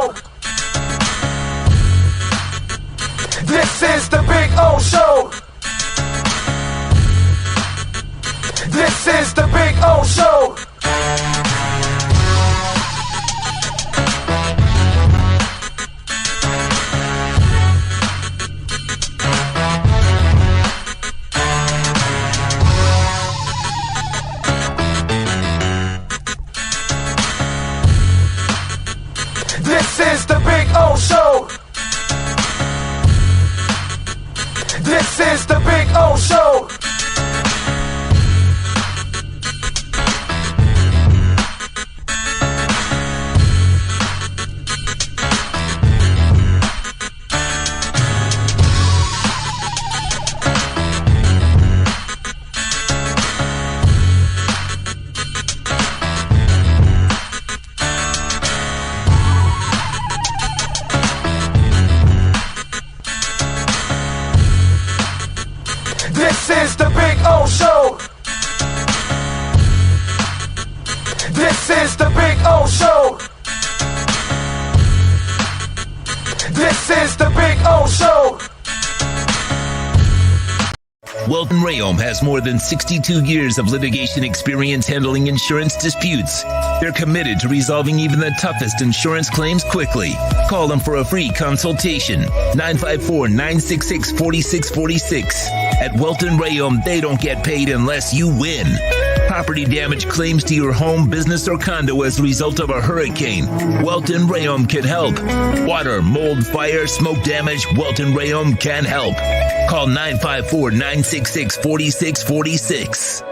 Show. This is the Big O Show. This is the Big O Show. This is the Big O Show. This is the Big O Show. This is the Big O Show. This is the Big O Show. This is the Big O Show. Welton Rayom has more than 62 years of litigation experience handling insurance disputes. They're committed to resolving even the toughest insurance claims quickly. Call them for a free consultation. 954-966-4646. At Welton Rayom, they don't get paid unless you win. Property damage claims to your home, business, or condo as a result of a hurricane. Welton Rayom can help. Water, mold, fire, smoke damage, Welton Rayom can help. Call 954-966-4646.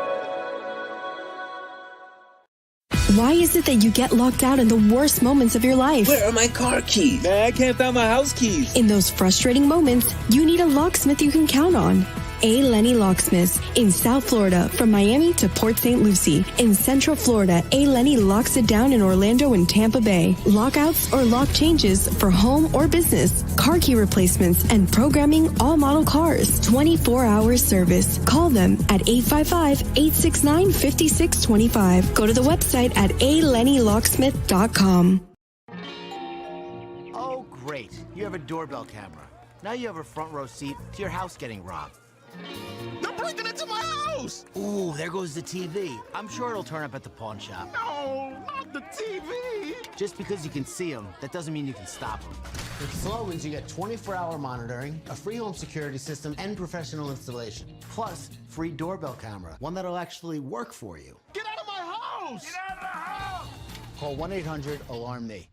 Why is it that you get locked out in the worst moments of your life? Where are my car keys? Man, I can't find my house keys. In those frustrating moments, you need a locksmith you can count on. A. Lenny Locksmiths in South Florida, from Miami to Port St. Lucie. In Central Florida, A. Lenny locks it down in Orlando and Tampa Bay. Lockouts or lock changes for home or business. Car key replacements and programming all model cars. 24-hour service. Call them at 855-869-5625. Go to the website at alennylocksmith.com. Oh, great. You have a doorbell camera. Now you have a front row seat to your house getting robbed. They're breaking into my house! Ooh, there goes the TV. I'm sure it'll turn up at the pawn shop. No, not the TV! Just because you can see them, that doesn't mean you can stop them. With Slogans, you get 24-hour monitoring, a free home security system, and professional installation. Plus, free doorbell camera, one that'll actually work for you. Get out of my house! Get out of the house! Call 1-800-ALARM-ME.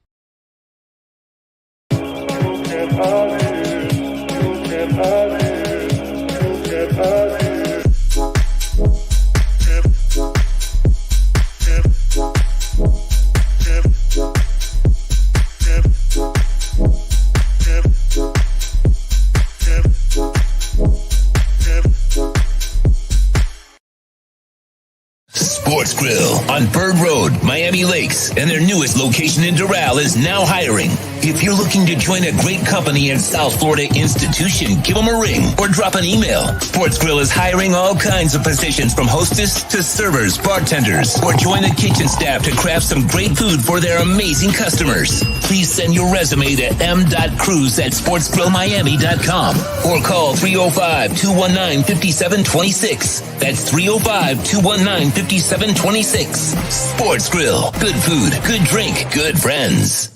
Sports Grill on Bird Road, Miami Lakes, and their newest location in Doral is now hiring. If you're looking to join a great company and South Florida institution, give them a ring or drop an email. Sports Grill is hiring all kinds of positions, from hostess to servers, bartenders, or join the kitchen staff to craft some great food for their amazing customers. Please send your resume to m.cruz@sportsgrillmiami.com or call 305-219-5726. That's 305-219-5726. Sports Grill. Good food, good drink, good friends.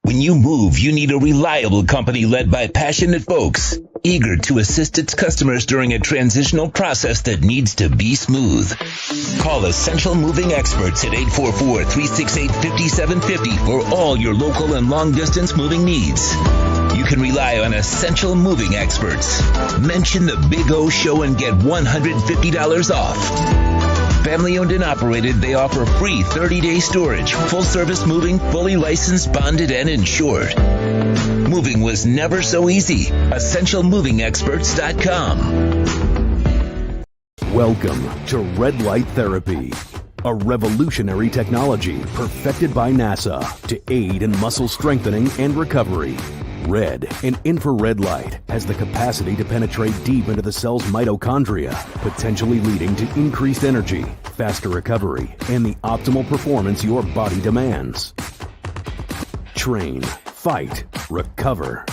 When you move, you need a reliable company led by passionate folks, eager to assist its customers during a transitional process that needs to be smooth. Call Essential Moving Experts at 844-368-5750 for all your local and long-distance moving needs. You can rely on Essential Moving Experts. Mention the Big O Show and get $150 off. Family owned and operated, they offer free 30-day storage, full-service moving, fully licensed, bonded, and insured. Moving was never so easy. EssentialMovingExperts.com. Welcome to Red Light Therapy, a revolutionary technology perfected by NASA to aid in muscle strengthening and recovery. Red and infrared light has the capacity to penetrate deep into the cell's mitochondria, potentially leading to increased energy, faster recovery, and the optimal performance your body demands. Train, fight, recover.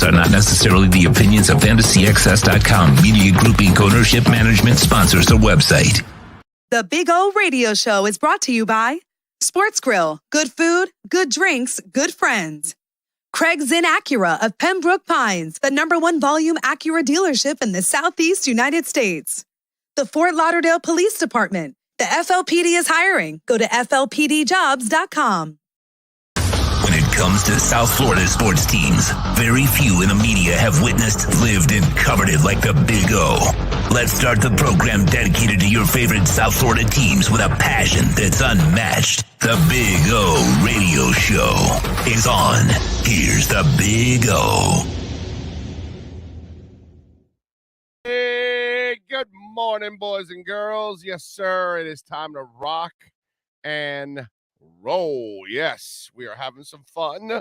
Are not necessarily the opinions of FantasyXS.com, Media Group Inc. Ownership Management sponsors the website. The Big O Radio Show is brought to you by Sports Grill. Good food, good drinks, good friends. Craig's Inn Acura of Pembroke Pines, the #1 volume Acura dealership in the Southeast United States. The Fort Lauderdale Police Department. The FLPD is hiring. Go to FLPDjobs.com. When it comes to South Florida sports teams, very few in the media have witnessed, lived, and covered it like the Big O. Let's start the program dedicated to your favorite South Florida teams with a passion that's unmatched. The Big O Radio Show is on. Here's the Big O. Hey, good morning, boys and girls. Yes, sir. It is time to rock and roll. Yes, we are having some fun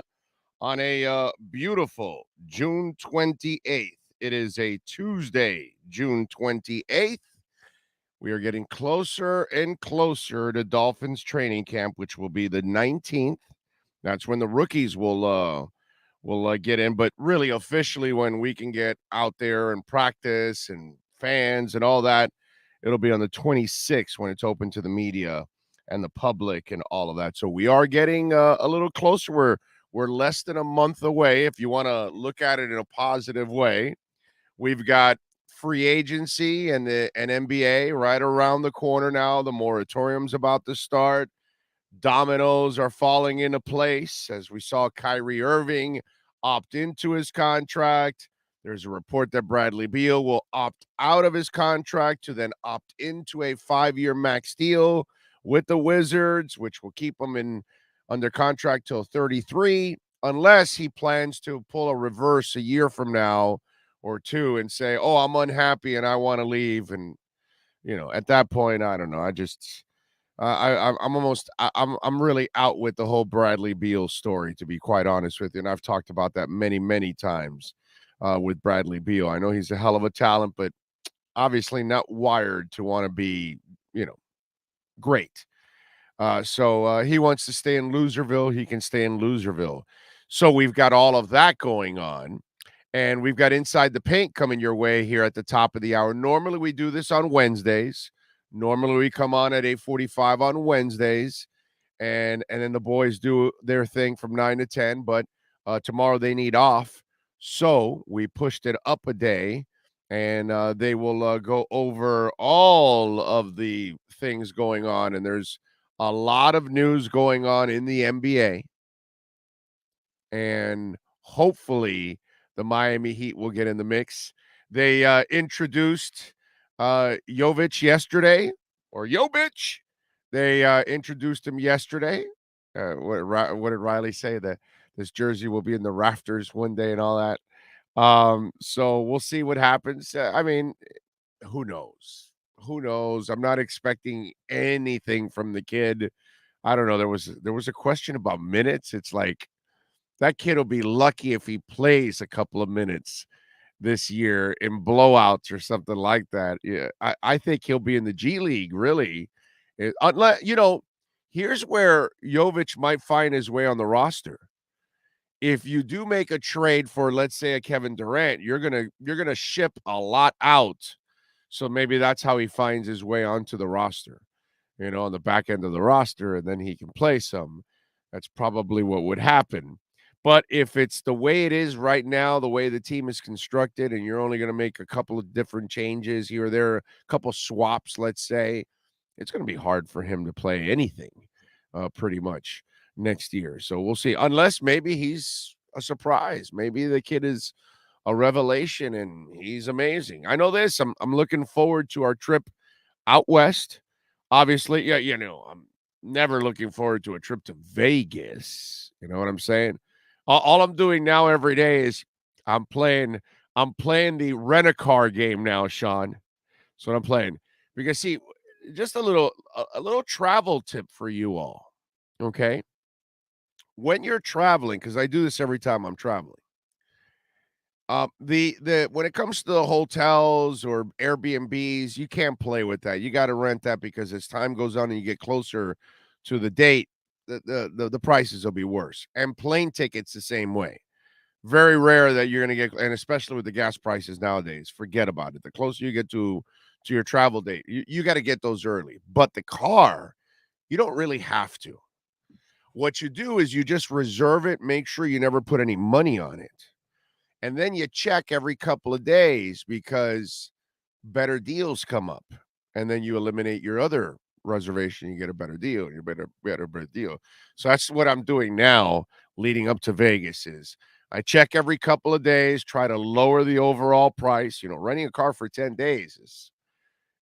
on a beautiful June 28th. It is a Tuesday, June 28th. We are getting closer and closer to Dolphins training camp, which will be the 19th. That's when the rookies will get in, but really officially when we can get out there and practice and fans and all that, it'll be on the 26th when it's open to the media and the public and all of that. So we are getting a little closer. We're less than a month away, if you want to look at it in a positive way. We've got free agency and the NBA right around the corner now. The moratorium's about to start. Dominoes are falling into place as we saw Kyrie Irving opt into his contract. There's a report that Bradley Beal will opt out of his contract to then opt into a 5-year max deal with the Wizards, which will keep him under contract till 33, unless he plans to pull a reverse a year from now or two and say, oh, I'm unhappy and I want to leave. And, at that point, I don't know. I'm really out with the whole Bradley Beal story, to be quite honest with you. And I've talked about that many, many times with Bradley Beal. I know he's a hell of a talent, but obviously not wired to want to be, great. So he wants to stay in Loserville. He can stay in Loserville. So we've got all of that going on. And we've got Inside the Paint coming your way here at the top of the hour. Normally we do this on Wednesdays. Normally we come on at 8:45 on Wednesdays. And then the boys do their thing from 9 to 10. But tomorrow they need off. So we pushed it up a day. And they will go over all of the things going on. And there's a lot of news going on in the NBA. And hopefully the Miami Heat will get in the mix. They introduced Jovic yesterday, or Jovic. They introduced him yesterday. What did Riley say? That this jersey will be in the rafters one day and all that. So we'll see what happens. I mean, who knows? Who knows? I'm not expecting anything from the kid. I don't know. There was a question about minutes. It's like that kid will be lucky if he plays a couple of minutes this year in blowouts or something like that. Yeah, I think he'll be in the G League, really. Unless, here's where Jovic might find his way on the roster. If you do make a trade for, let's say, a Kevin Durant, you're gonna ship a lot out. So maybe that's how he finds his way onto the roster, on the back end of the roster, and then he can play some. That's probably what would happen. But if it's the way it is right now, the way the team is constructed, and you're only going to make a couple of different changes here or there, a couple swaps, let's say, it's going to be hard for him to play anything pretty much next year. So we'll see. Unless maybe he's a surprise. Maybe the kid is a revelation and he's amazing. I know this. I'm looking forward to our trip out west. Obviously, yeah, I'm never looking forward to a trip to Vegas. You know what I'm saying? All I'm doing now every day is I'm playing the rent-a-car game now, Sean. That's what I'm playing. Because see, just a little travel tip for you all. Okay? When you're traveling, because I do this every time I'm traveling. The when it comes to the hotels or Airbnbs, you can't play with that. You got to rent that because as time goes on and you get closer to the date, the prices will be worse. And plane tickets the same way. Very rare that you're going to get, and especially with the gas prices nowadays, forget about it. The closer you get to your travel date, you got to get those early. But the car, you don't really have to. What you do is you just reserve it, make sure you never put any money on it. And then you check every couple of days because better deals come up. And then you eliminate your other reservation, you get a better deal, you better deal. So that's what I'm doing now leading up to Vegas is I check every couple of days, try to lower the overall price. Renting a car for 10 days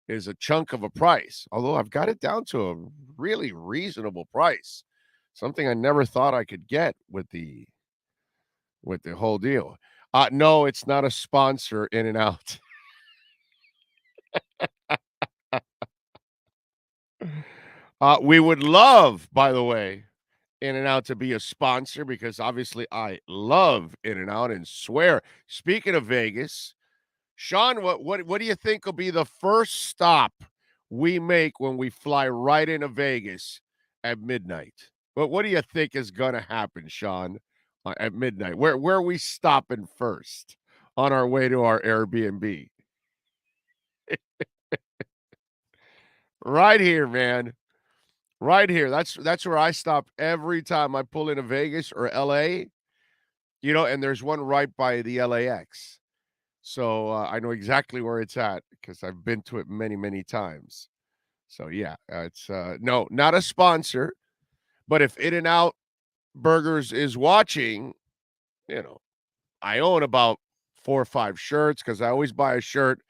is a chunk of a price, although I've got it down to a really reasonable price, something I never thought I could get with the whole deal. No, it's not a sponsor, In-N-Out. We would love, by the way, In-N-Out to be a sponsor because obviously I love In-N-Out and swear. Speaking of Vegas, Sean, what do you think will be the first stop we make when we fly right into Vegas at midnight? What do you think is going to happen, Sean, at midnight? Where are we stopping first on our way to our Airbnb? Right here, man. Right here. That's where I stop every time I pull into Vegas or LA. And there's one right by the LAX. So I know exactly where it's at because I've been to it many, many times. So yeah, it's no, not a sponsor, but if In-N-Out Burgers is watching, I own about 4 or 5 shirts because I always buy a shirt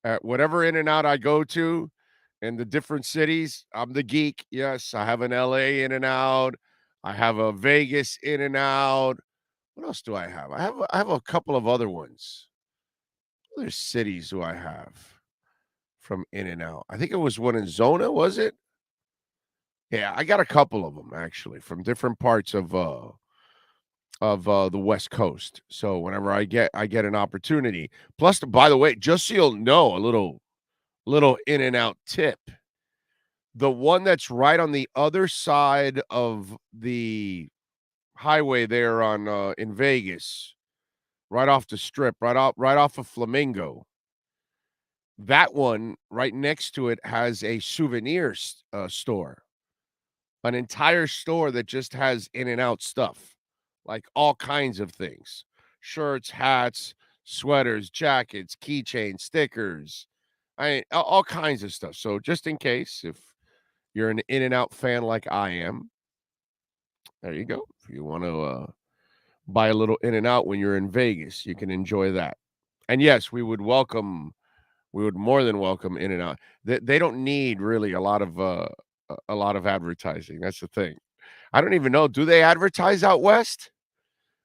at whatever In-N-Out I go to in the different cities. I'm the geek. Yes, I have an LA In-N-Out. I have a Vegas In-N-Out. What else do I have? I have a couple of other ones. Other cities do I have from In-N-Out? I think it was one in Zona, was it? Yeah, I got a couple of them actually from different parts of the West Coast. So whenever I get an opportunity. Plus, by the way, just so you'll know, a little In-N-Out tip. The one that's right on the other side of the highway there on in Vegas, right off the strip, right off of Flamingo. That one right next to it has a souvenir store, an entire store that just has In-N-Out stuff, like all kinds of things, shirts, hats, sweaters, jackets, keychains, stickers, all kinds of stuff. So just in case, if you're an In-N-Out fan like I am, there you go. If you want to buy a little In-N-Out when you're in Vegas, you can enjoy that. And yes, we would more than welcome In-N-Out. They don't need really a lot of advertising. That's the thing. I don't even know. Do they advertise out west?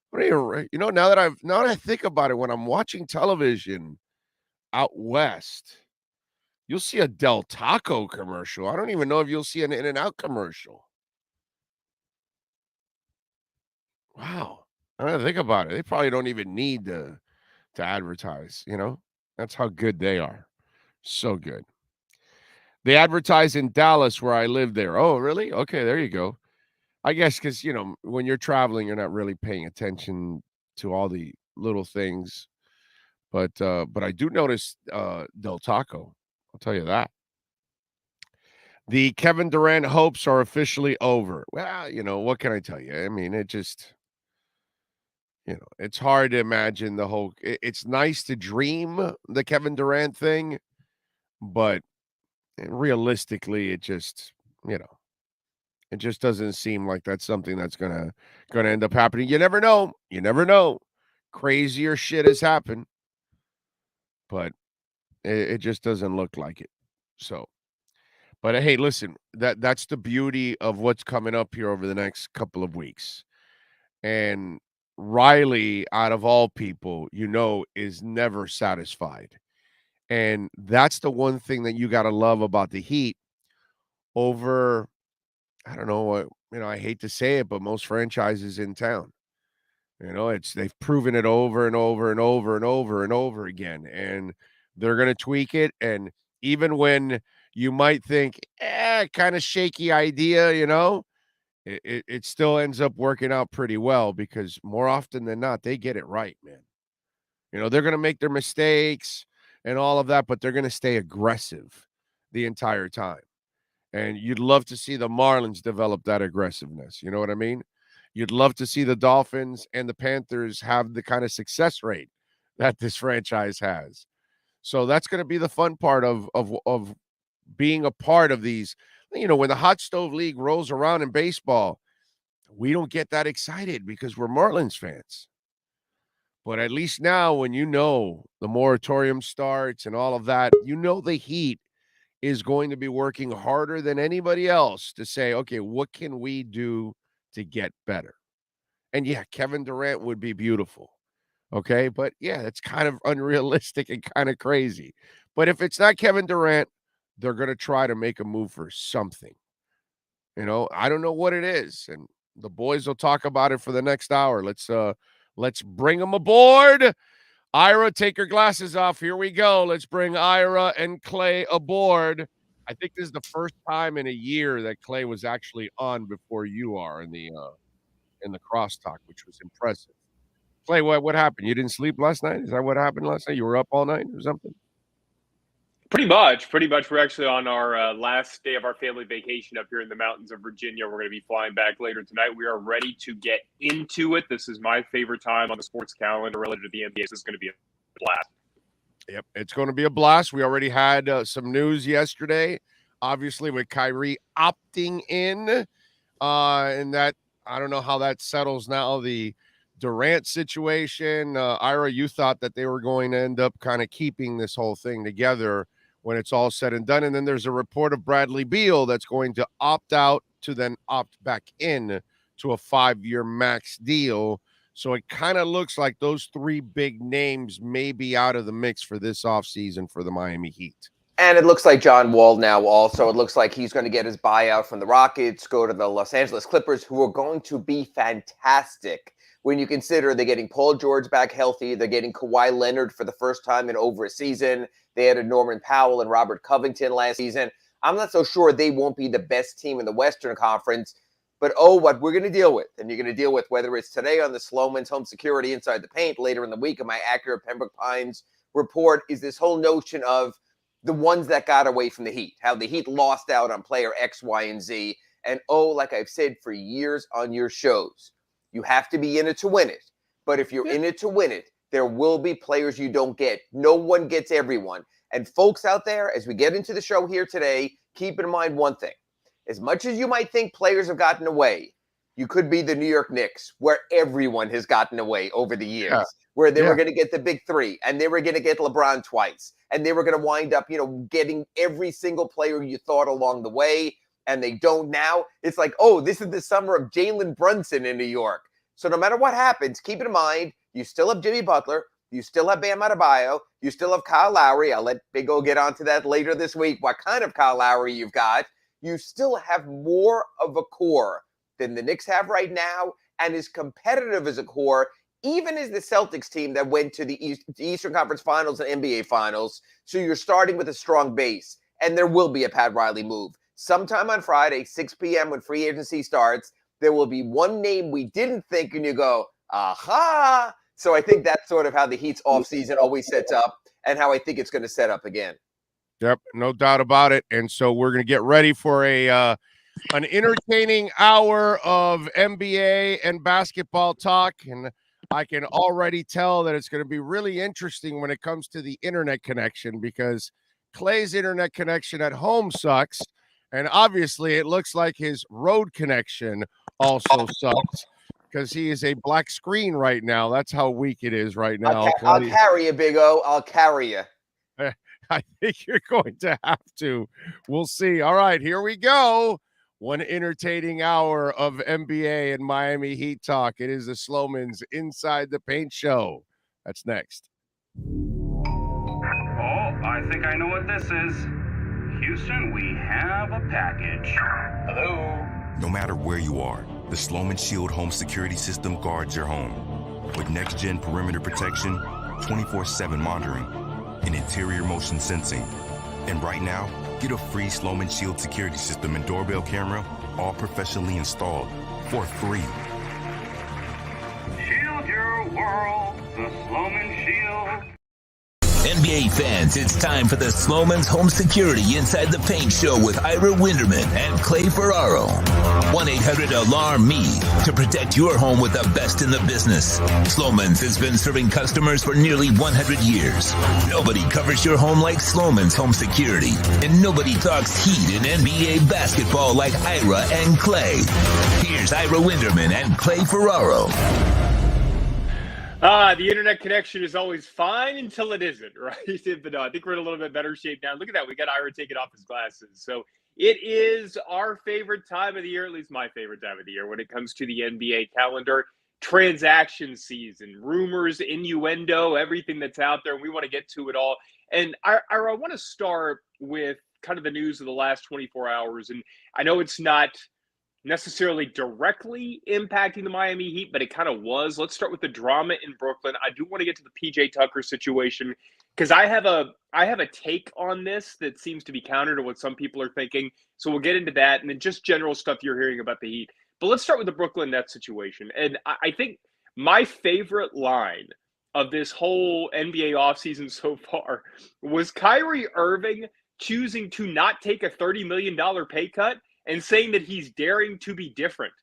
What are now that I think about it, when I'm watching television out west, you'll see a Del Taco commercial. I don't even know if you'll see an In-N-Out commercial. Wow. I don't think about it. They probably don't even need to advertise, That's how good they are. So good. They advertise in Dallas where I live there. Oh, really? Okay, there you go. I guess because, when you're traveling, you're not really paying attention to all the little things. But I do notice Del Taco. I'll tell you that. The Kevin Durant hopes are officially over. Well, what can I tell you? I mean, it just, it's hard to imagine the whole. It's nice to dream the Kevin Durant thing, but realistically, it just, it just doesn't seem like that's something that's gonna end up happening. You never know. You never know. Crazier shit has happened, but it just doesn't look like it. So, but hey, listen, that's the beauty of what's coming up here over the next couple of weeks. And Riley, out of all people, is never satisfied. And that's the one thing that you got to love about the Heat over, I don't know what, I hate to say it, but most franchises in town. You know, they've proven it over and over and over and over and over again, and they're going to tweak it. And even when you might think, kind of shaky idea, you know, it still ends up working out pretty well because more often than not, they get it right, man. You know, they're going to make their mistakes and all of that, but they're going to stay aggressive the entire time. And you'd love to see the Marlins develop that aggressiveness. You know what I mean? You'd love to see the Dolphins and the Panthers have the kind of success rate that this franchise has. So that's going to be the fun part of being a part of these. You know, when the hot stove league rolls around in baseball, we don't get that excited because we're Marlins fans. But at least now, when you know the moratorium starts and all of that, you know the Heat is going to be working harder than anybody else to say, okay, what can we do to get better? And yeah, Kevin Durant would be beautiful. Okay. But yeah, it's kind of unrealistic and kind of crazy. But if it's not Kevin Durant, they're going to try to make a move for something. You know, I don't know what it is. And the boys will talk about it for the next hour. Let's bring them aboard. Ira, take your glasses off. Here we go. Let's bring Ira and Clay aboard. I think this is the first time in a year that Clay was actually on before you are in the crosstalk, which was impressive. Clay, what happened? You didn't sleep last night? Is that what happened last night? You were up all night or something? Pretty much. We're actually on our last day of our family vacation up here in the mountains of Virginia. We're going to be flying back later tonight. We are ready to get into it. This is my favorite time on the sports calendar related to the NBA. This is going to be a blast. Yep, it's going to be a blast. We already had some news yesterday, obviously with Kyrie opting in, and that I don't know how that settles now. The Durant situation, Ira, you thought that they were going to end up kind of keeping this whole thing together when it's all said and done. And then there's a report of Bradley Beal that's going to opt out to then opt back in to a 5-year max deal. So it kind of looks like those three big names may be out of the mix for this offseason for the Miami Heat. And it looks like John Wall now also. It looks like he's going to get his buyout from the Rockets, go to the Los Angeles Clippers, who are going to be fantastic when you consider they're getting Paul George back healthy. They're getting Kawhi Leonard for the first time in over a season. They added Norman Powell and Robert Covington last season. I'm not so sure they won't be the best team in the Western Conference. But, what we're going to deal with, and you're going to deal with whether it's today on the Sloman's Home Security Inside the Paint, later in the week in my accurate Pembroke Pines report, is this whole notion of the ones that got away from the Heat, how the Heat lost out on player X, Y, and Z. And, like I've said for years on your shows, you have to be in it to win it. But if you're in it to win it, there will be players you don't get. No one gets everyone. And folks out there, as we get into the show here today, keep in mind one thing. As much as you might think players have gotten away, you could be the New York Knicks, where everyone has gotten away over the years, where they were going to get the big three, and they were going to get LeBron twice, and they were going to wind up, getting every single player you thought along the way, and they don't now. It's like, this is the summer of Jalen Brunson in New York. So no matter what happens, keep in mind, you still have Jimmy Butler, you still have Bam Adebayo, you still have Kyle Lowry. I'll let Big O get onto that later this week, what kind of Kyle Lowry you've got. You still have more of a core than the Knicks have right now, and as competitive as a core, even as the Celtics team that went to the Eastern Conference Finals and NBA Finals. So you're starting with a strong base, and there will be a Pat Riley move. Sometime on Friday, 6 p.m. when free agency starts, there will be one name we didn't think, and you go, aha! So I think that's sort of how the Heat's offseason always sets up, and how I think it's going to set up again. Yep, no doubt about it. And so we're going to get ready for an entertaining hour of NBA and basketball talk. And I can already tell that it's going to be really interesting when it comes to the internet connection, because Clay's internet connection at home sucks. And obviously it looks like his road connection also sucks, because he is a black screen right now. That's how weak it is right now. I'll carry you, Big O. I'll carry you. I think you're going to have to. We'll see. All right, here we go. One entertaining hour of NBA and Miami Heat talk. It is the Sloman's Inside the Paint show. That's next. I think I know what this is. Houston, we have a package. Hello? No matter where you are, the Sloman Shield home security system guards your home. with next-gen perimeter protection, 24/7 monitoring, and interior motion sensing. And right now, get a free Sloman Shield security system and doorbell camera, all professionally installed, for free. Shield your world, the Sloman Shield. NBA fans, it's time for the Sloman's Home Security Inside the Paint Show with Ira Winderman and Clay Ferraro. 1-800-ALARM-ME to protect your home with the best in the business. Sloman's has been serving customers for nearly 100 years. Nobody covers your home like Sloman's Home Security, and nobody talks heat in NBA basketball like Ira and Clay. Here's Ira Winderman and Clay Ferraro. The internet connection is always fine until it isn't, right? But no, I think we're in a little bit better shape now. Look at that. We got Ira taking off his glasses. So it is our favorite time of the year, at least my favorite time of the year, when it comes to the NBA calendar. Transaction season, rumors, innuendo, everything that's out there. And we want to get to it all. And Ira, I want to start with kind of the news of the last 24 hours. And I know it's not necessarily directly impacting the Miami Heat, but it kind of was. Let's start with the drama in Brooklyn. I do want to get to the PJ Tucker situation because I have a take on this that seems to be counter to what some people are thinking. So we'll get into that and then just general stuff you're hearing about the Heat. But let's start with the Brooklyn Nets situation. And I think my favorite line of this whole NBA offseason so far was Kyrie Irving choosing to not take a $30 million pay cut and saying that he's daring to be different.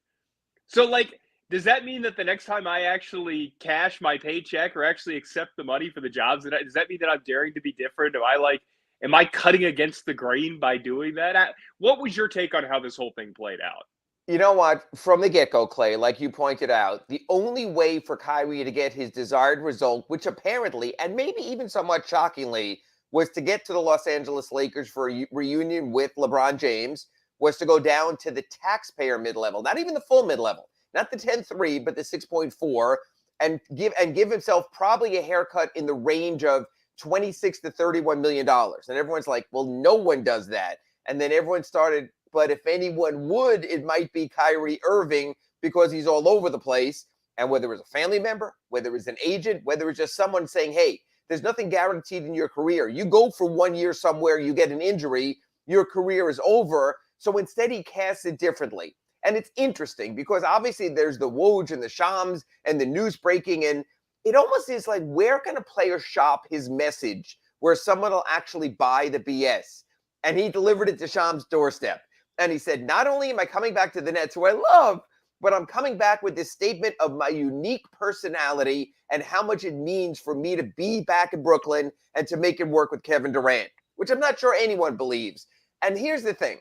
So, like, does that mean that the next time I actually cash my paycheck or actually accept the money for the jobs, does that mean that I'm daring to be different? Am I cutting against the grain by doing that? What was your take on how this whole thing played out? You know what? From the get-go, Clay, like you pointed out, the only way for Kyrie to get his desired result, which apparently, and maybe even somewhat shockingly, was to get to the Los Angeles Lakers for a reunion with LeBron James, was to go down to the taxpayer mid-level, not even the full mid-level, not the 10-3, but the 6.4, and give himself probably a haircut in the range of $26 to $31 million. And everyone's like, well, no one does that. And then everyone started, but if anyone would, it might be Kyrie Irving because he's all over the place. And whether it's a family member, whether it's an agent, whether it's just someone saying, hey, there's nothing guaranteed in your career. You go for 1 year somewhere, you get an injury, your career is over. So instead, he casts it differently. And it's interesting because obviously there's the Woj and the Shams and the news breaking. And it almost is like, where can a player shop his message where someone will actually buy the BS? And he delivered it to Shams' doorstep. And he said, not only am I coming back to the Nets, who I love, but I'm coming back with this statement of my unique personality and how much it means for me to be back in Brooklyn and to make it work with Kevin Durant, which I'm not sure anyone believes. And here's the thing.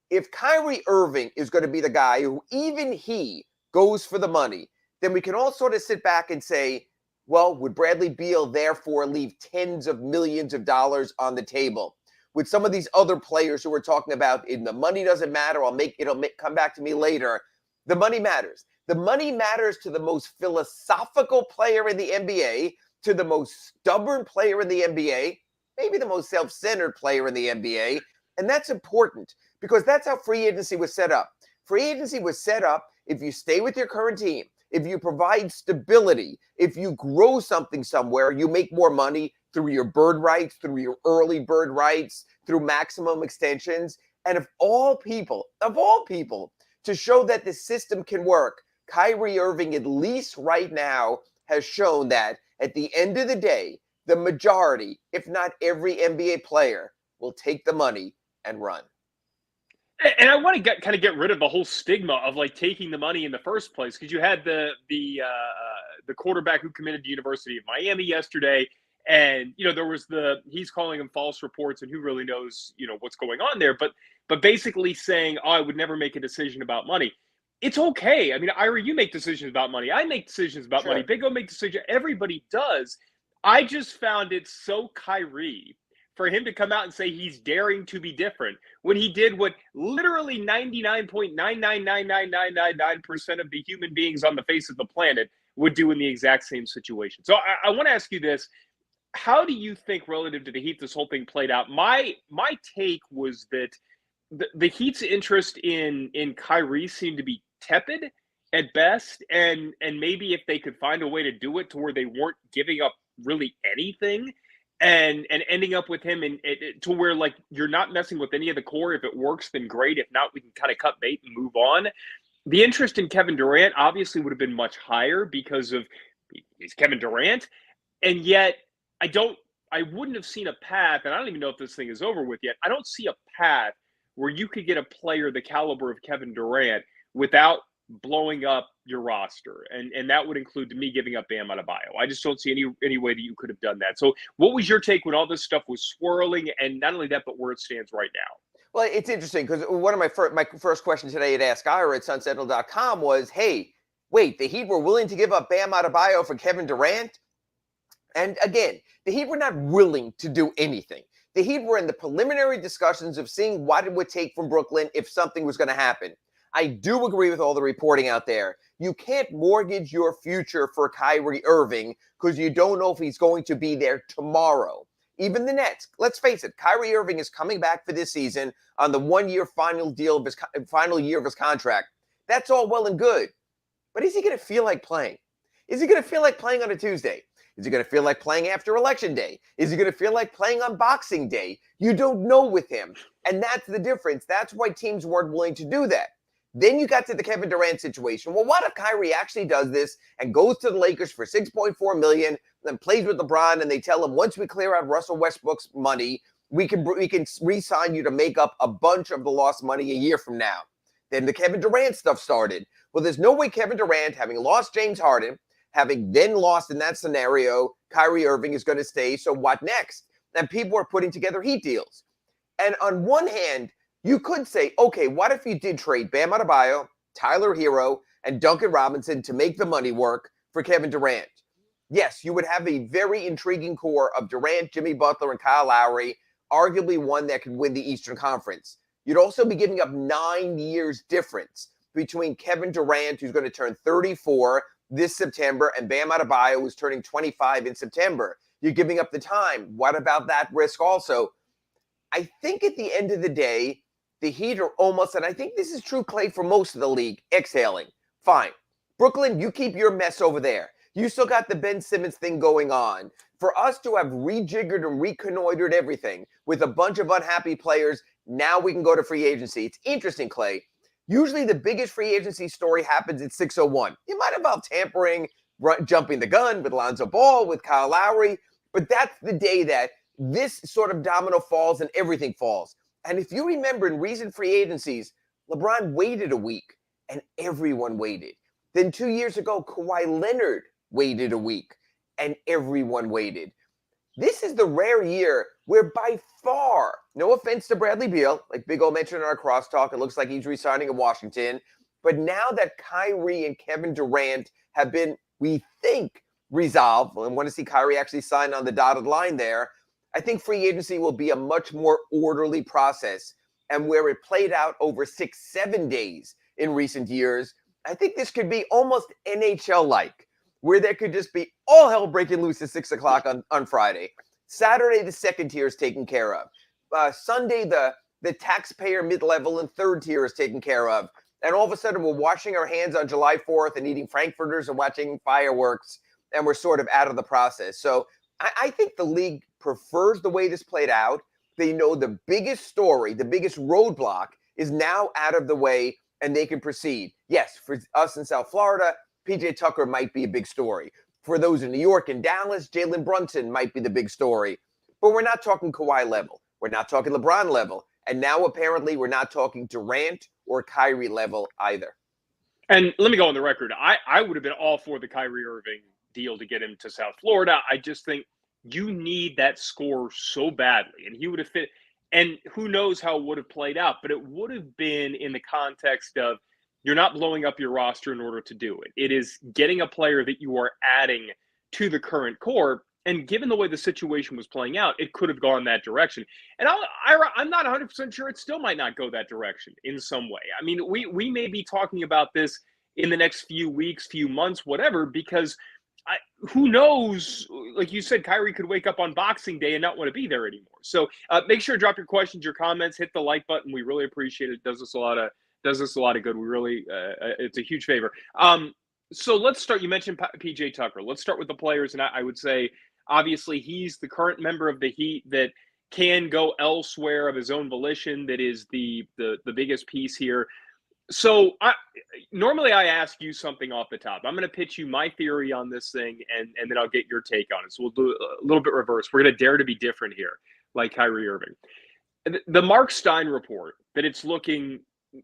If Kyrie Irving is going to be the guy who even he goes for the money, then we can all sort of sit back and say, well, would Bradley Beal therefore leave tens of millions of dollars on the table? With some of these other players who we're talking about, the money doesn't matter. It'll come back to me later. The money matters. The money matters to the most philosophical player in the NBA, to the most stubborn player in the NBA, maybe the most self-centered player in the NBA. And that's important because that's how free agency was set up. Free agency was set up if you stay with your current team, if you provide stability, if you grow something somewhere, you make more money through your bird rights, through your early bird rights, through maximum extensions. And of all people, to show that the system can work, Kyrie Irving, at least right now, has shown that at the end of the day, the majority, if not every NBA player, will take the money and run. And I want to kind of get rid of the whole stigma of like taking the money in the first place, because you had the quarterback who committed to University of Miami yesterday, and there was he's calling them false reports, and who really knows what's going on there, but basically saying, oh, I would never make a decision about money. It's okay. I mean, Ira, you make decisions about money. I make decisions about money. Big O make decisions. Everybody does. I just found it so Kyrie for him to come out and say he's daring to be different when he did what literally 99.9999999% of the human beings on the face of the planet would do in the exact same situation. So I want to ask you this. How do you think relative to the Heat this whole thing played out? My take was that the Heat's interest in Kyrie seemed to be tepid. at best, and maybe if they could find a way to do it to where they weren't giving up really anything, and ending up with him to where like you're not messing with any of the core. If it works, then great. If not, we can kind of cut bait and move on. The interest in Kevin Durant obviously would have been much higher because of he's Kevin Durant, and yet I wouldn't have seen a path, and I don't even know if this thing is over with yet. I don't see a path where you could get a player the caliber of Kevin Durant without blowing up your roster. And that would include, to me, giving up Bam Adebayo. I just don't see any way that you could have done that. So what was your take when all this stuff was swirling? And not only that, but where it stands right now? Well, it's interesting because one of my first questions today at Ask Ira at SunSentinel.com was, hey, wait, the Heat were willing to give up Bam Adebayo for Kevin Durant? And again, the Heat were not willing to do anything. The Heat were in the preliminary discussions of seeing what it would take from Brooklyn if something was going to happen. I do agree with all the reporting out there. You can't mortgage your future for Kyrie Irving because you don't know if he's going to be there tomorrow. Even the Nets, let's face it, Kyrie Irving is coming back for this season on the one-year final year of his contract. That's all well and good. But is he going to feel like playing? Is he going to feel like playing on a Tuesday? Is he going to feel like playing after Election Day? Is he going to feel like playing on Boxing Day? You don't know with him. And that's the difference. That's why teams weren't willing to do that. Then you got to the Kevin Durant situation. Well, what if Kyrie actually does this and goes to the Lakers for $6.4 million, then plays with LeBron, and they tell him, once we clear out Russell Westbrook's money, we can re-sign you to make up a bunch of the lost money a year from now. Then the Kevin Durant stuff started. Well, there's no way Kevin Durant, having lost James Harden, having then lost in that scenario, Kyrie Irving is going to stay. So what next? And people are putting together Heat deals. And on one hand, you could say, okay, what if you did trade Bam Adebayo, Tyler Herro, and Duncan Robinson to make the money work for Kevin Durant? Yes, you would have a very intriguing core of Durant, Jimmy Butler, and Kyle Lowry, arguably one that could win the Eastern Conference. You'd also be giving up 9 years difference between Kevin Durant, who's going to turn 34 this September, and Bam Adebayo, who's turning 25 in September. You're giving up the time. What about that risk also? I think at the end of the day, the Heat are almost, and I think this is true, Clay, for most of the league, exhaling. Fine. Brooklyn, you keep your mess over there. You still got the Ben Simmons thing going on. For us to have rejiggered and reconnoitered everything with a bunch of unhappy players, now we can go to free agency. It's interesting, Clay. Usually the biggest free agency story happens at 6:01. It might involve tampering, jumping the gun with Lonzo Ball, with Kyle Lowry, but that's the day that this sort of domino falls and everything falls. And if you remember in recent free agencies, LeBron waited a week and everyone waited. Then 2 years ago, Kawhi Leonard waited a week and everyone waited. This is the rare year where by far, no offense to Bradley Beal, like Big O mentioned in our crosstalk, it looks like he's resigning in Washington. But now that Kyrie and Kevin Durant have been, we think, resolved, and want to see Kyrie actually sign on the dotted line there, I think free agency will be a much more orderly process. And where it played out over 6-7 days in recent years, I think this could be almost NHL-like, where there could just be all hell breaking loose at 6 o'clock on Friday. Saturday, the second tier is taken care of. Sunday, the taxpayer mid-level and third tier is taken care of. And all of a sudden, we're washing our hands on July 4th and eating Frankfurters and watching fireworks, and we're sort of out of the process. So I think the league prefers the way this played out. They know the biggest story, the biggest roadblock is now out of the way, and they can proceed. Yes, for us in South Florida, PJ Tucker might be a big story. For those in New York and Dallas, Jalen Brunson might be the big story. But we're not talking Kawhi level. We're not talking LeBron level. And now apparently we're not talking Durant or Kyrie level either. And let me go on the record. I would have been all for the Kyrie Irving deal to get him to South Florida. I just think you need that score so badly. And he would have fit. And who knows how it would have played out. But it would have been in the context of you're not blowing up your roster in order to do it. It is getting a player that you are adding to the current core. And given the way the situation was playing out, it could have gone that direction. And I'm not 100% sure it still might not go that direction in some way. I mean, we may be talking about this in the next few weeks, few months, whatever, because who knows? Like you said, Kyrie could wake up on Boxing Day and not want to be there anymore. So make sure to drop your questions, your comments, hit the like button. We really appreciate it. It does us a lot of Does us a lot of good. We really, it's a huge favor. So let's start. You mentioned PJ Tucker. Let's start with the players. And I would say, obviously, he's the current member of the Heat that can go elsewhere of his own volition. That is the biggest piece here. So normally I ask you something off the top. I'm going to pitch you my theory on this thing, and then I'll get your take on it. So we'll do a little bit reverse. We're going to dare to be different here, like Kyrie Irving. The Mark Stein report that it's looking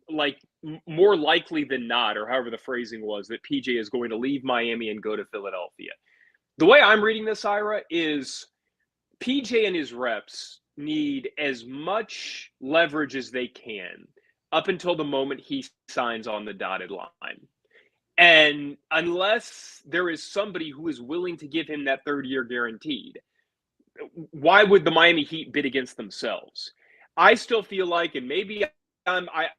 like more likely than not, or however the phrasing was, that PJ is going to leave Miami and go to Philadelphia. The way I'm reading this, Ira, is PJ and his reps need as much leverage as they can up until the moment he signs on the dotted line. And unless there is somebody who is willing to give him that third year guaranteed, why would the Miami Heat bid against themselves? I still feel like, and maybe I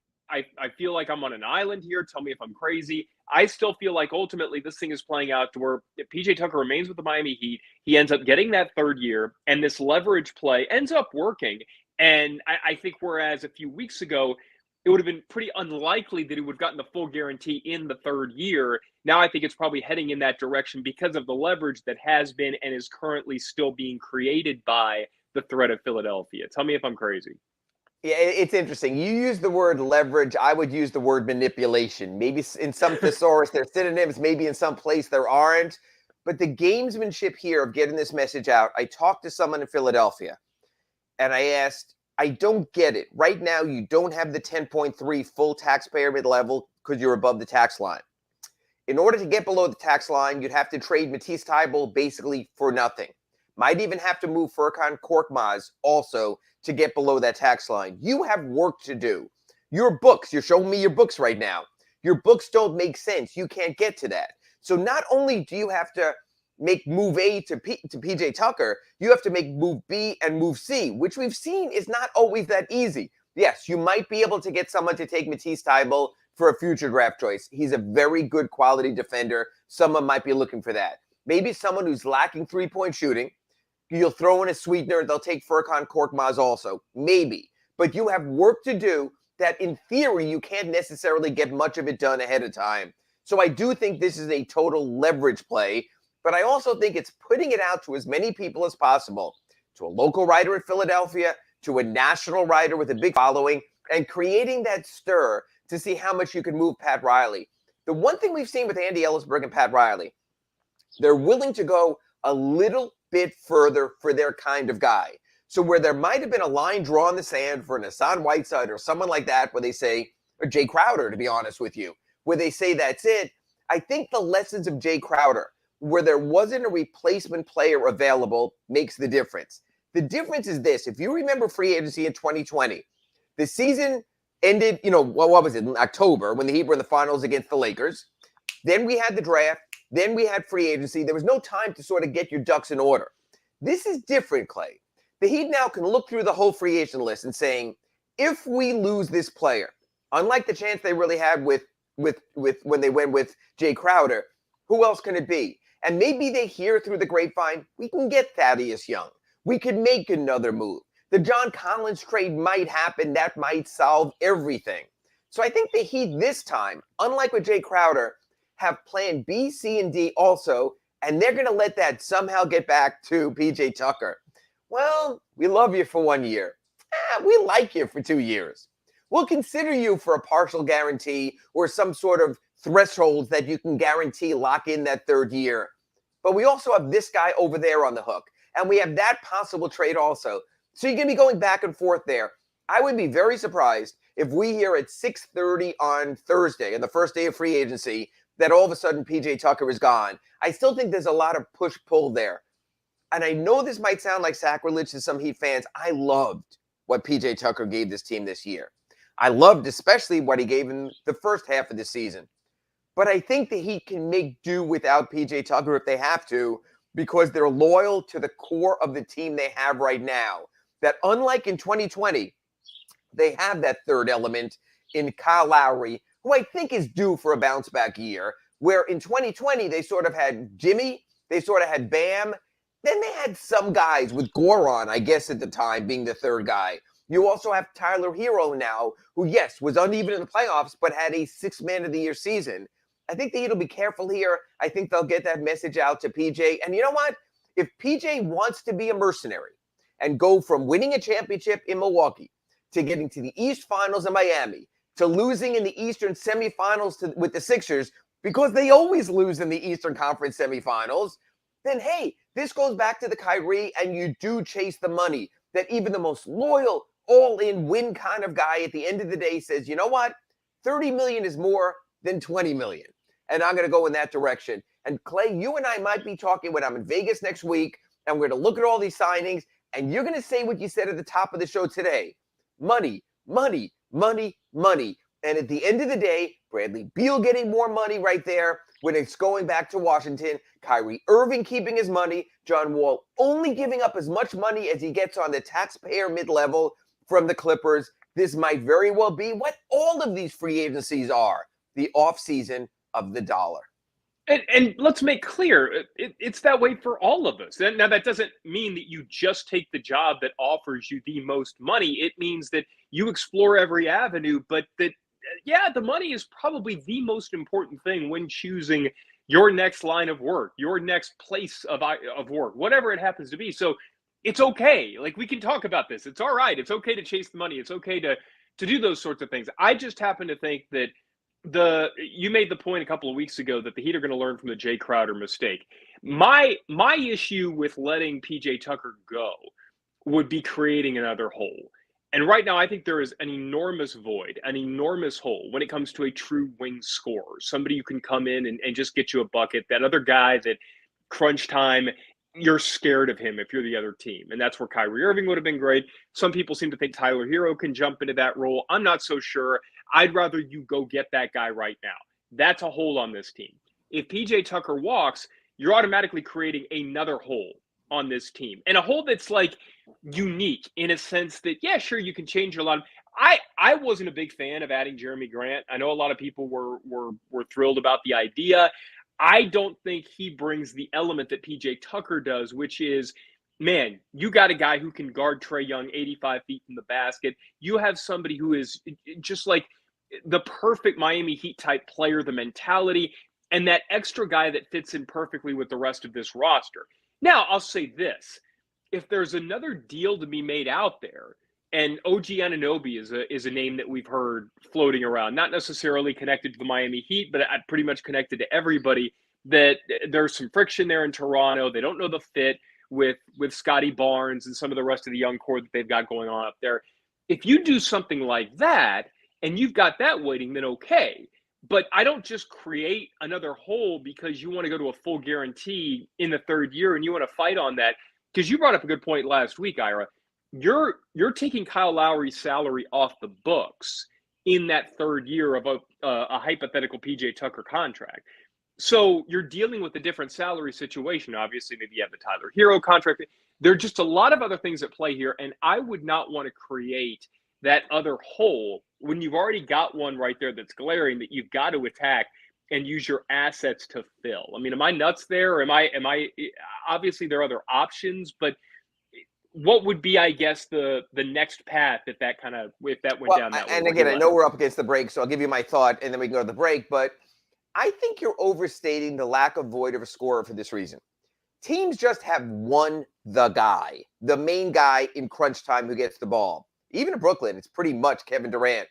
feel like I'm on an island here. Tell me if I'm crazy. I still feel like ultimately this thing is playing out to where if PJ Tucker remains with the Miami Heat, he ends up getting that third year, and this leverage play ends up working. And I think whereas a few weeks ago, it would have been pretty unlikely that he would have gotten the full guarantee in the third year. Now I think it's probably heading in that direction because of the leverage that has been and is currently still being created by the threat of Philadelphia. Tell me if I'm crazy. Yeah, it's interesting. You use the word leverage. I would use the word manipulation. Maybe in some thesaurus there's synonyms. Maybe in some place there aren't. But the gamesmanship here of getting this message out, I talked to someone in Philadelphia, and I asked, I don't get it. Right now, you don't have the 10.3 full taxpayer mid-level because you're above the tax line. In order to get below the tax line, you'd have to trade Matisse Thybulle basically for nothing. Might even have to move Furkan Korkmaz also to get below that tax line. You have work to do. Your books, you're showing me your books right now. Your books don't make sense. You can't get to that. So not only do you have to make move A to PJ Tucker, you have to make move B and move C, which we've seen is not always that easy. Yes, you might be able to get someone to take Matisse Thybulle for a future draft choice. He's a very good quality defender. Someone might be looking for that. Maybe someone who's lacking three-point shooting. You'll throw in a sweetener. They'll take Furkan Korkmaz also. Maybe. But you have work to do that in theory you can't necessarily get much of it done ahead of time. So I do think this is a total leverage play. But I also think it's putting it out to as many people as possible, to a local writer in Philadelphia, to a national writer with a big following, and creating that stir to see how much you can move Pat Riley. The one thing we've seen with Andy Ellisberg and Pat Riley, they're willing to go a little bit further for their kind of guy. So where there might have been a line drawn in the sand for an Hassan Whiteside or someone like that, where they say, or Jay Crowder, to be honest with you, where they say that's it, I think the lessons of Jay Crowder, where there wasn't a replacement player available, makes the difference. The difference is this. If you remember free agency in 2020, the season ended, what was it, in October, when the Heat were in the finals against the Lakers. Then we had the draft. Then we had free agency. There was no time to sort of get your ducks in order. This is different, Clay. The Heat now can look through the whole free agent list and saying, if we lose this player, unlike the chance they really had with when they went with Jay Crowder, who else can it be? And maybe they hear through the grapevine, we can get Thaddeus Young. We could make another move. The John Collins trade might happen. That might solve everything. So I think the Heat this time, unlike with Jay Crowder, have plan B, C, and D also, and they're going to let that somehow get back to PJ Tucker. Well, we love you for 1 year. We like you for 2 years. We'll consider you for a partial guarantee or some sort of thresholds that you can guarantee lock in that third year. But we also have this guy over there on the hook, and we have that possible trade also. So you're going to be going back and forth there. I would be very surprised if we hear at 6:30 on Thursday, on the first day of free agency, that all of a sudden PJ Tucker is gone. I still think there's a lot of push-pull there. And I know this might sound like sacrilege to some Heat fans. I loved what PJ Tucker gave this team this year. I loved especially what he gave in the first half of the season. But I think the Heat can make do without PJ Tucker if they have to, because they're loyal to the core of the team they have right now. That unlike in 2020, they have that third element in Kyle Lowry, who I think is due for a bounce-back year, where in 2020 they sort of had Jimmy, they sort of had Bam, then they had some guys with Goran, I guess at the time, being the third guy. You also have Tyler Herro now, who, yes, was uneven in the playoffs, but had a 6th Man of the Year season. I think the Heat will be careful here. I think they'll get that message out to PJ. And you know what? If PJ wants to be a mercenary and go from winning a championship in Milwaukee to getting to the East Finals in Miami to losing in the Eastern semifinals with the Sixers, because they always lose in the Eastern Conference semifinals, then, hey, this goes back to the Kyrie, and you do chase the money that even the most loyal, all-in win kind of guy at the end of the day says, you know what? $30 million is more than $20 million. And I'm going to go in that direction. And Clay, you and I might be talking when I'm in Vegas next week, and we're going to look at all these signings, and you're going to say what you said at the top of the show today. Money, money, money, money. And at the end of the day, Bradley Beal getting more money right there when it's going back to Washington, Kyrie Irving keeping his money, John Wall only giving up as much money as he gets on the taxpayer mid-level from the Clippers. This might very well be what all of these free agencies are, the offseason of the dollar. And let's make clear, it's that way for all of us. Now, that doesn't mean that you just take the job that offers you the most money. It means that you explore every avenue, but that, yeah, the money is probably the most important thing when choosing your next line of work, your next place of work, whatever it happens to be. So it's okay. Like, we can talk about this. It's all right. It's okay to chase the money. It's okay to do those sorts of things. I just happen to think that you made the point a couple of weeks ago that the Heat are going to learn from the Jay Crowder mistake. My issue with letting PJ Tucker go would be creating another hole. And right now, I think there is an enormous void, an enormous hole when it comes to a true wing scorer, somebody who can come in and just get you a bucket. That other guy that crunch time, you're scared of him if you're the other team. And that's where Kyrie Irving would have been great. Some people seem to think Tyler Herro can jump into that role. I'm not so sure. I'd rather you go get that guy right now. That's a hole on this team. If PJ Tucker walks, you're automatically creating another hole on this team. And a hole that's like unique in a sense that, yeah, sure, you can change your line. I wasn't a big fan of adding Jeremy Grant. I know a lot of people were thrilled about the idea. I don't think he brings the element that PJ Tucker does, which is, man, you got a guy who can guard Trae Young 85 feet from the basket. You have somebody who is just like the perfect Miami Heat type player, the mentality, and that extra guy that fits in perfectly with the rest of this roster. Now, I'll say this. If there's another deal to be made out there, and OG Anunoby is a name that we've heard floating around, not necessarily connected to the Miami Heat, but pretty much connected to everybody, that there's some friction there in Toronto. They don't know the fit with Scotty Barnes and some of the rest of the young core that they've got going on up there. If you do something like that and you've got that waiting, then okay. But I don't just create another hole because you want to go to a full guarantee in the third year and you want to fight on that. Because you brought up a good point last week, Ira. You're taking Kyle Lowry's salary off the books in that third year of a hypothetical PJ Tucker contract. So you're dealing with a different salary situation. Obviously, maybe you have the Tyler Herro contract. There are just a lot of other things at play here, and I would not want to create that other hole when you've already got one right there that's glaring that you've got to attack and use your assets to fill. I mean, am I nuts there? Or am I obviously there are other options, but what would be, I guess, the next path if that went down that way? And again, I know we're up against the break, so I'll give you my thought and then we can go to the break, but I think you're overstating the lack of void of a scorer for this reason. Teams just have the guy, the main guy in crunch time who gets the ball. Even in Brooklyn, it's pretty much Kevin Durant.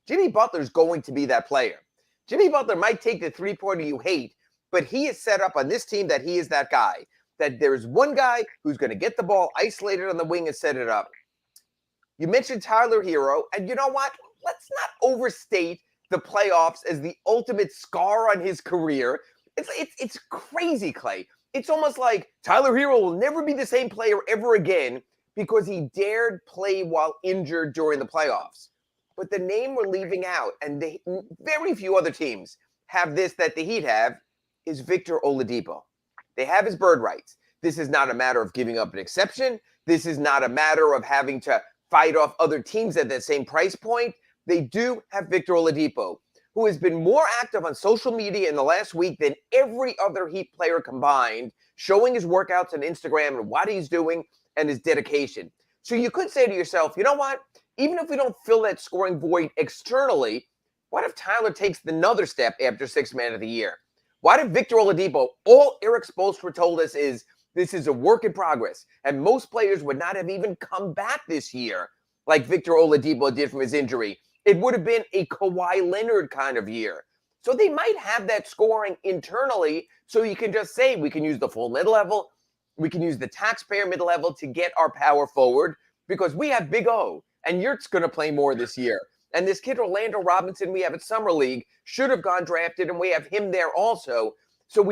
Jimmy Butler's going to be that player. Jimmy Butler might take the three-pointer you hate, but he is set up on this team that he is that guy. That there's one guy who's going to get the ball isolated on the wing and set it up. You mentioned Tyler Herro, and you know what? Let's not overstate the playoffs as the ultimate scar on his career. It's crazy, Clay. It's almost like Tyler Herro will never be the same player ever again because he dared play while injured during the playoffs. But the name we're leaving out, and very few other teams have this that the Heat have, is Victor Oladipo. They have his bird rights. This is not a matter of giving up an exception. This is not a matter of having to fight off other teams at that same price point. They do have Victor Oladipo, who has been more active on social media in the last week than every other Heat player combined, showing his workouts on Instagram and what he's doing and his dedication. So you could say to yourself, you know what? even if we don't fill that scoring void externally, what if Tyler takes another step after Sixth Man of the Year? Why did Victor Oladipo, all Eric Spoelstra told us is this is a work in progress, and most players would not have even come back this year like Victor Oladipo did from his injury. It would have been a Kawhi Leonard kind of year. So they might have that scoring internally, so you can just say we can use the full mid-level, we can use the taxpayer mid-level to get our power forward because we have Big O, and Yurt's going to play more this year. And this kid Orlando Robinson we have at Summer League should have gone drafted, and we have him there also. So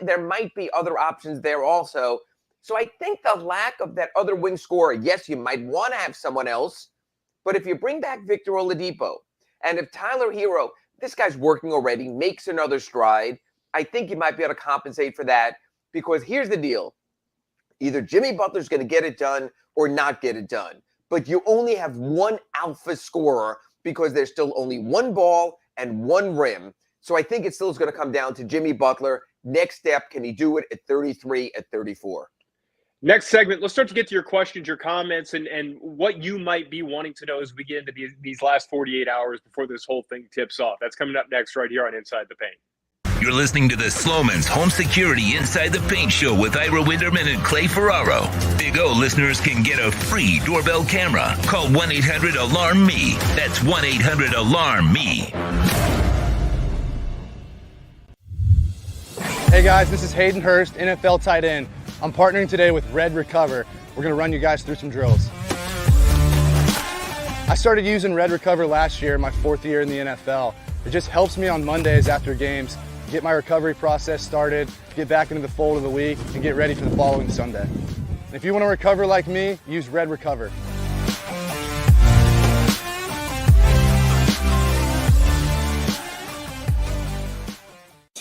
there might be other options there also. So I think the lack of that other wing scorer, yes, you might want to have someone else, but if you bring back Victor Oladipo, and if Tyler Herro, this guy's working already, makes another stride, I think you might be able to compensate for that because here's the deal. Either Jimmy Butler's going to get it done or not get it done. But you only have one alpha scorer because there's still only one ball and one rim. So I think it still is going to come down to Jimmy Butler. Next step, can he do it at 33, at 34? Next segment, let's start to get to your questions, your comments, and what you might be wanting to know as we get into these last 48 hours before this whole thing tips off. That's coming up next right here on Inside the Paint. You're listening to the Sloman's Home Security Inside the Paint Show with Ira Winderman and Clay Ferraro. Big O listeners can get a free doorbell camera. Call 1-800-ALARM-ME. That's 1-800-ALARM-ME. Hey guys, this is Hayden Hurst, NFL tight end. I'm partnering today with Red Recover. We're going to run you guys through some drills. I started using Red Recover last year, my 4th year in the NFL. It just helps me on Mondays after games get my recovery process started, get back into the fold of the week, and get ready for the following Sunday. And if you want to recover like me, use Red Recover.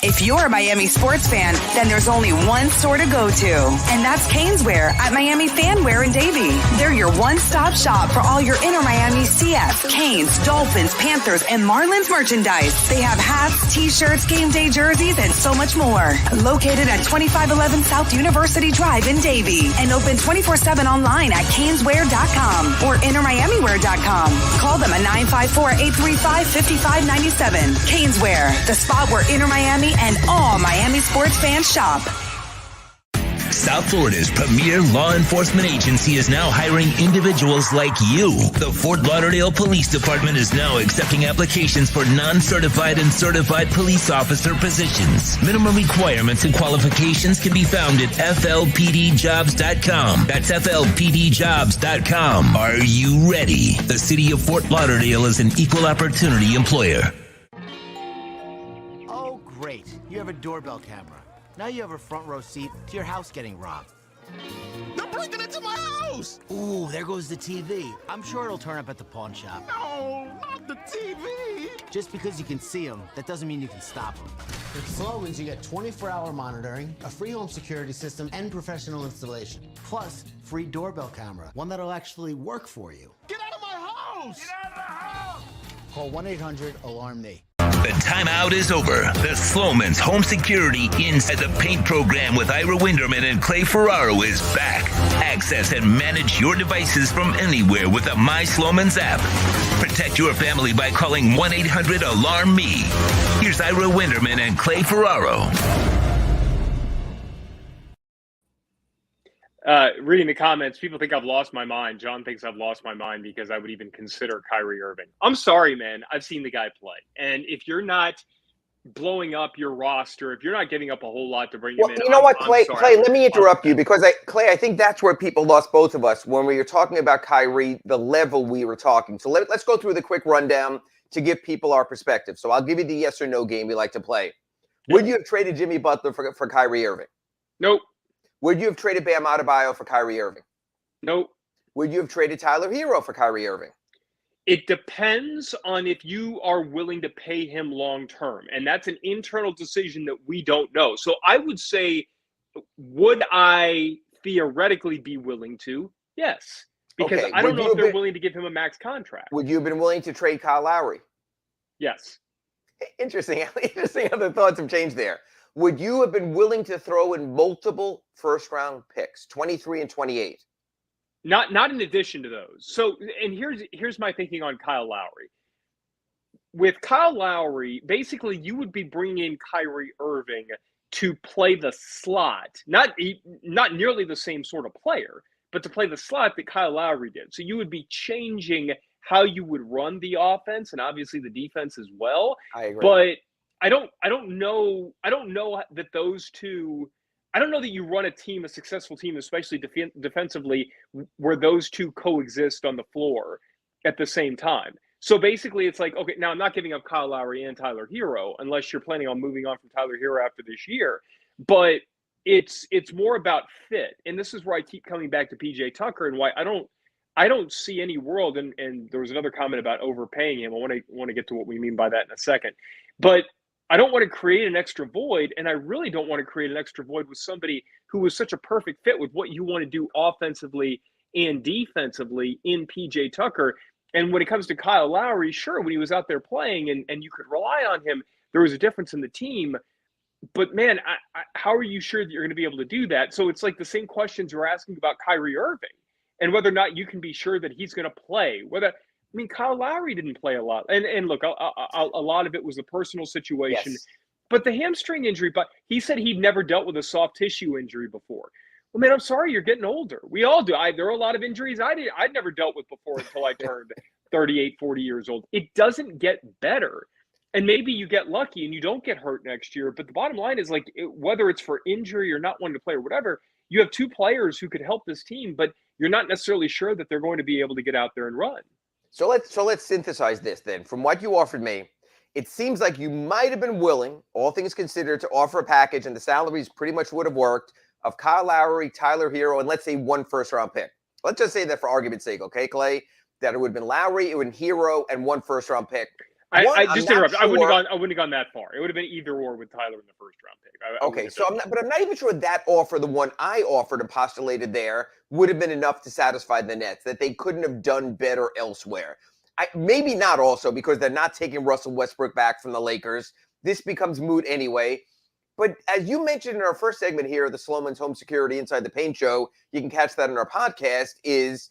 If you're a Miami sports fan, then there's only one store to go to, and that's Caneswear at Miami Fanwear in Davie. They're your one-stop shop for all your inner Miami CF, Canes, Dolphins, Panthers, and Marlins merchandise. They have hats, t-shirts, game day jerseys, and so much more. Located at 2511 South University Drive in Davie, and open 24/7 online at caneswear.com or innermiamiwear.com. Call them at 954-835-5597. Caneswear, the spot where inner Miami and all Miami sports fans shop. South Florida's premier law enforcement agency is now hiring individuals like you. The Fort Lauderdale Police Department is now accepting applications for non-certified and certified police officer positions. Minimum requirements and qualifications can be found at flpdjobs.com. That's flpdjobs.com. Are you ready? The city of Fort Lauderdale is an equal opportunity employer. Oh, great. You have a doorbell camera. Now you have a front row seat to your house getting robbed. They're breaking into my house! Ooh, there goes the TV. I'm sure it'll turn up at the pawn shop. No, not the TV! Just because you can see them, that doesn't mean you can stop them. With Slogans, you get 24-hour monitoring, a free home security system, and professional installation. Plus, free doorbell camera, one that'll actually work for you. Get out of my house! Get out of the house! Call 1-800-ALARM-ME. The timeout is over. The Sloman's Home Security Inside the Paint program with Ira Winderman and Clay Ferraro is back. Access and manage your devices from anywhere with the My Sloman's app. Protect your family by calling 1-800-ALARM-ME. Here's Ira Winderman and Clay Ferraro. Reading the comments, people think I've lost my mind. John thinks I've lost my mind because I would even consider Kyrie Irving. I'm sorry, man. I've seen the guy play. And if you're not blowing up your roster, if you're not giving up a whole lot to bring him in. You know what, Clay, let me interrupt you because, Clay, I think that's where people lost both of us when we were talking about Kyrie, the level we were talking. So let's go through the quick rundown to give people our perspective. So I'll give you the yes or no game we like to play. Yeah. Would you have traded Jimmy Butler for Kyrie Irving? Nope. Would you have traded Bam Adebayo for Kyrie Irving? Nope. Would you have traded Tyler Herro for Kyrie Irving? It depends on if you are willing to pay him long term. And that's an internal decision that we don't know. So I would say, would I theoretically be willing to? Yes. Because I don't know if they're willing to give him a max contract. Would you have been willing to trade Kyle Lowry? Yes. Interesting other thoughts have changed there. Would you have been willing to throw in multiple first-round picks, 23 and 28? Not in addition to those. So, and here's my thinking on Kyle Lowry. With Kyle Lowry, basically you would be bringing in Kyrie Irving to play the slot, not nearly the same sort of player, but to play the slot that Kyle Lowry did. So you would be changing how you would run the offense and obviously the defense as well. I agree. But I don't know that those two. I don't know that you run a successful team, especially defensively, where those two coexist on the floor at the same time. So basically, it's like, okay, now I'm not giving up Kyle Lowry and Tyler Herro unless you're planning on moving on from Tyler Herro after this year. But it's more about fit, and this is where I keep coming back to PJ Tucker and why I don't see any world. And there was another comment about overpaying him. I want to get to what we mean by that in a second, but I don't want to create an extra void, and I really don't want to create an extra void with somebody who was such a perfect fit with what you want to do offensively and defensively in PJ Tucker. And when it comes to Kyle Lowry, sure, when he was out there playing and you could rely on him, there was a difference in the team. But, man, how are you sure that you're going to be able to do that? So it's like the same questions you're asking about Kyrie Irving and whether or not you can be sure that he's going to play. Kyle Lowry didn't play a lot. And look, a lot of it was a personal situation. Yes. But the hamstring injury, but he said he'd never dealt with a soft tissue injury before. Well, man, I'm sorry, you're getting older. We all do. There are a lot of injuries I'd never dealt with before until I turned 38, 40 years old. It doesn't get better. And maybe you get lucky and you don't get hurt next year. But the bottom line is, like, whether it's for injury or not wanting to play or whatever, you have two players who could help this team, but you're not necessarily sure that they're going to be able to get out there and run. So let's synthesize this then. From what you offered me, it seems like you might have been willing, all things considered, to offer a package, and the salaries pretty much would have worked, of Kyle Lowry, Tyler Herro, and let's say 1 first-round pick. Let's just say that for argument's sake, okay, Clay? That it would have been Lowry, it would have been Herro, and 1 first-round pick. I just interrupt. Sure. I wouldn't have gone that far. It would have been either or with Tyler in the first-round pick. Okay, so I'm not even sure that offer, the one I offered and postulated there, would have been enough to satisfy the Nets, that they couldn't have done better elsewhere. Maybe not also because they're not taking Russell Westbrook back from the Lakers. This becomes moot anyway. But as you mentioned in our first segment here, the Sloman's Home Security Inside the Paint Show, you can catch that in our podcast, is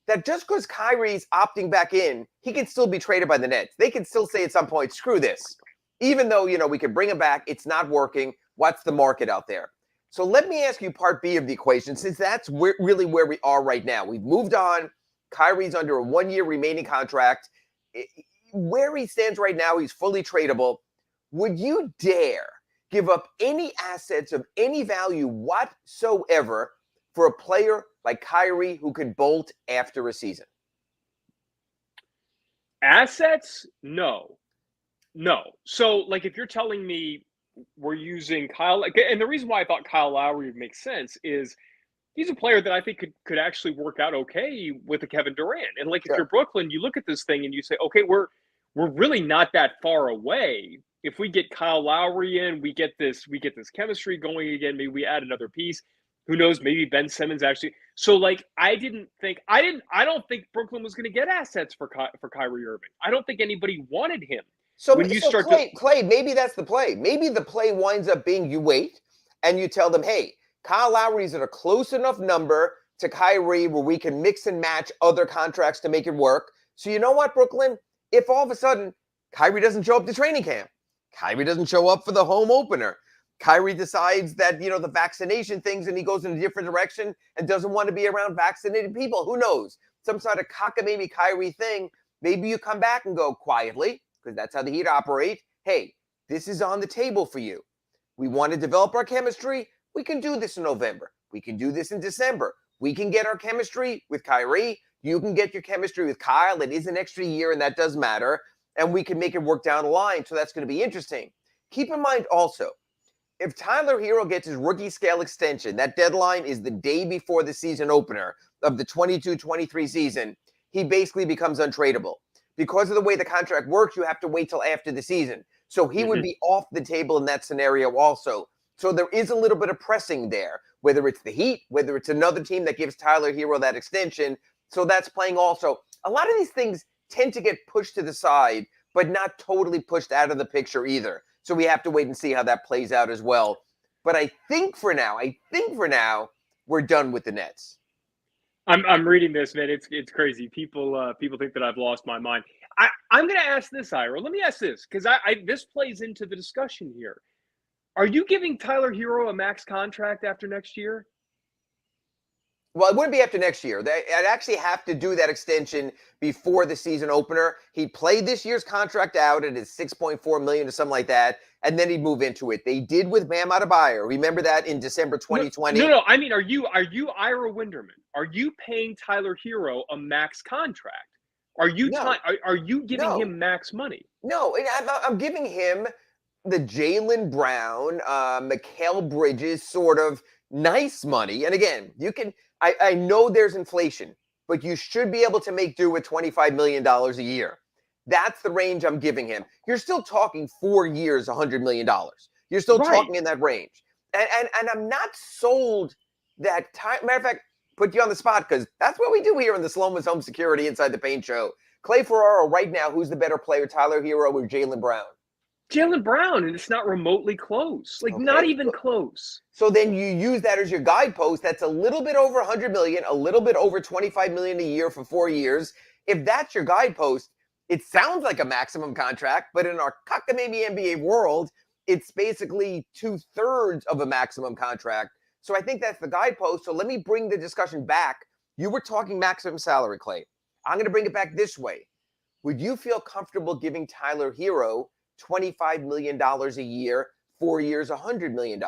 that just because Kyrie's opting back in, he can still be traded by the Nets. They can still say at some point, screw this. Even though, we could bring him back, it's not working. What's the market out there? So let me ask you part B of the equation, since that's really where we are right now. We've moved on. Kyrie's under a 1-year remaining contract. Where he stands right now, he's fully tradable. Would you dare give up any assets of any value whatsoever for a player like Kyrie who could bolt after a season? Assets? No. So, like, if you're telling me we're using Kyle, and the reason why I thought Kyle Lowry would make sense is he's a player that I think could actually work out okay with a Kevin Durant. And like, if you're Brooklyn, you look at this thing and you say, okay, we're really not that far away. If we get Kyle Lowry in, we get this chemistry going again. Maybe we add another piece. Who knows? Maybe Ben Simmons actually. So, like, I don't think Brooklyn was going to get assets for Kyrie Irving. I don't think anybody wanted him. So Clay, maybe that's the play. Maybe the play winds up being you wait and you tell them, hey, Kyle Lowry's at a close enough number to Kyrie where we can mix and match other contracts to make it work. So you know what, Brooklyn? If all of a sudden Kyrie doesn't show up to training camp, Kyrie doesn't show up for the home opener, Kyrie decides that, the vaccination things and he goes in a different direction and doesn't want to be around vaccinated people. Who knows? Some sort of cockamamie Kyrie thing. Maybe you come back and go quietly, because that's how the Heat operate. Hey, this is on the table for you. We want to develop our chemistry. We can do this in November. We can do this in December. We can get our chemistry with Kyrie. You can get your chemistry with Kyle. It is an extra year, and that does matter. And we can make it work down the line. So that's going to be interesting. Keep in mind also, if Tyler Herro gets his rookie scale extension, that deadline is the day before the season opener of the 22-23 season, he basically becomes untradeable. Because of the way the contract works, you have to wait till after the season. So he would be off the table in that scenario also. So there is a little bit of pressing there, whether it's the Heat, whether it's another team that gives Tyler Herro that extension. So that's playing also. A lot of these things tend to get pushed to the side, but not totally pushed out of the picture either. So we have to wait and see how that plays out as well. But I think for now, we're done with the Nets. I'm reading this, man. It's crazy. People think that I've lost my mind. I'm going to ask this, Ira. Let me ask this because this plays into the discussion here. Are you giving Tyler Herro a max contract after next year? Well, it wouldn't be after next year. I'd actually have to do that extension before the season opener. He played this year's contract out at his $6.4 million or something like that, and then he'd move into it. They did with Bam Adebayo. Remember that in December 2020? No. I mean, are you Ira Winderman? Are you paying Tyler Herro a max contract? Are you are you giving him max money? No, I'm giving him the Jaylen Brown, Mikal Bridges sort of nice money. And again, you can. I know there's inflation, but you should be able to make do with $25 million a year. That's the range I'm giving him. You're still talking 4 years, $100 million. You're still talking in that range. And I'm not sold that time. Matter of fact, put you on the spot because that's what we do here in the Sloman's Home Security Inside the Paint Show. Clay Ferraro, right now, who's the better player, Tyler Herro or Jaylen Brown? Jaylen Brown, and it's not remotely close. Not even close. So then you use that as your guidepost. That's a little bit over $100 million, a little bit over $25 million a year for 4 years. If that's your guidepost, it sounds like a maximum contract, but in our cockamamie NBA world, it's basically 2/3 of a maximum contract. So I think that's the guidepost. So let me bring the discussion back. You were talking maximum salary, Clay. I'm going to bring it back this way. Would you feel comfortable giving Tyler Herro $25 million a year, 4 years, $100 million?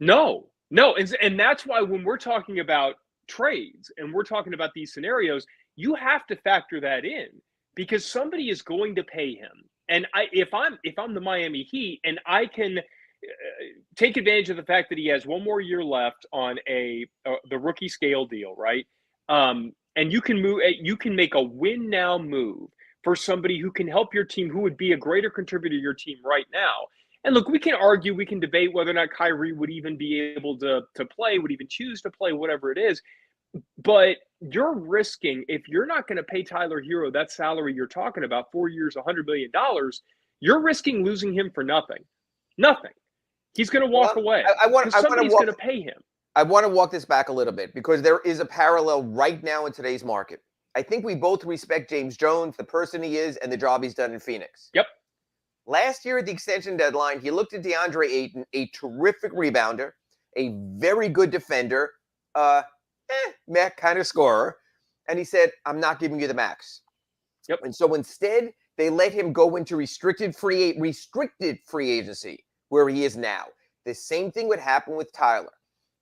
No. And that's why when we're talking about trades and we're talking about these scenarios, you have to factor that in because somebody is going to pay him. And if I'm the Miami Heat and I can take advantage of the fact that he has one more year left on the rookie scale deal, right? And you can make a win now move for somebody who can help your team, who would be a greater contributor to your team right now. And look, we can argue, we can debate whether or not Kyrie would even be able to play, would even choose to play, whatever it is. But you're risking, if you're not going to pay Tyler Herro that salary you're talking about, 4 years, $100 million, you're risking losing him for nothing. Nothing. He's going to walk away. Somebody's going to pay him. I want to walk this back a little bit because there is a parallel right now in today's market. I think we both respect James Jones, the person he is, and the job he's done in Phoenix. Yep. Last year at the extension deadline, he looked at DeAndre Ayton, a terrific rebounder, a very good defender, kind of scorer, and he said, I'm not giving you the max. Yep. And so instead, they let him go into restricted free agency, where he is now. The same thing would happen with Tyler.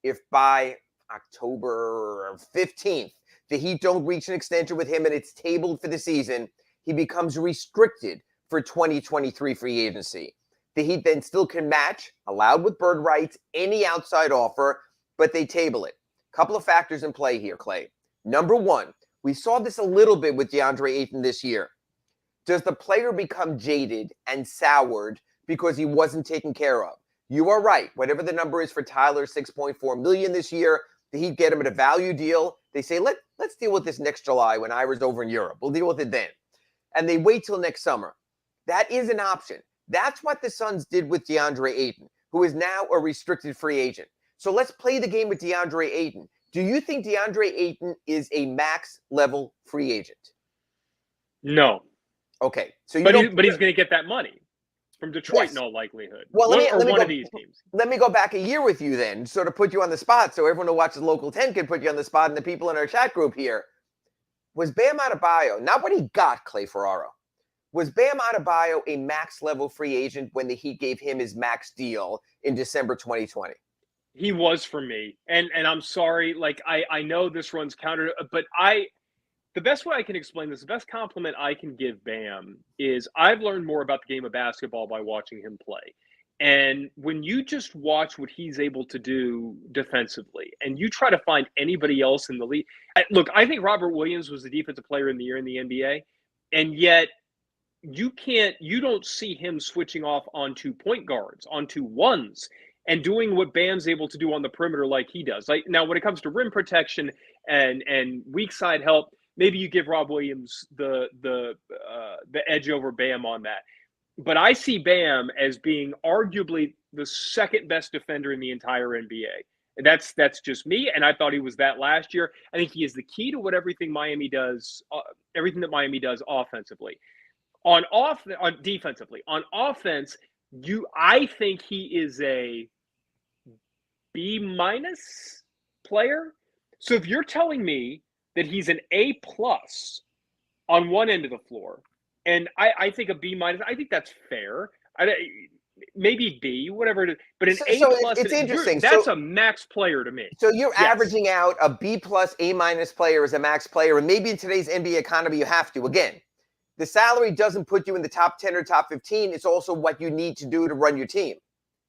If by October 15th, the Heat don't reach an extension with him and it's tabled for the season, he becomes restricted for 2023 free agency. The Heat then still can match, allowed with bird rights, any outside offer, but they table it. Couple of factors in play here, Clay. Number one, we saw this a little bit with DeAndre Ayton this year. Does the player become jaded and soured because he wasn't taken care of? You are right. Whatever the number is for Tyler, $6.4 million this year, the Heat get him at a value deal. They say, let's deal with this next July when Ira's over in Europe. We'll deal with it then. And they wait till next summer. That is an option. That's what the Suns did with DeAndre Ayton, who is now a restricted free agent. So let's play the game with DeAndre Ayton. Do you think DeAndre Ayton is a max level free agent? No. Okay. So but he's going to get that money from Detroit in all likelihood. Well, one of these teams. Let me go back a year with you then, sort of put you on the spot so everyone who watches Local 10 can put you on the spot and the people in our chat group here. Was Bam Adebayo, not what he got, Clay Ferraro, was Bam Adebayo a max level free agent when the Heat gave him his max deal in December 2020? He was for me. And I'm sorry, I know this runs counter, but the best way I can explain this, the best compliment I can give Bam is I've learned more about the game of basketball by watching him play. And when you just watch what he's able to do defensively and you try to find anybody else in the league. Look, I think Robert Williams was the defensive player in the year in the NBA. And yet you don't see him switching off onto point guards, onto ones, and doing what Bam's able to do on the perimeter like he does. Like now, when it comes to rim protection and weak side help, maybe you give Rob Williams the edge over Bam on that. But I see Bam as being arguably the second best defender in the entire NBA. That's just me, and I thought he was that last year. I think he is the key to everything Miami does, everything that Miami does offensively. On defensively, on offense, I think he is a B- player. So if you're telling me that he's an A+ on one end of the floor, and I think a B-, I think that's fair. Maybe B, whatever it is, but an A+. It's interesting. That's a max player to me. So you're averaging out a B+, A- player as a max player, and maybe in today's NBA economy you have to. Again, the salary doesn't put you in the top 10 or top 15. It's also what you need to do to run your team.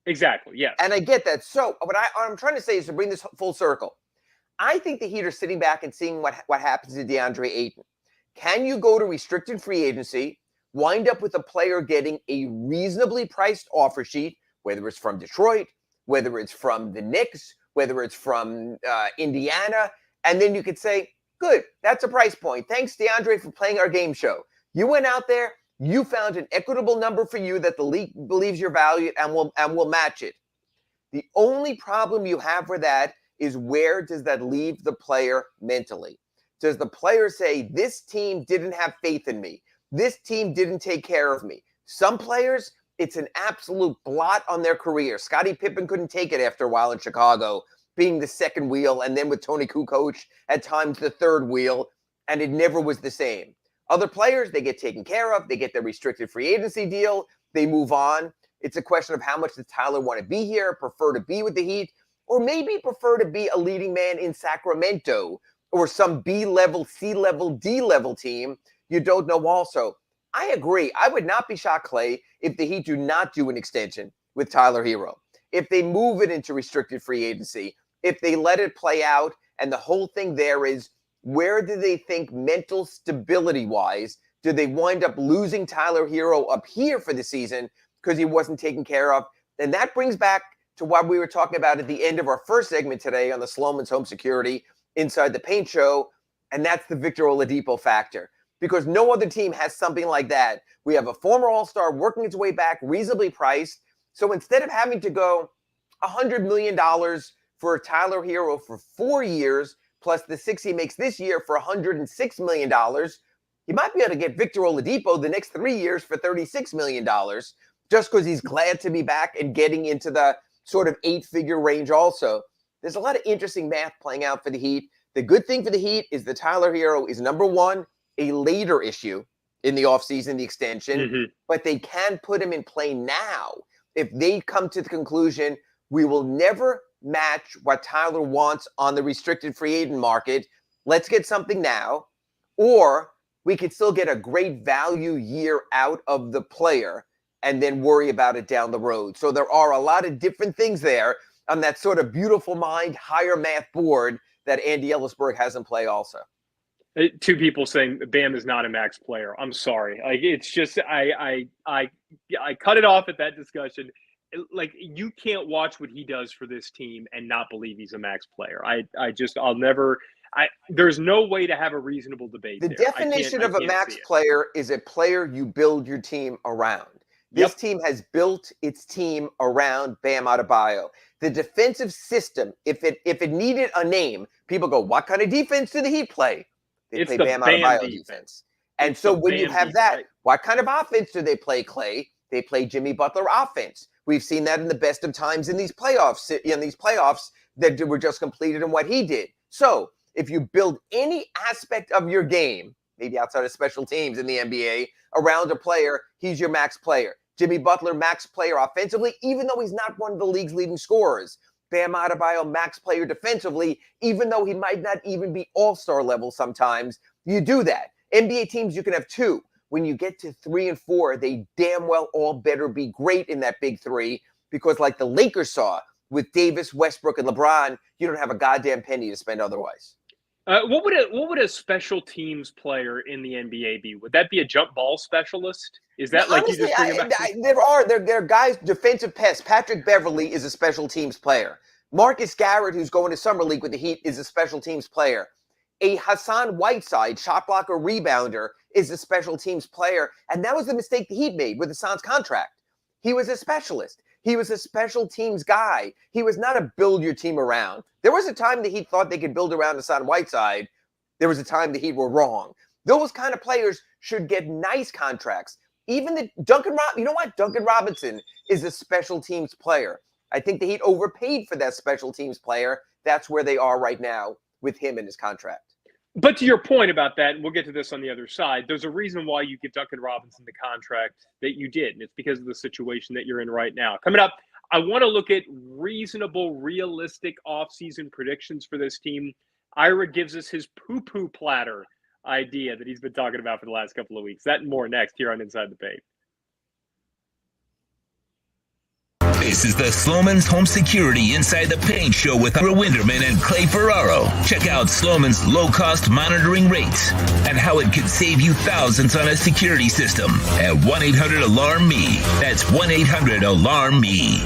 Exactly, yes. And I get that. So what I'm trying to say is to bring this full circle. I think the Heat are sitting back and seeing what happens to DeAndre Ayton. Can you go to restricted free agency, wind up with a player getting a reasonably priced offer sheet, whether it's from Detroit, whether it's from the Knicks, whether it's from Indiana, and then you could say, good, that's a price point. Thanks, DeAndre, for playing our game show. You went out there, you found an equitable number for you that the league believes you're valued and will match it. The only problem you have with that is, where does that leave the player mentally? Does the player say, this team didn't have faith in me? This team didn't take care of me? Some players, it's an absolute blot on their career. Scottie Pippen couldn't take it after a while in Chicago, being the second wheel, and then with Tony Kukoc, at times the third wheel, and it never was the same. Other players, they get taken care of. They get their restricted free agency deal. They move on. It's a question of how much does Tyler want to be here, prefer to be with the Heat, or maybe prefer to be a leading man in Sacramento or some B-level, C-level, D-level team. You don't know also. I agree. I would not be shocked, Clay, if the Heat do not do an extension with Tyler Herro. If they move it into restricted free agency, if they let it play out, and the whole thing there is, where do they think mental stability-wise, do they wind up losing Tyler Herro up here for the season because he wasn't taken care of? And that brings back to what we were talking about at the end of our first segment today on the Sloman's Home Security Inside the Paint show, and that's the Victor Oladipo factor. Because no other team has something like that. We have a former All-Star working its way back, reasonably priced. So instead of having to go $100 million for Tyler Herro for 4 years, plus the 6 he makes this year for $106 million, you might be able to get Victor Oladipo the next 3 years for $36 million, just because he's glad to be back and getting into the sort of 8-figure range also. There's a lot of interesting math playing out for the Heat. The good thing for the Heat is that Tyler Herro is, number one, a later issue in the offseason, the extension, but they can put him in play now. If they come to the conclusion, we will never match what Tyler wants on the restricted free agent market, let's get something now, or we could still get a great value year out of the player and then worry about it down the road. So there are a lot of different things there on that sort of beautiful mind, higher math board that Andy Ellisberg has in play also. Two people saying Bam is not a max player. I'm sorry. Like, it's just, I cut it off at that discussion. Like, you can't watch what he does for this team and not believe he's a max player. There's no way to have a reasonable debate. The definition of a max player is a player you build your team around. This team has built its team around Bam Adebayo. The defensive system, if it needed a name, people go, what kind of defense do the Heat play? They play Bam Adebayo defense. And so when you have that, what kind of offense do they play, Clay? They play Jimmy Butler offense. We've seen that in the best of times in these playoffs that were just completed and what he did. So if you build any aspect of your game, maybe outside of special teams in the NBA, around a player, he's your max player. Jimmy Butler, max player offensively, even though he's not one of the league's leading scorers. Bam Adebayo, max player defensively, even though he might not even be all-star level sometimes. You do that. NBA teams, you can have two. When you get to 3 and 4, they damn well all better be great in that big three, because like the Lakers saw with Davis, Westbrook, and LeBron, you don't have a goddamn penny to spend otherwise. What would a special teams player in the NBA be? Would that be a jump ball specialist? Is that like honestly, you just bring there are guys, defensive pests. Patrick Beverley is a special teams player. Marcus Garrett, who's going to Summer League with the Heat, is a special teams player. A Hassan Whiteside, shot blocker, rebounder, is a special teams player. And that was the mistake the Heat made with Hassan's contract. He was a specialist. He was a special teams guy. He was not a build your team around. There was a time the Heat thought they could build around Hassan Whiteside. There was a time the Heat were wrong. Those kind of players should get nice contracts. Even the you know what? Duncan Robinson is a special teams player. I think the Heat overpaid for that special teams player. That's where they are right now with him and his contract. But to your point about that, and we'll get to this on the other side, there's a reason why you give Duncan Robinson the contract that you did, and it's because of the situation that you're in right now. Coming up, I want to look at reasonable, realistic offseason predictions for this team. Ira gives us his poo-poo platter idea that he's been talking about for the last couple of weeks. That and more next here on Inside the Paint. This is the Sloman's Home Security Inside the Paint show with Ira Winderman and Clay Ferraro. Check out Sloman's low-cost monitoring rates and how it could save you thousands on a security system at 1-800-ALARM-ME. That's 1-800-ALARM-ME.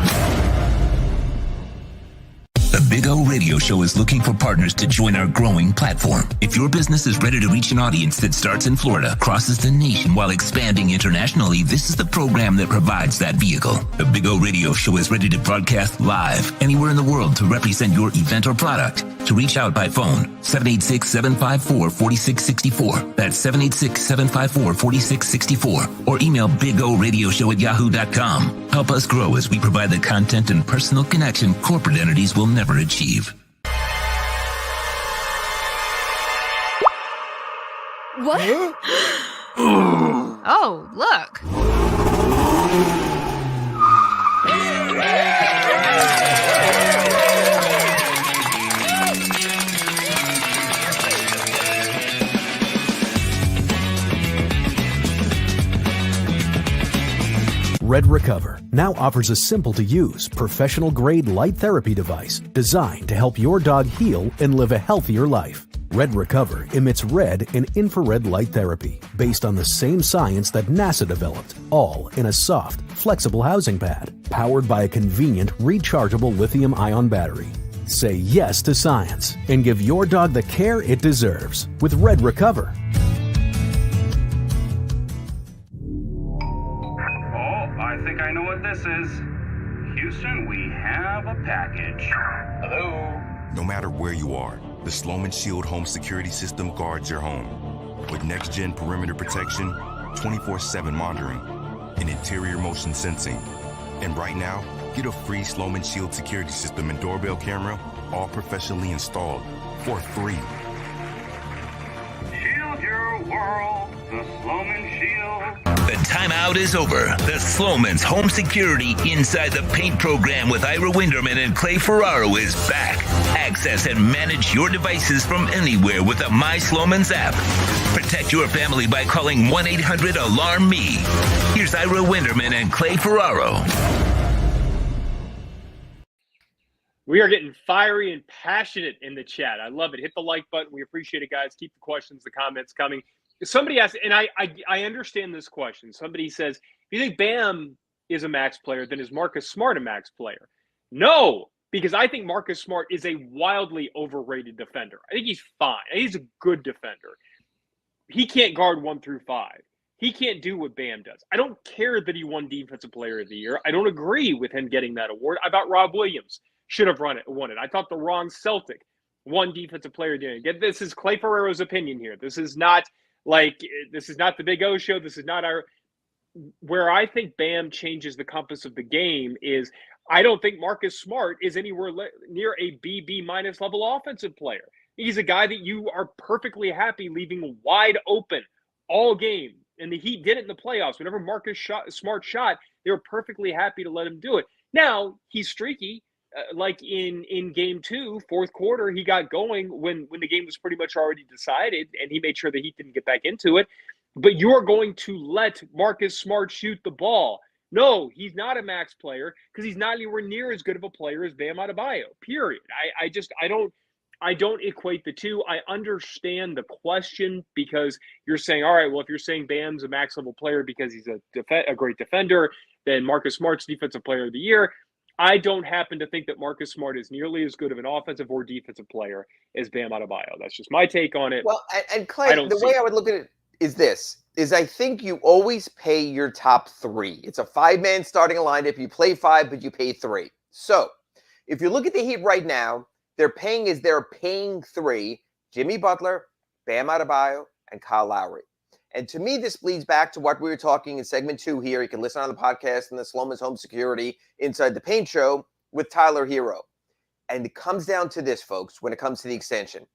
The Big O Radio Show is looking for partners to join our growing platform. If your business is ready to reach an audience that starts in Florida, crosses the nation while expanding internationally, this is the program that provides that vehicle. The Big O Radio Show is ready to broadcast live anywhere in the world to represent your event or product. To reach out by phone, 786-754-4664. That's 786-754-4664. Or email bigoradioshow@yahoo.com. Help us grow as we provide the content and personal connection corporate entities will never achieve. What? Oh, look. Red Recover now offers a simple-to-use, professional-grade light therapy device designed to help your dog heal and live a healthier life. Red Recover emits red and infrared light therapy based on the same science that NASA developed, all in a soft, flexible housing pad powered by a convenient, rechargeable lithium-ion battery. Say yes to science and give your dog the care it deserves with Red Recover. I think I know what this is. Houston, we have a package. Hello? No matter where you are, the Sloman Shield home security system guards your home. With next-gen perimeter protection, 24/7 monitoring, and interior motion sensing. And right now, get a free Sloman Shield security system and doorbell camera, all professionally installed, for free. Shield your world, the Sloman Shield. The timeout is over. The Sloman's Home Security Inside the Paint program with Ira Winderman and Clay Ferraro is back. Access and manage your devices from anywhere with the My Sloman's app. Protect your family by calling 1-800-ALARM-ME. Here's Ira Winderman and Clay Ferraro. We are getting fiery and passionate in the chat. I love it. Hit the like button. We appreciate it, guys. Keep the questions, the comments coming. Somebody asked, and I understand this question. Somebody says, if you think Bam is a max player, then is Marcus Smart a max player? No, because I think Marcus Smart is a wildly overrated defender. I think he's fine. He's a good defender. He can't guard 1 through 5. He can't do what Bam does. I don't care that he won Defensive Player of the Year. I don't agree with him getting that award. I thought Rob Williams should have won it. I thought the wrong Celtic won Defensive Player of the Year. This is Clay Ferraro's opinion here. This is not the Big O show. This is not where I think Bam changes the compass of the game is I don't think Marcus Smart is anywhere near a B minus level offensive player. He's a guy that you are perfectly happy leaving wide open all game. And the Heat did it in the playoffs. Whenever Marcus Smart shot, they were perfectly happy to let him do it. Now, he's streaky. Like in game 2, fourth quarter, he got going when the game was pretty much already decided, and he made sure the Heat didn't get back into it. But you're going to let Marcus Smart shoot the ball. No, he's not a max player because he's not anywhere near as good of a player as Bam Adebayo, period. I don't equate the two. I understand the question because you're saying, all right, well, if you're saying Bam's a max level player because he's a great defender, then Marcus Smart's Defensive Player of the Year. I don't happen to think that Marcus Smart is nearly as good of an offensive or defensive player as Bam Adebayo. That's just my take on it. Well, and Clay, the way I would look at it is this. is I think you always pay your top 3. It's a 5-man starting lineup. You play 5, but you pay 3. So if you look at the Heat right now, they're paying 3, Jimmy Butler, Bam Adebayo, and Kyle Lowry. And to me, this bleeds back to what we were talking in segment 2 here. You can listen on the podcast and the Sloman's Home Security Inside the Paint show with Tyler Herro. And it comes down to this, folks, when it comes to the extension.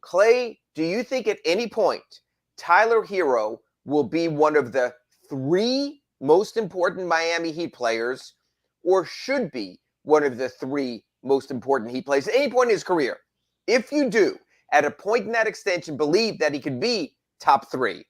Clay, do you think at any point Tyler Herro will be one of the 3 most important Miami Heat players, or should be one of the 3 most important Heat players at any point in his career? If you do, at a point in that extension, believe that he could be top 3,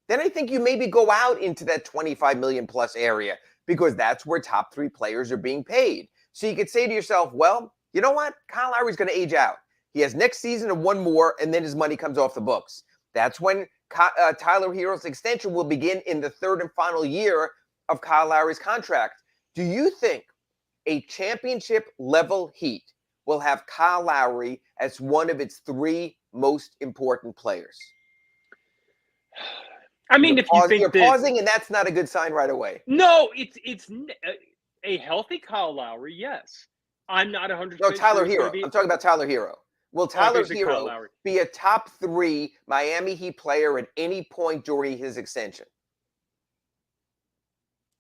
then I think you maybe go out into that 25 million plus area, because that's where top 3 players are being paid. So you could say to yourself, well, you know what? Kyle Lowry's going to age out. He has next season and 1 more, and then his money comes off the books. That's when Tyler Herro's extension will begin in the 3rd and final year of Kyle Lowry's contract. Do you think a championship-level Heat will have Kyle Lowry as one of its 3 most important players? I mean, if you think you're pausing, and that's not a good sign right away. No, it's a healthy Kyle Lowry, yes. I'm not 100%. No, Tyler Herro. I'm talking about Tyler Herro. Will Tyler Herro be a top 3 Miami Heat player at any point during his extension?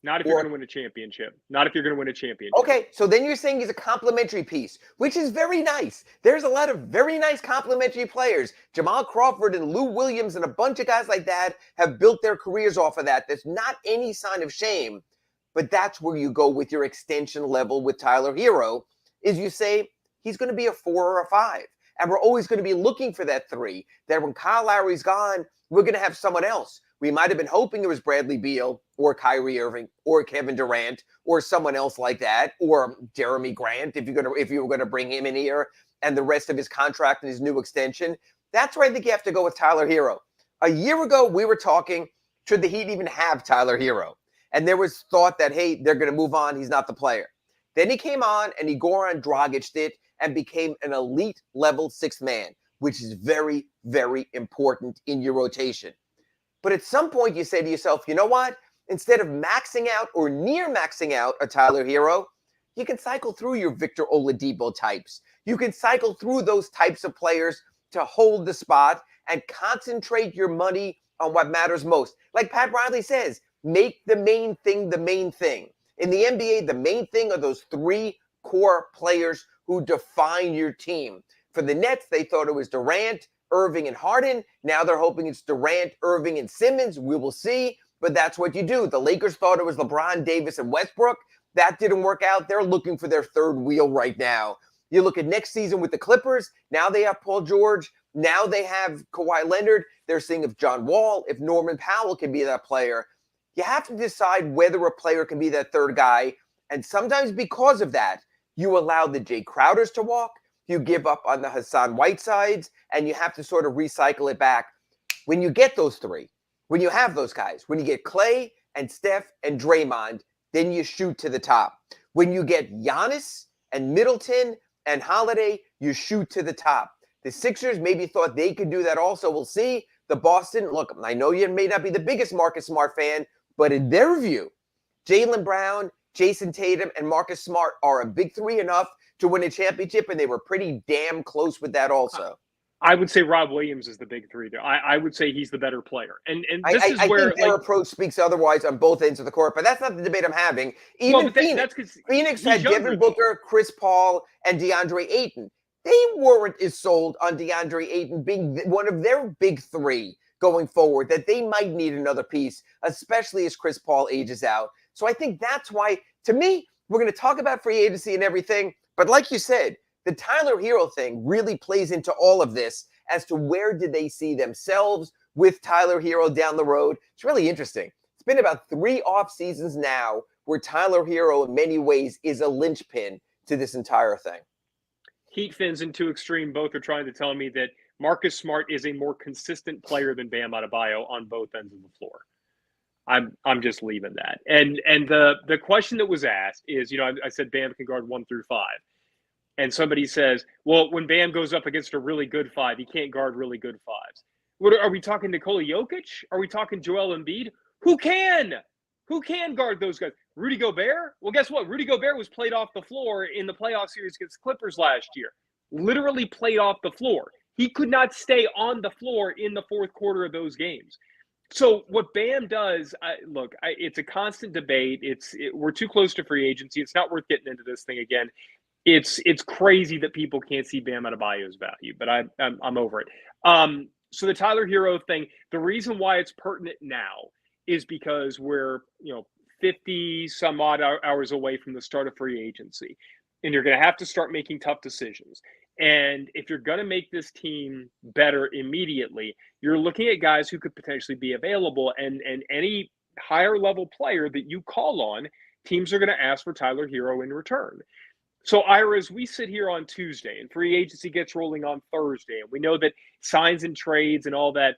Not if you're going to win a championship. Not if you're going to win a championship. Okay, so then you're saying he's a complimentary piece, which is very nice. There's a lot of very nice complimentary players. Jamal Crawford and Lou Williams and a bunch of guys like that have built their careers off of that. There's not any sign of shame, but that's where you go with your extension level with Tyler Herro, is you say he's going to be a 4 or a 5. And we're always going to be looking for that 3, that when Kyle Lowry's gone, we're going to have someone else. We might have been hoping it was Bradley Beal or Kyrie Irving or Kevin Durant or someone else like that, or Jeremy Grant if you were going to bring him in here, and the rest of his contract and his new extension. That's where I think you have to go with Tyler Herro. A year ago, we were talking, should the Heat even have Tyler Herro? And there was thought that, hey, they're going to move on. He's not the player. Then he came on and he Goran Dragic'd it and became an elite level 6th man, which is very, very important in your rotation. But at some point you say to yourself, you know what? Instead of maxing out or near maxing out a Tyler Herro, you can cycle through your Victor Oladipo types. You can cycle through those types of players to hold the spot and concentrate your money on what matters most. Like Pat Riley says, make the main thing the main thing. In the NBA, the main thing are those 3 core players who define your team. For the Nets, they thought it was Durant, Irving, and Harden. Now they're hoping it's Durant, Irving, and Simmons. We will see, but that's what you do. The Lakers thought it was LeBron, Davis, and Westbrook. That didn't work out. They're looking for their 3rd wheel right now. You look at next season with the Clippers. Now they have Paul George. Now they have Kawhi Leonard. They're seeing if John Wall, if Norman Powell can be that player. You have to decide whether a player can be that 3rd guy. And sometimes because of that, you allow the Jay Crowders to walk. You give up on the Hassan Whitesides, and you have to sort of recycle it back. When you get those 3, when you have those guys, when you get Clay and Steph and Draymond, then you shoot to the top. When you get Giannis and Middleton and Holiday, you shoot to the top. The Sixers maybe thought they could do that also. We'll see. The Boston, look, I know you may not be the biggest Marcus Smart fan, but in their view, Jaylen Brown, Jason Tatum, and Marcus Smart are a big 3 enough to win a championship, and they were pretty damn close with that also. I would say Rob Williams is the big 3 there. I would say he's the better player. And this is I where think their approach speaks otherwise on both ends of the court, but that's not the debate I'm having. Even Phoenix had Devin Booker, Chris Paul, and DeAndre Ayton. They weren't as sold on DeAndre Ayton being one of their big 3 going forward, that they might need another piece, especially as Chris Paul ages out. So I think that's why, to me, we're going to talk about free agency and everything, but like you said, the Tyler Herro thing really plays into all of this as to where did they see themselves with Tyler Herro down the road. It's really interesting. It's been about 3 off seasons now where Tyler Herro in many ways is a linchpin to this entire thing. Heat fans in Two Extreme both are trying to tell me that Marcus Smart is a more consistent player than Bam Adebayo on both ends of the floor. I'm just leaving that. And the question that was asked is, I said Bam can guard 1 through 5. And somebody says, well, when Bam goes up against a really good 5, he can't guard really good 5s. What are we talking? Nikola Jokic? Are we talking Joel Embiid? Who can guard those guys? Rudy Gobert? Well, guess what? Rudy Gobert was played off the floor in the playoff series against Clippers last year. Literally played off the floor. He could not stay on the floor in the fourth quarter of those games. So what Bam does, it's a constant debate. We're too close to free agency. It's not worth getting into this thing again. It's crazy that people can't see Bam Adebayo's value, but I'm over it. So the Tyler Herro thing, the reason why it's pertinent now is because we're 50 some odd hours away from the start of free agency, and you're going to have to start making tough decisions. And if you're going to make this team better immediately, you're looking at guys who could potentially be available, and any higher level player that you call on, teams are going to ask for Tyler Herro in return. So, Ira, as we sit here on Tuesday and free agency gets rolling on Thursday, and we know that signs and trades and all that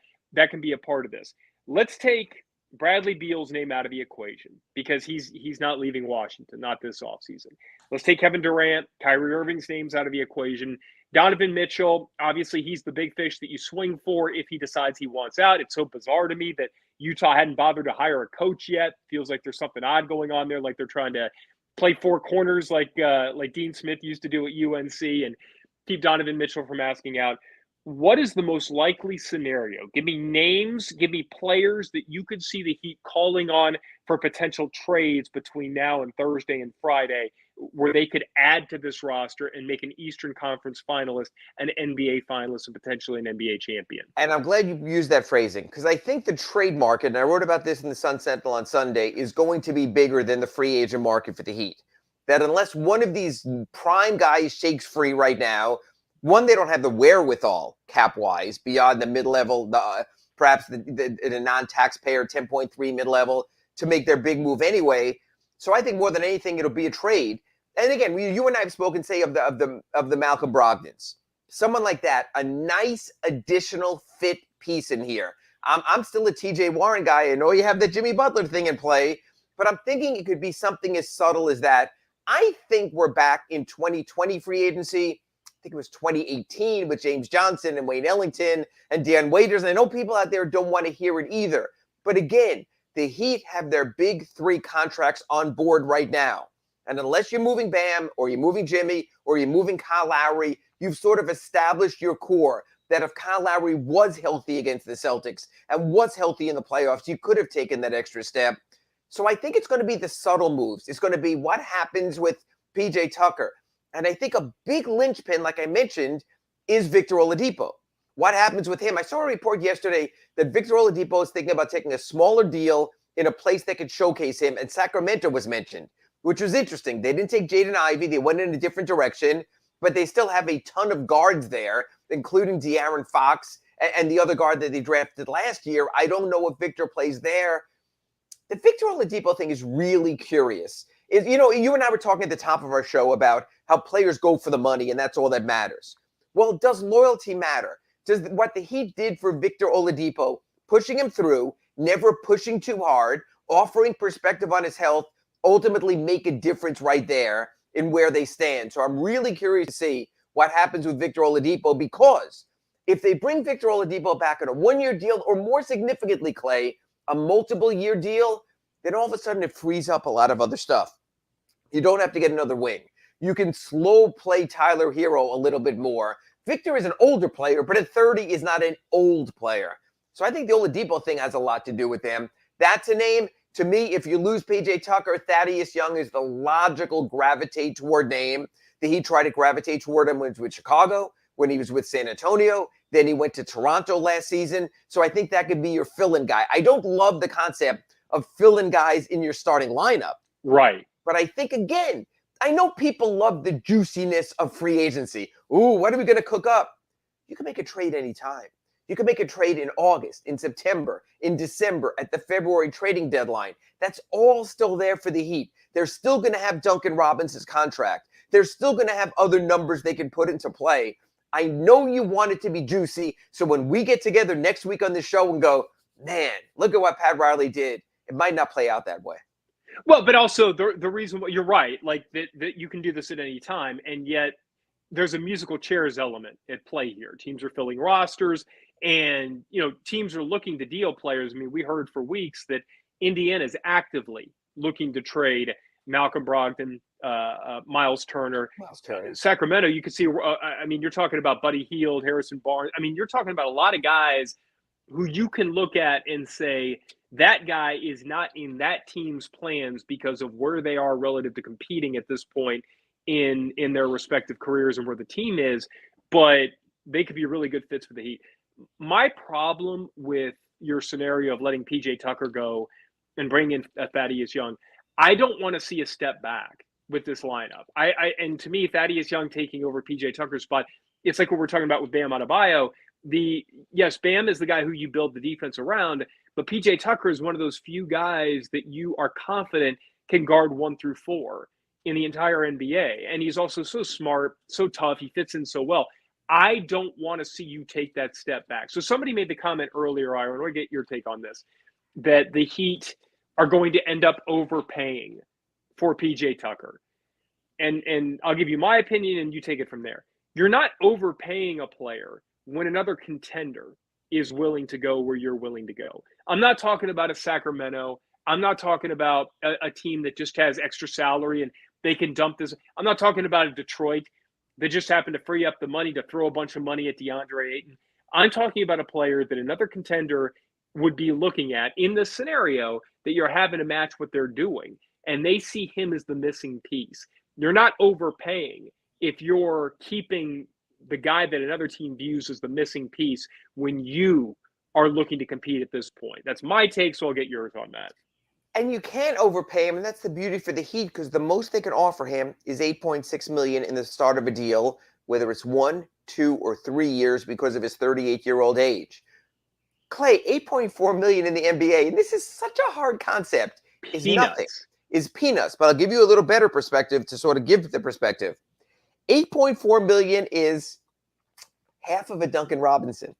can be a part of this. Let's take Bradley Beal's name out of the equation because he's not leaving Washington, not this offseason. Let's take Kevin Durant, Kyrie Irving's names out of the equation. Donovan Mitchell, obviously he's the big fish that you swing for if he decides he wants out. It's so bizarre to me that Utah hadn't bothered to hire a coach yet. Feels like there's something odd going on there, like they're trying to play four corners like Dean Smith used to do at UNC and keep Donovan Mitchell from asking out. What is the most likely scenario? Give me names, give me players that you could see the Heat calling on for potential trades between now and Thursday and Friday, where they could add to this roster and make an Eastern Conference finalist, an NBA finalist, and potentially an NBA champion. And I'm glad you used that phrasing, because I think the trade market, and I wrote about this in the Sun Sentinel on Sunday, is going to be bigger than the free agent market for the Heat. That unless one of these prime guys shakes free right now, one, they don't have the wherewithal cap-wise beyond the mid-level, perhaps the non-taxpayer 10.3 mid-level to make their big move anyway. So I think more than anything, it'll be a trade. And again, you and I have spoken, say, of the Malcolm Brogdons. Someone like that, a nice additional fit piece in here. I'm still a TJ Warren guy. I know you have the Jimmy Butler thing in play, but I'm thinking it could be something as subtle as that. I think we're back in 2020 free agency. I think it was 2018 with James Johnson and Wayne Ellington and Dan Waiters. And I know people out there don't want to hear it either. But again, the Heat have their big three contracts on board right now. And unless you're moving Bam or you're moving Jimmy or you're moving Kyle Lowry, you've sort of established your core that if Kyle Lowry was healthy against the Celtics and was healthy in the playoffs, you could have taken that extra step. So I think it's going to be the subtle moves. It's going to be what happens with PJ Tucker. And I think a big linchpin, like I mentioned, is Victor Oladipo. What happens with him? I saw a report yesterday that Victor Oladipo is thinking about taking a smaller deal in a place that could showcase him, and Sacramento was mentioned, which was interesting. They didn't take Jaden Ivey. They went in a different direction, but they still have a ton of guards there, including De'Aaron Fox and the other guard that they drafted last year. I don't know if Victor plays there. The Victor Oladipo thing is really curious. You and I were talking at the top of our show about how players go for the money, and that's all that matters. Well, does loyalty matter? Does what the Heat did for Victor Oladipo, pushing him through, never pushing too hard, offering perspective on his health, ultimately make a difference right there in where they stand? So I'm really curious to see what happens with Victor Oladipo, because if they bring Victor Oladipo back on a one-year deal, or more significantly, Clay, a multiple-year deal, then all of a sudden it frees up a lot of other stuff. You don't have to get another wing. You can slow play Tyler Herro a little bit more. Victor is an older player, but at 30 is not an old player. So I think the Oladipo thing has a lot to do with them. That's a name. To me, if you lose PJ Tucker, Thaddeus Young is the logical gravitate toward name. He tried to gravitate toward him when he was with Chicago, when he was with San Antonio. Then he went to Toronto last season. So I think that could be your fill-in guy. I don't love the concept of fill-in guys in your starting lineup. Right. But I think, again, I know people love the juiciness of free agency. Ooh, what are we going to cook up? You can make a trade anytime. You can make a trade in August, in September, in December, at the February trading deadline. That's all still there for the Heat. They're still going to have Duncan Robinson's contract. They're still going to have other numbers they can put into play. I know you want it to be juicy, so when we get together next week on the show and go, man, look at what Pat Riley did, it might not play out that way. Well, but also the reason you're right, like that you can do this at any time, and yet there's a musical chairs element at play here. Teams are filling rosters, And, teams are looking to deal players. I mean, we heard for weeks that Indiana is actively looking to trade Malcolm Brogdon, Miles Turner. Sacramento, you can see, you're talking about Buddy Hield, Harrison Barnes. I mean, you're talking about a lot of guys who you can look at and say, that guy is not in that team's plans because of where they are relative to competing at this point in their respective careers and where the team is, but they could be really good fits for the Heat. My problem with your scenario of letting PJ Tucker go and bring in Thaddeus Young, I don't want to see a step back with this lineup. And to me, Thaddeus Young taking over PJ Tucker's spot, it's like what we're talking about with Bam Adebayo. Yes, Bam is the guy who you build the defense around, but PJ Tucker is one of those few guys that you are confident can guard 1 through 4 in the entire NBA. And he's also so smart, so tough. He fits in so well. I don't want to see you take that step back. So somebody made the comment earlier, Ira, I want to get your take on this, that the Heat are going to end up overpaying for PJ Tucker. And I'll give you my opinion and you take it from there. You're not overpaying a player when another contender is willing to go where you're willing to go. I'm not talking about a Sacramento. I'm not talking about a team that just has extra salary and they can dump this. I'm not talking about a Detroit that just happened to free up the money to throw a bunch of money at DeAndre Ayton. I'm talking about a player that another contender would be looking at in the scenario that you're having to match what they're doing. And they see him as the missing piece. You're not overpaying if you're keeping the guy that another team views as the missing piece when you are looking to compete at this point. That's my take, so I'll get yours on that. And you can't overpay him, and that's the beauty for the Heat, because the most they can offer him is $8.6 million in the start of a deal, whether it's 1, 2, or 3 years because of his 38-year-old age. Clay, $8.4 million in the NBA, and this is such a hard concept, is nothing. Is peanuts, but I'll give you a little better perspective to sort of give the perspective. $8.4 million is half of a Duncan Robinson.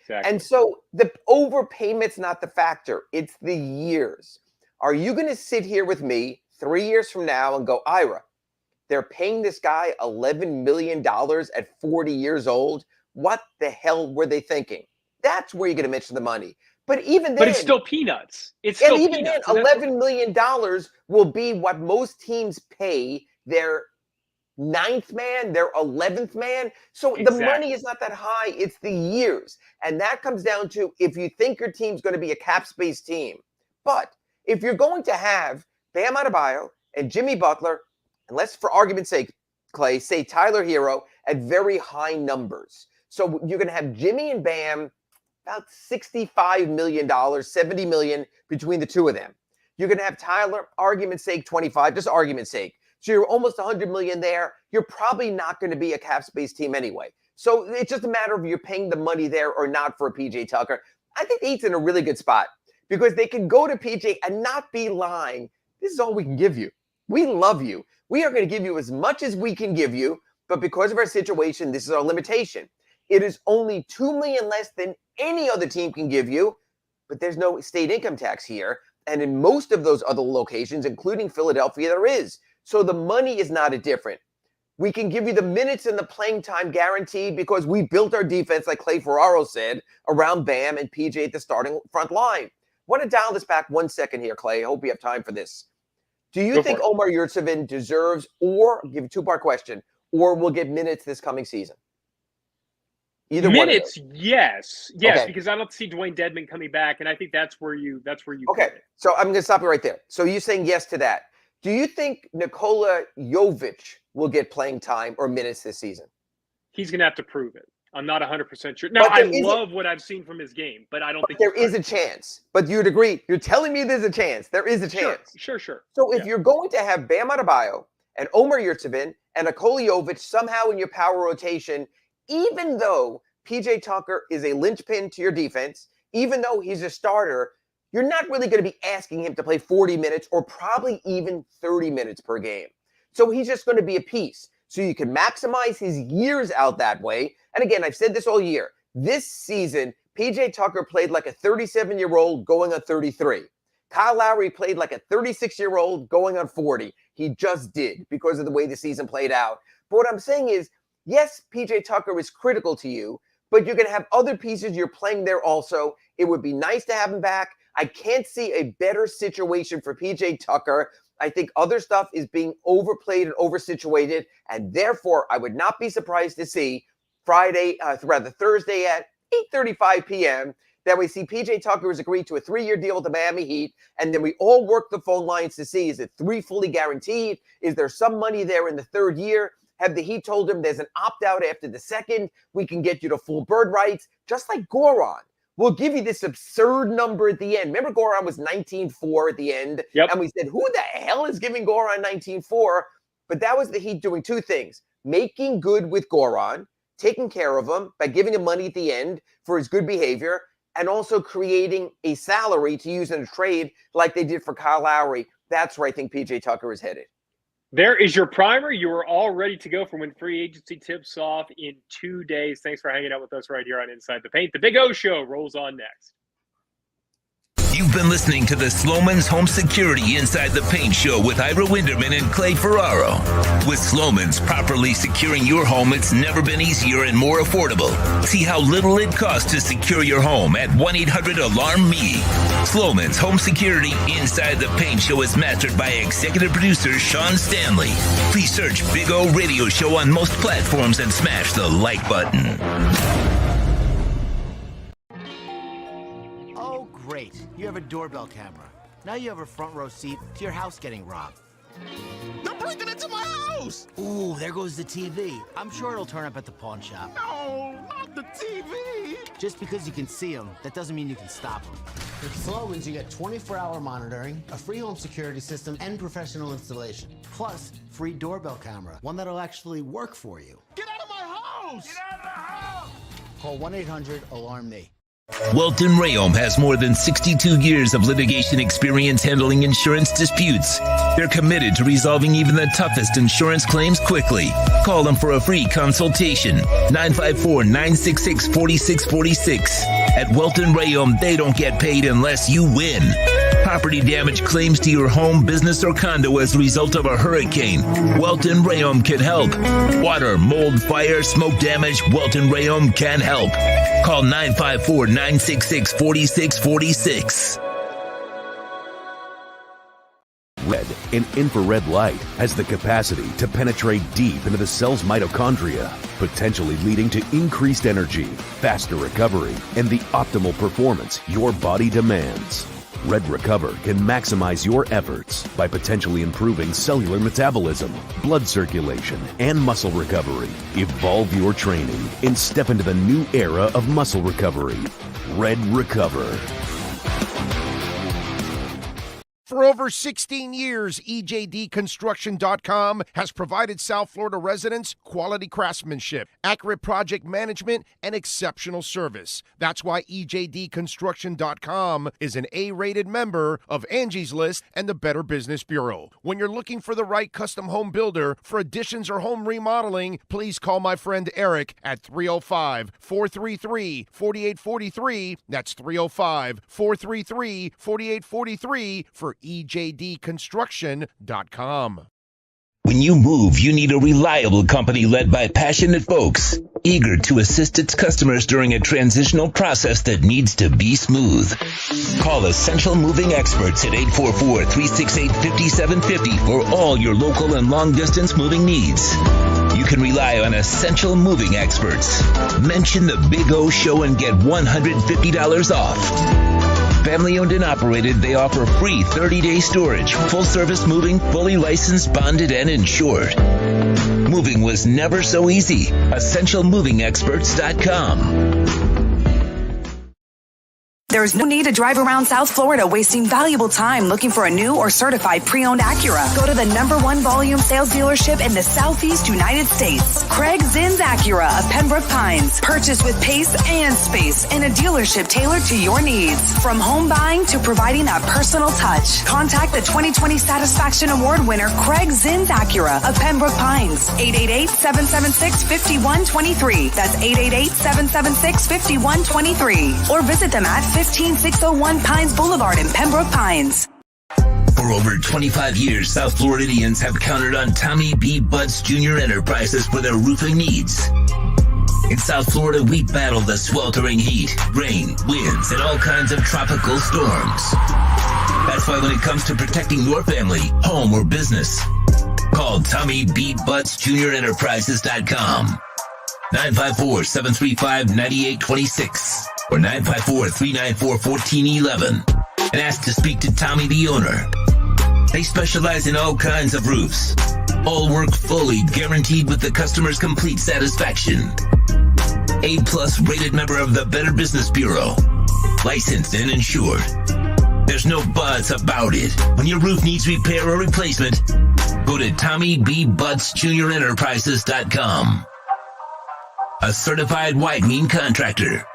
Exactly. And so the overpayment's not the factor. It's the years. Are you going to sit here with me 3 years from now and go, Ira, they're paying this guy $11 million at 40 years old? What the hell were they thinking? That's where you're going to mention the money. But even then, but it's still peanuts. It's still even peanuts. Then, $11 million will be what most teams pay their 9th man, their 11th man. So the money is not that high. It's the years. And that comes down to if you think your team's going to be a cap space team. But if you're going to have Bam Adebayo and Jimmy Butler, and let's, for argument's sake, Clay, say Tyler Herro at very high numbers. So you're going to have Jimmy and Bam about $65 million, $70 million between the two of them. You're going to have Tyler, argument's sake, 25, just argument's sake. So you're almost $100 million there. You're probably not going to be a cap space team anyway. So it's just a matter of you're paying the money there or not for a PJ Tucker. I think the Heat's in a really good spot because they can go to PJ and not be lying. This is all we can give you. We love you. We are going to give you as much as we can give you, but because of our situation, this is our limitation. It is only $2 million less than any other team can give you, but there's no state income tax here. And in most of those other locations, including Philadelphia, there is. So the money is not a different. We can give you the minutes and the playing time guaranteed because we built our defense, like Clay Ferraro said, around Bam and PJ at the starting front line. I want to dial this back 1 second here, Clay. I hope you have time for this. Do you think Omar Yurtseven deserves, or I'll give you a two-part question, or will get minutes this coming season? Either minutes, yes, okay. Because I don't see Dwayne Dedmon coming back, and I think that's where you. Okay, so I'm going to stop you right there. So you're saying yes to that. Do you think Nikola Jovic will get playing time or minutes this season? He's going to have to prove it. I'm not 100% sure. Now, I love what I've seen from his game, but I don't think there is a chance. But you'd agree. You're telling me there's a chance. There is a chance. Sure. So if you're going to have Bam Adebayo and Omar Yurtseven and Nikola Jovic somehow in your power rotation, even though PJ Tucker is a linchpin to your defense, even though he's a starter, you're not really going to be asking him to play 40 minutes or probably even 30 minutes per game. So he's just going to be a piece. So you can maximize his years out that way. And again, I've said this all year. This season, PJ Tucker played like a 37-year-old going on 33. Kyle Lowry played like a 36-year-old going on 40. He just did because of the way the season played out. But what I'm saying is, yes, PJ Tucker is critical to you, but you're going to have other pieces you're playing there also. It would be nice to have him back. I can't see a better situation for PJ Tucker. I think other stuff is being overplayed and oversituated, and therefore I would not be surprised to see Thursday at 8:35 p.m. that we see PJ Tucker has agreed to a 3-year deal with the Miami Heat, and then we all work the phone lines to see, is it 3 fully guaranteed? Is there some money there in the 3rd year? Have the Heat told him there's an opt-out after the 2nd? We can get you to full bird rights, just like Goran. We'll give you this absurd number at the end. Remember, Goran was 19.4 at the end, and we said, who the hell is giving Goran 19.4? But that was the Heat doing 2 things: making good with Goran, taking care of him by giving him money at the end for his good behavior, and also creating a salary to use in a trade like they did for Kyle Lowry. That's where I think PJ Tucker is headed. There is your primer. You are all ready to go for when free agency tips off in 2 days. Thanks for hanging out with us right here on Inside the Paint. The Big O Show rolls on next. You've been listening to the Sloman's Home Security Inside the Paint Show with Ira Winderman and Clay Ferraro. With Sloman's, properly securing your home, it's never been easier and more affordable. See how little it costs to secure your home at 1-800-ALARM-ME. Sloman's Home Security Inside the Paint Show is mastered by executive producer Sean Stanley. Please search Big O Radio Show on most platforms and smash the like button. Great. You have a doorbell camera. Now you have a front row seat to your house getting robbed. They're breaking into my house! Ooh, there goes the TV. I'm sure it'll turn up at the pawn shop. No, not the TV! Just because you can see them, that doesn't mean you can stop them. With Sloman's, you get 24-hour monitoring, a free home security system, and professional installation. Plus, free doorbell camera, one that'll actually work for you. Get out of my house! Get out of the house! Call 1-800-ALARM-ME. Welton Rayom has more than 62 years of litigation experience handling insurance disputes. They're committed to resolving even the toughest insurance claims quickly. Call them for a free consultation. 954-966-4646. At Welton Rayom, they don't get paid unless you win. Property damage claims to your home, business, or condo as a result of a hurricane. Welton Rayom can help. Water, mold, fire, smoke damage, Welton Rayom can help. Call 954-966-4646. Red and infrared light has the capacity to penetrate deep into the cell's mitochondria, potentially leading to increased energy, faster recovery, and the optimal performance your body demands. Red Recover can maximize your efforts by potentially improving cellular metabolism, blood circulation, and muscle recovery. Evolve your training and step into the new era of muscle recovery. Red Recover. For over 16 years, EJDconstruction.com has provided South Florida residents quality craftsmanship, accurate project management, and exceptional service. That's why EJDconstruction.com is an A-rated member of Angie's List and the Better Business Bureau. When you're looking for the right custom home builder for additions or home remodeling, please call my friend Eric at 305-433-4843. That's 305-433-4843 for EJDconstruction.com. When you move, you need a reliable company led by passionate folks, eager to assist its customers during a transitional process that needs to be smooth. Call Essential Moving Experts at 844-368-5750 for all your local and long-distance moving needs. You can rely on Essential Moving Experts. Mention the Big O Show and get $150 off. Family owned and operated, they offer free 30-day storage, full-service moving, fully licensed, bonded, and insured. Moving was never so easy. EssentialMovingExperts.com. There's no need to drive around South Florida wasting valuable time looking for a new or certified pre-owned Acura. Go to the #1 volume sales dealership in the Southeast United States. Craig Zinn's Acura of Pembroke Pines. Purchase with pace and space in a dealership tailored to your needs. From home buying to providing that personal touch. Contact the 2020 Satisfaction Award winner Craig Zinn's Acura of Pembroke Pines. 888-776-5123. That's 888-776-5123. Or visit them at 15601 Pines Boulevard in Pembroke Pines. For over 25 years, South Floridians have counted on Tommy B. Butts Jr. Enterprises for their roofing needs. In South Florida, we battle the sweltering heat, rain, winds, and all kinds of tropical storms. That's why when it comes to protecting your family, home, or business, call Tommy B. Butts Jr. Enterprises.com. 954-735-9826 or 954-394-1411 and ask to speak to Tommy, the owner. They specialize in all kinds of roofs. All work fully guaranteed with the customer's complete satisfaction. A-plus rated member of the Better Business Bureau. Licensed and insured. There's no buts about it. When your roof needs repair or replacement, go to TommyBButtsJrEnterprises.com. A certified widening contractor.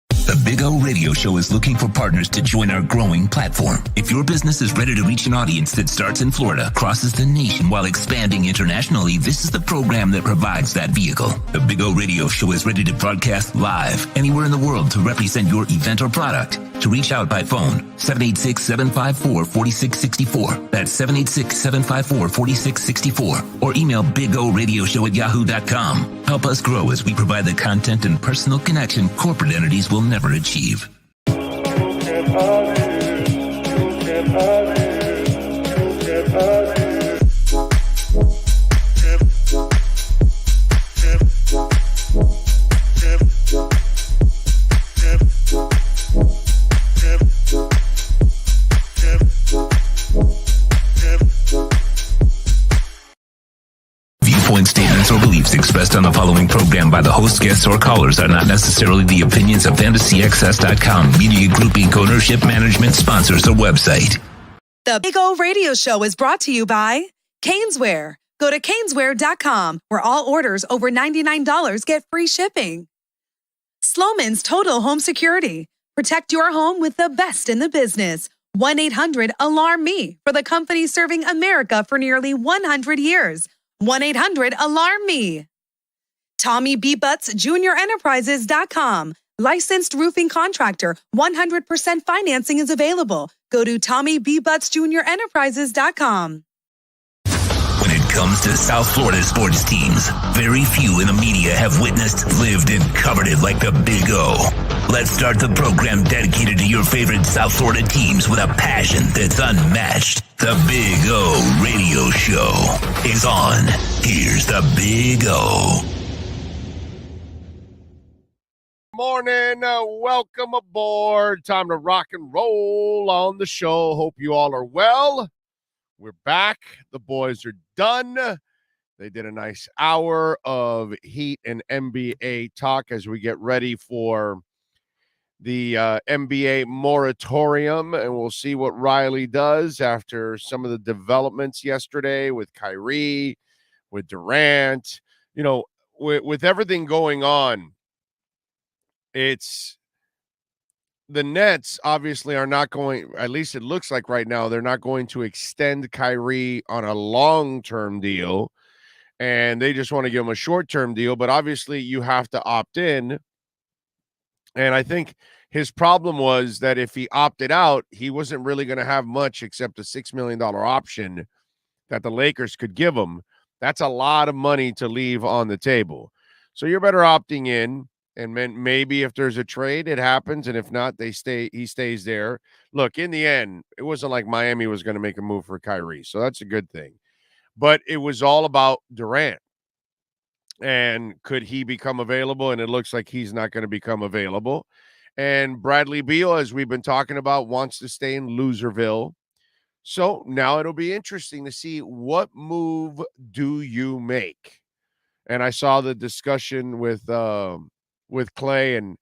The Big O Radio Show is looking for partners to join our growing platform. If your business is ready to reach an audience that starts in Florida, crosses the nation while expanding internationally, this is the program that provides that vehicle. The Big O Radio Show is ready to broadcast live anywhere in the world to represent your event or product. To reach out by phone, 786-754-4664. That's 786-754-4664. Or email bigoradioshow@yahoo.com. Help us grow as we provide the content and personal connection corporate entities will never achieve. Statements or beliefs expressed on the following program by the host, guests, or callers are not necessarily the opinions of FantasyXS.com, Media Group Inc., ownership, management, sponsors, or website. The Big O Radio Show is brought to you by Caneswear. Go to Caneswear.com, where all orders over $99 get free shipping. Sloman's Total Home Security. Protect your home with the best in the business. 1-800-ALARM-ME for the company serving America for nearly 100 years. 1-800-ALARM-ME. Tommy B. Butts Jr. Enterprises.com. Licensed roofing contractor. 100% financing is available. Go to Tommy B. Butts Jr. Enterprises.com. When it comes to South Florida sports teams, very few in the media have witnessed, lived, and covered it like the Big O. Let's start the program dedicated to your favorite South Florida teams with a passion that's unmatched. The Big O Radio Show is on. Here's the Big O. Morning. Welcome aboard. Time to rock and roll on the show. Hope you all are well. We're back. The boys are done. They did a nice hour of Heat and NBA talk as we get ready for the NBA moratorium, and we'll see what Riley does after some of the developments yesterday with Kyrie, with Durant. You know, with everything going on, it's the Nets obviously are not going, at least it looks like right now, they're not going to extend Kyrie on a long-term deal, and they just want to give him a short-term deal, but obviously you have to opt in. And I think his problem was that if he opted out, he wasn't really going to have much except a $6 million option that the Lakers could give him. That's a lot of money to leave on the table. So you're better opting in. And maybe if there's a trade, it happens. And if not, he stays there. Look, in the end, it wasn't like Miami was going to make a move for Kyrie. So that's a good thing. But it was all about Durant. And could he become available? And it looks like he's not going to become available. And Bradley Beal, as we've been talking about, wants to stay in Loserville. So now it'll be interesting to see what move do you make. And I saw the discussion with Clay and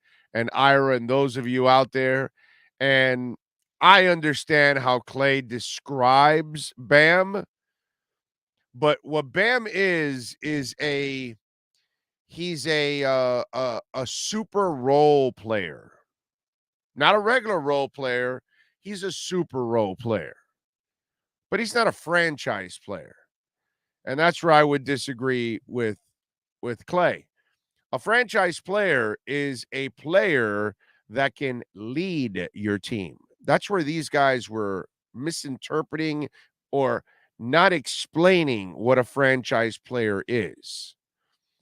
Ira and those of you out there. And I understand how Clay describes Bam. But what Bam is he's a super role player. Not a regular role player. He's a super role player. But he's not a franchise player. And that's where I would disagree with Clay. A franchise player is a player that can lead your team. That's where these guys were misinterpreting or not explaining what a franchise player is.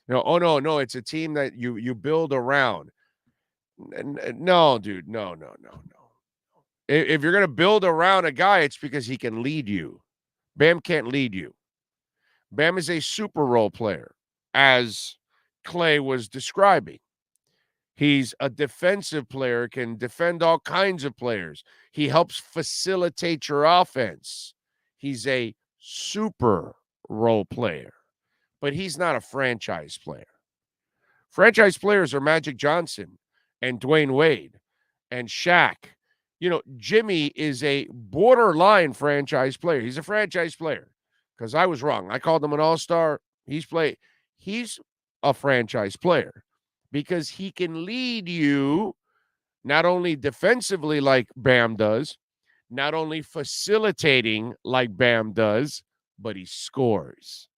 Oh no, it's a team that you build around. No, dude, no. If you're gonna build around a guy, it's because he can lead you. Bam can't lead you. Bam is a super role player, as Clay was describing. He's a defensive player, can defend all kinds of players. He helps facilitate your offense. He's a super role player, but he's not a franchise player. Franchise players are Magic Johnson and Dwayne Wade and Shaq. Jimmy is a borderline franchise player. He's a franchise player because I was wrong. I called him an all-star. He's a franchise player because he can lead you not only defensively like Bam does, not only facilitating like Bam does, but he scores.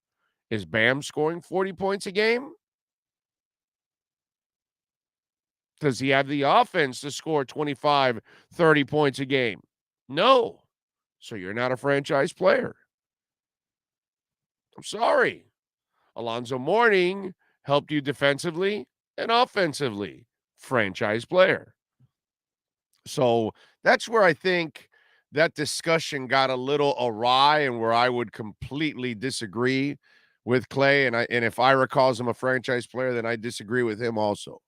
Is Bam scoring 40 points a game? Does he have the offense to score 25, 30 points a game? No. So you're not a franchise player. I'm sorry. Alonzo Mourning helped you defensively and offensively. Franchise player. So that's where I think that discussion got a little awry and where I would completely disagree with Clay. And if Ira calls him a franchise player, then I disagree with him also.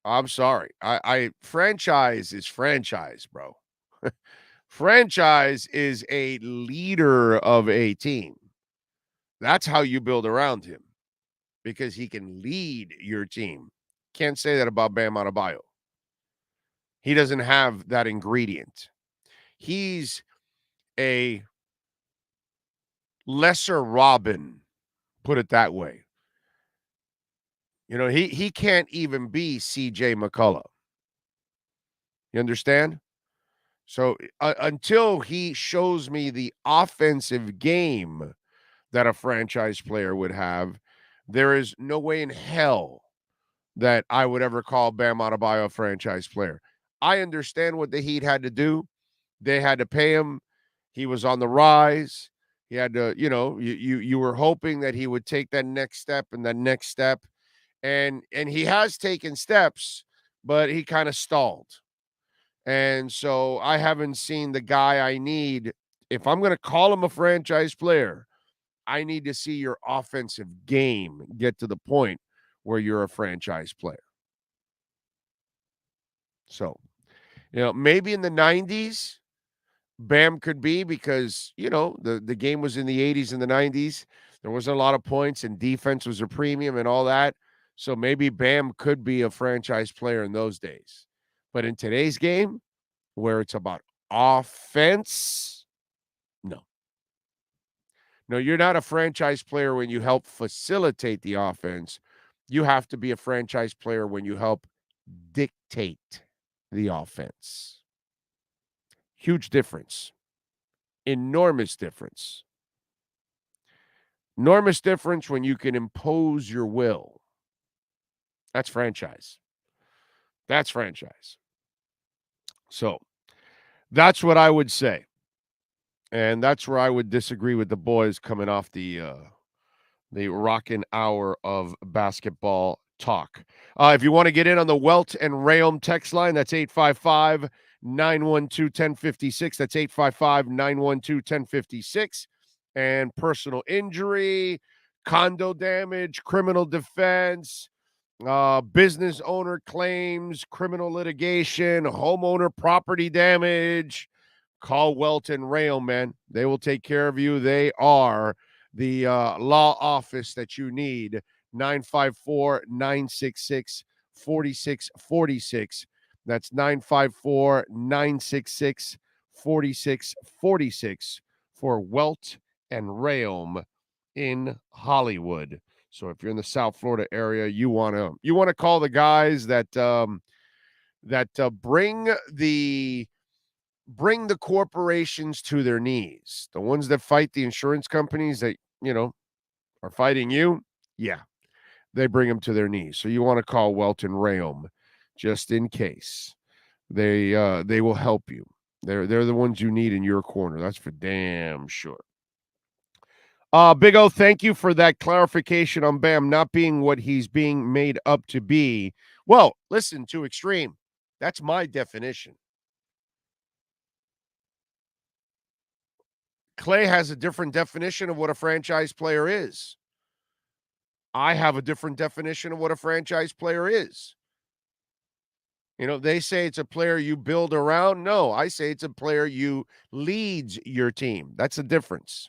I'm sorry. I franchise is franchise, bro. Franchise is a leader of a team. That's how you build around him because he can lead your team. Can't say that about Bam Adebayo. He doesn't have that ingredient. He's a lesser Robin, put it that way. He can't even be CJ McCullough. You understand? So until he shows me the offensive game that a franchise player would have, there is no way in hell that I would ever call Bam Adebayo a franchise player. I understand what the Heat had to do. They had to pay him. He was on the rise. He had to, you were hoping that he would take that next step and that next step. And he has taken steps, but he kind of stalled. And so I haven't seen the guy I need. If I'm going to call him a franchise player, I need to see your offensive game get to the point where you're a franchise player. So, maybe in the 90s, Bam could be because, the game was in the 80s and the 90s. There wasn't a lot of points and defense was a premium and all that. So maybe Bam could be a franchise player in those days. But in today's game, where it's about offense, no. No, you're not a franchise player when you help facilitate the offense. You have to be a franchise player when you help dictate the offense. Huge difference. Enormous difference. Enormous difference when you can impose your will. That's franchise. That's franchise. So that's what I would say. And that's where I would disagree with the boys coming off the rockin' hour of basketball talk. If you want to get in on the Welt and Rayom text line, that's 855-912-1056. That's 855-912-1056. And personal injury, condo damage, criminal defense, business owner claims, criminal litigation, homeowner property damage. Call Welt and Rayom, man. They will take care of you. They are the law office that you need. 954-966-4646. That's 954-966-4646 for Welt and Rayom in Hollywood. So if you're in the South Florida area, you want to call the guys that bring the corporations to their knees. The ones that fight the insurance companies that, are fighting you. Yeah, they bring them to their knees. So you want to call Welt and Rayom just in case. They will help you. They're the ones you need in your corner. That's for damn sure. Big O, thank you for that clarification on Bam not being what he's being made up to be. Well, listen, to extreme. That's my definition. Clay has a different definition of what a franchise player is. I have a different definition of what a franchise player is. You know, they say it's a player you build around. No, I say it's a player you leads your team. That's the difference.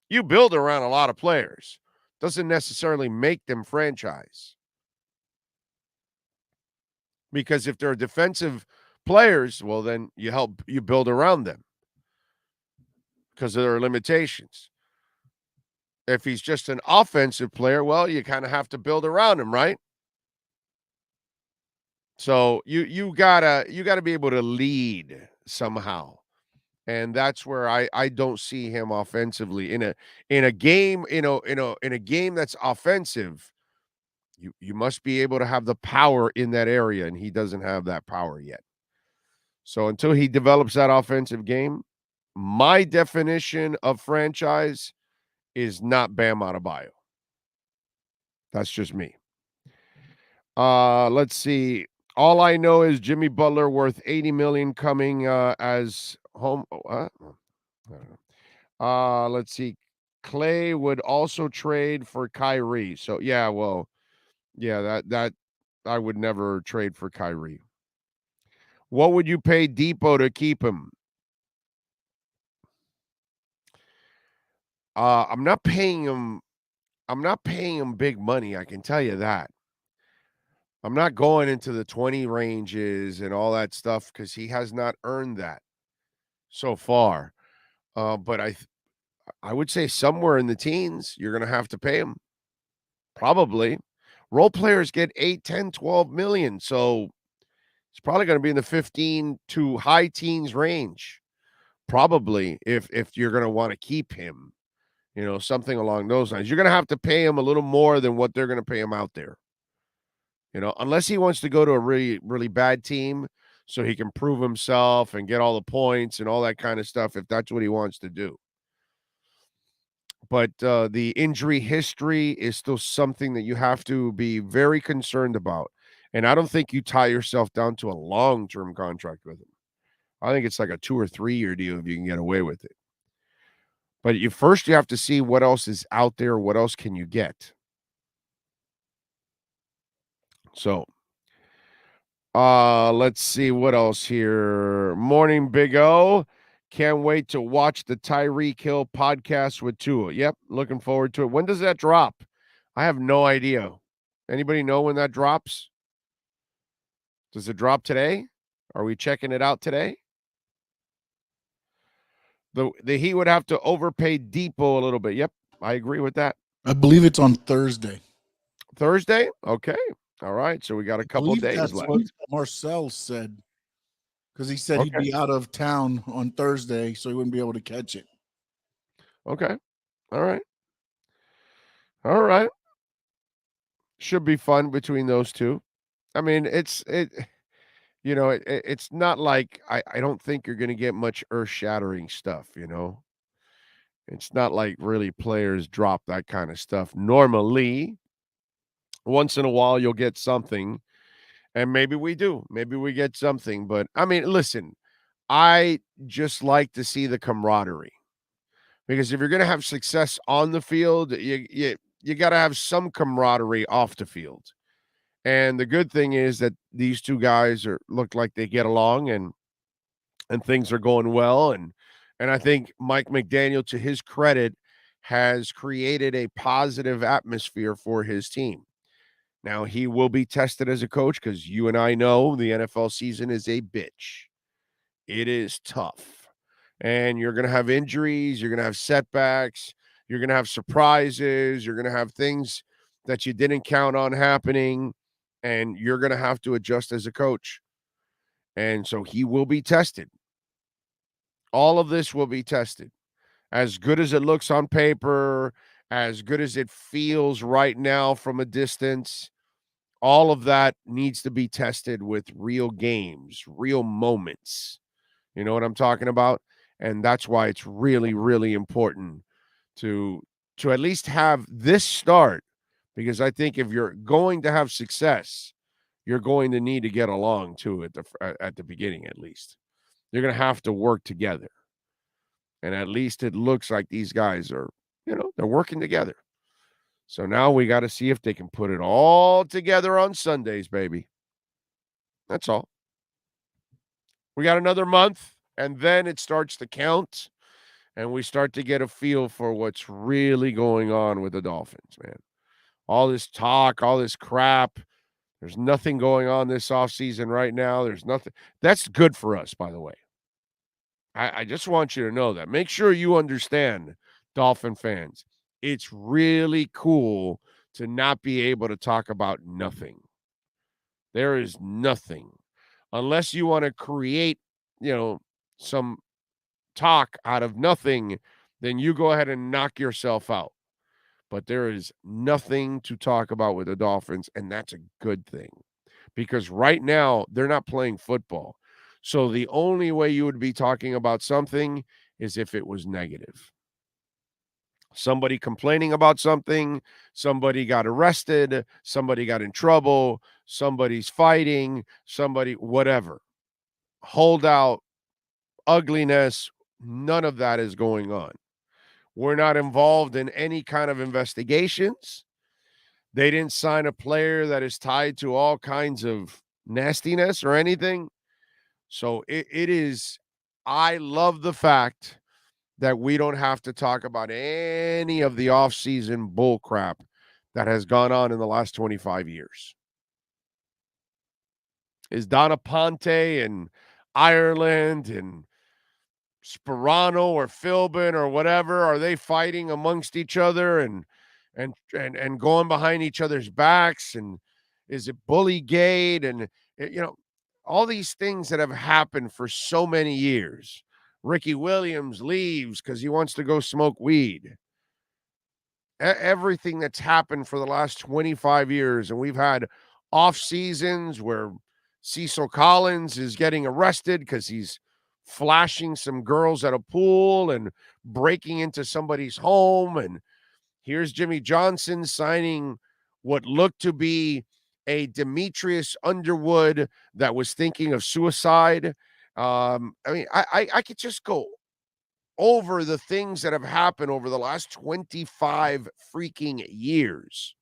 You build around a lot of players. Doesn't necessarily make them franchise. Because if they're defensive players, well, then you build around them because of their limitations. If he's just an offensive player, well, you kind of have to build around him, right? So you gotta be able to lead somehow. And that's where I don't see him offensively in a game, in a game that's offensive. You must be able to have the power in that area, and he doesn't have that power yet. So until he develops that offensive game, my definition of franchise is not Bam Adebayo. That's just me. Let's see. All I know is Jimmy Butler worth $80 million coming as home. I don't know. Let's see. Clay would also trade for Kyrie. So yeah, well, yeah, that I would never trade for Kyrie. What would you pay Depot to keep him? I'm not paying him big money, I can tell you that. I'm not going into the 20 ranges and all that stuff because he has not earned that so far. But I would say somewhere in the teens, you're going to have to pay him. Probably. Role players get 8, 10, 12 million. So it's probably going to be in the 15 to high teens range. Probably if you're going to want to keep him, you know, something along those lines. You're going to have to pay him a little more than what they're going to pay him out there. You know, unless he wants to go to a really, really bad team so he can prove himself and get all the points and all that kind of stuff, if that's what he wants to do. But the injury history is still something that you have to be very concerned about. And I don't think you tie yourself down to a long-term contract with him. I think it's like a 2 or 3 year deal if you can get away with it. But you have to see what else is out there. What else can you get? So, let's see what else here. Morning, Big O. Can't wait to watch the Tyreek Hill podcast with Tua. Yep, looking forward to it. When does that drop? I have no idea. Anybody know when that drops? Does it drop today? Are we checking it out today? The Heat would have to overpay Depot a little bit. Yep, I agree with that. I believe it's on Thursday. Thursday? Okay. All right. So we got a couple of days left. What Marcel said, because he said he'd be out of town on Thursday, so he wouldn't be able to catch it. Okay. All right. All right. Should be fun between those two. I mean, it's not like I don't think you're going to get much earth-shattering stuff, you know. It's not like really players drop that kind of stuff. Normally, once in a while, you'll get something, and maybe we do. Maybe we get something. But, I mean, listen, I just like to see the camaraderie. Because if you're going to have success on the field, you got to have some camaraderie off the field. And the good thing is that these two guys look like they get along and things are going well. And I think Mike McDaniel, to his credit, has created a positive atmosphere for his team. Now, he will be tested as a coach because you and I know the NFL season is a bitch. It is tough. And you're going to have injuries. You're going to have setbacks. You're going to have surprises. You're going to have things that you didn't count on happening. And you're going to have to adjust as a coach. And so he will be tested. All of this will be tested. As good as it looks on paper, as good as it feels right now from a distance, all of that needs to be tested with real games, real moments. You know what I'm talking about? And that's why it's really, really important to at least have this start, because I think if you're going to have success, you're going to need to get along too at the beginning. At least you're going to have to work together, and at least it looks like these guys are, they're working together. So now we got to see if they can put it all together on Sundays, baby. That's all. We got another month, and then it starts to count, and we start to get a feel for what's really going on with the Dolphins, man. All this talk, all this crap. There's nothing going on this offseason right now. There's nothing. That's good for us, by the way. I just want you to know that. Make sure you understand, Dolphin fans. It's really cool to not be able to talk about nothing. There is nothing. Unless you want to create, some talk out of nothing, then you go ahead and knock yourself out. But there is nothing to talk about with the Dolphins, and that's a good thing. Because right now, they're not playing football. So the only way you would be talking about something is if it was negative. Somebody complaining about something, somebody got arrested, somebody got in trouble, somebody's fighting, somebody, whatever. Holdout, ugliness, none of that is going on. We're not involved in any kind of investigations. They didn't sign a player that is tied to all kinds of nastiness or anything. So it is, I love the fact that we don't have to talk about any of the offseason bull crap that has gone on in the last 25 years. Is Donna Ponte and Ireland and Sperano or Philbin or whatever, are they fighting amongst each other and going behind each other's backs? And is it Bullygate? And, all these things that have happened for so many years. Ricky Williams leaves because he wants to go smoke weed. Everything that's happened for the last 25 years. And we've had off seasons where Cecil Collins is getting arrested because he's flashing some girls at a pool and breaking into somebody's home. And here's Jimmy Johnson signing what looked to be a Demetrius Underwood that was thinking of suicide. I could just go over the things that have happened over the last 25 freaking years.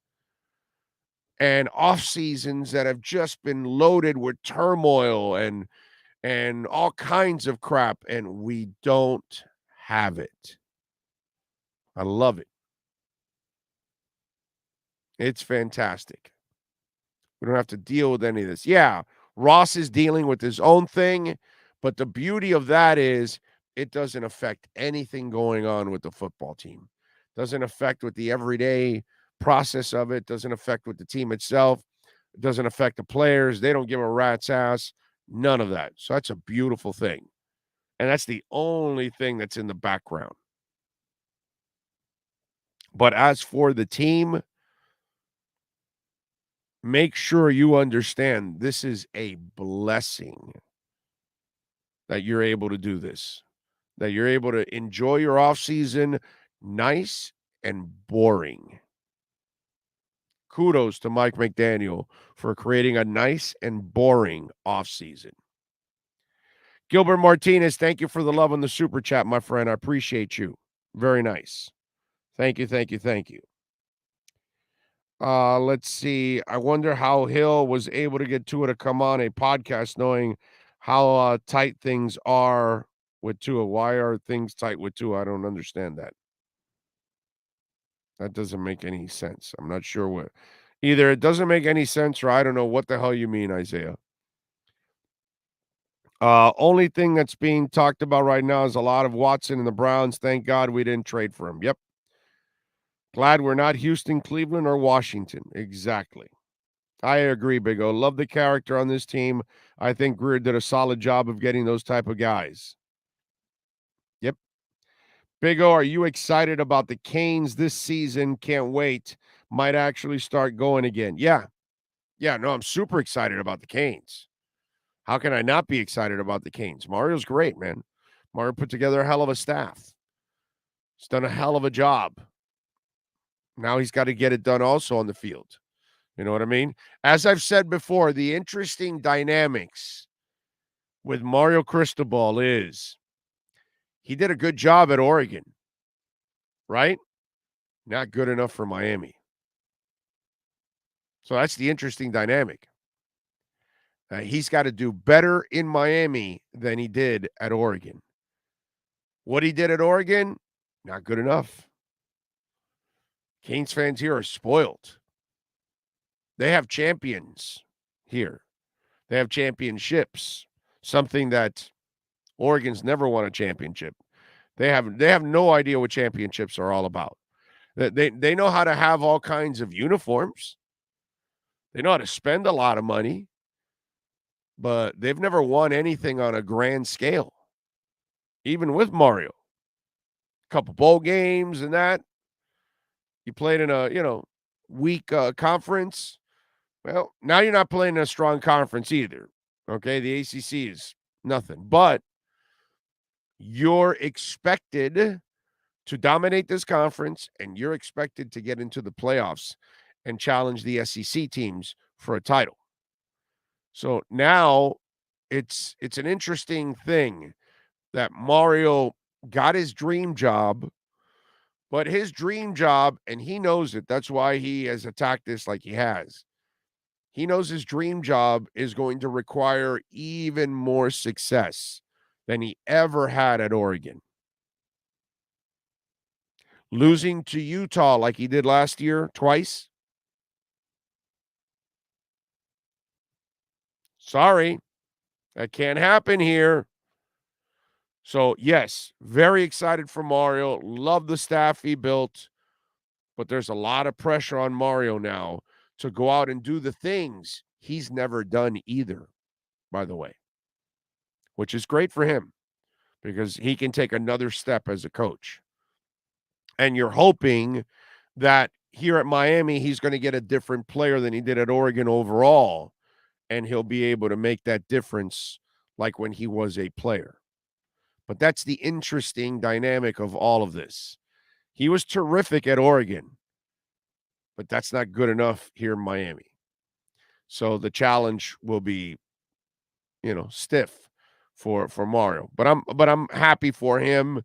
And off seasons that have just been loaded with turmoil and all kinds of crap, and we don't have it. I love it. It's fantastic. We don't have to deal with any of this. Yeah, Ross is dealing with his own thing, but the beauty of that is it doesn't affect anything going on with the football team. Doesn't affect with the everyday process of it. Doesn't affect with the team itself. It doesn't affect the players. They don't give a rat's ass. None of that. So that's a beautiful thing. And that's the only thing that's in the background. But as for the team, make sure you understand this is a blessing that you're able to do this, that you're able to enjoy your offseason nice and boring. Kudos to Mike McDaniel for creating a nice and boring offseason. Gilbert Martinez, thank you for the love on the super chat, my friend. I appreciate you. Very nice. Thank you, thank you, thank you. Let's see. I wonder how Hill was able to get Tua to come on a podcast knowing how tight things are with Tua. Why are things tight with Tua? I don't understand that. That doesn't make any sense. I'm not sure what. Either it doesn't make any sense or I don't know what the hell you mean, Isaiah. Only thing that's being talked about right now is a lot of Watson and the Browns. Thank God we didn't trade for him. Yep. Glad we're not Houston, Cleveland, or Washington. Exactly. I agree, Big O. Love the character on this team. I think Greer did a solid job of getting those type of guys. Yep. Big O, are you excited about the Canes this season? Can't wait. Might actually start going again. Yeah. Yeah, no, I'm super excited about the Canes. How can I not be excited about the Canes? Mario's great, man. Mario put together a hell of a staff. He's done a hell of a job. Now he's got to get it done also on the field. You know what I mean? As I've said before, the interesting dynamics with Mario Cristobal is he did a good job at Oregon, right? Not good enough for Miami. So that's the interesting dynamic. He's got to do better in Miami than he did at Oregon. What he did at Oregon, not good enough. Canes fans here are spoiled. They have champions here. They have championships, something that Oregon's never won a championship. They have no idea what championships are all about. They know how to have all kinds of uniforms. They know how to spend a lot of money, but they've never won anything on a grand scale, even with Mario. A couple bowl games and that. You played in a, weak conference. Well, now you're not playing in a strong conference either. Okay, the ACC is nothing. But you're expected to dominate this conference, and you're expected to get into the playoffs and challenge the SEC teams for a title. So now it's an interesting thing that Mario got his dream job, but his dream job, and he knows it, that's why he has attacked this like he has. He knows his dream job is going to require even more success than he ever had at Oregon. Losing to Utah like he did last year twice. Sorry, that can't happen here. So, yes, very excited for Mario. Love the staff he built. But there's a lot of pressure on Mario now to go out and do the things he's never done either, by the way, which is great for him because he can take another step as a coach. And you're hoping that here at Miami, he's going to get a different player than he did at Oregon overall, and he'll be able to make that difference like when he was a player. But that's the interesting dynamic of all of this. He was terrific at Oregon, but that's not good enough here in Miami. So the challenge will be, stiff for Mario. But I'm happy for him.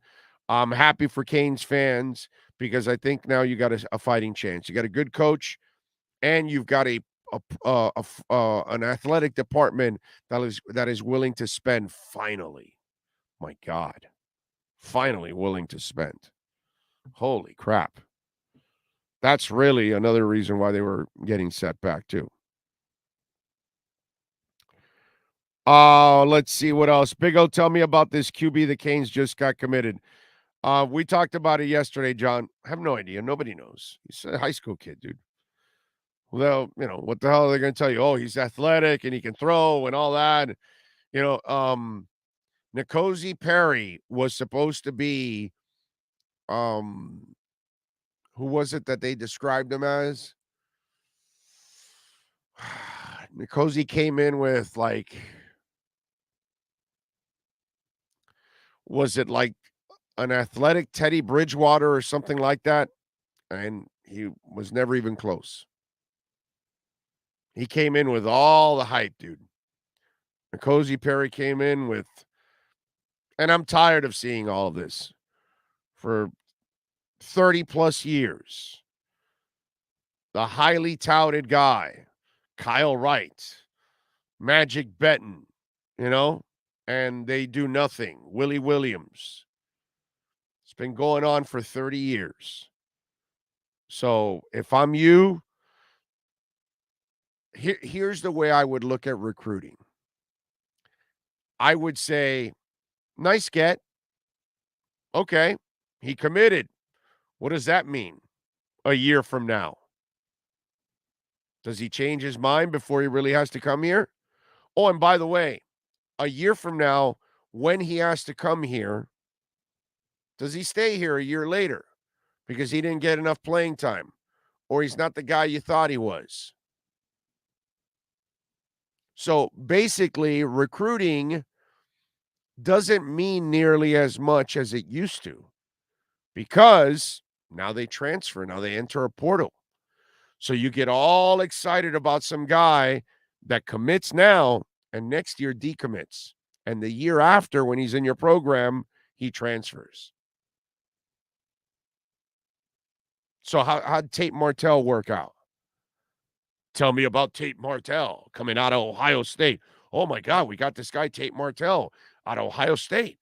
I'm happy for Canes fans because I think now you got a fighting chance. You got a good coach, and you've got an athletic department that is willing to spend finally. My God, finally willing to spend. Holy crap. That's really another reason why they were getting set back too. Let's see what else. Big O, tell me about this QB the Canes just got committed. We talked about it yesterday, John. I have no idea. Nobody knows. He's a high school kid, dude. Well, what the hell are they going to tell you? Oh, he's athletic and he can throw and all that. N'Kosi Perry was supposed to be, who was it that they described him as? N'Kosi came in with was it like an athletic Teddy Bridgewater or something like that? And he was never even close. He came in with all the hype, dude. N'Kosi Perry came in with, and I'm tired of seeing all of this for 30 plus years. The highly touted guy, Kyle Wright, Magic Benton, and they do nothing. Willie Williams. It's been going on for 30 years. So if I'm you, here's the way I would look at recruiting. I would say, nice get. Okay, he committed. What does that mean a year from now? Does he change his mind before he really has to come here? Oh, and by the way, a year from now, when he has to come here, does he stay here a year later because he didn't get enough playing time or he's not the guy you thought he was? So basically, recruiting doesn't mean nearly as much as it used to because now they transfer. Now they enter a portal. So you get all excited about some guy that commits now and next year decommits. And the year after, when he's in your program, he transfers. So how'd Tate Martell work out? Tell me about Tate Martell coming out of Ohio State. Oh, my God, we got this guy, Tate Martell, out of Ohio State.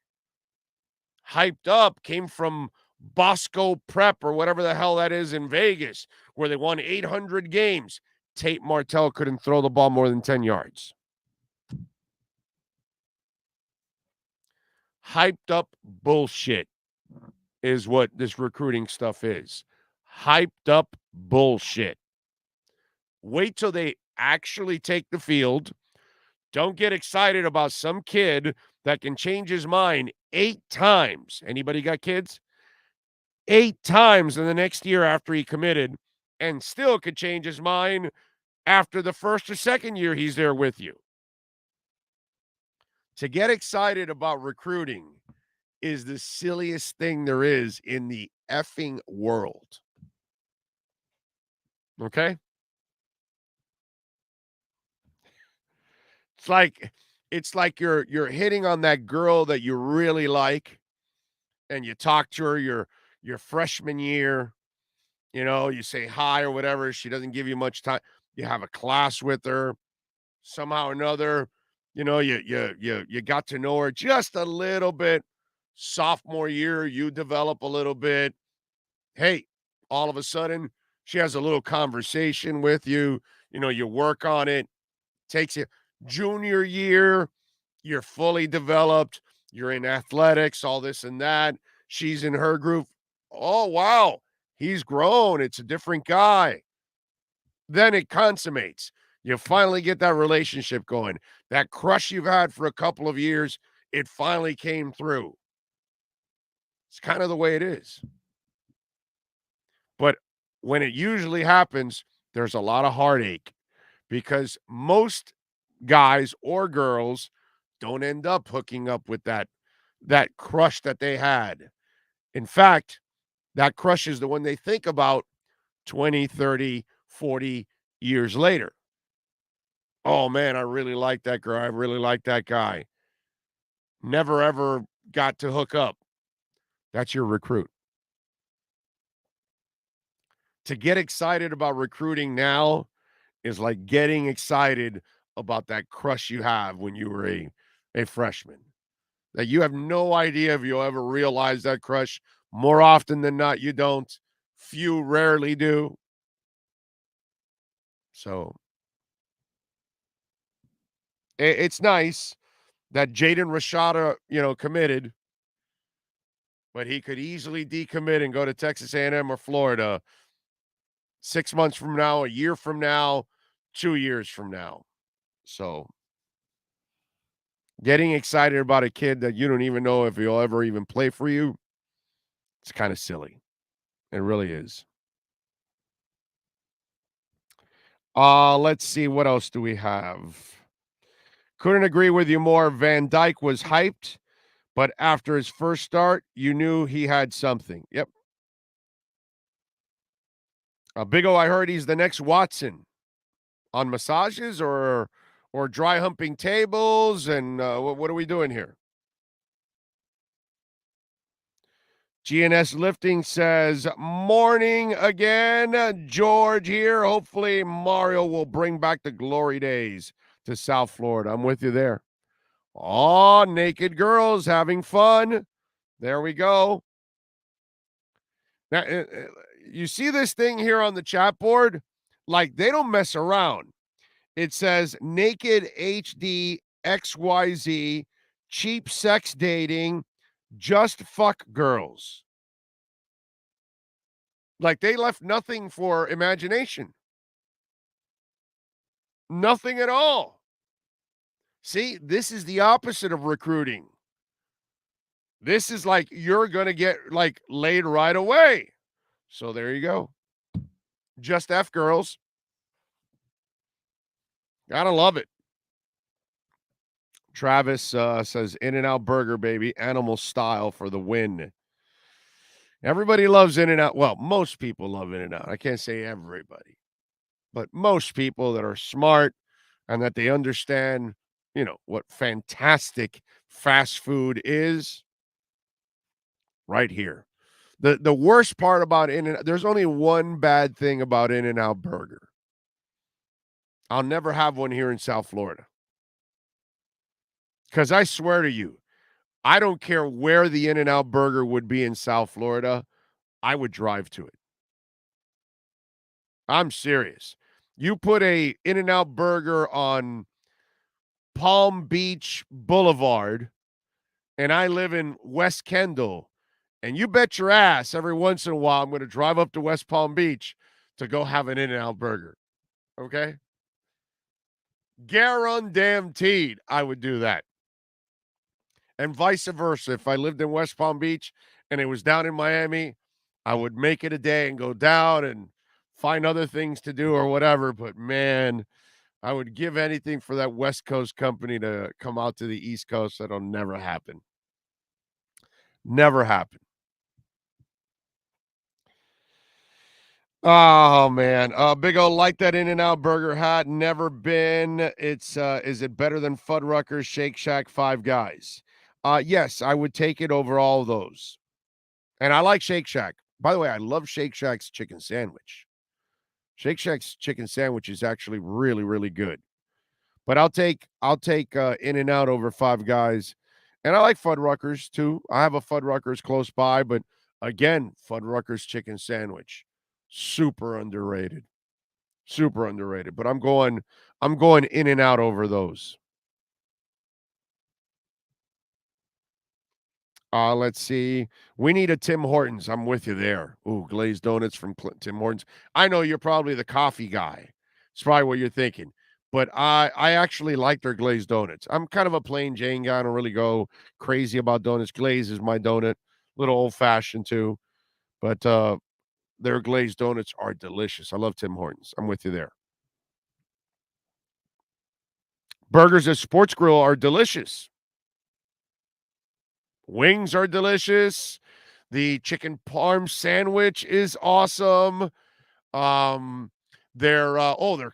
Hyped up, came from Bosco Prep or whatever the hell that is in Vegas, where they won 800 games. Tate Martell couldn't throw the ball more than 10 yards. Hyped up bullshit is what this recruiting stuff is. Hyped up bullshit. Wait till they actually take the field. Don't get excited about some kid that can change his mind 8 times. Anybody got kids? 8 times in the next year after he committed, and still could change his mind after the first or second year he's there with you. To get excited about recruiting is the silliest thing there is in the effing world. Okay? It's like you're hitting on that girl that you really like, and you talk to her your freshman year. You know, you say hi or whatever. She doesn't give you much time. You have a class with her. Somehow or another, you know, you got to know her just a little bit. Sophomore year, you develop a little bit. Hey, all of a sudden, she has a little conversation with you. You know, you work on it. Takes you junior year, you're fully developed. You're in athletics, all this and that. She's in her group. Oh, wow. He's grown. It's a different guy. Then it consummates. You finally get that relationship going. That crush you've had for a couple of years, it finally came through. It's kind of the way it is. But when it usually happens, there's a lot of heartache because most guys or girls don't end up hooking up with that crush that they had. In fact, that crush is the one they think about 20, 30, 40 years later. Oh, man, I really like that girl. I really like that guy. Never, ever got to hook up. That's your recruit. To get excited about recruiting now is like getting excited about that crush you have when you were a freshman. That you have no idea if you'll ever realize that crush. More often than not, you don't. Few rarely do. So it's nice that Jaden Rashada, committed, but he could easily decommit and go to Texas A&M or Florida 6 months from now, a year from now, 2 years from now. So getting excited about a kid that you don't even know if he'll ever even play for you, it's kind of silly. It really is. Let's see. What else do we have? Couldn't agree with you more. Van Dyke was hyped, but after his first start, you knew he had something. Yep. Big O, I heard he's the next Watson on massages or dry humping tables. And what are we doing here? GNS Lifting says, morning again. George here. Hopefully Mario will bring back the glory days to South Florida. I'm with you there. Oh, naked girls having fun. There we go. Now, you see this thing here on the chat board? Like, they don't mess around. It says naked HD XYZ, cheap sex dating, just fuck girls. Like, they left nothing for imagination. Nothing at all. See, this is the opposite of recruiting. This is like you're going to get like laid right away. So there you go. Just F girls. Gotta love it. Travis says In-N-Out Burger, baby. Animal style for the win. Everybody loves In-N-Out. Well, most people love In-N-Out. I can't say everybody, but most people that are smart and that they understand, what fantastic fast food is, right here. The worst part about In-N-Out, there's only one bad thing about In-N-Out Burger. I'll never have one here in South Florida. Because I swear to you, I don't care where the In-N-Out Burger would be in South Florida, I would drive to it. I'm serious. You put a In-N-Out Burger on Palm Beach Boulevard, and I live in West Kendall, and you bet your ass every once in a while I'm going to drive up to West Palm Beach to go have an In-N-Out Burger. Okay? Guaranteed I would do that. And vice versa. If I lived in West Palm Beach and it was down in Miami, I would make it a day and go down and find other things to do or whatever. But, man, I would give anything for that West Coast company to come out to the East Coast. That'll never happen. Never happen. Oh, man. Big O, like that In-N-Out Burger hat. Never been. It's is it better than Fuddruckers, Shake Shack, Five Guys? Yes, I would take it over all of those. And I like Shake Shack. By the way, I love Shake Shack's chicken sandwich. Shake Shack's chicken sandwich is actually really, really good. But I'll take In-N-Out over Five Guys. And I like Fuddruckers too. I have a Fuddruckers close by, but again, Fuddruckers chicken sandwich. Super underrated. Super underrated. But I'm going In-N-Out over those. Let's see. We need a Tim Hortons. I'm with you there. Ooh, glazed donuts from Tim Hortons. I know you're probably the coffee guy. It's probably what you're thinking. But I actually like their glazed donuts. I'm kind of a plain Jane guy. I don't really go crazy about donuts. Glaze is my donut. A little old-fashioned too. But their glazed donuts are delicious. I love Tim Hortons. I'm with you there. Burgers at Sports Grill are delicious. Wings are delicious. The chicken parm sandwich is awesome. Their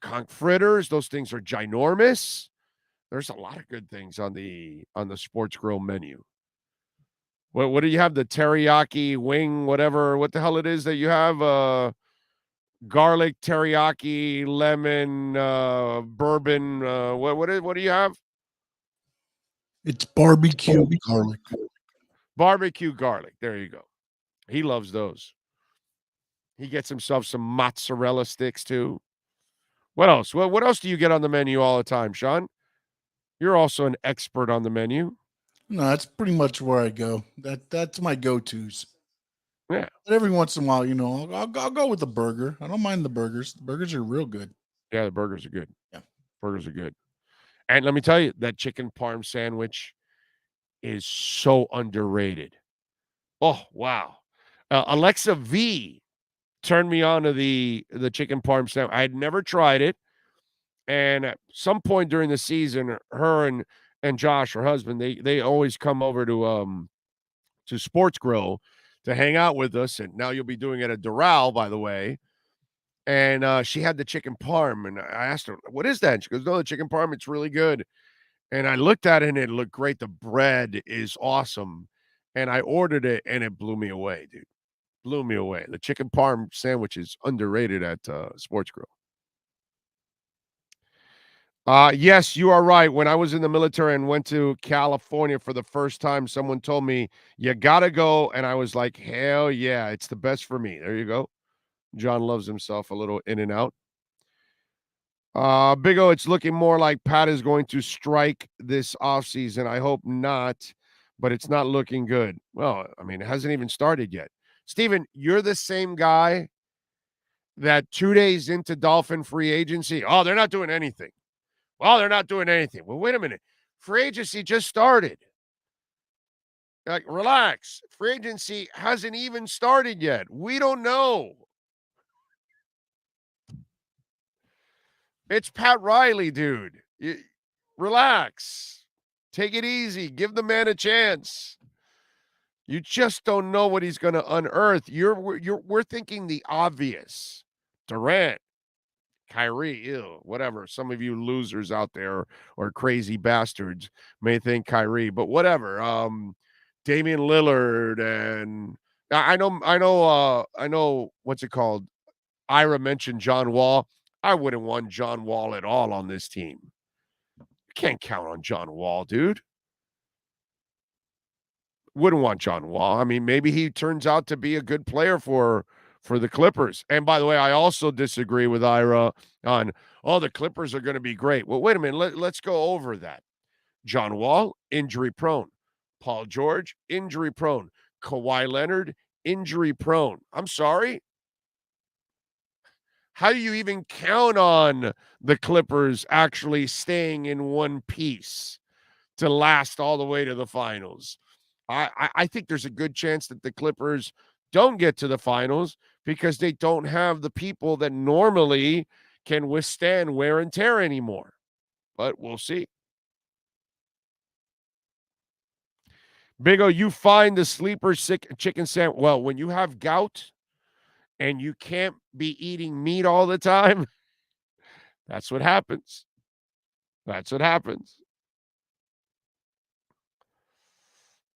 conch fritters, those things are ginormous. There's a lot of good things on the Sports Grill menu. What do you have? The teriyaki wing, whatever, what the hell it is that you have? Garlic, teriyaki, lemon, bourbon. What do you have? It's barbecue garlic. Barbecue garlic. There you go. He loves those. He gets himself some mozzarella sticks too. What else? Well, what else do you get on the menu all the time, Sean? You're also an expert on the menu. No, that's pretty much where I go. That's my go-tos. Yeah. But every once in a while, I'll go with the burger. I don't mind the burgers. The burgers are real good. Yeah, the burgers are good. Yeah. Burgers are good. And let me tell you, that chicken parm sandwich is so underrated. Oh, wow. Alexa V turned me on to the chicken parm sandwich. I had never tried it. And at some point during the season, her and Josh, her husband, they always come over to Sports Grill to hang out with us. And now you'll be doing it at Doral, by the way. And she had the chicken parm. And I asked her, what is that? And she goes, no, the chicken parm, it's really good. And I looked at it and it looked great. The bread is awesome. And I ordered it and it blew me away, dude. Blew me away. The chicken parm sandwich is underrated at Sports Grill. Yes, you are right. When I was in the military and went to California for the first time, someone told me, you got to go. And I was like, hell yeah, it's the best for me. There you go. John loves himself a little In-N-Out. Big O, it's looking more like Pat is going to strike this offseason. I hope not, but it's not looking good. Well, I mean, it hasn't even started yet. Steven, you're the same guy that 2 days into Dolphin free agency, oh, they're not doing anything. Well, they're not doing anything. Well, wait a minute. Free agency just started. Like, relax. Free agency hasn't even started yet. We don't know. It's Pat Riley, dude. Relax. Take it easy. Give the man a chance. You just don't know what he's going to unearth. We're thinking the obvious. Durant, Kyrie, ew, whatever. Some of you losers out there or crazy bastards may think Kyrie, but whatever. Damian Lillard and I know what's it called? Ira mentioned John Wall. I wouldn't want John Wall at all on this team. You can't count on John Wall, dude. Wouldn't want John Wall. I mean, maybe he turns out to be a good player for the Clippers. And by the way, I also disagree with Ira on, the Clippers are going to be great. Well, wait a minute. Let's go over that. John Wall, injury prone. Paul George, injury prone. Kawhi Leonard, injury prone. I'm sorry. How do you even count on the Clippers actually staying in one piece to last all the way to the finals? I think there's a good chance that the Clippers don't get to the finals because they don't have the people that normally can withstand wear and tear anymore. But we'll see. Big O, you find the sleeper sick chicken sandwich. Well, when you have gout and you can't be eating meat all the time, that's what happens. That's what happens.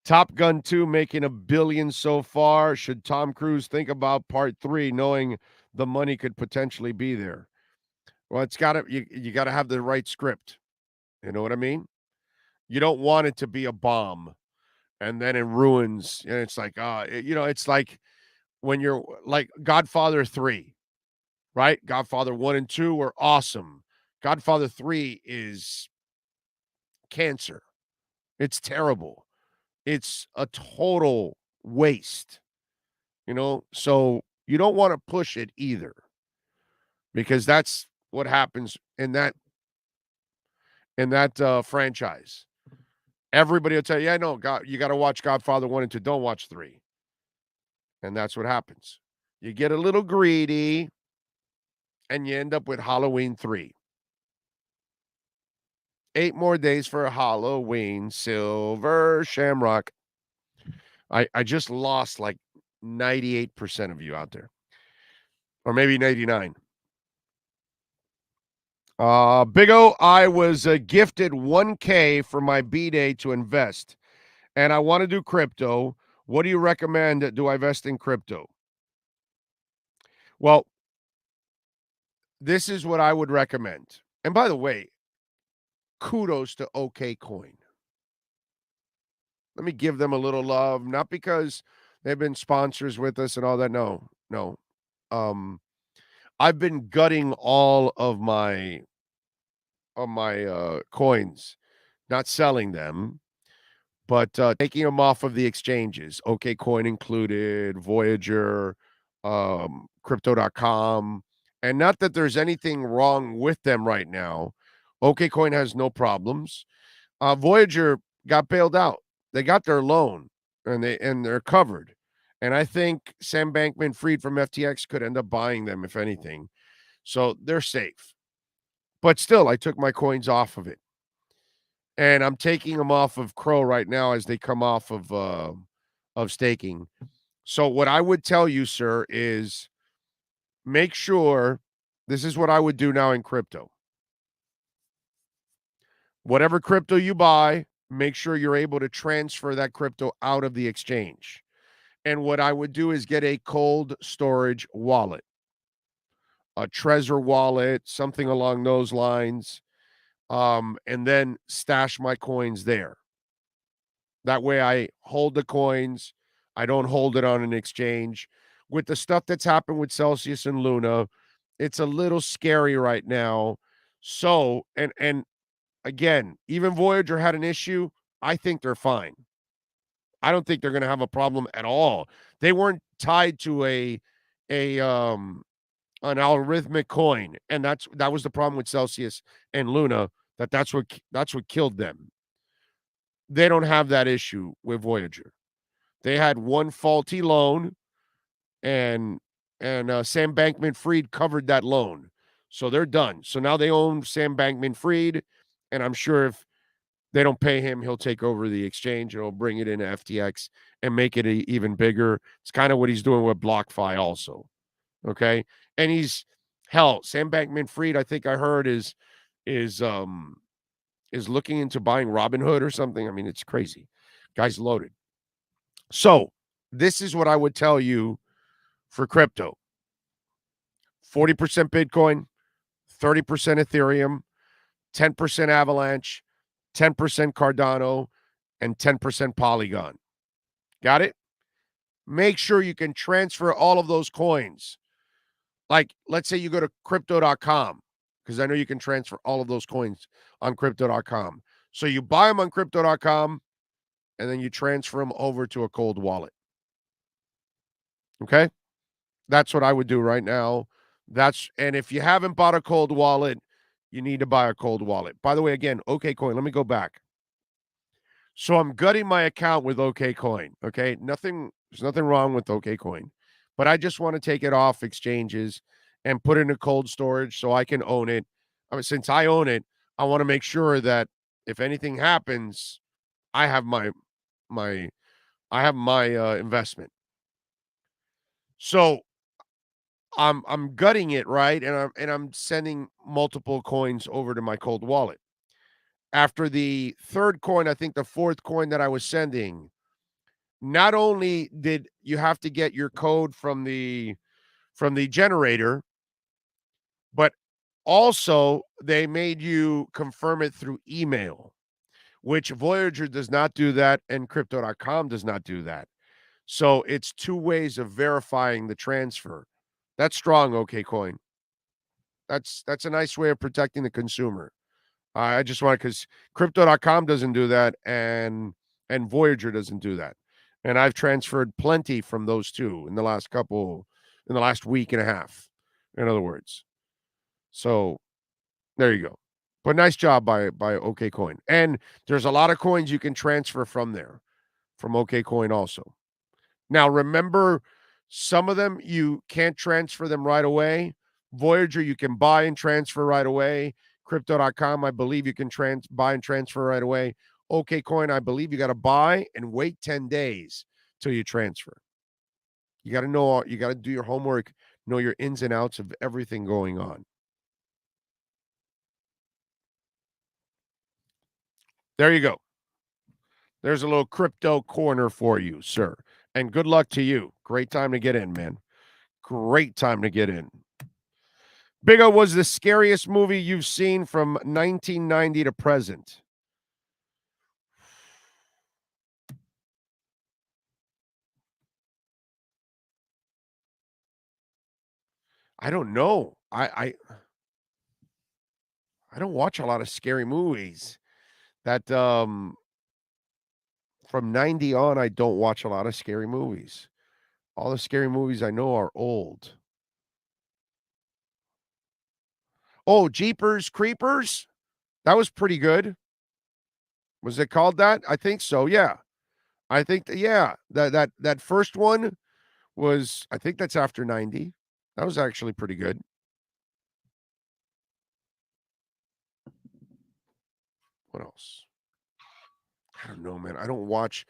Top Gun 2 making $1 billion so far. Should Tom Cruise think about part 3, knowing the money could potentially be there? Well, you gotta have the right script. You know what I mean? You don't want it to be a bomb and then it ruins. And it's like, it's like when you're like Godfather 3, right? Godfather 1 and 2 were awesome. Godfather 3 is cancer. It's terrible. It's a total waste, so you don't want to push it either, because that's what happens in that franchise. Everybody will tell you, yeah, no, God, you got to watch Godfather 1 and 2. Don't watch 3. And that's what happens. You get a little greedy and you end up with Halloween 3. 8 more days for Halloween, Silver Shamrock. I just lost like 98% of you out there. Or maybe 99. Big O, I was gifted $1K for my B-Day to invest, and I want to do crypto. What do you recommend? Do I invest in crypto? Well, this is what I would recommend. And by the way, kudos to OK Coin. Let me give them a little love, not because they've been sponsors with us and all that. No. I've been gutting all of my coins, not selling them, but taking them off of the exchanges. OK Coin included, Voyager, Crypto.com, and not that there's anything wrong with them right now. OK Coin has no problems. Voyager got bailed out. They got their loan, and they're covered. And I think Sam Bankman-Fried from FTX could end up buying them, if anything. So they're safe. But still, I took my coins off of it. And I'm taking them off of Crow right now as they come off of staking. So what I would tell you, sir, is make sure, this is what I would do now in crypto. Whatever crypto you buy, make sure you're able to transfer that crypto out of the exchange. And what I would do is get a cold storage wallet, a Trezor wallet, something along those lines, and then stash my coins there. That way I hold the coins. I don't hold it on an exchange. With the stuff that's happened with Celsius and Luna, it's a little scary right now. So, and again, even Voyager had an issue. I think they're fine. I don't think they're going to have a problem at all. They weren't tied to an algorithmic coin, and that was the problem with Celsius and Luna. That's what killed them. They don't have that issue with Voyager. They had one faulty loan, and Sam Bankman-Fried covered that loan, so they're done. So now they own Sam Bankman-Fried, and I'm sure if They don't pay him. He'll take over the exchange and he'll bring it into FTX and make it even bigger. It's kind of what he's doing with BlockFi also. Okay. And Sam Bankman-Fried, I think I heard is looking into buying Robinhood or something. I mean, it's crazy. Guy's loaded. So this is what I would tell you for crypto. 40% Bitcoin, 30% Ethereum, 10% Avalanche, 10% Cardano, and 10% Polygon. Got it? Make sure you can transfer all of those coins. Like, let's say you go to crypto.com, because I know you can transfer all of those coins on crypto.com. So you buy them on crypto.com, and then you transfer them over to a cold wallet. Okay? That's what I would do right now. And if you haven't bought a cold wallet, you need to buy a cold wallet. By the way, again, OKCoin, let me go back. So I'm gutting my account with OKCoin, okay? There's nothing wrong with OKCoin, but I just want to take it off exchanges and put it in a cold storage so I can own it. I mean, since I own it, I want to make sure that if anything happens, I have my investment. So I'm gutting it, right? And I'm sending multiple coins over to my cold wallet. After the third coin, I think the fourth coin that I was sending, not only did you have to get your code from the generator, but also they made you confirm it through email, which Voyager does not do that and crypto.com does not do that. So it's two ways of verifying the transfer. That's strong, OKCoin. That's a nice way of protecting the consumer. I just want, because crypto.com doesn't do that and Voyager doesn't do that. And I've transferred plenty from those two in the last week and a half, in other words. So there you go. But nice job by OKCoin. And there's a lot of coins you can transfer from there, from OKCoin also. Now, remember, some of them you can't transfer them right away. Voyager, you can buy and transfer right away. Crypto.com, I believe you can buy and transfer right away. OKCoin, I believe you got to buy and wait 10 days till you transfer. You got to do your homework, know your ins and outs of everything going on. There you go. There's a little crypto corner for you, sir. And good luck to you. Great time to get in, man. Great time to get in. Big O, was the scariest movie you've seen from 1990 to present? I don't know. I don't watch a lot of scary movies. That from 90 on, I don't watch a lot of scary movies. All the scary movies I know are old. Oh, Jeepers Creepers? That was pretty good. Was it called that? I think so, yeah. I think that first one was, I think that's after 90. That was actually pretty good. What else? I don't know, man. I don't watch,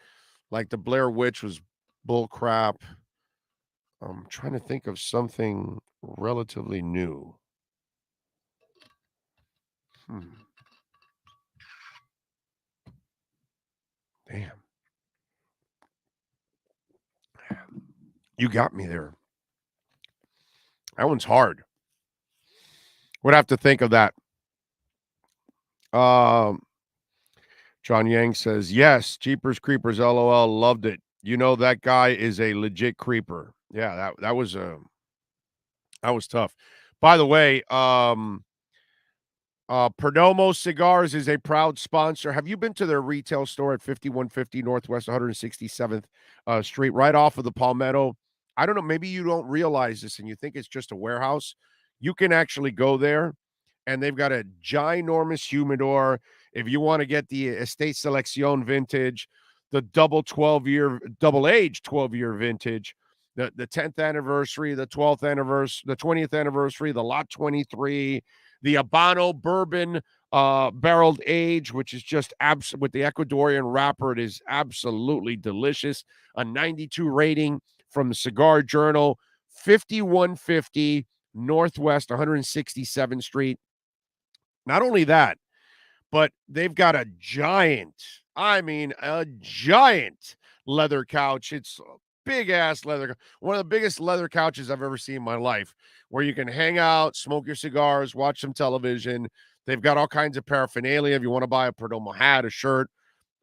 like, the Blair Witch was bull crap. I'm trying to think of something relatively new. Damn. You got me there. That one's hard. Would have to think of that. John Yang says, yes, Jeepers Creepers, LOL, loved it. You know, that guy is a legit creeper. Yeah, that was tough. By the way, Perdomo Cigars is a proud sponsor. Have you been to their retail store at 5150 Northwest 167th Street, right off of the Palmetto? I don't know, maybe you don't realize this and you think it's just a warehouse. You can actually go there, and they've got a ginormous humidor. If you want to get the Estate Selección vintage, the double age 12-year vintage, the 10th anniversary, the 12th anniversary, the 20th anniversary, the Lot 23, the Habano Bourbon barreled age, which is just with the Ecuadorian wrapper. It is absolutely delicious. A 92 rating from the Cigar Journal, 5150 Northwest 167th Street. Not only that, but they've got a giant leather couch. It's a big-ass leather, one of the biggest leather couches I've ever seen in my life, where you can hang out, smoke your cigars, watch some television. They've got all kinds of paraphernalia. If you want to buy a Perdomo hat, a shirt,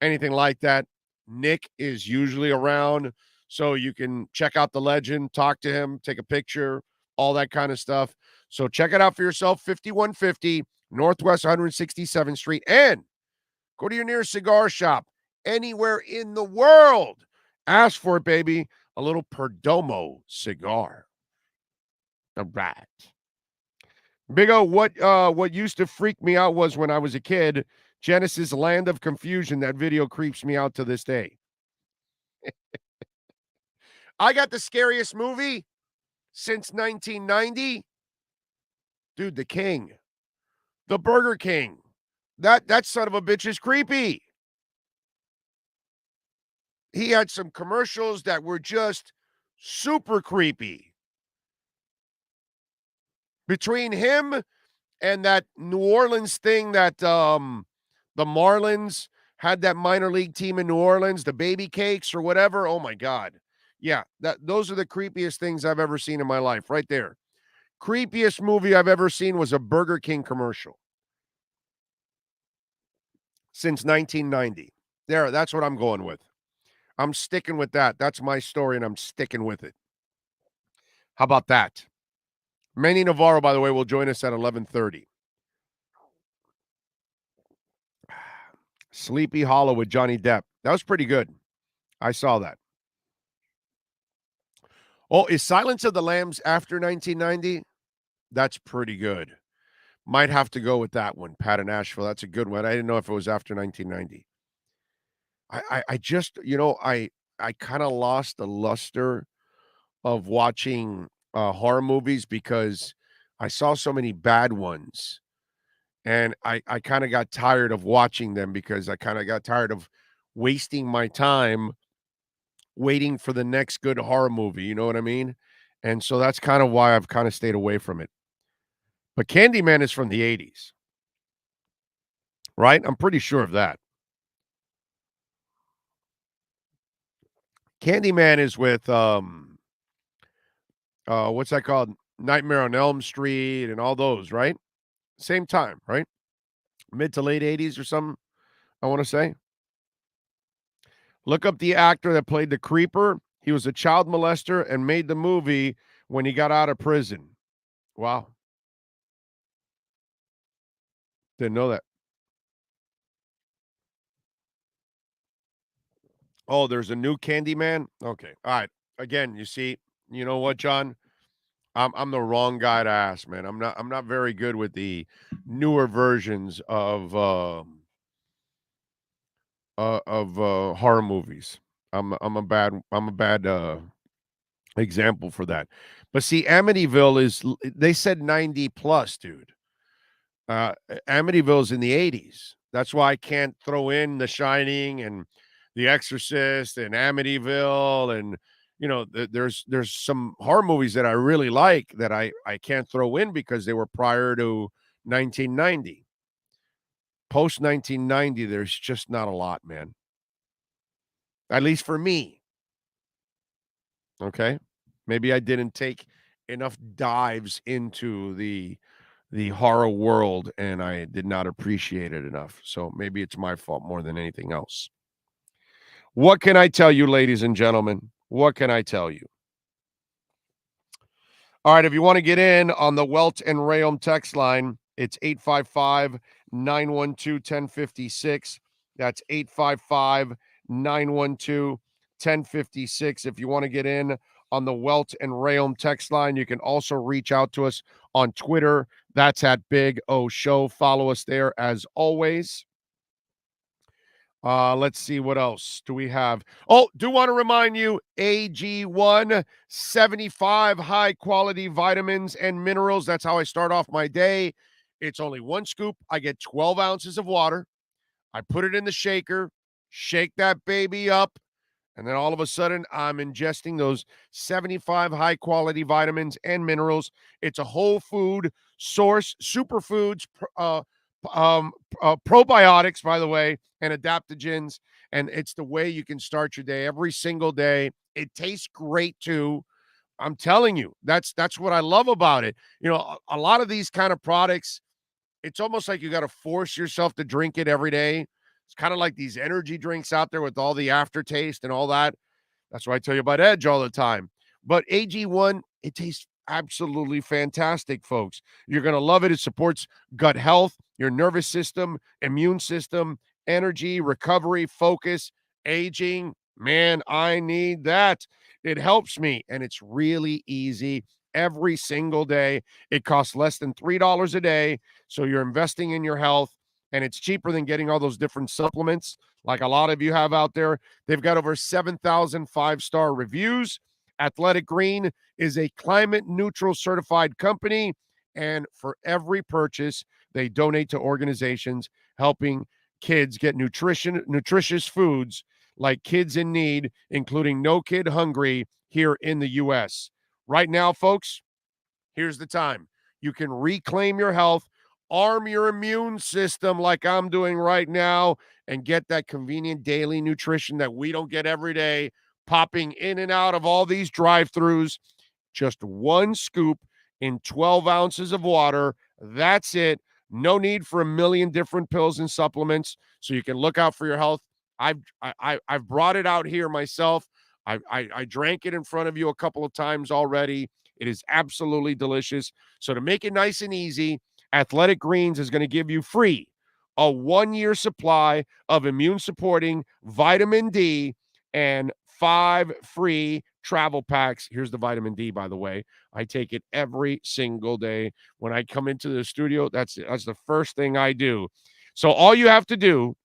anything like that, Nick is usually around, so you can check out the legend, talk to him, take a picture, all that kind of stuff. So check it out for yourself, 5150 Northwest 167th Street, and go to your nearest cigar shop anywhere in the world. Ask for it, baby. A little Perdomo cigar. All right. Big O, what used to freak me out was when I was a kid, Genesis Land of Confusion. That video creeps me out to this day. I got the scariest movie since 1990. Dude, The King. The Burger King. That son of a bitch is creepy. He had some commercials that were just super creepy. Between him and that New Orleans thing that the Marlins had, that minor league team in New Orleans, the Baby Cakes or whatever. Oh my God. Yeah, those are the creepiest things I've ever seen in my life right there. Creepiest movie I've ever seen was a Burger King commercial. Since 1990. There, that's what I'm going with. I'm sticking with that. That's my story, and I'm sticking with it. How about that? Manny Navarro, by the way, will join us at 11:30. Sleepy Hollow with Johnny Depp. That was pretty good. I saw that. Oh, is Silence of the Lambs after 1990? That's pretty good. Might have to go with that one, Pat in Asheville. That's a good one. I didn't know if it was after 1990. I just, I kind of lost the luster of watching horror movies because I saw so many bad ones. And I kind of got tired of watching them because I kind of got tired of wasting my time waiting for the next good horror movie. You know what I mean? And so that's kind of why I've kind of stayed away from it. But Candyman is from the 80s. Right? I'm pretty sure of that. Candyman is with what's that called? Nightmare on Elm Street and all those, right? Same time, right? Mid to late 80s or something, I want to say. Look up the actor that played the Creeper. He was a child molester and made the movie when he got out of prison. Wow. Didn't know that. Oh, there's a new Candyman? Okay. All right. Again, you see, you know what, John? I'm the wrong guy to ask, man. I'm not very good with the newer versions of horror movies. I'm a bad example for that. But see, Amityville they said 90 plus, dude. Amityville's in the 80s. That's why I can't throw in The Shining and The Exorcist and Amityville, and there's some horror movies that I really like that I can't throw in because they were prior to 1990. Post 1990, there's just not a lot, man. At least for me. Okay? Maybe I didn't take enough dives into the horror world and I did not appreciate it enough. So maybe it's my fault more than anything else. What can I tell you, ladies and gentlemen? What can I tell you? All right, if you want to get in on the Welt and Rayom text line, it's 855-912-1056. That's 855-912-1056. If you want to get in on the Welt and Rayom text line, you can also reach out to us on Twitter. That's at Big O Show. Follow us there as always. Let's see, what else do we have? Oh, do want to remind you, AG1, 75 high-quality vitamins and minerals. That's how I start off my day. It's only one scoop. I get 12 ounces of water. I put it in the shaker, shake that baby up, and then all of a sudden I'm ingesting those 75 high-quality vitamins and minerals. It's a whole food source, superfoods, probiotics, by the way, and adaptogens. And it's the way you can start your day every single day. It tastes great, too. I'm telling you, that's what I love about it. You know, a lot of these kind of products, it's almost like you got to force yourself to drink it every day. It's kind of like these energy drinks out there with all the aftertaste and all that. That's why I tell you about Edge all the time. But AG1, it tastes absolutely fantastic, folks. You're going to love it. It supports gut health, your nervous system, immune system, energy, recovery, focus, aging. Man, I need that. It helps me, and it's really easy every single day. It costs less than $3 a day, so you're investing in your health, and it's cheaper than getting all those different supplements like a lot of you have out there. They've got over 7,000 five-star reviews. Athletic Green is a climate-neutral certified company, and for every purchase, they donate to organizations helping kids get nutritious foods like Kids in Need, including No Kid Hungry here in the U.S. Right now, folks, here's the time. You can reclaim your health, arm your immune system like I'm doing right now, and get that convenient daily nutrition that we don't get every day, popping in and out of all these drive-thrus. Just one scoop in 12 ounces of water. That's it. No need for a million different pills and supplements, so you can look out for your health. I've brought it out here myself. I drank it in front of you a couple of times already. It is absolutely delicious. So to make it nice and easy, Athletic Greens is going to give you free a 1-year supply of immune-supporting vitamin D and 5 free travel packs. Here's the vitamin D, by the way. I take it every single day. When I come into the studio, that's the first thing I do. So all you have to do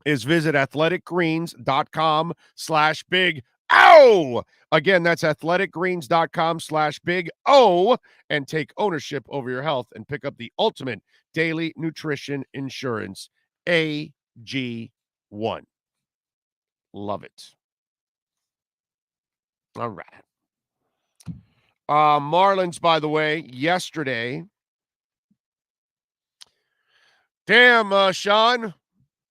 is visit athleticgreens.com /big O. Again, that's athleticgreens.com /big O, and take ownership over your health and pick up the ultimate daily nutrition insurance, AG1. Love it. All right. Marlins, by the way, yesterday. Damn, Sean.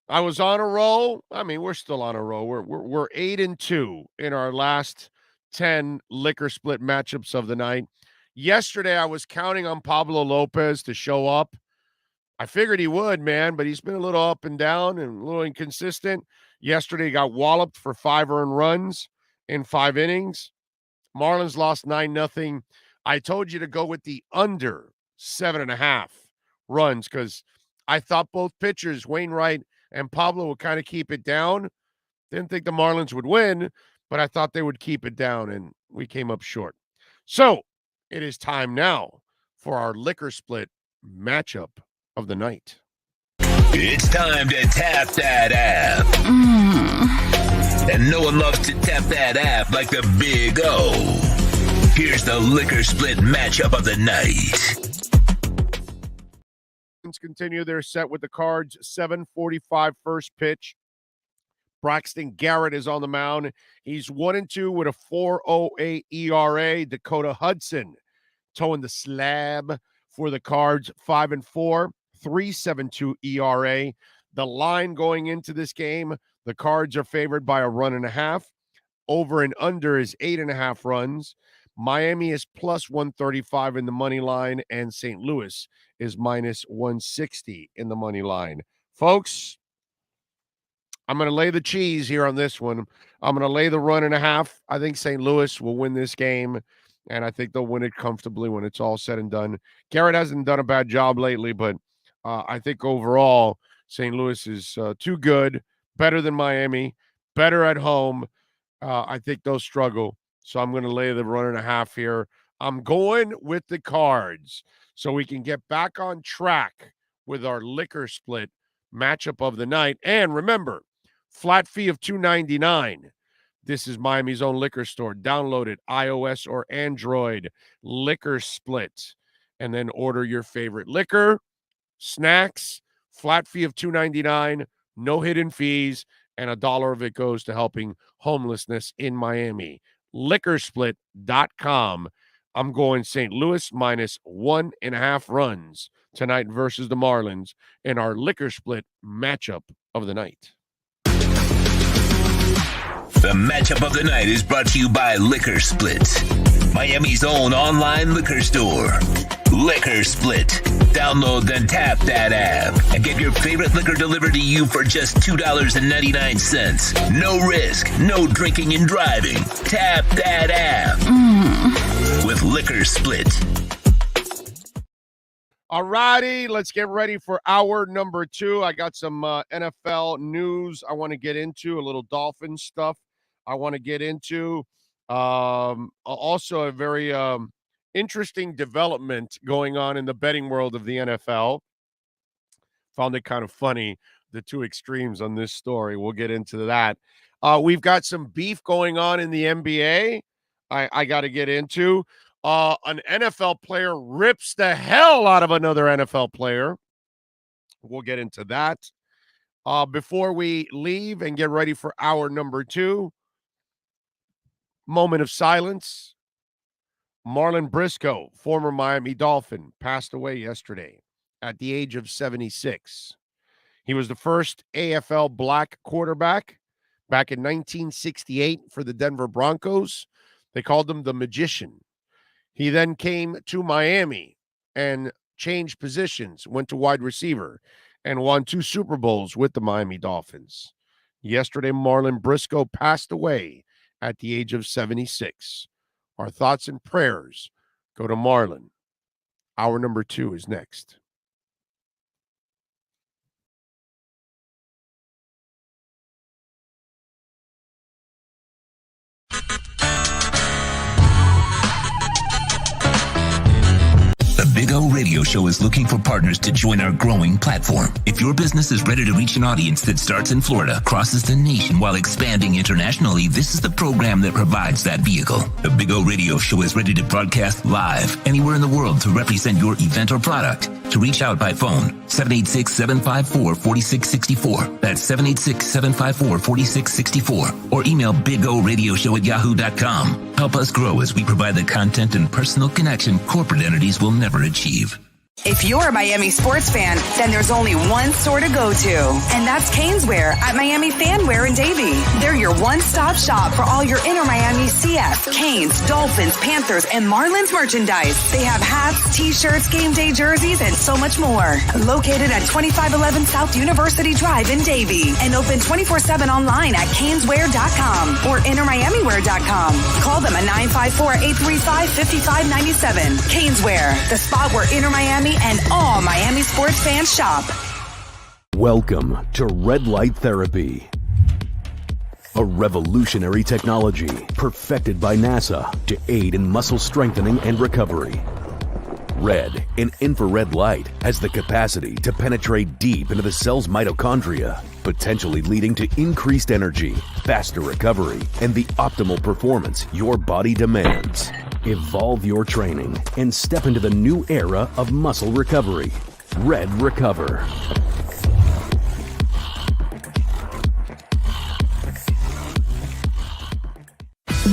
I was on a roll. I mean, we're still on a roll. We're 8-2 in our last 10 liquor split matchups of the night. Yesterday, I was counting on Pablo Lopez to show up. I figured he would, man, but he's been a little up and down and a little inconsistent. Yesterday, he got walloped for 5 earned runs in 5 innings. Marlins lost 9-0. I told you to go with the under 7.5 runs because I thought both pitchers, Wainwright and Pablo, would kind of keep it down. Didn't think the Marlins would win, but I thought they would keep it down, and we came up short. So it is time now for our liquor split matchup of the night. It's time to tap that app. And no one loves to tap that app like the Big O. Here's the liquor split matchup of the night. Continue their set with the Cards. 7:45 first pitch. Braxton Garrett is on the mound. He's 1-2 with a 4.08 ERA. Dakota Hudson towing the slab for the Cards. 5-4, 3.72 ERA. The line going into this game, the Cards are favored by 1.5. Over and under is 8.5 runs. Miami is plus 135 in the money line, and St. Louis is minus 160 in the money line. Folks, I'm going to lay the cheese here on this one. I'm going to lay the 1.5. I think St. Louis will win this game, and I think they'll win it comfortably when it's all said and done. Garrett hasn't done a bad job lately, but I think overall St. Louis is too good, better than Miami, better at home. I think they'll struggle. So I'm going to lay the 1.5 here. I'm going with the Cards so we can get back on track with our liquor split matchup of the night. And remember, flat fee of $2.99. This is Miami's own liquor store. Download it, iOS or Android, liquor split, and then order your favorite liquor. snacks, flat fee of $2.99, no hidden fees, and $1 of it goes to helping homelessness in Miami. Liquorsplit.com. I'm going St. Louis minus 1.5 runs tonight versus the Marlins in our Liquor Split matchup of the night. The matchup of the night is brought to you by Liquor Split, Miami's own online liquor store. Liquor Split. Download then tap that app and get your favorite liquor delivered to you for just $2.99. No risk, no drinking and driving. Tap that app with Liquor Split. All righty, let's get ready for hour number 2. I got some NFL news I want to get into, a little Dolphin stuff I want to get into. Also a very interesting development going on in the betting world of the NFL. Found it kind of funny, the two extremes on this story. We'll get into that. We've got some beef going on in the NBA I got to get into. An NFL player rips the hell out of another NFL player. We'll get into that. Before we leave and get ready for hour number 2, moment of silence. Marlon Briscoe, former Miami Dolphin, passed away yesterday at the age of 76. He was the first AFL black quarterback back in 1968 for the Denver Broncos. They called him the Magician. He then came to Miami and changed positions, went to wide receiver, and won 2 Super Bowls with the Miami Dolphins. Yesterday, Marlon Briscoe passed away at the age of 76. Our thoughts and prayers go to Marlon. Hour number 2 is next. The Big O Radio Show is looking for partners to join our growing platform. If your business is ready to reach an audience that starts in Florida, crosses the nation while expanding internationally, this is the program that provides that vehicle. The Big O Radio Show is ready to broadcast live anywhere in the world to represent your event or product. To reach out by phone, 786-754-4664. That's 786-754-4664. Or email bigoradioshow@yahoo.com. Help us grow as we provide the content and personal connection corporate entities will never achieve. If you're a Miami sports fan, then there's only one store to go to, and that's Caneswear at Miami Fanwear in Davie. They're your one-stop shop for all your inner Miami CF, Canes, Dolphins, Panthers, and Marlins merchandise. They have hats, t-shirts, game day jerseys, and so much more. Located at 2511 South University Drive in Davie, and open 24/7 online at caneswear.com or innermiamiwear.com. Call them at 954-835-5597. Caneswear, the spot where inner Miami and all Miami sports fans shop. Welcome to Red Light Therapy, a revolutionary technology perfected by NASA to aid in muscle strengthening and recovery. Red and infrared light has the capacity to penetrate deep into the cell's mitochondria, potentially leading to increased energy, faster recovery, and the optimal performance your body demands. Evolve your training and step into the new era of muscle recovery. Red Recover.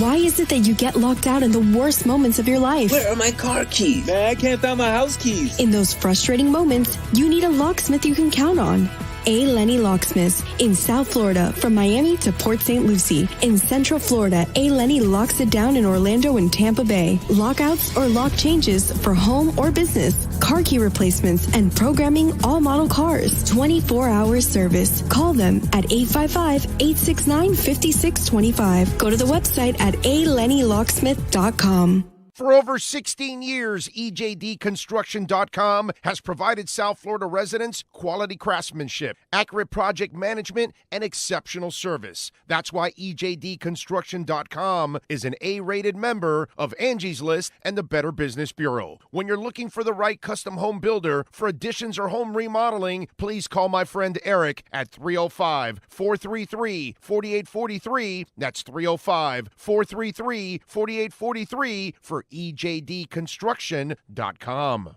Why is it that you get locked out in the worst moments of your life? Where are my car keys? Man, I can't find my house keys. In those frustrating moments, you need a locksmith you can count on. A. Lenny Locksmith in South Florida, from Miami to Port St. Lucie. In Central Florida, A. Lenny locks it down in Orlando and Tampa Bay. Lockouts or lock changes for home or business. Car key replacements and programming all model cars. 24-hour service. Call them at 855-869-5625. Go to the website at alennylocksmith.com. For over 16 years, EJDconstruction.com has provided South Florida residents quality craftsmanship, accurate project management, and exceptional service. That's why EJDconstruction.com is an A-rated member of Angie's List and the Better Business Bureau. When you're looking for the right custom home builder for additions or home remodeling, please call my friend Eric at 305-433-4843. That's 305-433-4843 for EJDconstruction.com.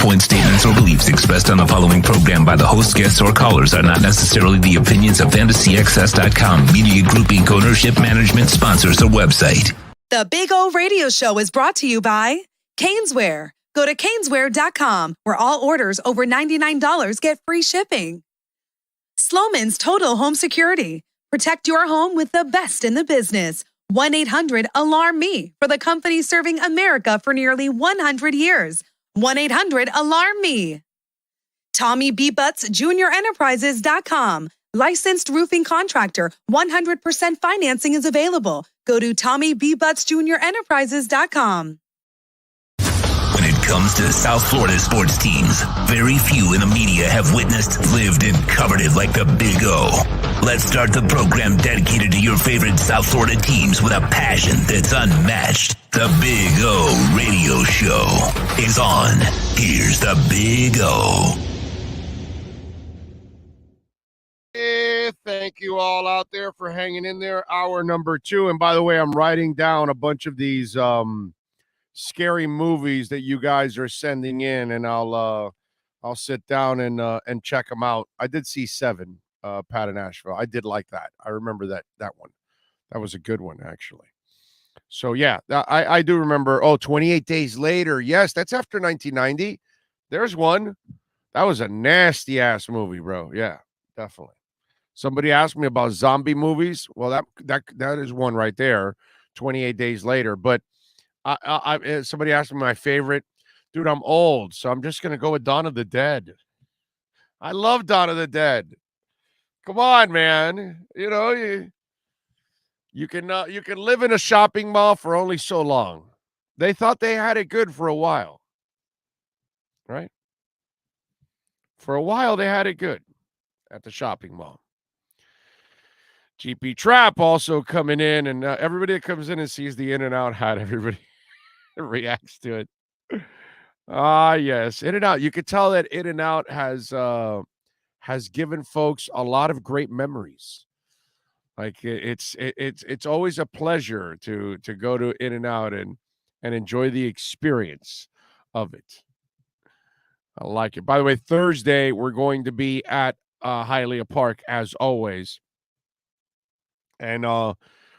points, statements, or beliefs expressed on the following program by the host, guests, or callers are not necessarily the opinions of FantasyXS.com, Media Group Inc. ownership, management, sponsors, or website. The Big O Radio Show is brought to you by Caneswear. Go to Caneswear.com, where all orders over $99 get free shipping. Sloman's Total Home Security. Protect your home with the best in the business. 1-800-ALARM-ME for the company serving America for nearly 100 years. 1-800-ALARM-ME. Tommy B. Butts Junior Enterprises.com. Licensed roofing contractor. 100% financing is available. Go to Tommy B. Butts Junior Enterprises.com. When it comes to South Florida sports teams, very few in the media have witnessed, lived, and covered it like the Big O. Let's start the program dedicated to your favorite South Florida teams with a passion that's unmatched. The Big O Radio Show is on. Here's the Big O. Hey, thank you all out there for hanging in there. Hour number 2. And by the way, I'm writing down a bunch of these scary movies that you guys are sending in, and I'll sit down and check them out. I did see 7, Pat in Asheville. I did like that. I remember that one. That was a good one, actually. So yeah, I do remember. 28 Days Later. Yes, that's after 1990. There's one. That was a nasty ass movie, bro. Yeah, definitely. Somebody asked me about zombie movies. Well, that is one right there. 28 Days Later, but. Somebody asked me my favorite. Dude, I'm old, so I'm just going to go with Dawn of the Dead. I love Dawn of the Dead. Come on, man. You know, you can live in a shopping mall for only so long. They thought they had it good for a while. Right? For a while, they had it good at the shopping mall. GP Trap also coming in, and everybody that comes in and sees the In-N-Out hat, everybody reacts to it. Yes, In-N-Out. You could tell that In-N-Out has given folks a lot of great memories. Like it's always a pleasure to go to In-N-Out and enjoy the experience of it. I like it. By the way, Thursday we're going to be at Hialeah Park as always, and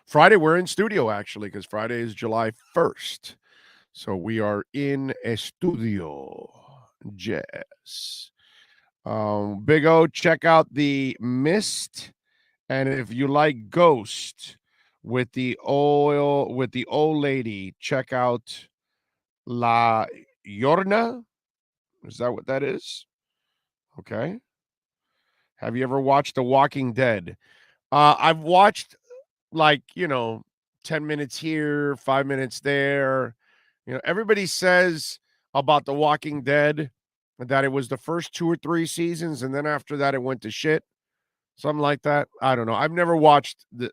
Friday we're in studio actually because Friday is July 1st. So we are in a studio. Yes. Big O, check out the Mist. And if you like Ghost with the old lady, check out La Llorona. Is that what that is? Okay. Have you ever watched The Walking Dead? I've watched 10 minutes here, 5 minutes there. Everybody says about The Walking Dead that it was the first 2 or 3 seasons, and then after that it went to shit. Something like that. I don't know. I've never watched an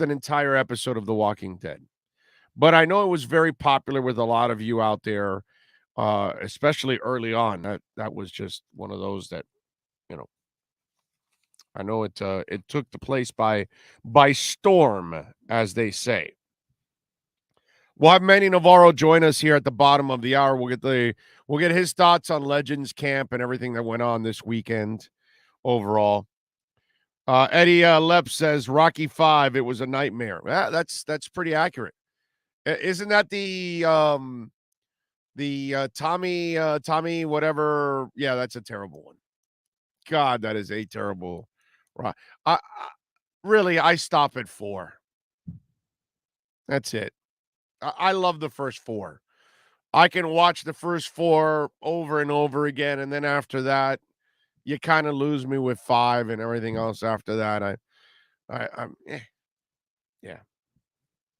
entire episode of The Walking Dead. But I know it was very popular with a lot of you out there, especially early on. That was just one of those that, I know it took the place by storm, as they say. We'll have Manny Navarro join us here at the bottom of the hour. We'll get his thoughts on Legends Camp and everything that went on this weekend overall. Eddie Lepp says Rocky V, it was a nightmare. That's pretty accurate. Isn't that the Tommy whatever? Yeah, that's a terrible one. God, that is a terrible. Right. I stop at 4. That's it. I love the first 4. I can watch the first 4 over and over again, and then after that, you kind of lose me with 5 and everything else after that.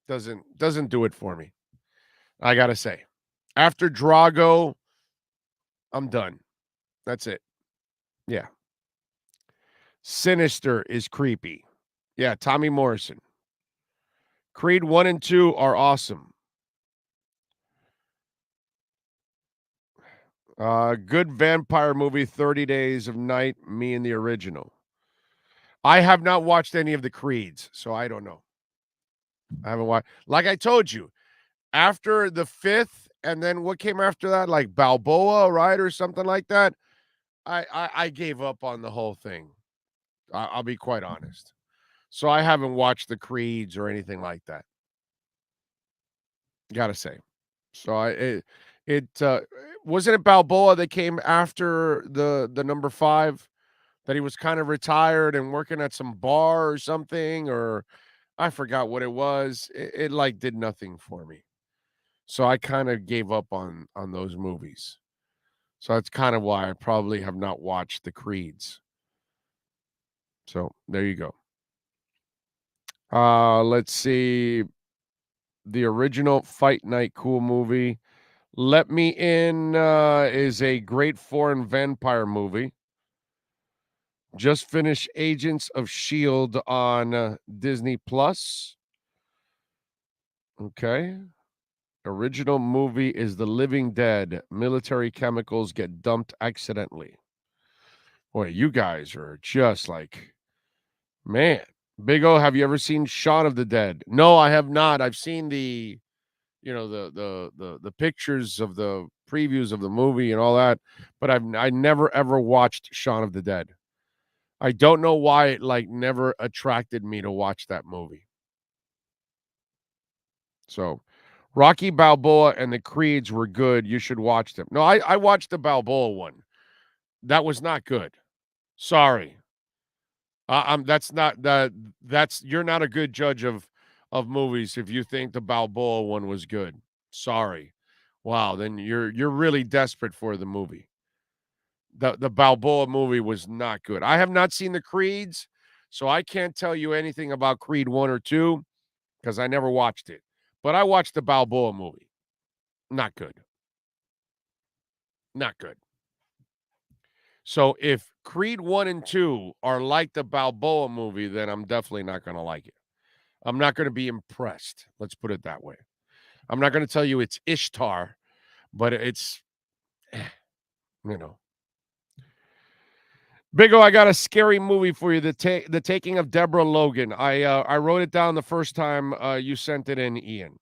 Doesn't do it for me. I gotta say, after Drago, I'm done. That's it. Yeah. Sinister is creepy. Yeah, Tommy Morrison. Creed 1 and 2 are awesome. Good vampire movie, 30 Days of Night, me and the original. I have not watched any of the Creeds, so I don't know. I haven't watched. Like I told you, after the 5th and then what came after that? Like Balboa, right? Or something like that. I gave up on the whole thing. I'll be quite honest. So I haven't watched the Creeds or anything like that. Gotta say. So wasn't it Balboa that came after the number 5, that he was kind of retired and working at some bar or something, or I forgot what it was. It like did nothing for me. So I kind of gave up on those movies. So that's kind of why I probably have not watched the Creeds. So there you go. Let's see. The original Fight Night Cool movie. Let Me In is a great foreign vampire movie. Just finished Agents of S.H.I.E.L.D. on Disney Plus. Okay. Original movie is The Living Dead. Military chemicals get dumped accidentally. Boy, you guys are just like, man. Big O, have you ever seen Shaun of the Dead? No, I have not. I've seen the pictures of the previews of the movie and all that, but I never ever watched Shaun of the Dead. I don't know why it like never attracted me to watch that movie. So Rocky Balboa and the Creeds were good. You should watch them. No, I watched the Balboa one. That was not good. Sorry. That's not that. That's you're not a good judge of movies if you think the Balboa one was good. Sorry. Wow, then you're really desperate for the movie. The Balboa movie was not good. I have not seen the Creeds, so I can't tell you anything about Creed 1 or 2 because I never watched it. But I watched the Balboa movie. Not good. Not good. So if Creed 1 and 2 are like the Balboa movie, then I'm definitely not going to like it. I'm not going to be impressed. Let's put it that way. I'm not going to tell you it's Ishtar, but it's, you know. Big O, I got a scary movie for you. The Taking of Deborah Logan. I wrote it down the first time you sent it in, Ian.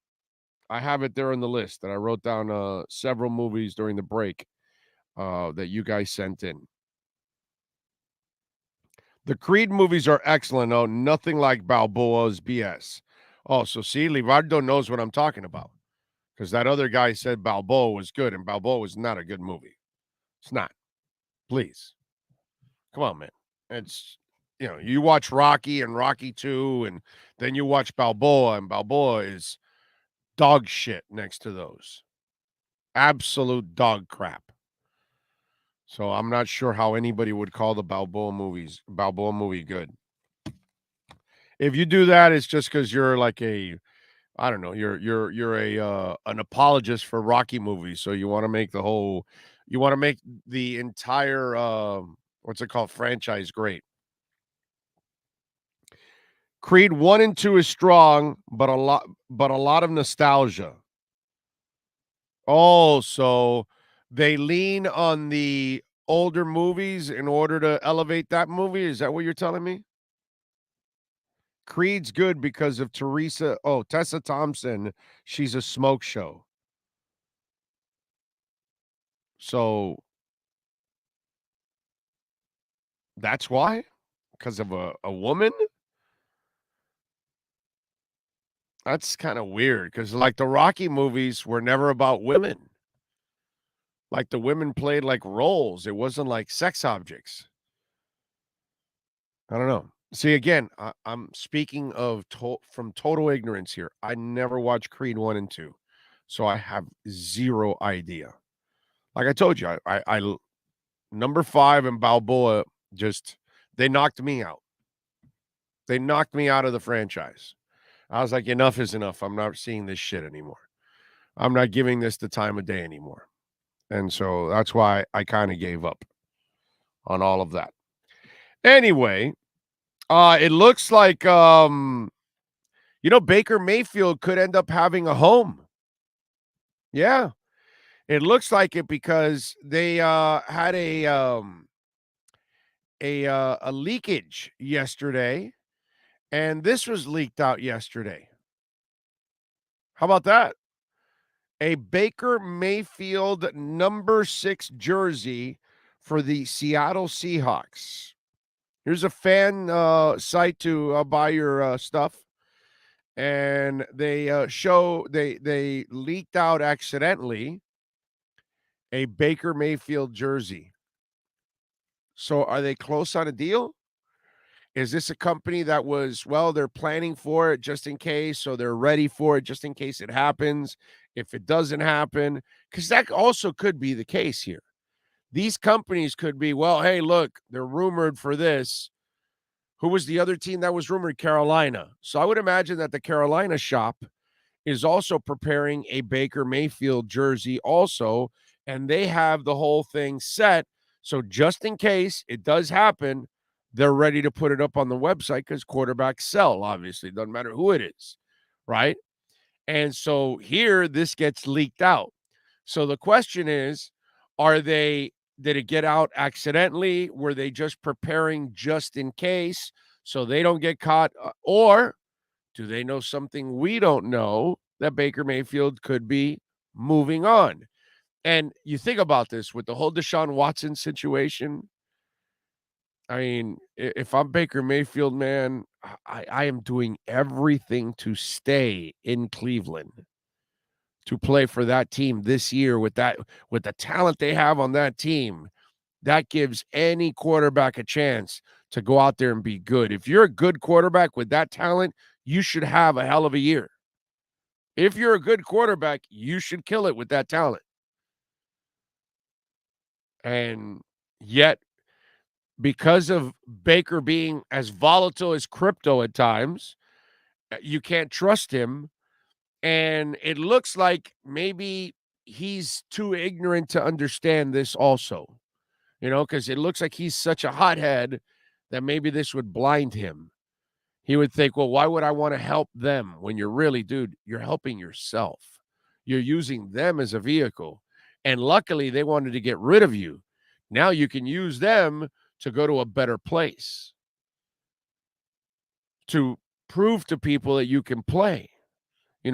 I have it there on the list, and I wrote down several movies during the break that you guys sent in. The Creed movies are excellent. Oh, nothing like Balboa's BS. Oh, so see, Livardo knows what I'm talking about. Because that other guy said Balboa was good, and Balboa was not a good movie. It's not. Please. Come on, man. It's, you watch Rocky and Rocky 2, and then you watch Balboa, and Balboa is dog shit next to those. Absolute dog crap. So I'm not sure how anybody would call the Balboa movie good. If you do that, it's just because you're like I don't know, you're an apologist for Rocky movies. So you want to make the entire what's it called, franchise great. Creed 1 and 2 is strong, but a lot of nostalgia. Oh, so they lean on the older movies in order to elevate that movie? Is that what you're telling me? Creed's good because of Tessa Thompson. She's a smoke show. So that's why? Because of a woman? That's kind of weird because, like, the Rocky movies were never about women. Like, the women played, like, roles. It wasn't like sex objects. I don't know. See, again, I'm speaking of from total ignorance here. I never watched Creed 1 and 2, so I have zero idea. Like I told you, I number 5 and Balboa they knocked me out. They knocked me out of the franchise. I was like, enough is enough. I'm not seeing this shit anymore. I'm not giving this the time of day anymore. And so that's why I kind of gave up on all of that. Anyway, it looks like, Baker Mayfield could end up having a home. Yeah, it looks like it because they had a leakage yesterday, and this was leaked out yesterday. How about that? a Baker Mayfield number 6 jersey for the Seattle Seahawks. Here's a fan site to buy your stuff. And they they leaked out accidentally a Baker Mayfield jersey. So are they close on a deal? Is this a company that was, well, they're planning for it just in case, so they're ready for it just in case it happens, if it doesn't happen? Because that also could be the case here. These companies could be, well, hey, look, they're rumored for this. Who was the other team that was rumored? Carolina. So I would imagine that the Carolina shop is also preparing a Baker Mayfield jersey also, and they have the whole thing set. So just in case it does happen, they're ready to put it up on the website because quarterbacks sell, obviously. Doesn't matter who it is, right? And so here, this gets leaked out. So the question is, did it get out accidentally? Were they just preparing just in case so they don't get caught? Or do they know something we don't know, that Baker Mayfield could be moving on? And you think about this with the whole Deshaun Watson situation. I mean, if I'm Baker Mayfield, man, I am doing everything to stay in Cleveland, to play for that team this year with the talent they have on that team. That gives any quarterback a chance to go out there and be good. If you're a good quarterback with that talent, you should have a hell of a year. If you're a good quarterback, you should kill it with that talent. And yet, because of Baker being as volatile as crypto at times, you can't trust him. And it looks like maybe he's too ignorant to understand this also, because it looks like he's such a hothead that maybe this would blind him. He would think, well, why would I want to help them when you're really, dude, you're helping yourself. You're using them as a vehicle. And luckily, they wanted to get rid of you. Now you can use them to go to a better place, to prove to people that you can play,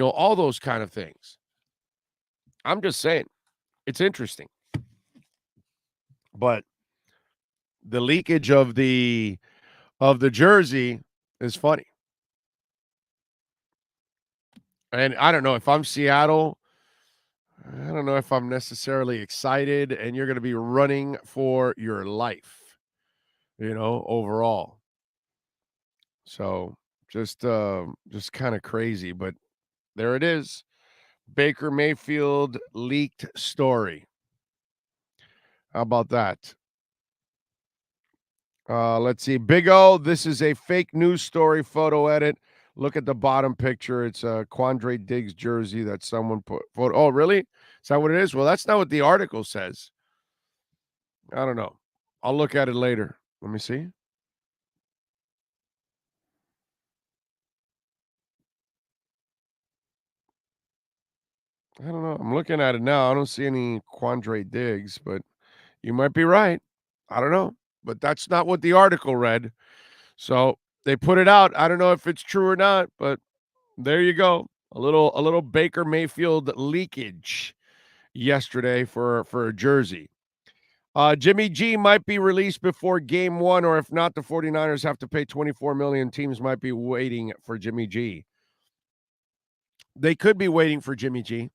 all those kind of things. I'm just saying, it's interesting. But the leakage of the jersey is funny. And I don't know if I'm Seattle, I don't know if I'm necessarily excited, and you're going to be running for your life, overall. So just kind of crazy, but there it is. Baker Mayfield leaked story. How about that? Let's see. Big O, this is a fake news story photo edit. Look at the bottom picture. It's a Quandre Diggs jersey that someone put. Oh, really? Is that what it is? Well, that's not what the article says. I don't know. I'll look at it later. Let me see. I don't know. I'm looking at it now. I don't see any Quandre Diggs, but you might be right. I don't know. But that's not what the article read. So they put it out. I don't know if it's true or not, but there you go. A little Baker Mayfield leakage yesterday for a jersey. Jimmy G might be released before game 1, or if not, the 49ers have to pay $24 million. Teams might be waiting for Jimmy G. They could be waiting for Jimmy G.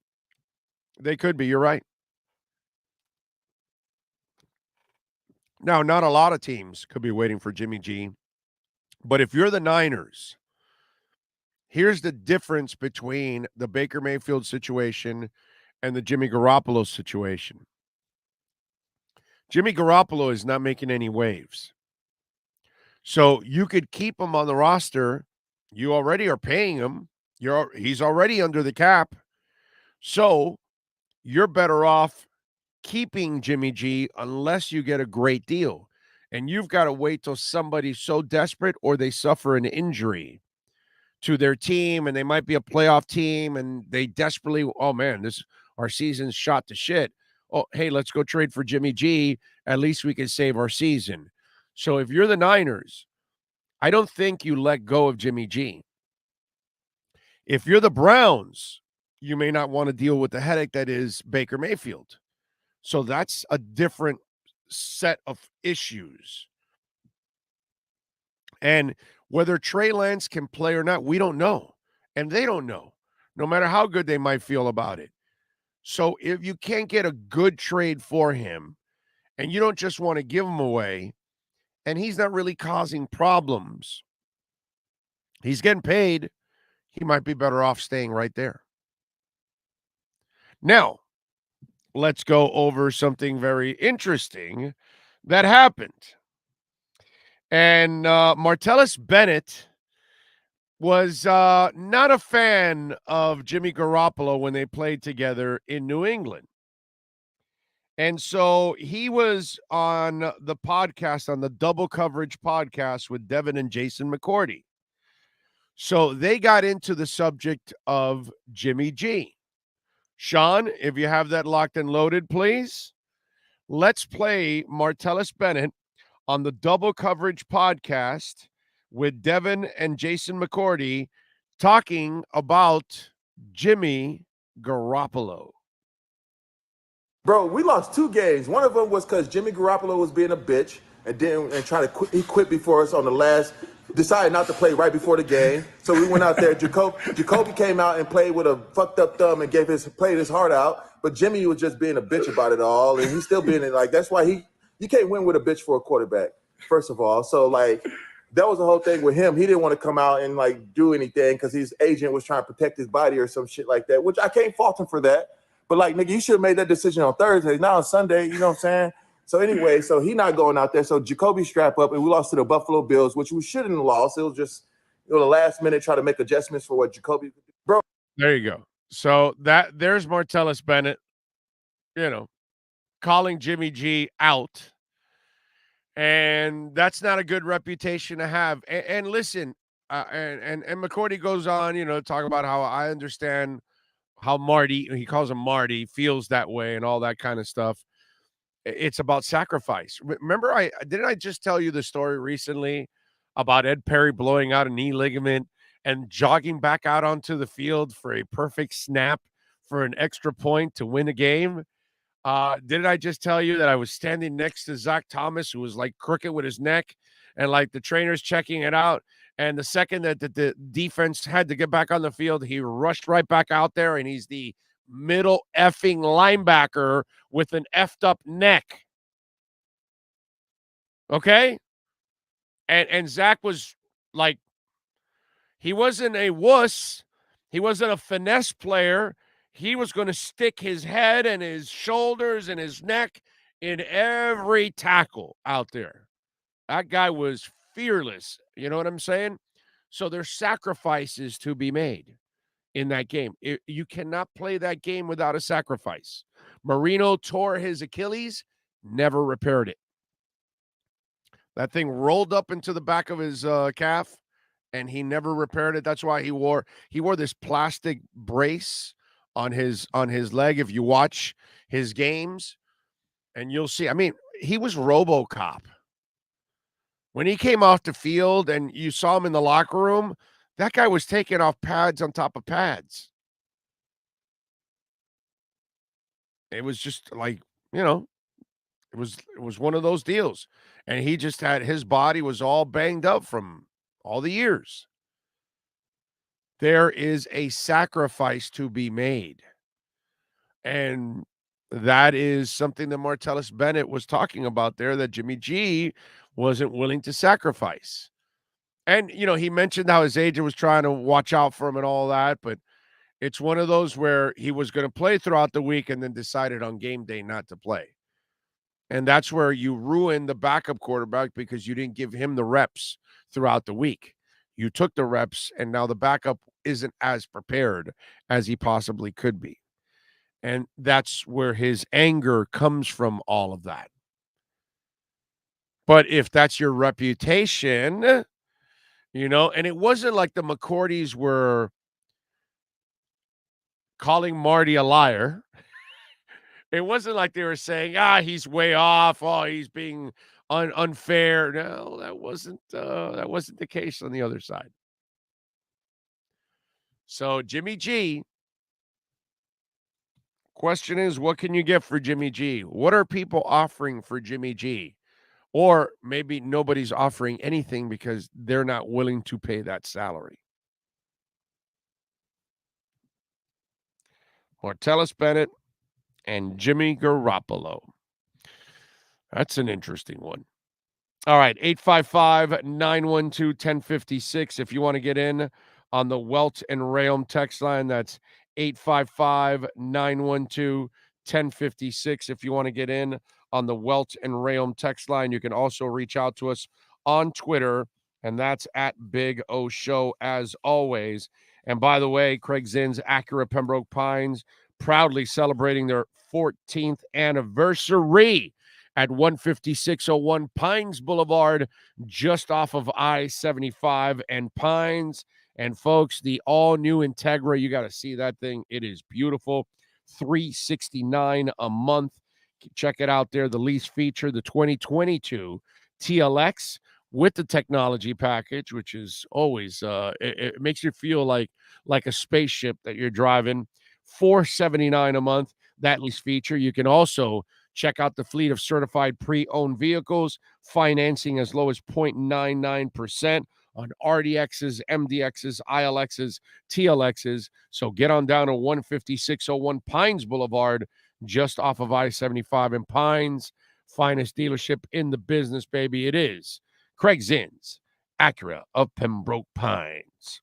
They could be. You're right. Now, not a lot of teams could be waiting for Jimmy G. But if you're the Niners, here's the difference between the Baker Mayfield situation and the Jimmy Garoppolo situation. Jimmy Garoppolo is not making any waves. So you could keep him on the roster. You already are paying him. He's already under the cap. So you're better off keeping Jimmy G unless you get a great deal. And you've got to wait till somebody's so desperate or they suffer an injury to their team, and they might be a playoff team, and they desperately, oh man, our season's shot to shit. Oh, hey, let's go trade for Jimmy G. At least we can save our season. So if you're the Niners, I don't think you let go of Jimmy G. If you're the Browns, you may not want to deal with the headache that is Baker Mayfield. So that's a different set of issues. And whether Trey Lance can play or not, we don't know. And they don't know, no matter how good they might feel about it. So if you can't get a good trade for him and you don't just want to give him away, and he's not really causing problems, he's getting paid, he might be better off staying right there. Now, let's go over something very interesting that happened. And Martellus Bennett was not a fan of Jimmy Garoppolo when they played together in New England. And so he was on the podcast, on the Double Coverage podcast with Devin and Jason McCourty. So they got into the subject of Jimmy G. Sean, if you have that locked and loaded, please. Let's play Martellus Bennett on the Double Coverage podcast with Devin and Jason McCourty talking about Jimmy Garoppolo. Bro, we lost 2 games. One of them was because Jimmy Garoppolo was being a bitch and trying to quit. He quit before us on the last, decided not to play right before the game. So we went out there. Jacoby came out and played with a fucked up thumb and played his heart out. But Jimmy was just being a bitch about it all. And he's still being like, that's why you can't win with a bitch for a quarterback, first of all. So like, that was the whole thing with him. He didn't want to come out and like do anything because his agent was trying to protect his body or some shit like that, which I can't fault him for that. But like, nigga, you should have made that decision on Thursday, not on Sunday. You know what I'm saying? So anyway, so he not going out there. So Jacoby strap up, and we lost to the Buffalo Bills, which we shouldn't have lost. It was just the last minute try to make adjustments for what Jacoby could do. Bro. There you go. So there's Martellus Bennett, calling Jimmy G out. And that's not a good reputation to have. And listen, and McCourty goes on, talk about how I understand how Marty, he calls him Marty, feels that way and all that kind of stuff. It's about sacrifice. Remember, didn't I just tell you the story recently about Ed Perry blowing out a knee ligament and jogging back out onto the field for a perfect snap for an extra point to win a game? Didn't I just tell you that I was standing next to Zach Thomas, who was like crooked with his neck, and like the trainer's checking it out? And the second that the defense had to get back on the field, he rushed right back out there, and he's the middle effing linebacker with an effed up neck. Okay? And Zach was like, he wasn't a wuss. He wasn't a finesse player. He was going to stick his head and his shoulders and his neck in every tackle out there. That guy was fearless. You know what I'm saying? So there's sacrifices to be made in that game. You cannot play that game without a sacrifice. Marino tore his Achilles, never repaired it. That thing rolled up into the back of his calf, and he never repaired it. That's why he wore this plastic brace on his leg. If you watch his games, and you'll see, I mean, he was RoboCop. When he came off the field and you saw him in the locker room, that guy was taking off pads on top of pads. It was just like, it was one of those deals. And he just his body was all banged up from all the years. There is a sacrifice to be made. And that is something that Martellus Bennett was talking about there, that Jimmy G wasn't willing to sacrifice. And, he mentioned how his agent was trying to watch out for him and all that, but it's one of those where he was going to play throughout the week and then decided on game day not to play. And that's where you ruin the backup quarterback because you didn't give him the reps throughout the week. You took the reps, and now the backup isn't as prepared as he possibly could be. And that's where his anger comes from, all of that. But if that's your reputation, and it wasn't like the McCourtys were calling Marty a liar. It wasn't like they were saying, he's way off. Oh, he's being unfair. No, that wasn't the case on the other side. So Jimmy G Question is, what can you get for Jimmy G? What are people offering for Jimmy G? Or maybe nobody's offering anything because they're not willing to pay that salary. Martellus Bennett and Jimmy Garoppolo. That's an interesting one. All right, 855-912-1056. If you want to get in on the Welt and Rayom text line, that's 855-912-1056. If you want to get in on the Welt and Rayom text line, you can also reach out to us on Twitter, and that's at Big O Show as always. And by the way, Craig Zinn's Acura Pembroke Pines proudly celebrating their 14th anniversary at 15601 Pines Boulevard, just off of I-75 and Pines. And folks, the all-new Integra, you got to see that thing. It is beautiful. $369 a month. Check it out there. The lease feature, the 2022 TLX with the technology package, which is always, it makes you feel like a spaceship that you're driving. $479 a month, that lease feature. You can also check out the fleet of certified pre-owned vehicles, financing as low as 0.99% on RDXs, MDXs, ILXs, TLXs. So get on down to 15601 Pines Boulevard, just off of I-75 and Pines. Finest dealership in the business, baby. It is Craig Zinn's Acura of Pembroke Pines.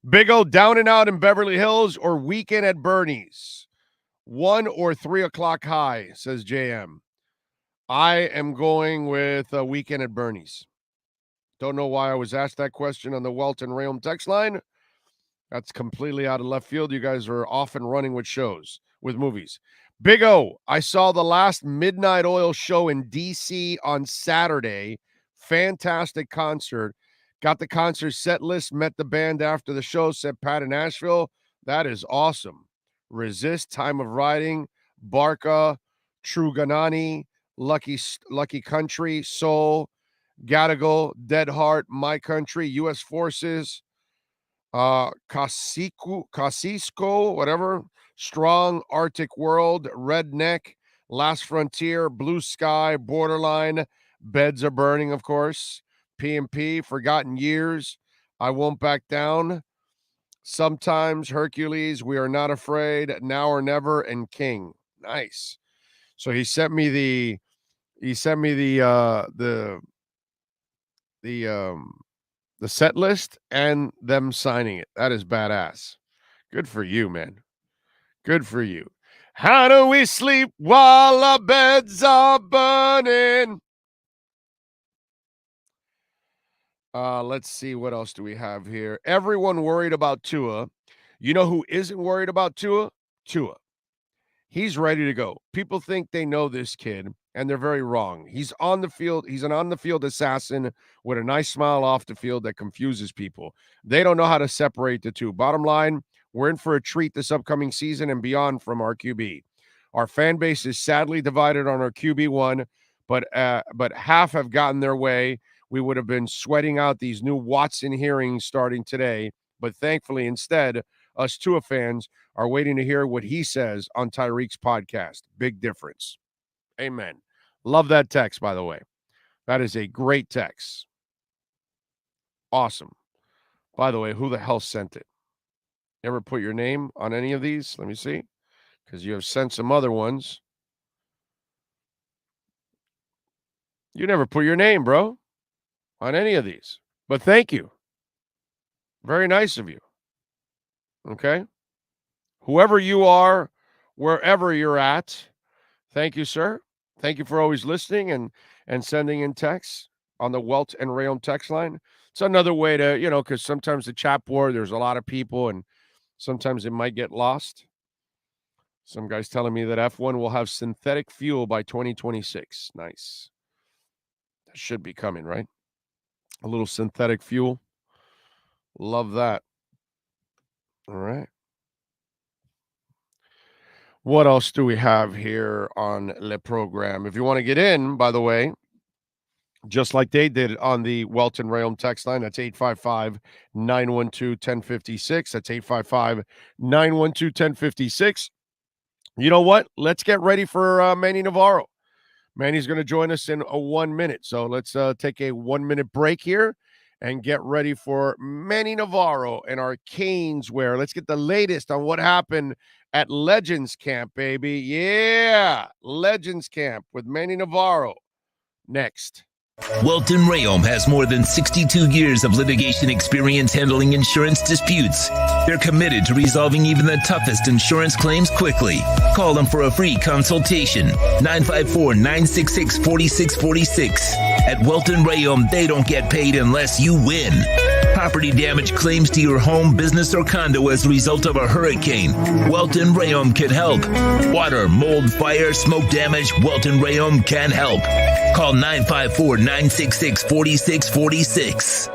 Big O, down and out in Beverly Hills or weekend at Bernie's? 1 or 3 o'clock high, says JM. I am going with a weekend at Bernie's. Don't know why I was asked that question on the Welt and Rayom text line. That's completely out of left field. You guys are off and running with shows, with movies. Big O, I saw the last Midnight Oil show in D.C. on Saturday. Fantastic concert. Got the concert set list, met the band after the show, said Pat in Nashville. That is awesome. Resist, Time of Riding, Barca, True Ganani, Lucky Country, Soul, Gotta Go, Dead Heart, My Country, U.S. Forces, Casisco, whatever, Strong, Arctic World, Redneck, Last Frontier, Blue Sky, Borderline, Beds Are Burning, of course, P&P, Forgotten Years, I Won't Back Down, Sometimes, Hercules, We Are Not Afraid, Now or Never, and King. Nice. So he sent me the set list and them signing it. That is badass. Good for you, man. Good for you. How do we sleep while our beds are burning? Let's see, what else do we have here? Everyone worried about Tua. You know who isn't worried about Tua? Tua. He's ready to go. People think they know this kid, and they're very wrong. He's on the field. He's an on-the-field assassin with a nice smile off the field that confuses people. They don't know how to separate the two. Bottom line, we're in for a treat this upcoming season and beyond from our QB. Our fan base is sadly divided on our QB1, but half have gotten their way. We would have been sweating out these new Watson hearings starting today, but thankfully, instead, us Tua fans are waiting to hear what he says on Tyreek's podcast. Big difference. Amen. Love that text, by the way. That is a great text. Awesome. By the way, who the hell sent it? You ever put your name on any of these? Let me see. Because you have sent some other ones. You never put your name, bro, on any of these. But thank you. Very nice of you. Okay? Whoever you are, wherever you're at, thank you, sir. Thank you for always listening and sending in texts on the Welt and Rayom text line. It's another way to, because sometimes the chat board, there's a lot of people, and sometimes it might get lost. Some guy's telling me that F1 will have synthetic fuel by 2026. Nice. That should be coming, right? A little synthetic fuel. Love that. All right. What else do we have here on Le Program? If you want to get in, by the way, just like they did on the Welt and Rayom text line, that's 855-912-1056. That's 855-912-1056. You know what? Let's get ready for Manny Navarro. Manny's going to join us in a 1 minute. So let's take a 1 minute break here and get ready for Manny Navarro and our Canes wear. Let's get the latest on what happened at Legends Camp, baby. Yeah, Legends Camp with Manny Navarro next. Welton Rayom has more than 62 years of litigation experience handling insurance disputes. They're committed to resolving even the toughest insurance claims quickly. Call them for a free consultation. 954-966-4646. At Welton Rayom, they don't get paid unless you win. Property damage claims to your home, business, or condo as a result of a hurricane. Welton Rayom can help. Water, mold, fire, smoke damage, Welton Rayom can help. Call 954-966-4646.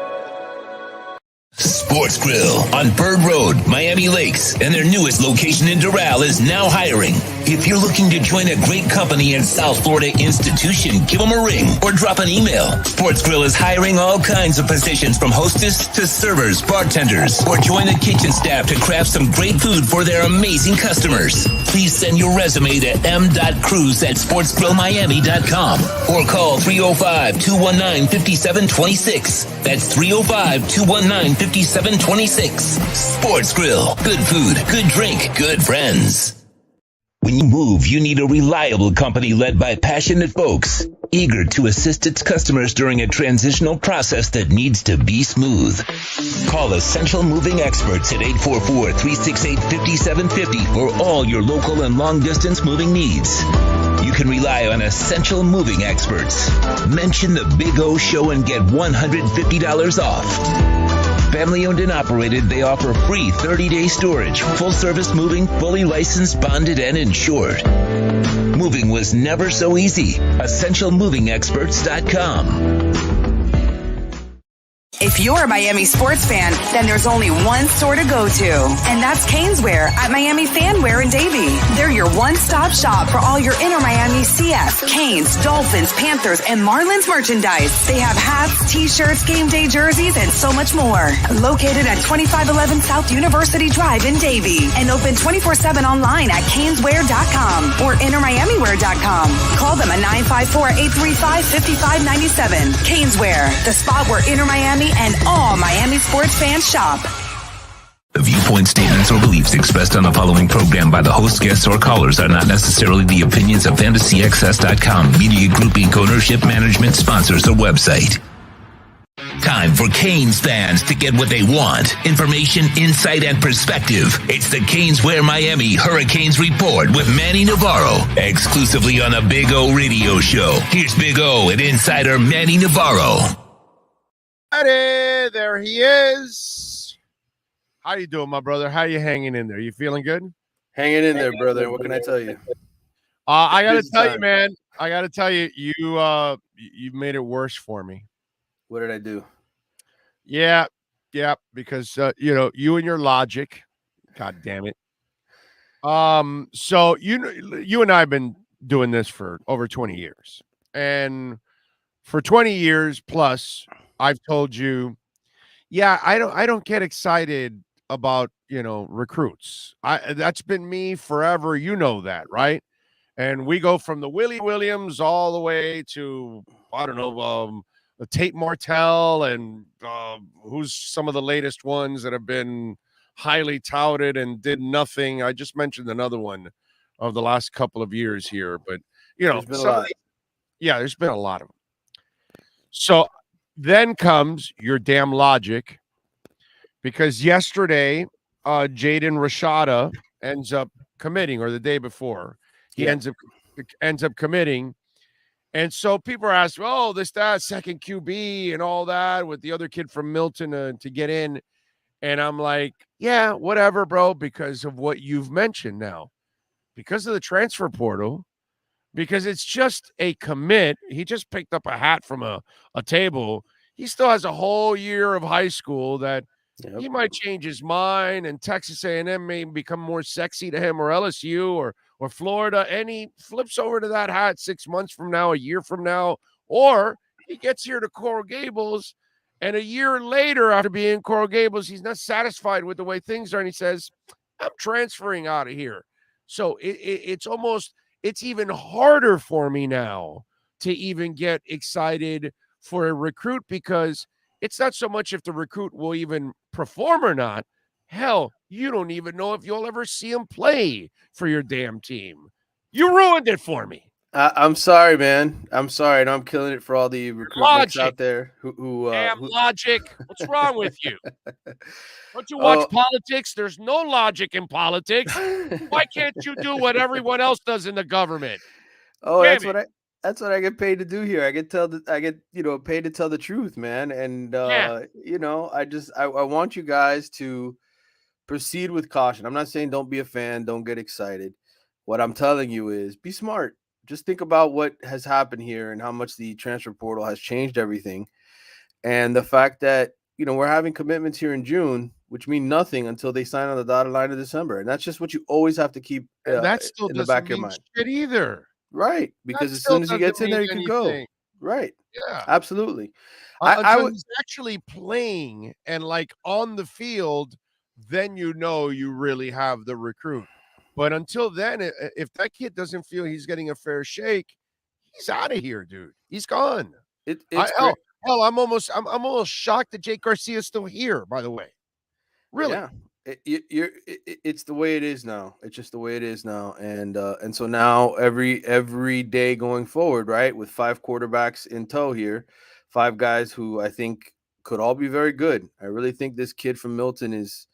Sports Grill on Bird Road, Miami Lakes, and their newest location in Doral is now hiring. If you're looking to join a great company and South Florida institution, give them a ring or drop an email. Sports Grill is hiring all kinds of positions from hostess to servers, bartenders, or join the kitchen staff to craft some great food for their amazing customers. Please send your resume to m.cruz@sportsgrillmiami.com or call 305-219-5726. That's 305-219-5726. Sports Grill. Good food, good drink, good friends. When you move, you need a reliable company led by passionate folks, eager to assist its customers during a transitional process that needs to be smooth. Call Essential Moving Experts at 844-368-5750 for all your local and long-distance moving needs. You can rely on Essential Moving Experts. Mention the Big O Show and get $150 off. Family owned and operated, they offer free 30-day storage, full service moving, fully licensed, bonded, and insured. Moving was never so easy. EssentialMovingExperts.com. If you're a Miami sports fan, then there's only one store to go to, and that's Caneswear at Miami Fanwear in Davie. They're your one-stop shop for all your Inter Miami CF, Canes, Dolphins, Panthers, and Marlins merchandise. They have hats, t-shirts, game day jerseys, and so much more. Located at 2511 South University Drive in Davie, and open 24/7 online at caneswear.com or intermiamiwear.com. Call them at 954-835-5597. Caneswear, the spot where Inter Miami and all Miami sports fans shop. The viewpoint, statements, or beliefs expressed on the following program by the host, guests, or callers are not necessarily the opinions of FantasyXS.com, Media Group Inc. ownership, management, sponsors, or website. Time for Canes fans to get what they want. Information, insight, and perspective. It's the Caneswear Miami Hurricanes Report with Manny Navarro, exclusively on the Big O Radio Show. Here's Big O and insider Manny Navarro. There he is. How you doing, my brother? How you hanging in there? You feeling good? Hanging in there, brother. What can I tell you? I got to tell you, man. I got to tell you, you made it worse for me. What did I do? Yeah, because you and your logic. God damn it. So you and I have been doing this for over 20 years, and for 20 years plus, I've told you, I don't get excited about, recruits. That's been me forever. You know that, right? And we go from the Willie Williams all the way to, I don't know, Tate Martell and who's some of the latest ones that have been highly touted and did nothing. I just mentioned another one of the last couple of years here, but there's been a lot of them. So then comes your damn logic, because yesterday, Jaden Rashada ends up committing, or the day before, he ends up committing. And so people are asking, that second QB and all that with the other kid from Milton to get in. And I'm like, yeah, whatever, bro, because of what you've mentioned now, because of the transfer portal, because it's just a commit. He just picked up a hat from a table. He still has a whole year of high school that he might change his mind, and Texas A&M may become more sexy to him, or LSU or Florida, and he flips over to that hat 6 months from now, a year from now, or he gets here to Coral Gables, and a year later, after being in Coral Gables, he's not satisfied with the way things are, and he says, I'm transferring out of here. So it's even harder for me now to even get excited for a recruit, because it's not so much if the recruit will even perform or not. Hell, you don't even know if you'll ever see him play for your damn team. You ruined it for me. I'm sorry, man. I'm sorry. And I'm killing it for all the recruitments out there who logic. What's wrong with you? Don't you watch Oh. politics? There's no logic in politics. Why can't you do what everyone else does in the government? Oh, Damn that's what I get paid to do here. I get paid to tell the truth, man. And I want you guys to proceed with caution. I'm not saying don't be a fan, don't get excited. What I'm telling you is be smart. Just think about what has happened here and how much the transfer portal has changed everything. And the fact that, we're having commitments here in June, which mean nothing until they sign on the dotted line in December. And that's just what you always have to keep and that still in the back of your doesn't mean mind. shit either. Right. Because That as still soon as he gets doesn't in there, he mean can go. anything. Right. Yeah. Absolutely. Until he's actually playing and on the field, then you really have the recruit. But until then, if that kid doesn't feel he's getting a fair shake, he's out of here, dude. He's gone. Hell, I'm almost shocked that Jake Garcia's still here, by the way. Really? Yeah. It's the way it is now. It's just the way it is now. And so now every day going forward, right, with 5 quarterbacks in tow here, 5 guys who I think could all be very good. I really think this kid from Milton is,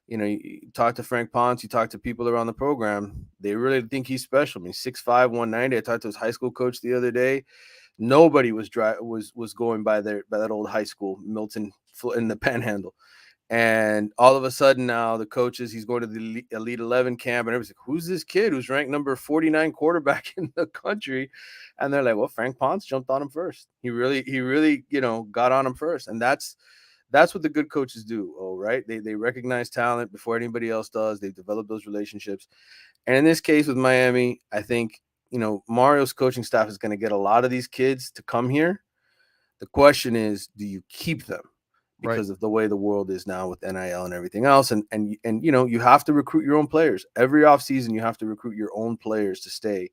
you talk to Frank Ponce, you talk to people around the program, they really think he's special. I mean, 6'5", 190. I talked to his high school coach the other day. Nobody was going by that old high school, Milton, in the Panhandle. And all of a sudden now the coaches, he's going to the Elite 11 camp, and everybody's like, who's this kid who's ranked number 49 quarterback in the country? And they're like, well, Frank Ponce jumped on him first. He really, got on him first. And that's what the good coaches do. Oh, right. They recognize talent before anybody else does. They develop those relationships. And in this case with Miami, I think, Mario's coaching staff is going to get a lot of these kids to come here. The question is, do you keep them? Because of the way the world is now with NIL and everything else. And you have to recruit your own players. Every offseason, you have to recruit your own players to stay.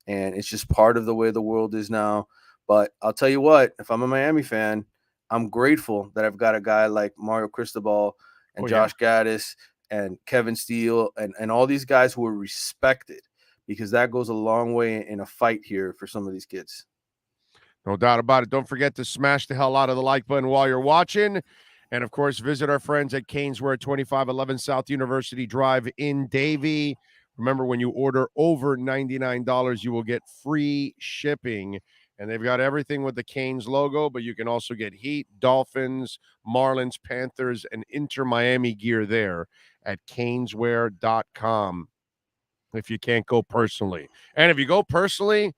And it's just part of the way the world is now. But I'll tell you what, if I'm a Miami fan, I'm grateful that I've got a guy like Mario Cristobal and Josh Gaddis and Kevin Steele and all these guys who are respected, because that goes a long way in a fight here for some of these kids. No doubt about it. Don't forget to smash the hell out of the like button while you're watching. And, of course, visit our friends at Caneswear, 2511 South University Drive in Davie. Remember, when you order over $99, you will get free shipping. And they've got everything with the Canes logo, but you can also get Heat, Dolphins, Marlins, Panthers, and Inter Miami gear there at caneswear.com if you can't go personally. And if you go personally,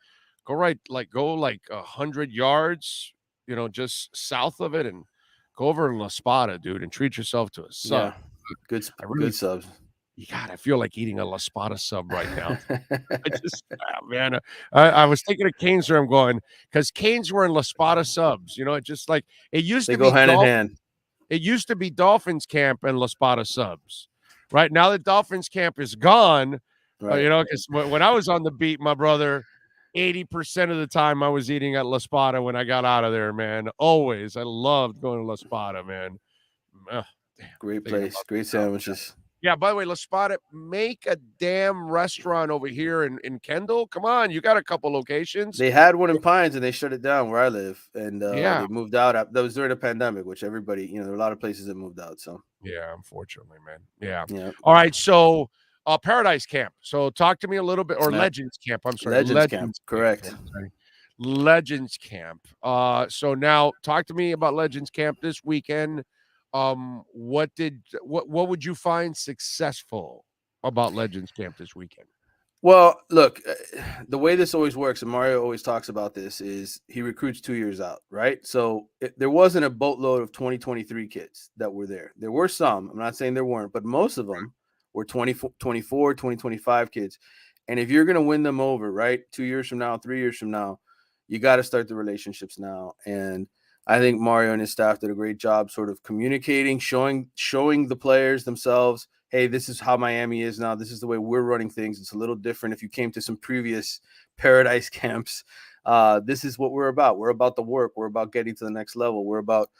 go 100 yards, just south of it, and go over to La Spada, dude, and treat yourself to a sub. Yeah. Good subs. I feel like eating a La Spada sub right now. I was thinking of Canes where I'm going, because Canes were in La Spada subs. It just it used they to go be hand in hand. It used to be Dolphins camp and La Spada subs. Right now, the Dolphins camp is gone. Right. Because when I was on the beat, my brother, 80% of the time I was eating at La Spada when I got out of there, man. Always. I loved going to La Spada, man. Great place. Great sandwiches. Yeah, by the way, La Spada, make a damn restaurant over here in Kendall. Come on, you got a couple locations. They had one in Pines, and they shut it down where I live. And they moved out. That was during the pandemic, which everybody, there were a lot of places that moved out. So yeah, unfortunately, man. Yeah. Yeah. All right, so Paradise Camp. So talk to me a little bit, or Legends Camp. I'm sorry. Legends Camp. Correct. Legends Camp. So now talk to me about Legends Camp this weekend. What would you find successful about Legends Camp this weekend? Well, look, the way this always works, and Mario always talks about this, is he recruits 2 years out, right? So there wasn't a boatload of 2023 kids that were there. There were some. I'm not saying there weren't, but most of them were 24, 2025 kids. And if you're going to win them over, right, 2 years from now, 3 years from now, you got to start the relationships now. And I think Mario and his staff did a great job sort of communicating, showing the players themselves, hey, this is how Miami is now. This is the way we're running things. It's a little different. If you came to some previous Paradise camps, this is what we're about. We're about the work. We're about getting to the next level. We're about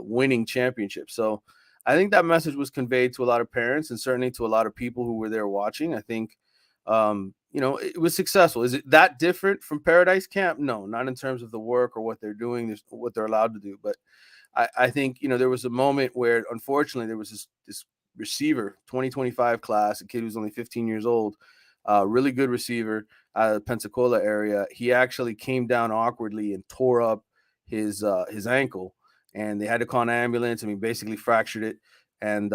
winning championships. So I think that message was conveyed to a lot of parents and certainly to a lot of people who were there watching. I think, it was successful. Is it that different from Paradise Camp? No, not in terms of the work or what they're doing, what they're allowed to do. But I think, there was a moment where, unfortunately, there was this receiver, 2025 class, a kid who's only 15 years old, really good receiver out of the Pensacola area. He actually came down awkwardly and tore up his ankle, and they had to call an ambulance. I mean, basically fractured it. And,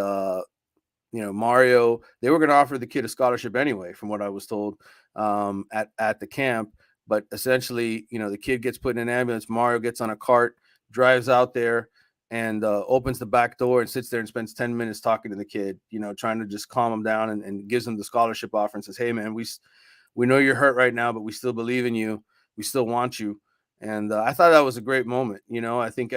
Mario, they were going to offer the kid a scholarship anyway, from what I was told, at the camp. But essentially, the kid gets put in an ambulance. Mario gets on a cart, drives out there, and opens the back door and sits there and spends 10 minutes talking to the kid, trying to just calm him down, and gives him the scholarship offer and says, hey, man, we know you're hurt right now, but we still believe in you. We still want you. And I thought that was a great moment. I think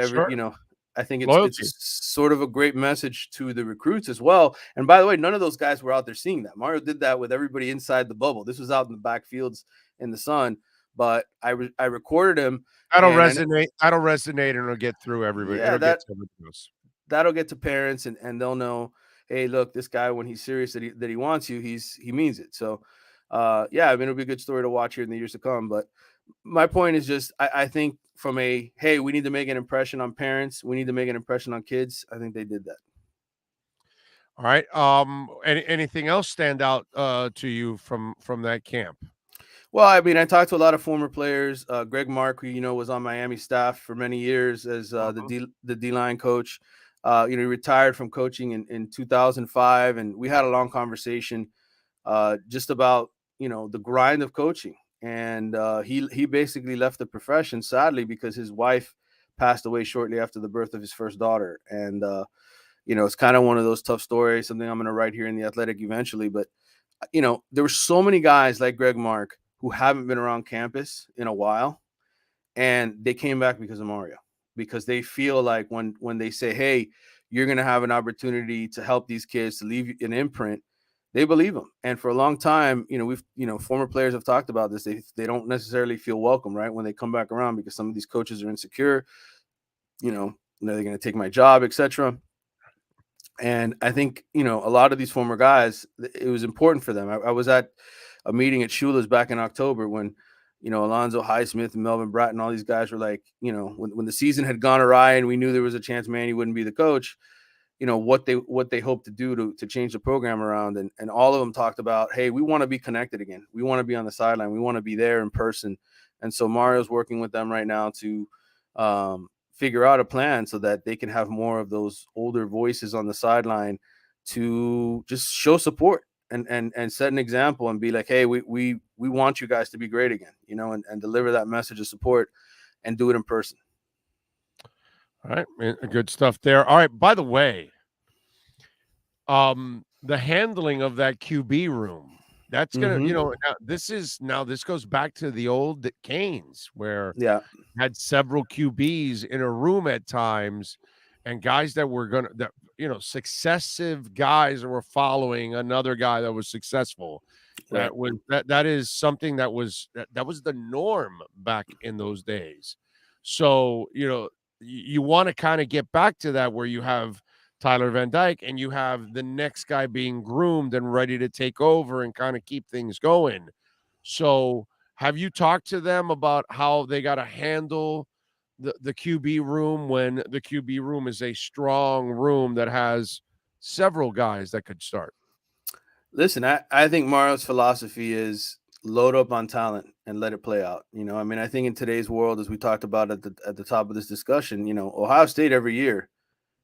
I think it's sort of a great message to the recruits as well. And by the way, none of those guys were out there seeing that. Mario did that with everybody inside the bubble. This was out in the backfields in the sun, but I recorded him. That'll resonate. That'll resonate, and it'll get throrough everybody. Yeah, that'll get to parents, and they'll know, hey, look, this guy, when he's serious that he wants you, he means it. So, it'll be a good story to watch here in the years to come. But my point is just, I think from hey, we need to make an impression on parents. We need to make an impression on kids. I think they did that. All right. Anything else stand out to you from that camp? Well, I mean, I talked to a lot of former players. Greg Mark, who was on Miami staff for many years as the D-line coach. He retired from coaching in 2005, and we had a long conversation just about the grind of coaching. And he basically left the profession, sadly, because his wife passed away shortly after the birth of his first daughter. And it's kind of one of those tough stories, something I'm going to write here in The Athletic eventually. But there were so many guys like Greg Mark who haven't been around campus in a while, and they came back because of Mario, because they feel like when they say, hey, you're going to have an opportunity to help these kids, to leave an imprint, they believe them. And for a long time, former players have talked about this. They don't necessarily feel welcome, right, when they come back around, because some of these coaches are insecure, they're going to take my job, etc. And I think, a lot of these former guys, it was important for them. I was at a meeting at Shula's back in October when, Alonzo Highsmith and Melvin Bratton, all these guys were like, when the season had gone awry and we knew there was a chance Manny wouldn't be the coach, what they hope to do to change the program around. And all of them talked about, hey, we want to be connected again. We want to be on the sideline. We want to be there in person. And so Mario's working with them right now to figure out a plan so that they can have more of those older voices on the sideline to just show support and set an example and be like, hey, we want you guys to be great again, and deliver that message of support and do it in person. All right, good stuff there. All right, by the way, the handling of that QB room, that's gonna, this goes back to the old Canes, where had several QBs in a room at times, and guys that were successive guys that were following another guy that was successful. Right. That is something that was the norm back in those days. So you want to kind of get back to that, where you have Tyler Van Dyke and you have the next guy being groomed and ready to take over and kind of keep things going. So have you talked to them about how they got to handle the QB room when the QB room is a strong room that has several guys that could start? Listen, I think Mario's philosophy is load up on talent and let it play out. I think in today's world, as we talked about at the top of this discussion, Ohio State every year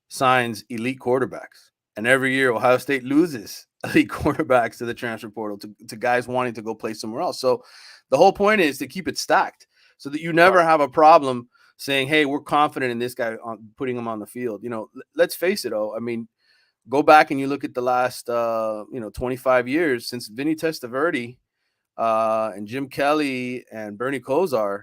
signs elite quarterbacks, and every year Ohio State loses elite quarterbacks to the transfer portal, to guys wanting to go play somewhere else. So the whole point is to keep it stacked so that you never have a problem saying, hey, we're confident in this guy, putting him on the field. Let's face it, go back and you look at the last 25 years since Vinny Testaverde and Jim Kelly and Bernie Kosar.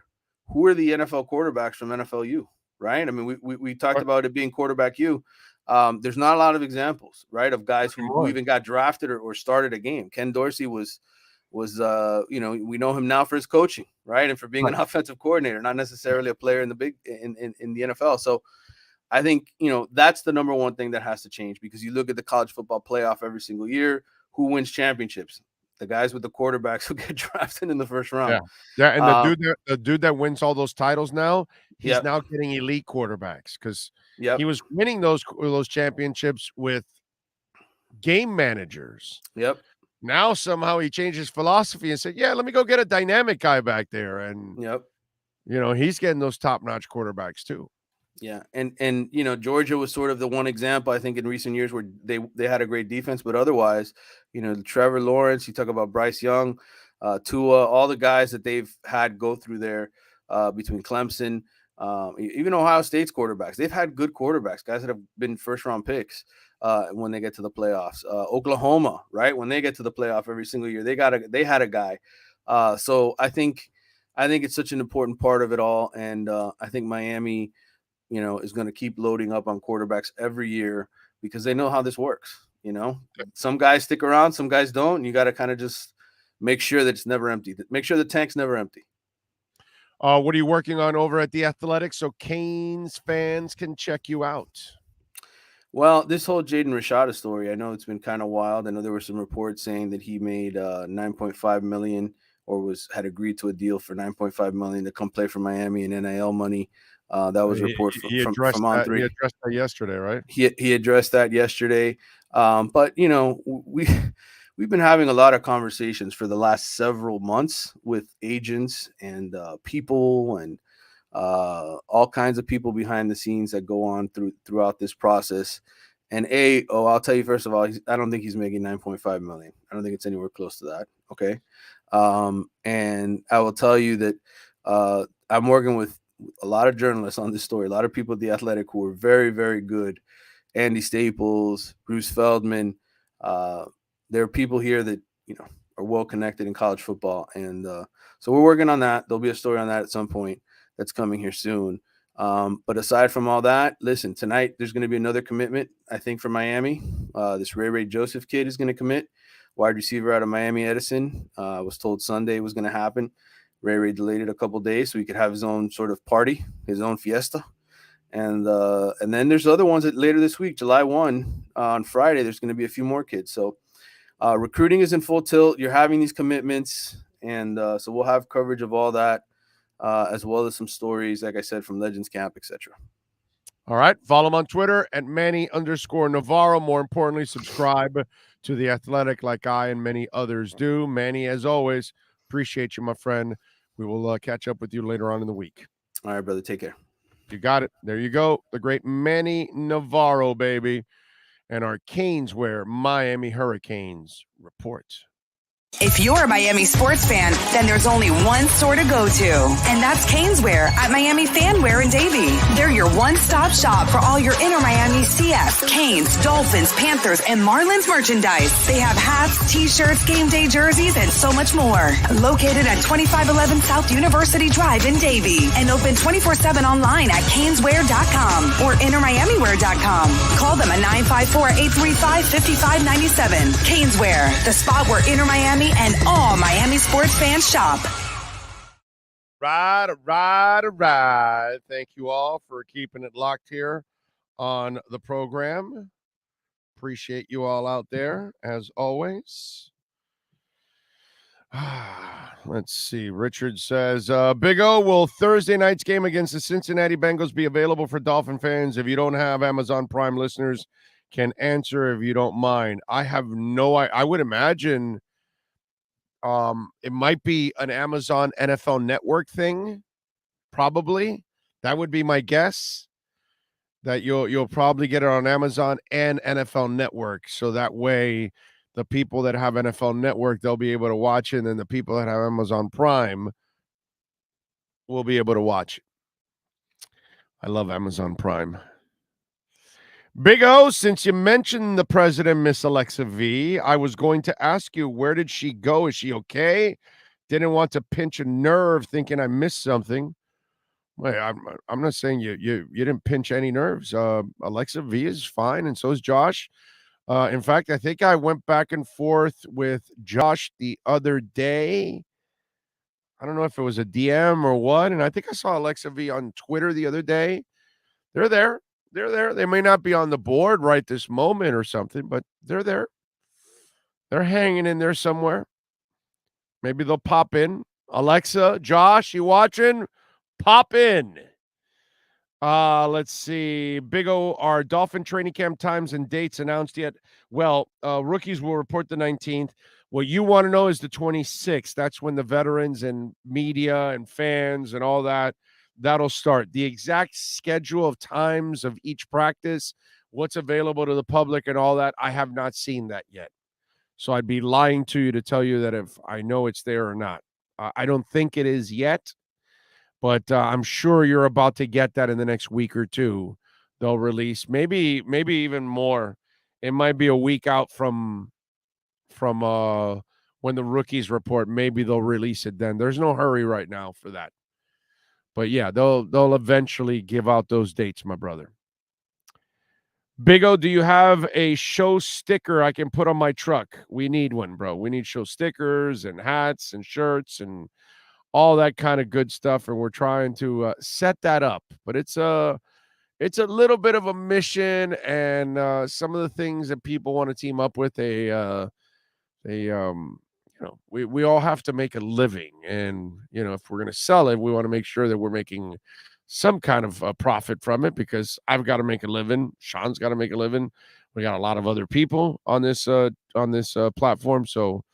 Who are the NFL quarterbacks from NFLU, right? I mean, we talked about it being quarterback U. there's not a lot of examples, right, of guys who even got drafted or started a game. Ken Dorsey was we know him now for his coaching, right, and for being an offensive coordinator, not necessarily a player in the in the NFL. So I think that's the number one thing that has to change, because you look at the college football playoff every single year. Who wins championships? The guys with the quarterbacks who get drafted in the first round. Yeah, and the dude that wins all those titles now, he's now getting elite quarterbacks, because he was winning those championships with game managers. Now somehow he changed his philosophy and said, "Yeah, let me go get a dynamic guy back there," and he's getting those top-notch quarterbacks too. Yeah, and Georgia was sort of the one example, I think, in recent years where they had a great defense, but otherwise, Trevor Lawrence, you talk about Bryce Young, Tua, all the guys that they've had go through there, between Clemson, even Ohio State's quarterbacks, they've had good quarterbacks, guys that have been first-round picks when they get to the playoffs. Oklahoma, right, when they get to the playoff every single year, they had a guy. So I think it's such an important part of it all, and I think Miami is going to keep loading up on quarterbacks every year, because they know how this works. Some guys stick around, some guys don't. And you got to kind of just make sure that it's never empty. Make sure the tank's never empty. What are you working on over at The Athletic so Canes fans can check you out? Well, this whole Jaden Rashada story, I know it's been kind of wild. I know there were some reports saying that he made $9.5 million or had agreed to a deal for $9.5 million to come play for Miami and NIL money. That was a report from On3. He addressed that yesterday, right? He addressed that yesterday. But we've been having a lot of conversations for the last several months with agents and people and all kinds of people behind the scenes that go on throughout this process. And I'll tell you, first of all, I don't think he's making $9.5 million. I don't think it's anywhere close to that. Okay. And I will tell you that I'm working with a lot of journalists on this story, a lot of people at The Athletic who are very, very good. Andy Staples, Bruce Feldman. There are people here that, are well connected in college football. And so we're working on that. There'll be a story on that at some point that's coming here soon. But aside from all that, listen, tonight there's going to be another commitment, I think, for Miami. This Ray Joseph kid is going to commit, wide receiver out of Miami Edison. Was told Sunday was going to happen. Ray delayed it a couple days so he could have his own sort of party, his own fiesta. And then there's other ones that later this week, July 1, on Friday, there's going to be a few more kids. So recruiting is in full tilt. You're having these commitments. And so we'll have coverage of all that, as well as some stories, like I said, from Legends Camp, etc. All right. Follow him on Twitter at Manny_Navarro. More importantly, subscribe to The Athletic like I and many others do. Manny, as always, appreciate you, my friend. We will catch up with you later on in the week. All right, brother. Take care. You got it. There you go. The great Manny Navarro, baby. And our Caneswear Miami Hurricanes report. If you're a Miami sports fan, then there's only one store to go to, and that's Caneswear at Miami Fanwear in Davie. They're your one-stop shop for all your inner Miami CF, Canes, Dolphins, Panthers, and Marlins merchandise. They have hats, t-shirts, game day jerseys, and so much more. Located at 2511 South University Drive in Davie, and open 24/7 online at caneswear.com or innermiamiwear.com. Call them at 954-835-5597. Caneswear, the spot where inner Miami and all Miami sports fans shop. Right. Thank you all for keeping it locked here on the program. Appreciate you all out there, as always. Let's see. Richard says, Big O, will Thursday night's game against the Cincinnati Bengals be available for Dolphin fans? If you don't have Amazon Prime, listeners can answer if you don't mind. I would imagine it might be an Amazon NFL Network thing. Probably. That would be my guess. That you'll probably get it on Amazon and NFL Network. So that way the people that have NFL Network, they'll be able to watch it, and then the people that have Amazon Prime will be able to watch it. I love Amazon Prime. Big O, since you mentioned the president, Miss Alexa V, I was going to ask you, where did she go? Is she okay? Didn't want to pinch a nerve thinking I missed something. Wait, I'm not saying you didn't pinch any nerves. Alexa V is fine, and so is Josh. In fact, I think I went back and forth with Josh the other day. I don't know if it was a DM or what, and I think I saw Alexa V on Twitter the other day. They're there. They're there. They may not be on the board right this moment or something, but they're there. They're hanging in there somewhere. Maybe they'll pop in. Alexa, Josh, you watching? Pop in. Let's see. Big O, are Dolphin training camp times and dates announced yet? Well, rookies will report the 19th. What you want to know is the 26th. That's when the veterans and media and fans and all that'll start. The exact schedule of times of each practice, what's available to the public and all that, I have not seen that yet. So I'd be lying to you to tell you that if I know it's there or not. I don't think it is yet, but I'm sure you're about to get that in the next week or two. They'll release maybe even more. It might be a week out from when the rookies report. Maybe they'll release it then. There's no hurry right now for that. But yeah, they'll eventually give out those dates, my brother. Big O, do you have a show sticker I can put on my truck? We need one, bro. We need show stickers and hats and shirts and all that kind of good stuff, and we're trying to set that up. But it's a little bit of a mission, and some of the things that people want to team up with, we all have to make a living, and if we're going to sell it, we want to make sure that we're making some kind of profit from it, because I've got to make a living. Sean's got to make a living. We got a lot of other people on this platform, so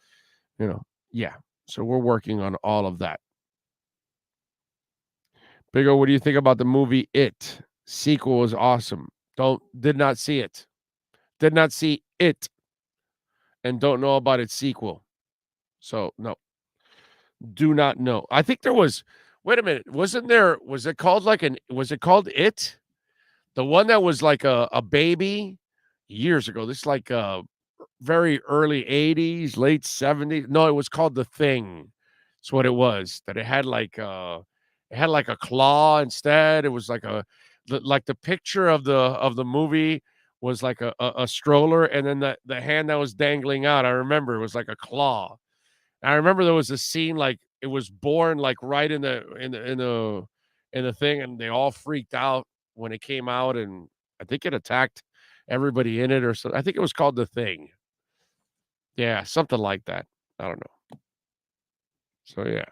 yeah. So we're working on all of that. Big O, what do you think about the movie It? Sequel is awesome. Did not see it. Did not see it. And don't know about its sequel. So no. Do not know. I think there was, wait a minute. Was it called It? The one that was like a baby years ago. This is like very early 80s, late 70s. No, it was called The Thing. That's what it was. That it had like a claw instead. It was like the picture of the movie was like a stroller, and then the hand that was dangling out, I remember it was like a claw. And I remember there was a scene like it was born like right in the thing, and they all freaked out when it came out, and I think it attacked everybody in it or so. I think it was called The Thing. Yeah, something like that. I don't know. So yeah.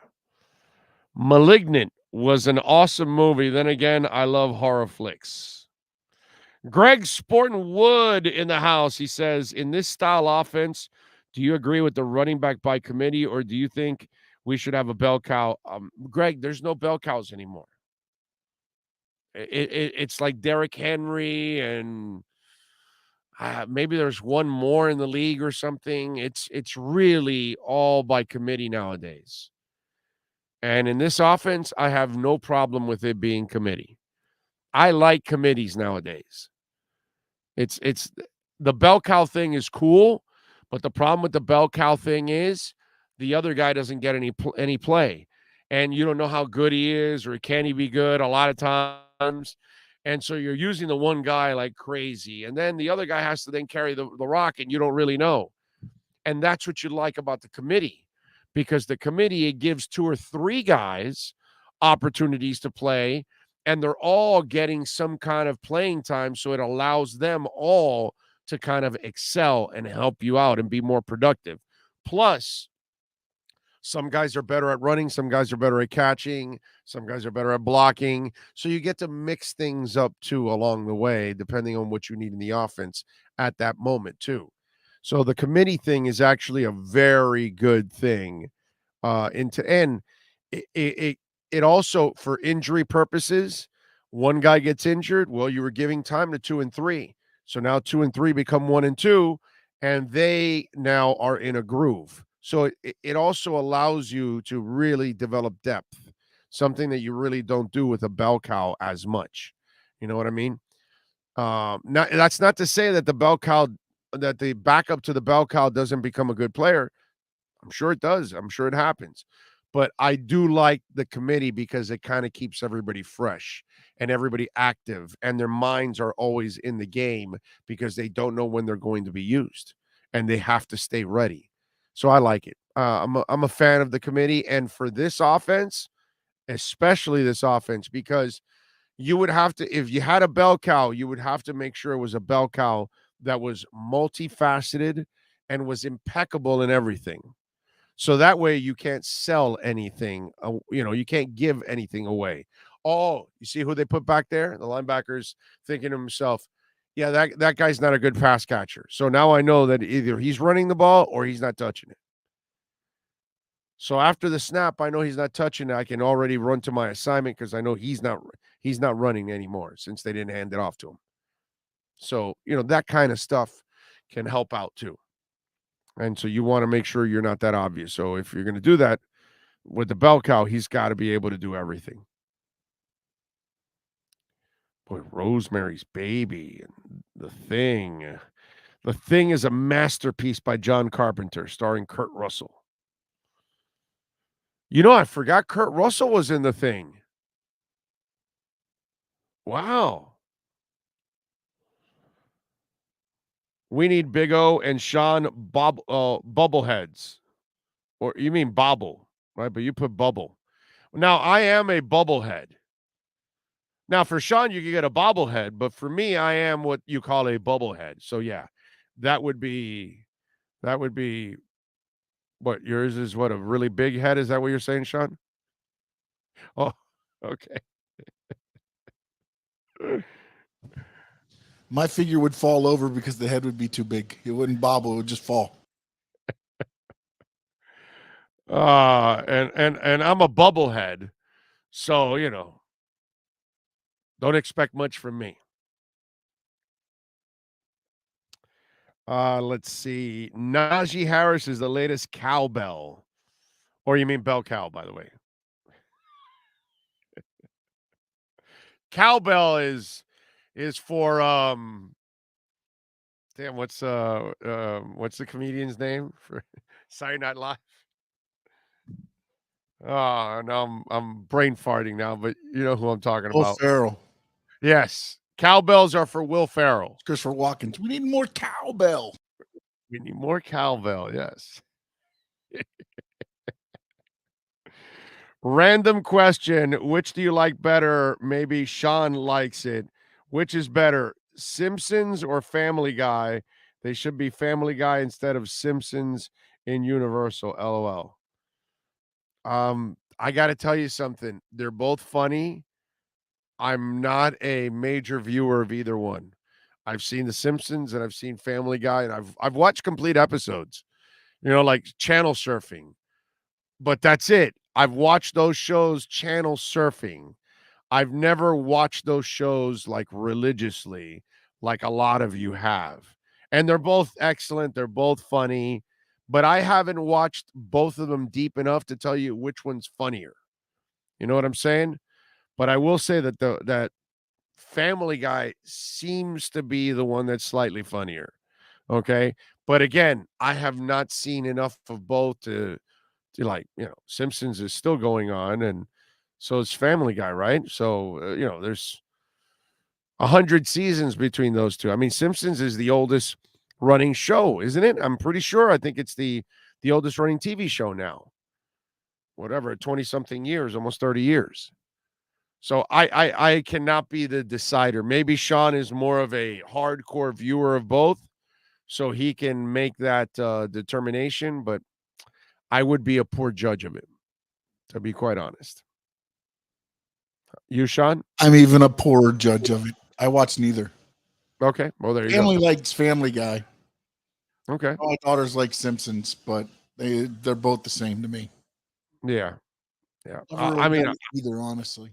Malignant was an awesome movie. Then again, I love horror flicks. Greg Sporting Wood in the house. He says, in this style offense, do you agree with the running back by committee, or do you think we should have a bell cow? Greg, there's no bell cows anymore. It's like Derrick Henry, and maybe there's one more in the league or something. It's really all by committee nowadays. And in this offense, I have no problem with it being committee. I like committees nowadays. It's the bell cow thing is cool, but the problem with the bell cow thing is the other guy doesn't get any play, and you don't know how good he is, or can he be good a lot of times. And so you're using the one guy like crazy, and then the other guy has to then carry the rock, and you don't really know. And that's what you like about the committee, because the committee, it gives 2 or 3 guys opportunities to play, and they're all getting some kind of playing time, so it allows them all to kind of excel and help you out and be more productive. Plus, some guys are better at running, some guys are better at catching, some guys are better at blocking. So you get to mix things up too along the way, depending on what you need in the offense at that moment too. So the committee thing is actually a very good thing. And it also, for injury purposes, one guy gets injured, well, you were giving time to 2 and 3. So now 2 and 3 become 1 and 2, and they now are in a groove. So it also allows you to really develop depth, something that you really don't do with a bell cow as much. You know what I mean? That's not to say that that the backup to the bell cow doesn't become a good player. I'm sure it does. I'm sure it happens. But I do like the committee because it kind of keeps everybody fresh and everybody active, and their minds are always in the game because they don't know when they're going to be used, and they have to stay ready. So I like it. I'm a fan of the committee, and for this offense, especially this offense, because you would have to, if you had a bell cow, you would have to make sure it was a bell cow that was multifaceted and was impeccable in everything. So that way you can't sell anything. You can't give anything away. Oh, you see who they put back there? The linebacker's thinking to himself, yeah, that guy's not a good pass catcher. So now I know that either he's running the ball or he's not touching it. So after the snap, I know he's not touching it. I can already run to my assignment because I know he's not running anymore since they didn't hand it off to him. So, that kind of stuff can help out too. And so you want to make sure you're not that obvious. So if you're going to do that with the bell cow, he's got to be able to do everything. Boy, Rosemary's Baby and The Thing. The Thing is a masterpiece by John Carpenter, starring Kurt Russell. I forgot Kurt Russell was in The Thing. Wow. We need Big O and Sean bubbleheads. Or you mean bobble, right? But you put bubble. Now, I am a bubblehead. Now, for Sean, you can get a bobblehead, but for me, I am what you call a bubblehead. So, yeah, that would be what yours is. What, a really big head? Is that what you're saying, Sean? Oh, okay. My figure would fall over because the head would be too big. It wouldn't bobble. It would just fall. And I'm a bubblehead. So, don't expect much from me. Let's see. Najee Harris is the latest cowbell. Or you mean bell cow, by the way. Cowbell is for damn, what's the comedian's name for Saturday Night Live? Oh, no, I'm brain farting now, but you know who I'm talking Will about. Ferrell. Yes. Cowbells are for Will Ferrell. Christopher Watkins. We need more cowbell. We need more cowbell, yes. Random question. Which do you like better? Maybe Sean likes it. Which is better, Simpsons or Family Guy? They should be Family Guy instead of Simpsons in Universal. LOL. I got to tell you something. They're both funny. I'm not a major viewer of either one. I've seen The Simpsons and I've seen Family Guy, and I've watched complete episodes, like channel surfing. But that's it. I've watched those shows channel surfing. I've never watched those shows like religiously, like a lot of you have. And they're both excellent. They're both funny. But I haven't watched both of them deep enough to tell you which one's funnier. You know what I'm saying? But I will say that that Family Guy seems to be the one that's slightly funnier. Okay. But again, I have not seen enough of both to like, Simpsons is still going on, and so it's Family Guy, right? So, there's 100 seasons between those two. I mean, Simpsons is the oldest running show, isn't it? I'm pretty sure. I think it's the oldest running TV show now. Whatever, 20-something years, almost 30 years. So I cannot be the decider. Maybe Sean is more of a hardcore viewer of both, so he can make that determination, but I would be a poor judge of it, to be quite honest. You, Sean? I'm even a poor judge of it. I watch neither. Okay. Well, there you go. Family likes Family Guy. Okay. My daughters like Simpsons, but they're both the same to me. Yeah. Yeah. I mean, either, honestly.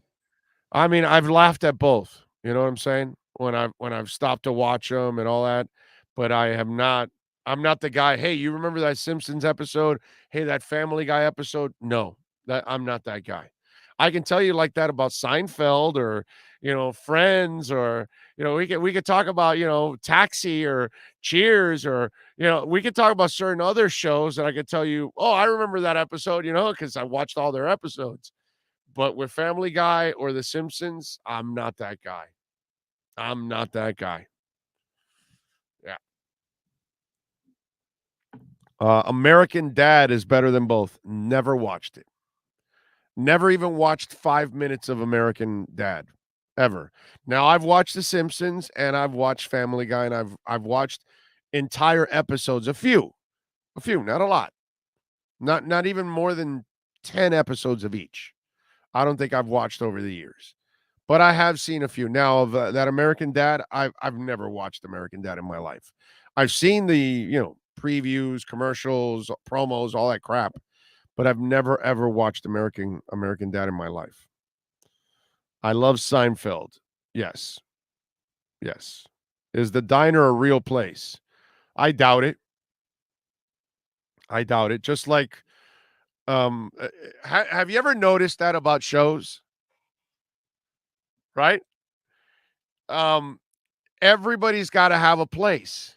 I mean, I've laughed at both. You know what I'm saying? When I've stopped to watch them and all that, but I have not. I'm not the guy. Hey, you remember that Simpsons episode? Hey, that Family Guy episode? No, I'm not that guy. I can tell you like that about Seinfeld or, Friends, or, we could talk about, Taxi or Cheers, or, we could talk about certain other shows that I could tell you, oh, I remember that episode, because I watched all their episodes. But with Family Guy or The Simpsons, I'm not that guy. I'm not that guy. Yeah. American Dad is better than both. Never watched it. Never even watched 5 minutes of American Dad, ever. Now, I've watched The Simpsons and I've watched Family Guy, and I've watched entire episodes, a few, not a lot. Not even more than 10 episodes of each. I don't think I've watched over the years. But I have seen a few. Now, of that American Dad, I've never watched American Dad in my life. I've seen the, previews, commercials, promos, all that crap, but I've never, ever watched American Dad in my life. I love Seinfeld. Yes. Yes. Is the diner a real place? I doubt it. I doubt it. Just like, have you ever noticed that about shows? Right? Everybody's got to have a place.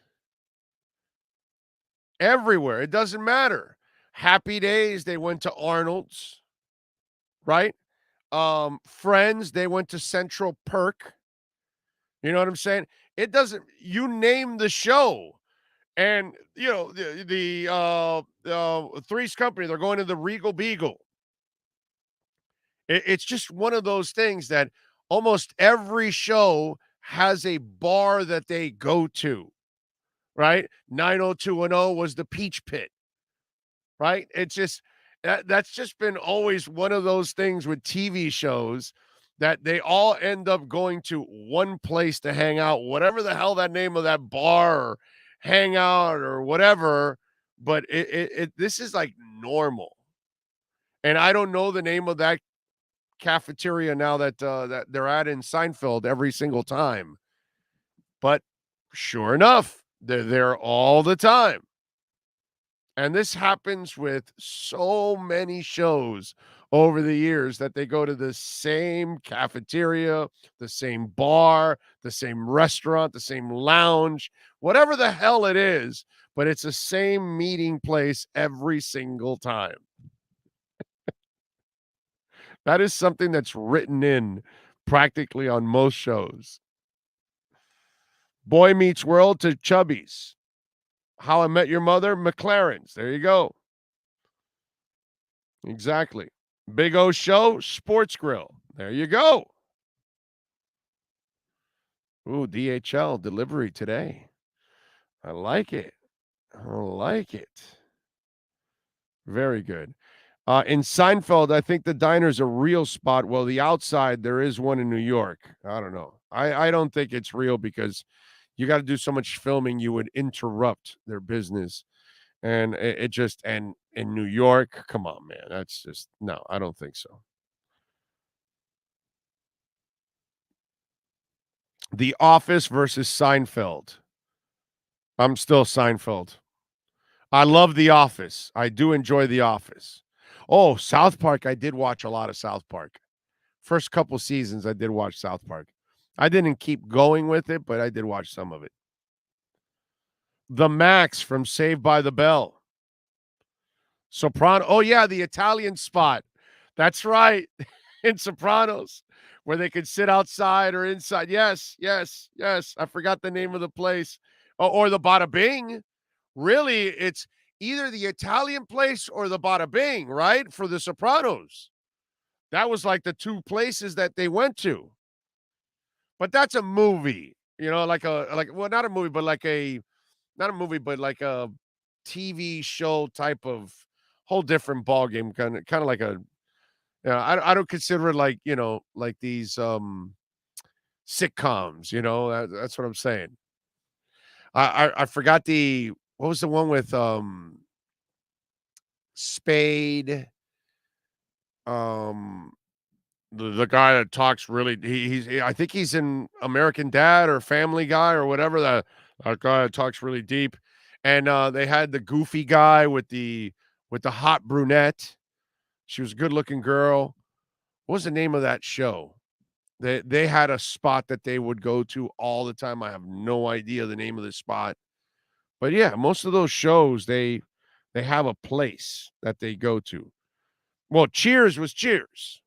Everywhere. It doesn't matter. Happy Days, they went to Arnold's, right? Friends, they went to Central Perk. You know what I'm saying? It doesn't, you name the show. And, the Three's Company, they're going to the Regal Beagle. It's just one of those things that almost every show has a bar that they go to, right? 90210 was the Peach Pit, right? It's just, that's just been always one of those things with TV shows that they all end up going to one place to hang out, whatever the hell that name of that bar or hangout or whatever. But this is like normal. And I don't know the name of that cafeteria now that that they're at in Seinfeld every single time. But sure enough, they're there all the time. And this happens with so many shows over the years that they go to the same cafeteria, the same bar, the same restaurant, the same lounge, whatever the hell it is, but it's the same meeting place every single time. That is something that's written in practically on most shows. Boy Meets World to Chubby's. How I Met Your Mother, McLaren's. There you go. Exactly. Big O Show, Sports Grill. There you go. Ooh, DHL delivery today. I like it. I like it. Very good. In Seinfeld, I think the diner's a real spot. Well, the outside, there is one in New York. I don't know. I don't think it's real because you got to do so much filming, you would interrupt their business. And it just, and in New York, come on, man. That's just, no, I don't think so. The Office versus Seinfeld. I'm still Seinfeld. I love The Office. I do enjoy The Office. Oh, South Park. I did watch a lot of South Park. First couple seasons, I did watch South Park. I didn't keep going with it, but I did watch some of it. The Max from Saved by the Bell. Soprano. Oh, yeah, the Italian spot. That's right. In Sopranos, where they could sit outside or inside. Yes, yes, yes. I forgot the name of the place. Or the Bada Bing. Really, it's either the Italian place or the Bada Bing, right? For the Sopranos. That was like the two places that they went to. But that's a movie, well, not a movie, but like a TV show type of whole different ball game, kind of like a, I don't consider it like, like these sitcoms, that's what I'm saying. I forgot what was the one with Spade, the guy that talks really, I think he's in American Dad or Family Guy or whatever, that guy that talks really deep. And they had the goofy guy with the hot brunette. She was a good looking girl. what was the name of that show? They had a spot that they would go to all the time. I have no idea the name of the spot. But yeah, most of those shows, they have a place that they go to. Well, Cheers was Cheers.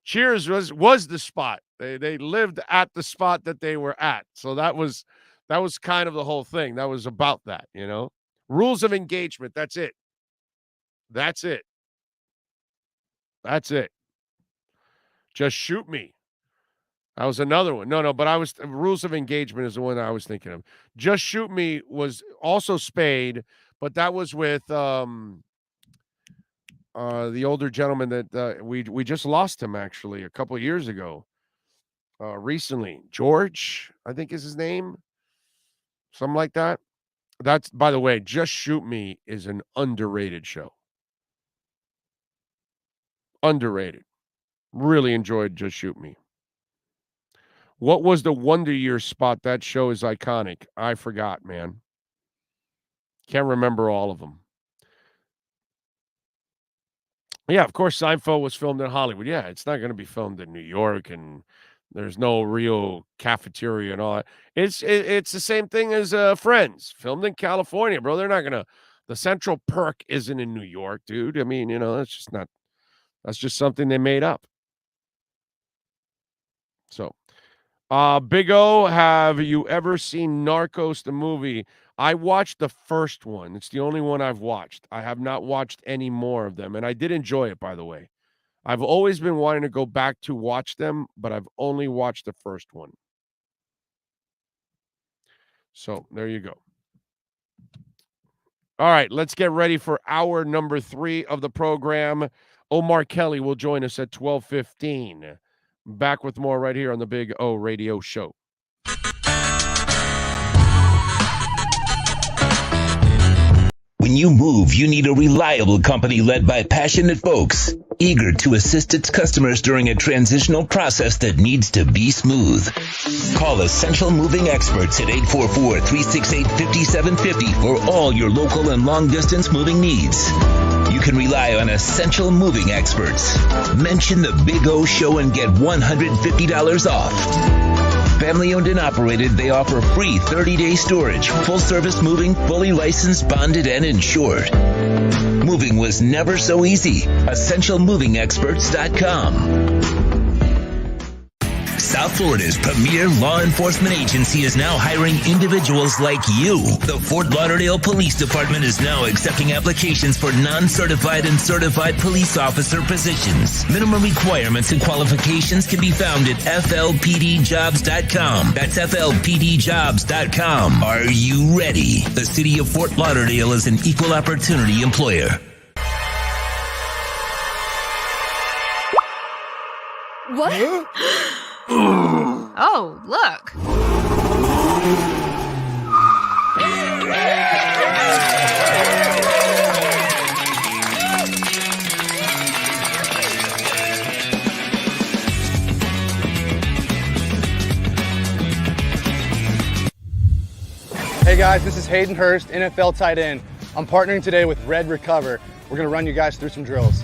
Cheers was the spot. They lived at the spot that they were at. So that was kind of the whole thing. That was about that, you know. Rules of engagement. That's it. That's it. That's it. Just shoot me. That was another one. No, but Rules of Engagement is the one I was thinking of. Just Shoot Me was also Spade, but that was with the older gentleman that we just lost him actually a couple of years ago. Recently. George, I think is his name. Something like that. That's, by the way, Just Shoot Me is an underrated show. Underrated. Really enjoyed Just Shoot Me. What was the Wonder Years spot? That show is iconic. I forgot, man. Can't remember all of them. Yeah, of course, Seinfeld was filmed in Hollywood. Yeah, it's not going to be filmed in New York, and there's no real cafeteria and all that. It's the same thing as Friends, filmed in California, bro. They're not going to. The Central Perk isn't in New York, dude. I mean, you know, that's just not. That's just something they made up. So. Big O, have you ever seen Narcos, the movie? I watched the first one. It's the only one I've watched. I have not watched any more of them, and I did enjoy it, by the way. I've always been wanting to go back to watch them, but I've only watched the first one. So there you go. All right, let's get ready for hour number 3 of the program. Omar Kelly will join us at 12:15. Back with more right here on the Big O Radio Show. When you move, you need a reliable company led by passionate folks, eager to assist its customers during a transitional process that needs to be smooth. Call Essential Moving Experts at 844-368-5750 for all your local and long-distance moving needs. You can rely on Essential Moving Experts. Mention the Big O Show and get $150 off. Family owned and operated, they offer free 30-day storage, full-service moving, fully licensed, bonded, and insured. Moving was never so easy. EssentialMovingExperts.com. South Florida's premier law enforcement agency is now hiring individuals like you. The Fort Lauderdale Police Department is now accepting applications for non-certified and certified police officer positions. Minimum requirements and qualifications can be found at FLPDjobs.com. That's FLPDjobs.com. Are you ready? The city of Fort Lauderdale is an equal opportunity employer. What? Oh, look. Hey guys, this is Hayden Hurst, NFL tight end. I'm partnering today with Red Recover. We're going to run you guys through some drills.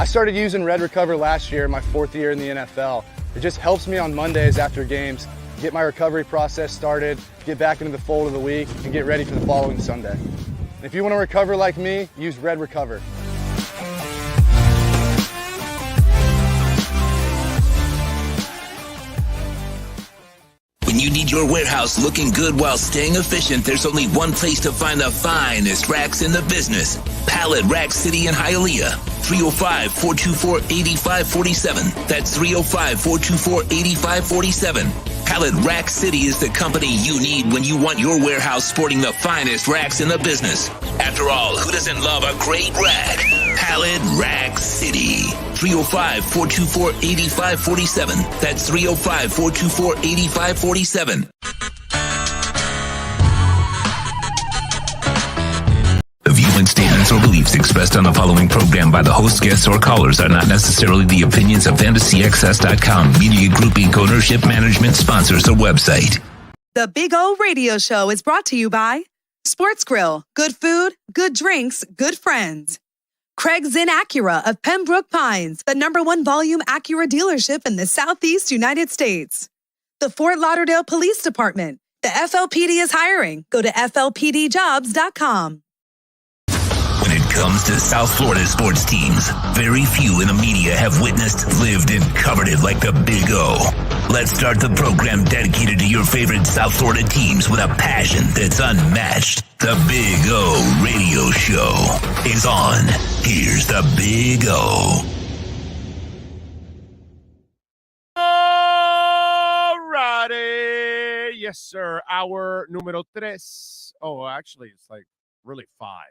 I started using Red Recover last year, my 4th year in the NFL. It just helps me on Mondays after games, get my recovery process started, get back into the fold of the week, and get ready for the following Sunday. And if you want to recover like me, use Red Recover. When you need your warehouse looking good while staying efficient, there's only one place to find the finest racks in the business. Pallet Rack City in Hialeah. 305-424-8547. That's 305-424-8547. Pallet Rack City is the company you need when you want your warehouse sporting the finest racks in the business. After all, who doesn't love a great rack? Pallet Rack City. 305-424-8547. That's 305-424-8547. The viewpoint statements or beliefs expressed on the following program by the host, guests, or callers are not necessarily the opinions of FantasyXS.com, Media Group Inc., ownership, management, sponsors, or website. The Big O Radio Show is brought to you by Sports Grill. Good food, good drinks, good friends. Craig Zinn Acura of Pembroke Pines, the #1 volume Acura dealership in the Southeast United States. The Fort Lauderdale Police Department. The FLPD is hiring. Go to FLPDjobs.com. When it comes to South Florida sports teams, very few in the media have witnessed, lived, and covered it like the Big O. Let's start the program dedicated to your favorite South Florida teams with a passion that's unmatched. The Big O Radio Show is on. Here's the Big O. Alrighty. Yes, sir. Hour numero tres. Oh, actually, it's like really 5.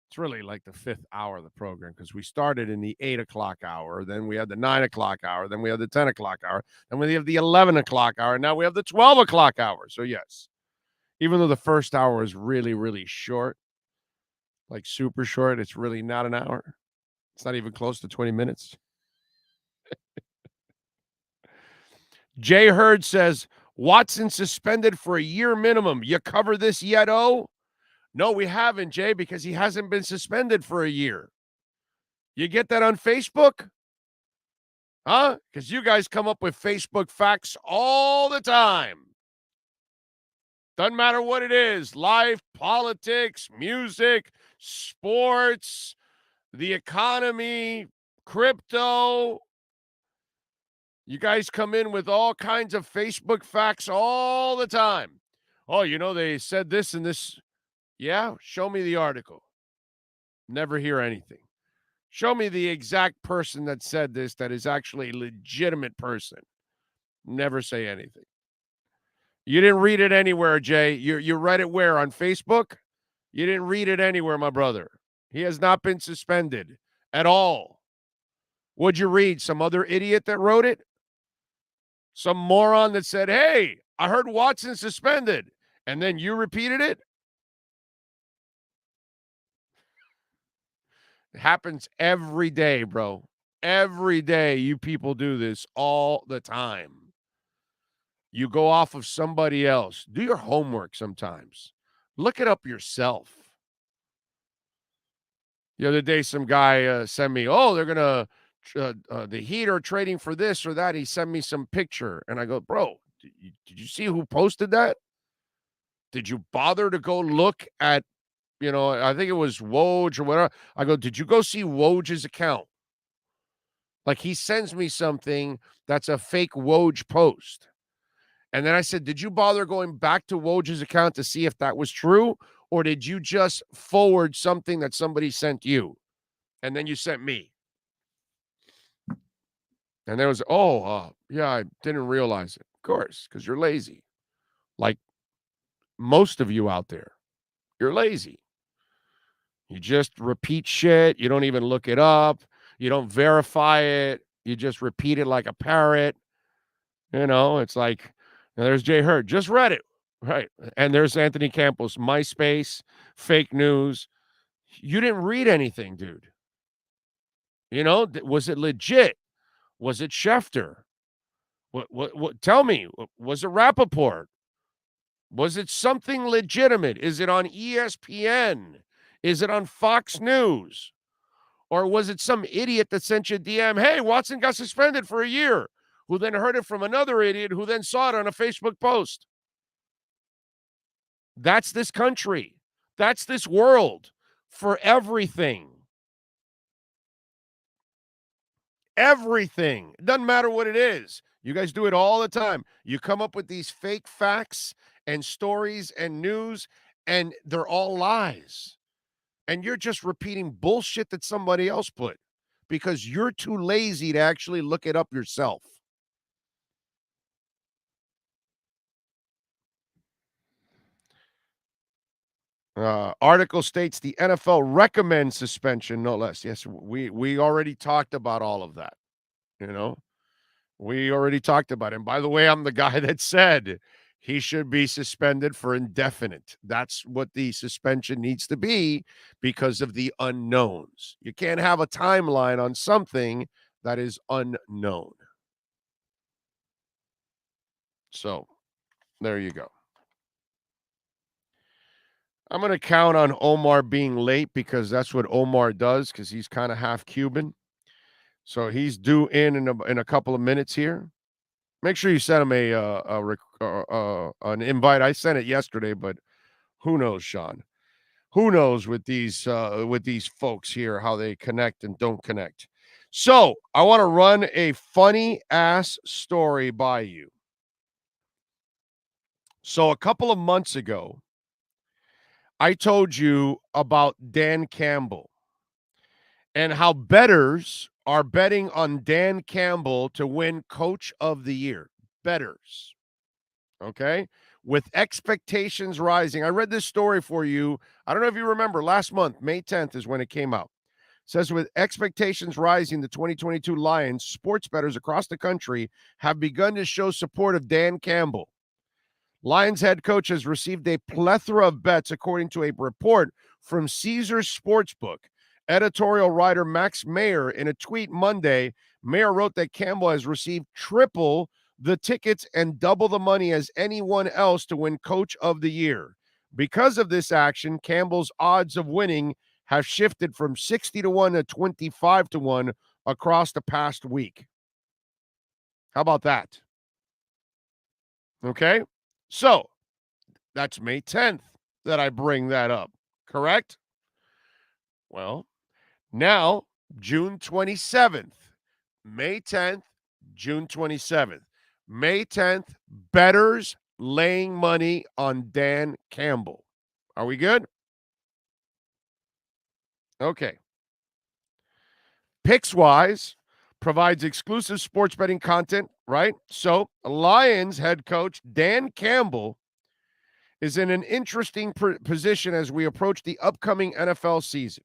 It's really like the 5th hour of the program because we started in the 8 o'clock hour. Then we had the 9 o'clock hour. Then we have the 10 o'clock hour. Then we have the 11 o'clock hour. Now we have the 12 o'clock hour. So, yes, even though the first hour is really, really short, like super short, it's really not an hour. It's not even close to 20 minutes. Jay Hurd says, Watson suspended for a year minimum. You cover this yet, O? No, we haven't, Jay, because he hasn't been suspended for a year. You get that on Facebook? Huh? Because you guys come up with Facebook facts all the time. Doesn't matter what it is. Life, politics, music, sports, the economy, crypto. You guys come in with all kinds of Facebook facts all the time. Oh, you know, they said this and this. Yeah, show me the article. Never hear anything. Show me the exact person that said this that is actually a legitimate person. Never say anything. You didn't read it anywhere, Jay. You read it where? On Facebook? You didn't read it anywhere, my brother. He has not been suspended at all. What'd you read? Some other idiot that wrote it? Some moron that said, hey, I heard Watson suspended. And then you repeated it? It happens every day, bro. Every day you people do this all the time. You go off of somebody else. Do your homework sometimes. Look it up yourself. The other day, some guy sent me, oh, they're going to, the Heat are trading for this or that. He sent me some picture. And I go, bro, did you see who posted that? Did you bother to go look at, you know, I think it was Woj or whatever. I go, did you go see Woj's account? Like he sends me something that's a fake Woj post. And then I said, did you bother going back to Woj's account to see if that was true? Or did you just forward something that somebody sent you? And then you sent me. And there was, yeah, I didn't realize it. Of course, because you're lazy. Like most of you out there, you're lazy. You just repeat shit. You don't even look it up. You don't verify it. You just repeat it like a parrot. You know, it's like, there's Jay Hurd. Just read it. Right. And there's Anthony Campos, MySpace, fake news. You didn't read anything, dude. You know, was it legit? Was it Schefter? What? Tell me, was it Rappaport? Was it something legitimate? Is it on ESPN? Is it on Fox News? Or was it some idiot that sent you a DM, hey, Watson got suspended for a year, who then heard it from another idiot who then saw it on a Facebook post? That's this country. That's this world for everything. Everything. It doesn't matter what it is. You guys do it all the time. You come up with these fake facts and stories and news, and they're all lies. And you're just repeating bullshit that somebody else put because you're too lazy to actually look it up yourself. Article states the NFL recommends suspension, no less. Yes, we already talked about all of that. You know, we already talked about it. And by the way, I'm the guy that said he should be suspended for indefinite. That's what the suspension needs to be because of the unknowns. You can't have a timeline on something that is unknown. So there you go. I'm going to count on Omar being late because that's what Omar does because he's kind of half Cuban. So he's due in a couple of minutes here. Make sure you send him an invite. I sent it yesterday, but who knows, Sean? Who knows with these folks here how they connect and don't connect. So I want to run a funny ass story by you. So a couple of months ago, I told you about Dan Campbell and how bettors are betting on Dan Campbell to win Coach of the Year. Bettors. Okay? With expectations rising. I read this story for you. I don't know if you remember, last month, May 10th is when it came out. It says, with expectations rising, the 2022 Lions, sports bettors across the country have begun to show support of Dan Campbell. Lions head coach has received a plethora of bets, according to a report from Caesars Sportsbook. Editorial writer Max Mayer, in a tweet Monday, Mayer wrote that Campbell has received triple the tickets and double the money as anyone else to win Coach of the Year. Because of this action, Campbell's odds of winning have shifted from 60-1 to 25-1 across the past week. How about that? Okay? So, that's May 10th that I bring that up, correct? Well, now, June 27th, May 10th, June 27th. May 10th, bettors laying money on Dan Campbell. Are we good? Okay. Picks-wise provides exclusive sports betting content, right? So, Lions head coach Dan Campbell is in an interesting position as we approach the upcoming NFL season.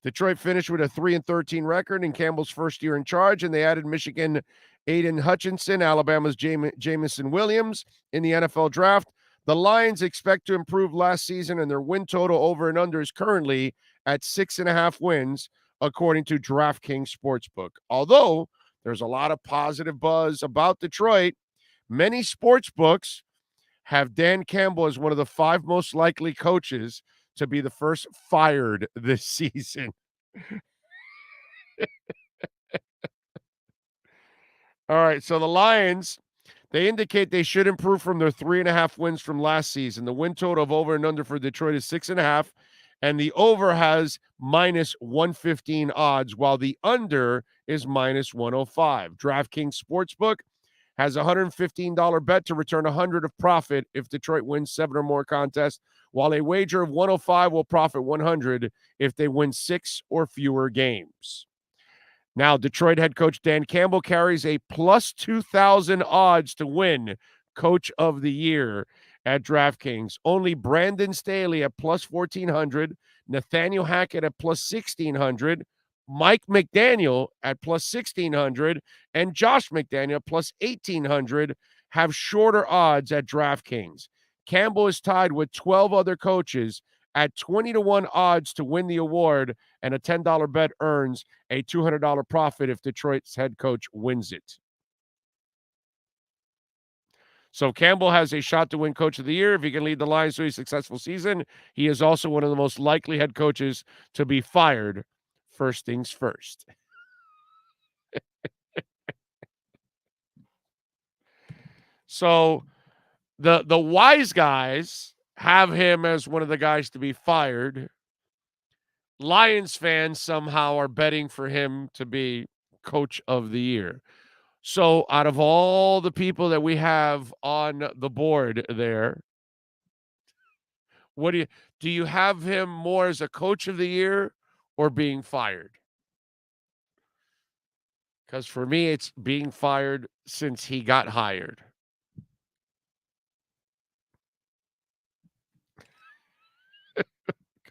Detroit finished with a 3-13 record in Campbell's first year in charge, and they added Michigan Aiden Hutchinson, Alabama's Jamison Williams in the NFL draft. The Lions expect to improve last season, and their win total over and under is currently at 6.5 wins, according to DraftKings Sportsbook. Although there's a lot of positive buzz about Detroit, many sportsbooks have Dan Campbell as one of the 5 most likely coaches to be the first fired this season. All right, so the Lions, they indicate they should improve from their 3.5 wins from last season. The win total of over and under for Detroit is 6.5, and the over has minus 115 odds, while the under is minus 105. DraftKings Sportsbook has a $115 bet to return $100 of profit if Detroit wins 7 or more contests, while a wager of $105 will profit $100 if they win 6 or fewer games. Now, Detroit head coach Dan Campbell carries a plus 2,000 odds to win Coach of the Year at DraftKings. Only Brandon Staley at plus 1,400, Nathaniel Hackett at plus 1,600, Mike McDaniel at plus 1,600, and Josh McDaniel plus 1,800 have shorter odds at DraftKings. Campbell is tied with 12 other coaches at 20-1 odds to win the award, and a $10 bet earns a $200 profit if Detroit's head coach wins it. So Campbell has a shot to win Coach of the Year if he can lead the Lions to a successful season. He is also one of the most likely head coaches to be fired. First things first. So the wise guys have him as one of the guys to be fired. Lions fans somehow are betting for him to be Coach of the Year. So out of all the people that we have on the board there, what do you have him more as a Coach of the Year or being fired? Because for me, it's being fired since he got hired.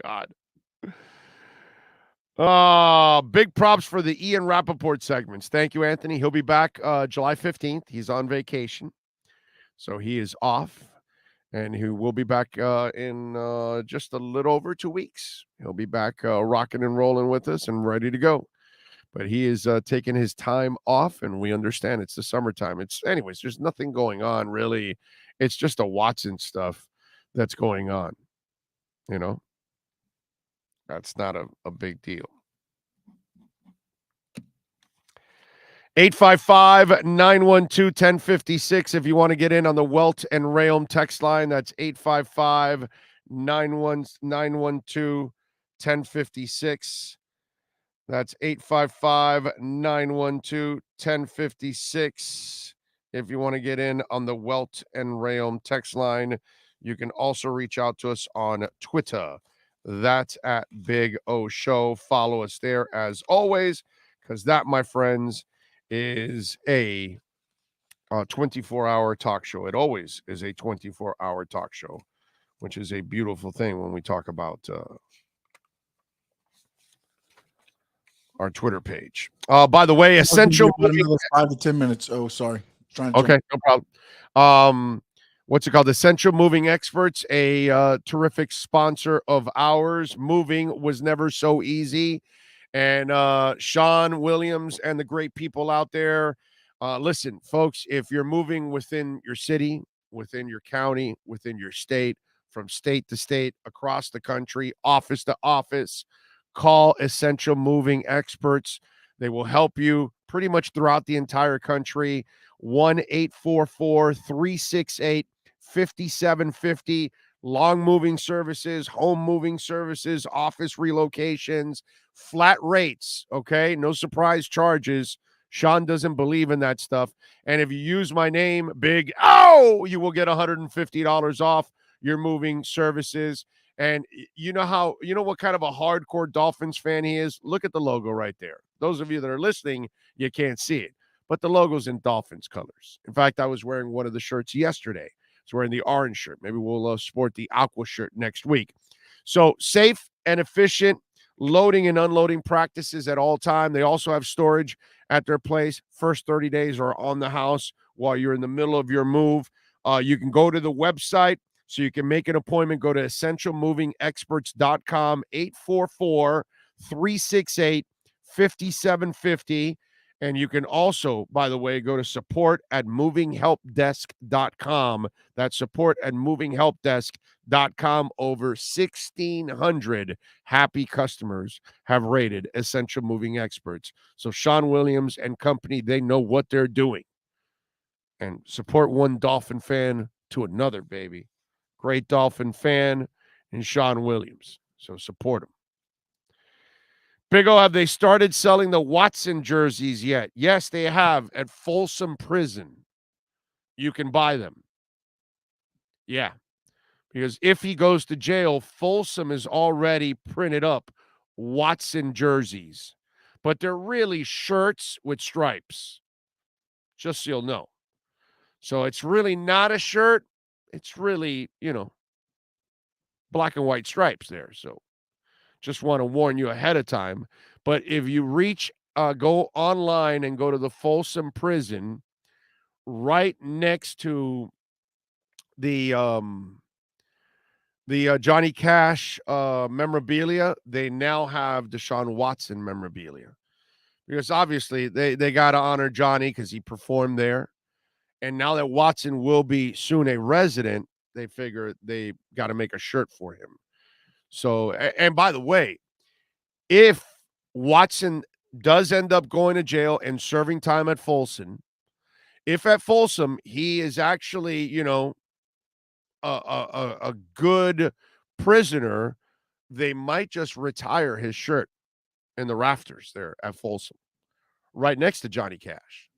God. Big props for the Ian Rappaport segments. Thank you, Anthony. He'll be back July 15th. He's on vacation, so he is off, and he will be back in just a little over 2 weeks. He'll be back rocking and rolling with us and ready to go. But he is taking his time off, and we understand it's the summertime. Anyways, there's nothing going on, really. It's just a Watson stuff that's going on. You know, that's not a big deal. 855-912-1056 if you want to get in on the Welt and Rayom text line. That's 855-912-1056. That's 855-912-1056 if you want to get in on the Welt and Rayom text line. You can also reach out to us on Twitter. That's at Big O Show. Follow us there as always, because that, my friends, is a 24-hour talk show. It always is a 24-hour talk show, which is a beautiful thing when we talk about our Twitter page. By the way, Essential Moving... Another 5 to 10 minutes. Oh, sorry. Okay, no problem. What's it called? Essential Moving Experts, a terrific sponsor of ours. Moving was never so easy. And Sean Williams and the great people out there. Listen, folks, if you're moving within your city, within your county, within your state, from state to state, across the country, office to office, call Essential Moving Experts. They will help you pretty much throughout the entire country. 1-844-368-5750. Long moving services, home moving services, office relocations, flat rates, okay? No surprise charges. Sean doesn't believe in that stuff. And if you use my name, Big O, you will get $150 off your moving services. And you know what kind of a hardcore Dolphins fan he is? Look at the logo right there. Those of you that are listening, you can't see it, but the logo's in Dolphins colors. In fact, I was wearing one of the shirts yesterday. I was wearing the orange shirt. Maybe we'll sport the aqua shirt next week. So safe and efficient loading and unloading practices at all time. They also have storage at their place. First 30 days are on the house while you're in the middle of your move. You can go to the website so you can make an appointment. Go to essentialmovingexperts.com, 844-368-5750. And you can also, by the way, go to support at movinghelpdesk.com. That's support at movinghelpdesk.com. Over 1,600 happy customers have rated Essential Moving Experts. So Sean Williams and company, they know what they're doing. And support one Dolphin fan to another, baby. Great Dolphin fan and Sean Williams. So support him. Big O, have they started selling the Watson jerseys yet? Yes, they have at Folsom Prison. You can buy them. Yeah. Because if he goes to jail, Folsom is already printed up Watson jerseys. But they're really shirts with stripes. Just so you'll know. So it's really not a shirt. It's really, black and white stripes there. So just want to warn you ahead of time. But if you go online and go to the Folsom Prison, right next to the Johnny Cash memorabilia, they now have Deshaun Watson memorabilia. Because obviously they got to honor Johnny because he performed there. And now that Watson will be soon a resident, they figure they got to make a shirt for him. So, and by the way, if Watson does end up going to jail and serving time at Folsom, if at Folsom he is actually, a good prisoner, they might just retire his shirt in the rafters there at Folsom, right next to Johnny Cash.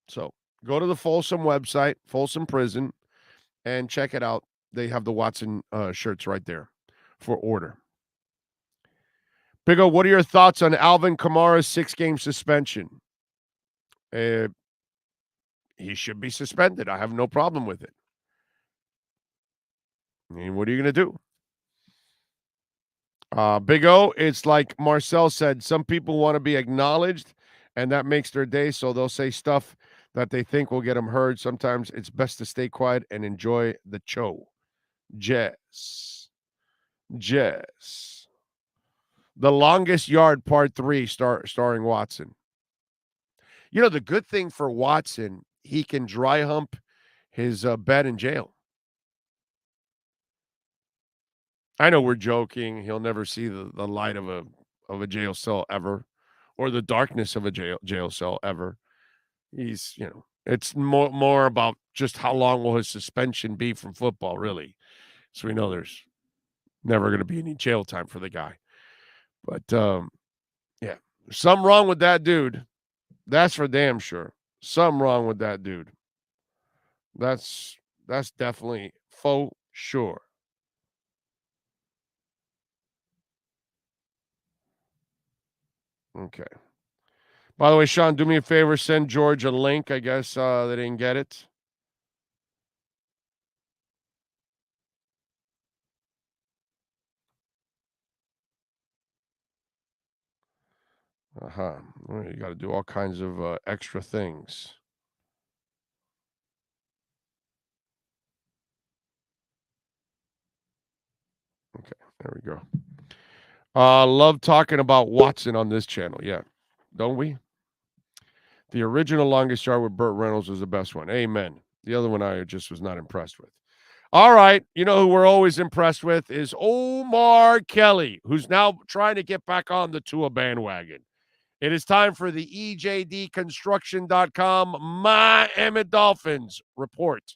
So go to the Folsom website, Folsom Prison, and check it out. They have the Watson shirts right there for order. Big O, what are your thoughts on Alvin Kamara's 6-game suspension? He should be suspended. I have no problem with it. I mean, what are you going to do? Big O, it's like Marcel said, some people want to be acknowledged, and that makes their day, so they'll say stuff that they think will get them heard. Sometimes it's best to stay quiet and enjoy the show. Jess. The Longest Yard Part 3 starring Watson. The good thing for Watson, he can dry hump his bed in jail. I know we're joking. He'll never see the light of a jail cell ever, or the darkness of a jail cell ever. He's, it's more about just how long will his suspension be from football, really. So we know there's never going to be any jail time for the guy. But yeah, something wrong with that dude. That's for damn sure. Something wrong with that dude. That's definitely faux sure. Okay. By the way, Sean, do me a favor. Send George a link. I guess they didn't get it. You got to do all kinds of extra things. Okay, there we go. Love talking about Watson on this channel. Yeah, don't we? The original longest yard with Burt Reynolds was the best one. Amen. The other one I just was not impressed with. All right, you know who we're always impressed with is Omar Kelly, who's now trying to get back on the Tua bandwagon. It is time for the EJDconstruction.com Miami Dolphins report.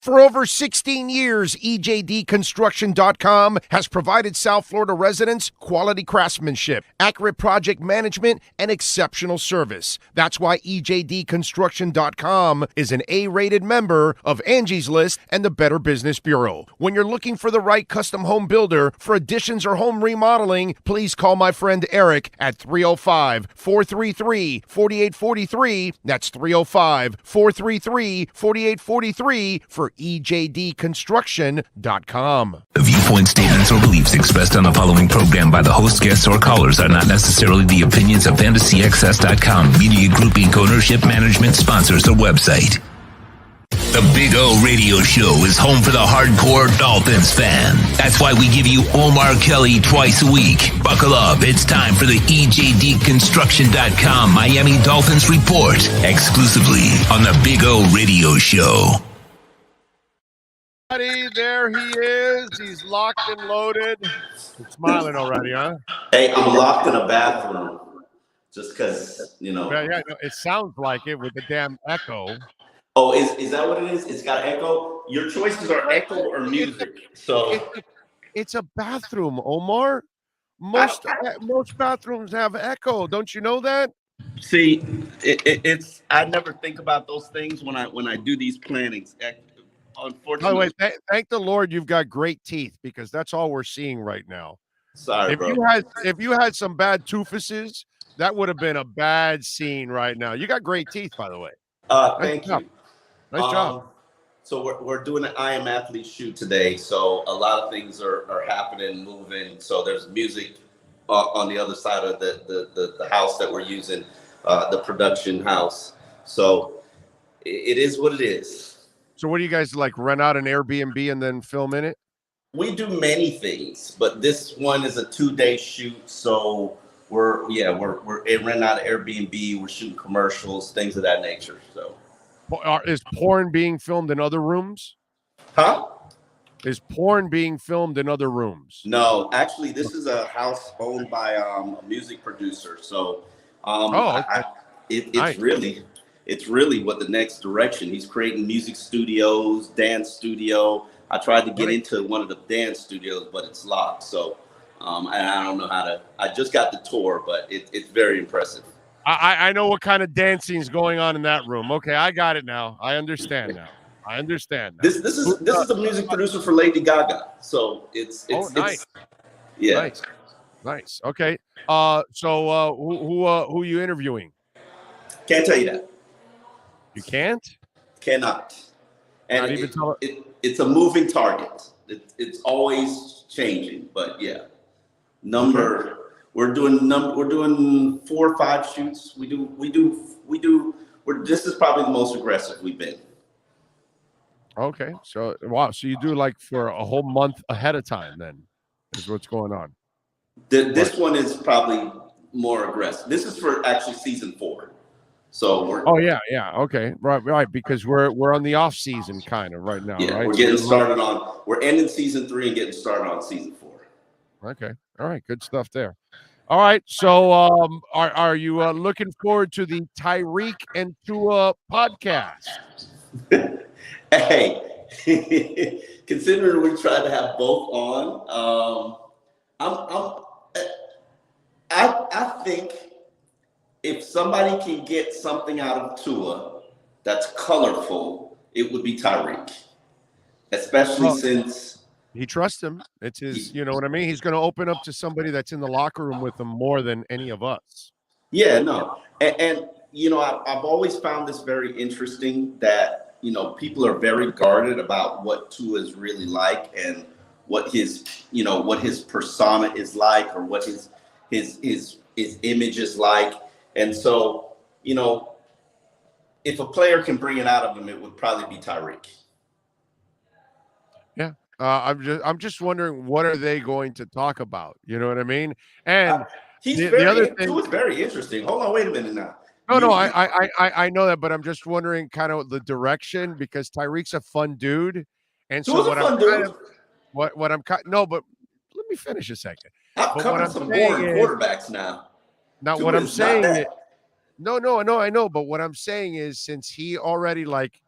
For over 16 years, EJDconstruction.com has provided South Florida residents quality craftsmanship, accurate project management, and exceptional service. That's why EJDconstruction.com is an A-rated member of Angie's List and the Better Business Bureau. When you're looking for the right custom home builder for additions or home remodeling, please call my friend Eric at 305-433-4843. That's 305-433-4843 for EJDconstruction.com. The viewpoint statements or beliefs expressed on the following program by the host, guests, or callers are not necessarily the opinions of FantasyXS.com, Media Group Inc. ownership, management, sponsors, or website. The Big O Radio Show is home for the hardcore Dolphins fan. That's why we give you Omar Kelly twice a week. Buckle up. It's time for the EJDconstruction.com Miami Dolphins report, exclusively on the Big O Radio Show. There he is. He's locked and loaded. He's smiling already, huh? Hey, I'm locked in a bathroom just because, Yeah, no, it sounds like it with the damn echo. Oh, is that what it is? It's got echo? Your choices are echo or music. So it's a bathroom, Omar. Most bathrooms have echo. Don't you know that? See, it's I never think about those things when I do these plannings. Unfortunately, by the way, thank the Lord you've got great teeth, because that's all we're seeing right now. Sorry, if you had some bad toofuses, that would have been a bad scene right now. You got great teeth, by the way. Thank you. Nice job. So we're doing an I Am Athlete shoot today. So a lot of things are happening, moving. So there's music on the other side of the house that we're using, the production house. So it is what it is. So what do you guys like, rent out an Airbnb and then film in it? We do many things, but this one is a 2-day shoot. So we're renting out an Airbnb. We're shooting commercials, things of that nature. So is porn being filmed in other rooms? Huh? Is porn being filmed in other rooms? No, actually, this is a house owned by a music producer. So it's nice. It's really what the next direction. He's creating music studios, dance studio. I tried to get into one of the dance studios, but it's locked. So I don't know how to. I just got the tour, but it's very impressive. I know what kind of dancing is going on in that room. Okay, I got it now. I understand now. This is a music producer for Lady Gaga. So it's nice. Yeah. Nice. Okay. So who are you interviewing? Can't tell you that. You can't? Cannot. And Not even it's a moving target. It's always changing, but yeah. We're doing 4 or 5 shoots. This is probably the most aggressive we've been. Okay. So wow. So you do like for a whole month ahead of time then is what's going on. This one is probably more aggressive. This is for actually season 4. So we're okay, right, because we're on the off season kind of right now, right? We're getting started on. We're ending season 3 and getting started on season 4. Okay, all right, good stuff there. All right, so are you looking forward to the Tyreek and Tua podcast? Hey, considering we tried to have both on, I think if somebody can get something out of Tua that's colorful, it would be Tyreek, especially since he trusts him. It's his, you know what I mean? He's going to open up to somebody that's in the locker room with him more than any of us. Yeah, no. And you know, I've always found this very interesting that, you know, people are very guarded about what Tua is really like and what his, you know, what his persona is like or what his image is like. And so, you know, if a player can bring it out of him, it would probably be Tyreek. Yeah. I'm just wondering, what are they going to talk about? You know what I mean? And the other thing is very interesting. Hold on, wait a minute now. No, I know that, but I'm just wondering kind of the direction, because Tyreek's a fun dude, and so what I'm kind of what I'm no, but let me finish a second. I'm covering some boring quarterbacks now. Now, what I'm saying is, no, I know, but what I'm saying is, since he already, like,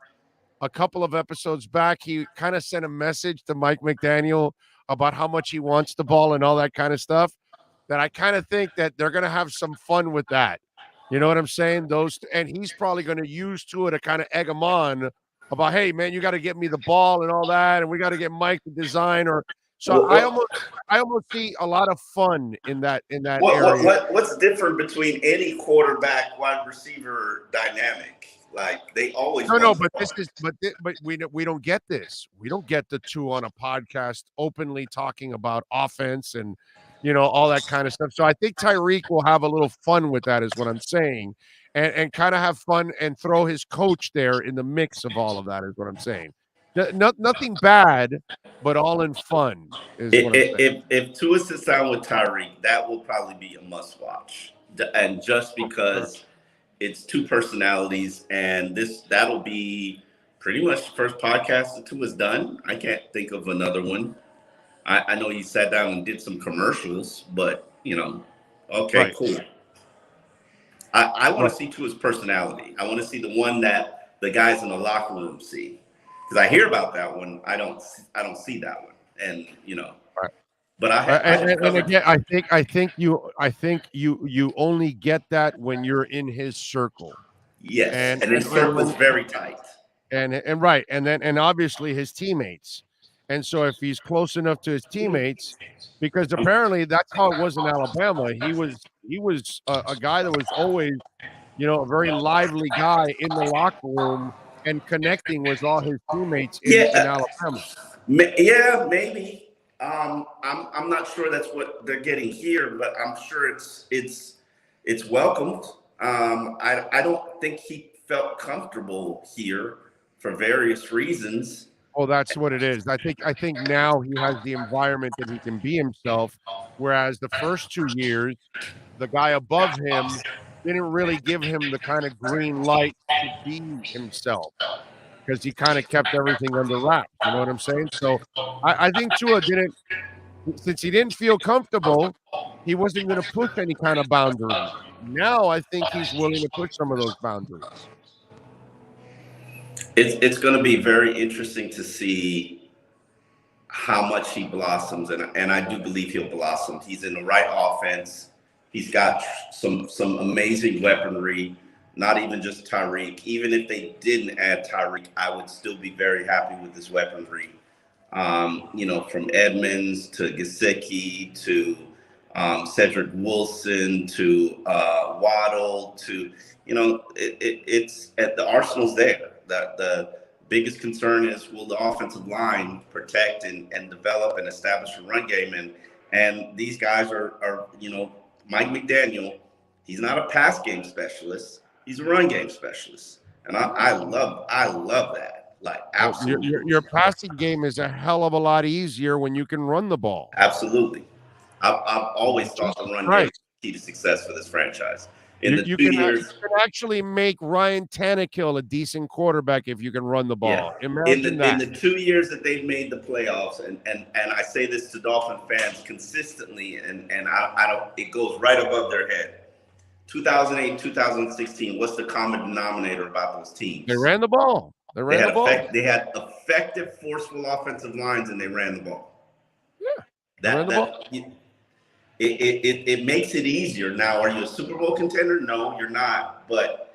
a couple of episodes back, he kind of sent a message to Mike McDaniel about how much he wants the ball and all that kind of stuff, that I kind of think that they're going to have some fun with that. You know what I'm saying? And he's probably going to use Tua to kind of egg him on about, hey, man, you got to get me the ball and all that, and we got to get Mike to design. Or so I almost see a lot of fun in that area. What's different between any quarterback wide receiver dynamic? Like, they always but we don't get this. We don't get the two on a podcast openly talking about offense and, you know, all that kind of stuff. So I think Tyreek will have a little fun with that, is what I'm saying, and kind of have fun and throw his coach there in the mix of all of that, is what I'm saying. Nothing bad, but all in fun is what I'm saying. If Tua sits down with Tyreek, that will probably be a must watch, and just because it's two personalities, and that'll be pretty much the first podcast that Tua's done. I can't think of another one. I know he sat down and did some commercials, but, you know, okay, right. Cool. I want to see Tua's personality. I want to see the one that the guys in the locker room see, because I hear about that one. I don't see that one, and, you know. Right. But and again, I think you only get that when you're in his circle. Yes, and his circle is very tight. And right, and obviously his teammates. And so if he's close enough to his teammates, because apparently that's how it was in Alabama. He was a guy that was always, you know, a very lively guy in the locker room and connecting with all his teammates in Alabama. Yeah, maybe. I'm not sure that's what they're getting here, but I'm sure it's welcomed. I don't think he felt comfortable here for various reasons. Oh, that's what it is. I think now he has the environment that he can be himself, whereas the first 2 years, the guy above him didn't really give him the kind of green light to be himself, because he kind of kept everything under wraps. You know what I'm saying? So I think Tua didn't, since he didn't feel comfortable, he wasn't going to push any kind of boundaries. Now I think he's willing to push some of those boundaries. It's going to be very interesting to see how much he blossoms, and I do believe he'll blossom. He's in the right offense. He's got some amazing weaponry, not even just Tyreek. Even if they didn't add Tyreek, I would still be very happy with this weaponry. You know, from Edmonds to Gesicki to Cedric Wilson to Waddle to, you know, it's at the arsenal's there. The biggest concern is, will the offensive line protect and develop and establish a run game? And these guys are, you know, Mike McDaniel, he's not a pass game specialist. He's a run game specialist. And I love that. Like, absolutely. Your passing game is a hell of a lot easier when you can run the ball. Absolutely. I've always thought the run game is key to success for this franchise. You can actually make Ryan Tannehill a decent quarterback if you can run the ball. Imagine that. In the 2 years that they've made the playoffs, and I say this to Dolphin fans consistently, and I don't, it goes right above their head. 2008, 2016, what's the common denominator about those teams? They ran the ball. They had effective, forceful offensive lines, and they ran the ball. Yeah. It makes it easier. Now, are you a Super Bowl contender? No, you're not. But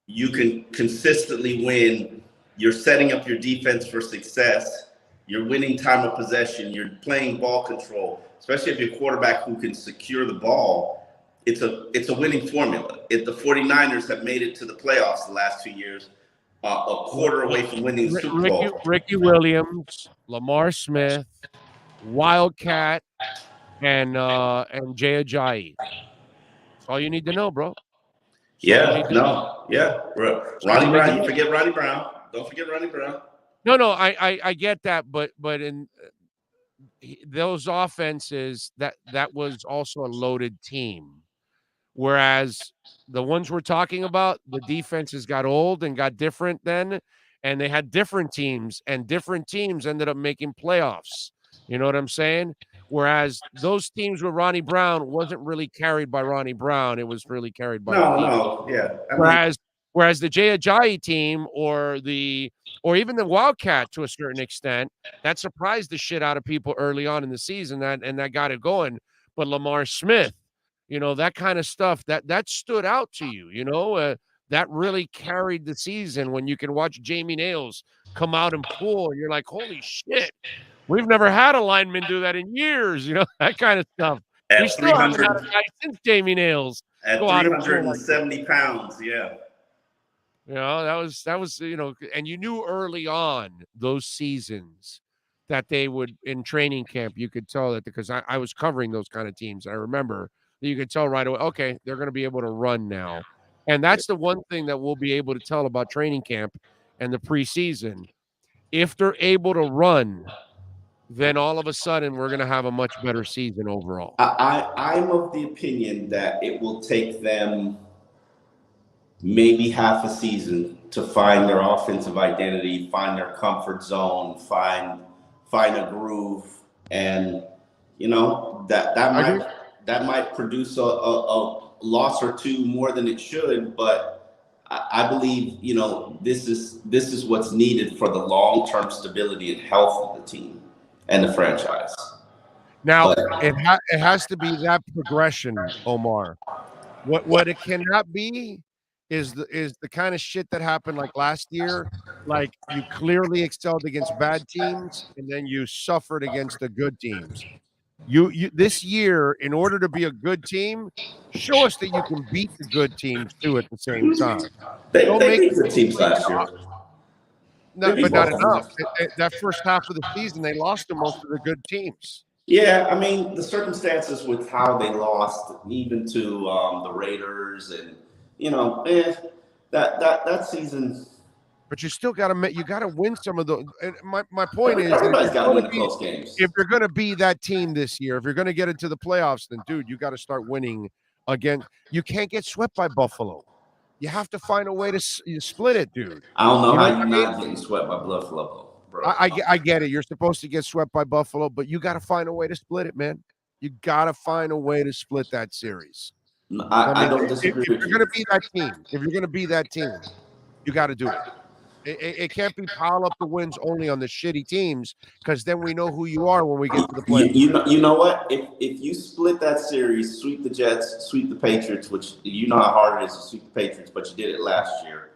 you can consistently win. You're setting up your defense for success. You're winning time of possession. You're playing ball control, especially if you're a quarterback who can secure the ball. It's a winning formula. If the 49ers have made it to the playoffs the last 2 years, a quarter away from winning the Super Bowl. Ricky Williams, Lamar Smith, Wildcat, and Jay Ajayi. That's all you need to know, bro. Ronnie Brown. You forget Ronnie Brown. Don't forget Ronnie Brown. No, I get that, but in those offenses, that was also a loaded team. Whereas the ones we're talking about, the defenses got old and got different then, and they had different teams, and different teams ended up making playoffs. You know what I'm saying? Whereas those teams with Ronnie Brown wasn't really carried by Ronnie Brown. It was really carried by Whereas the Jay Ajayi team or even the Wildcat to a certain extent, that surprised the shit out of people early on in the season and that got it going. But Lamar Smith, that kind of stuff that stood out to you, that really carried the season when you can watch Jamie Nails come out and pull and you're like, holy shit. We've never had a lineman do that in years, that kind of stuff. We still haven't had a guy since Jamie Nails. At 370 pounds, yeah. That was, and you knew early on those seasons that they would, in training camp, you could tell that because I was covering those kind of teams. I remember that you could tell right away, okay, they're going to be able to run now. And that's the one thing that we'll be able to tell about training camp and the preseason. If they're able to run, then all of a sudden we're going to have a much better season overall. I'm of the opinion that it will take them maybe half a season to find their offensive identity, find their comfort zone, find a groove, and that might produce a loss or two more than it should, but I believe this is what's needed for the long-term stability and health of the team and the franchise. Now, it has to be that progression, Omar. What it cannot be is the kind of shit that happened like last year. Like you clearly excelled against bad teams, and then you suffered against the good teams. You this year, in order to be a good team, show us that you can beat the good teams too at the same time. They beat the teams last year. No, but not enough. That first half of the season, they lost to most of the good teams. Yeah, I mean, the circumstances with how they lost, even to the Raiders, and that season. But you still got to win some of those. And my point is, everybody's got to win the close games. If you're going to be that team this year, if you're going to get into the playoffs, then dude, you got to start winning again. You can't get swept by Buffalo. You have to find a way to split it, dude. I don't know how you're not getting swept by Buffalo, bro. I get it. You're supposed to get swept by Buffalo, but you got to find a way to split it, man. You got to find a way to split that series. I don't disagree with you. If you're going to be that team, you got to do it. It can't be pile up the wins only on the shitty teams, because then we know who you are when we get to the playoffs. You know what? If you split that series, sweep the Jets, sweep the Patriots, which you know how hard it is to sweep the Patriots, but you did it last year.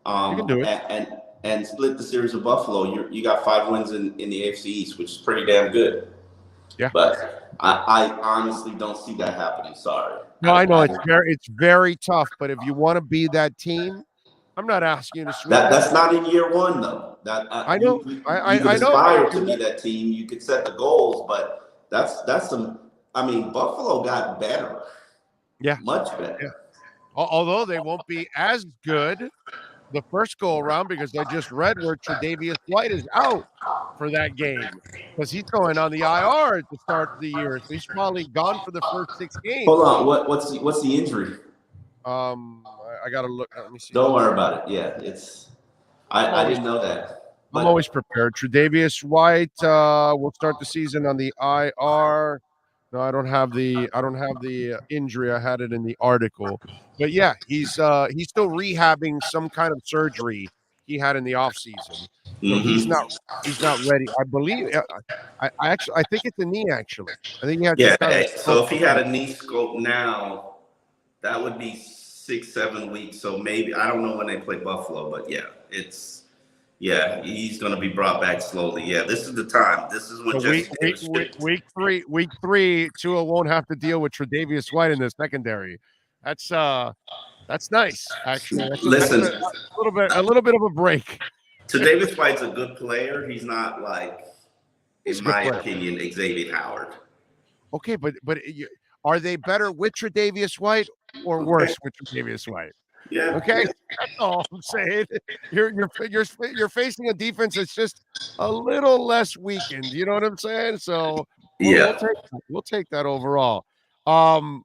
You can do it. And split the series of Buffalo, you got 5 wins in the AFC East, which is pretty damn good. Yeah. But I honestly don't see that happening. Sorry. No, I know it's very tough, but if you want to be that team, I'm not asking you to sweep. That's not in year one, though. I know. I know. Aspire to be that team. You could set the goals, but that's some. I mean, Buffalo got better. Yeah, much better. Yeah. Although they won't be as good the first go around, because I just read where Tre'Davious White is out for that game because he's going on the IR at the start of the year, so he's probably gone for the first 6 games. Hold on, what's the injury? I got to look. Let me see. Don't worry about it. Yeah, it's. I didn't know that. I'm always prepared. Tre'Davious White will start the season on the IR. No, I don't have the injury. I had it in the article. But yeah, he's still rehabbing some kind of surgery he had in the offseason. So he's not ready. I believe I think it's a knee actually. I think he had some kind of so if he had a knee scope now, that would be 6-7 weeks. So maybe I don't know when they play Buffalo, but yeah, he's going to be brought back slowly. Yeah, this is the time. This is when week three, Tua won't have to deal with Tre'Davious White in the secondary. That's nice, actually. That's a little bit of a break. Tre'Davious White's a good player. He's not like, in my opinion, Xavier Howard. Okay, but are they better with Tre'Davious White or worse with Tre'Davious White? Yeah. Okay, that's all I'm saying. You're facing a defense that's just a little less weakened. You know what I'm saying? So we'll take that overall. The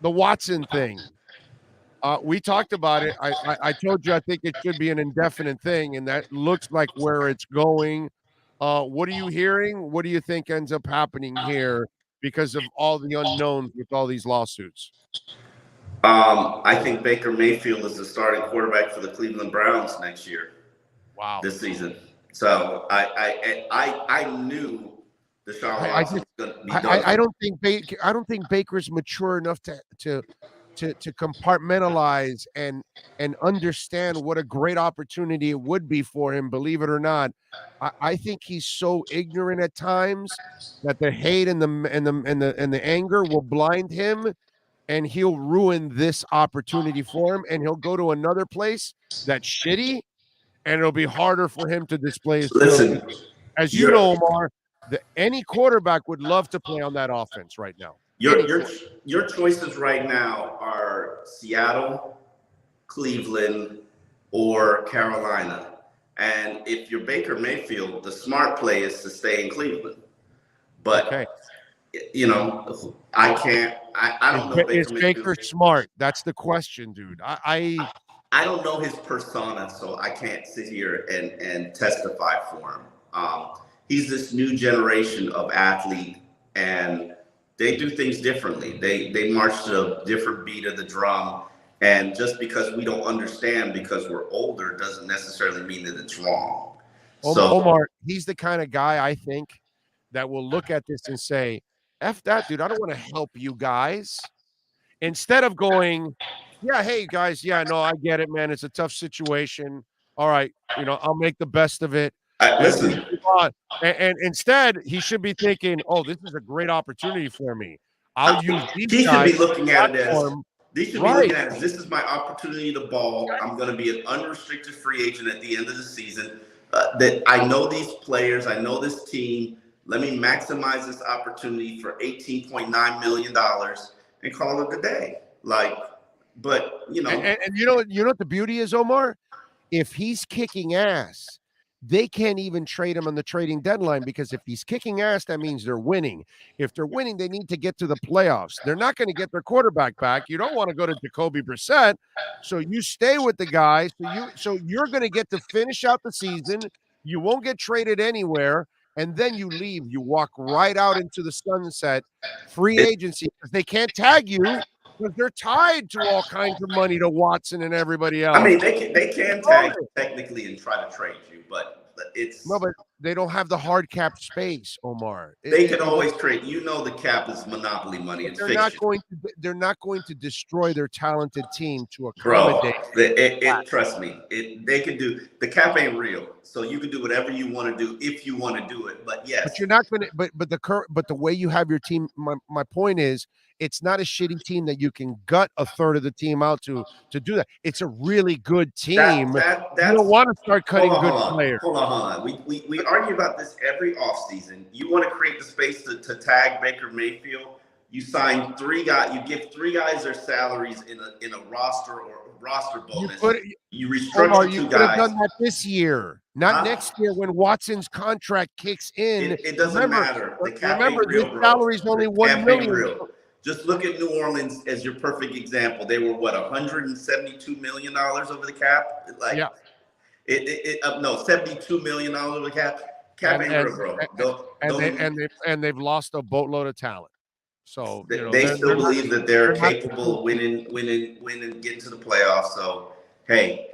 Watson thing. We talked about it. I told you I think it should be an indefinite thing, and that looks like where it's going. What are you hearing? What do you think ends up happening here because of all the unknowns with all these lawsuits? I think Baker Mayfield is the starting quarterback for the Cleveland Browns next year. Wow. This season. So I knew Deshaun Watson was going to be done. I don't think Baker's mature enough to compartmentalize and understand what a great opportunity it would be for him. Believe it or not, I think he's so ignorant at times that the hate and the anger will blind him. And he'll ruin this opportunity for him, and he'll go to another place that's shitty, and it'll be harder for him to display his skills. As you know, Omar, any quarterback would love to play on that offense right now. Your choices right now are Seattle, Cleveland, or Carolina. And if you're Baker Mayfield, the smart play is to stay in Cleveland. But you know, I can't. I don't know. Is Baker smart? That's the question, dude. I don't know his persona, so I can't sit here and testify for him. He's this new generation of athlete, and they do things differently. They march to a different beat of the drum, and just because we don't understand because we're older doesn't necessarily mean that it's wrong. Omar, he's the kind of guy I think that will look at this and say, F that, dude. I don't want to help you guys. Instead of going, yeah, hey, guys, yeah, no, I get it, man. It's a tough situation. All right, I'll make the best of it. Listen. And instead, he should be thinking, oh, this is a great opportunity for me. I'll use these He guys. Should be looking at it as, they should be looking at it as, this is my opportunity to ball. I'm going to be an unrestricted free agent at the end of the season. That I know these players. I know this team. Let me maximize this opportunity for $18.9 million and call it a day. But and you know what the beauty is, Omar? If he's kicking ass, they can't even trade him on the trading deadline, because if he's kicking ass, that means they're winning. If they're winning, they need to get to the playoffs. They're not going to get their quarterback back. You don't want to go to Jacoby Brissett, so you stay with the guy. So you're going to get to finish out the season. You won't get traded anywhere. And then you leave. You walk right out into the sunset, free agency, because they can't tag you because they're tied to all kinds of money to Watson and everybody else. I mean, they can tag you technically and try to trade you, but but they don't have the hard cap space, Omar. They can always trade. The cap is monopoly money. It's they're not going to destroy their talented team to accommodate. Trust me, they can do. The cap ain't real, so you can do whatever you want to do if you want to do it. But yes, but you're not going to. But the way you have your team, my point is, it's not a shitty team that you can gut a third of the team out to do that. It's a really good team. You don't want to start cutting good players. Hold on. We argue about this every offseason. You want to create the space to tag Baker Mayfield. You sign 3 guys. You give 3 guys their salaries in a roster or roster bonus. You restructure 2 guys. You could have done that this year, not next year when Watson's contract kicks in. It doesn't matter. The cap remember, ain't real, his salary's only $1 million. Just look at New Orleans as your perfect example. They were what, $172 million over the cap? Like, yeah. No, $72 million over the cap. Cap ain't real, bro. And they've lost a boatload of talent. So they still believe that they're capable of winning, getting to the playoffs. So hey,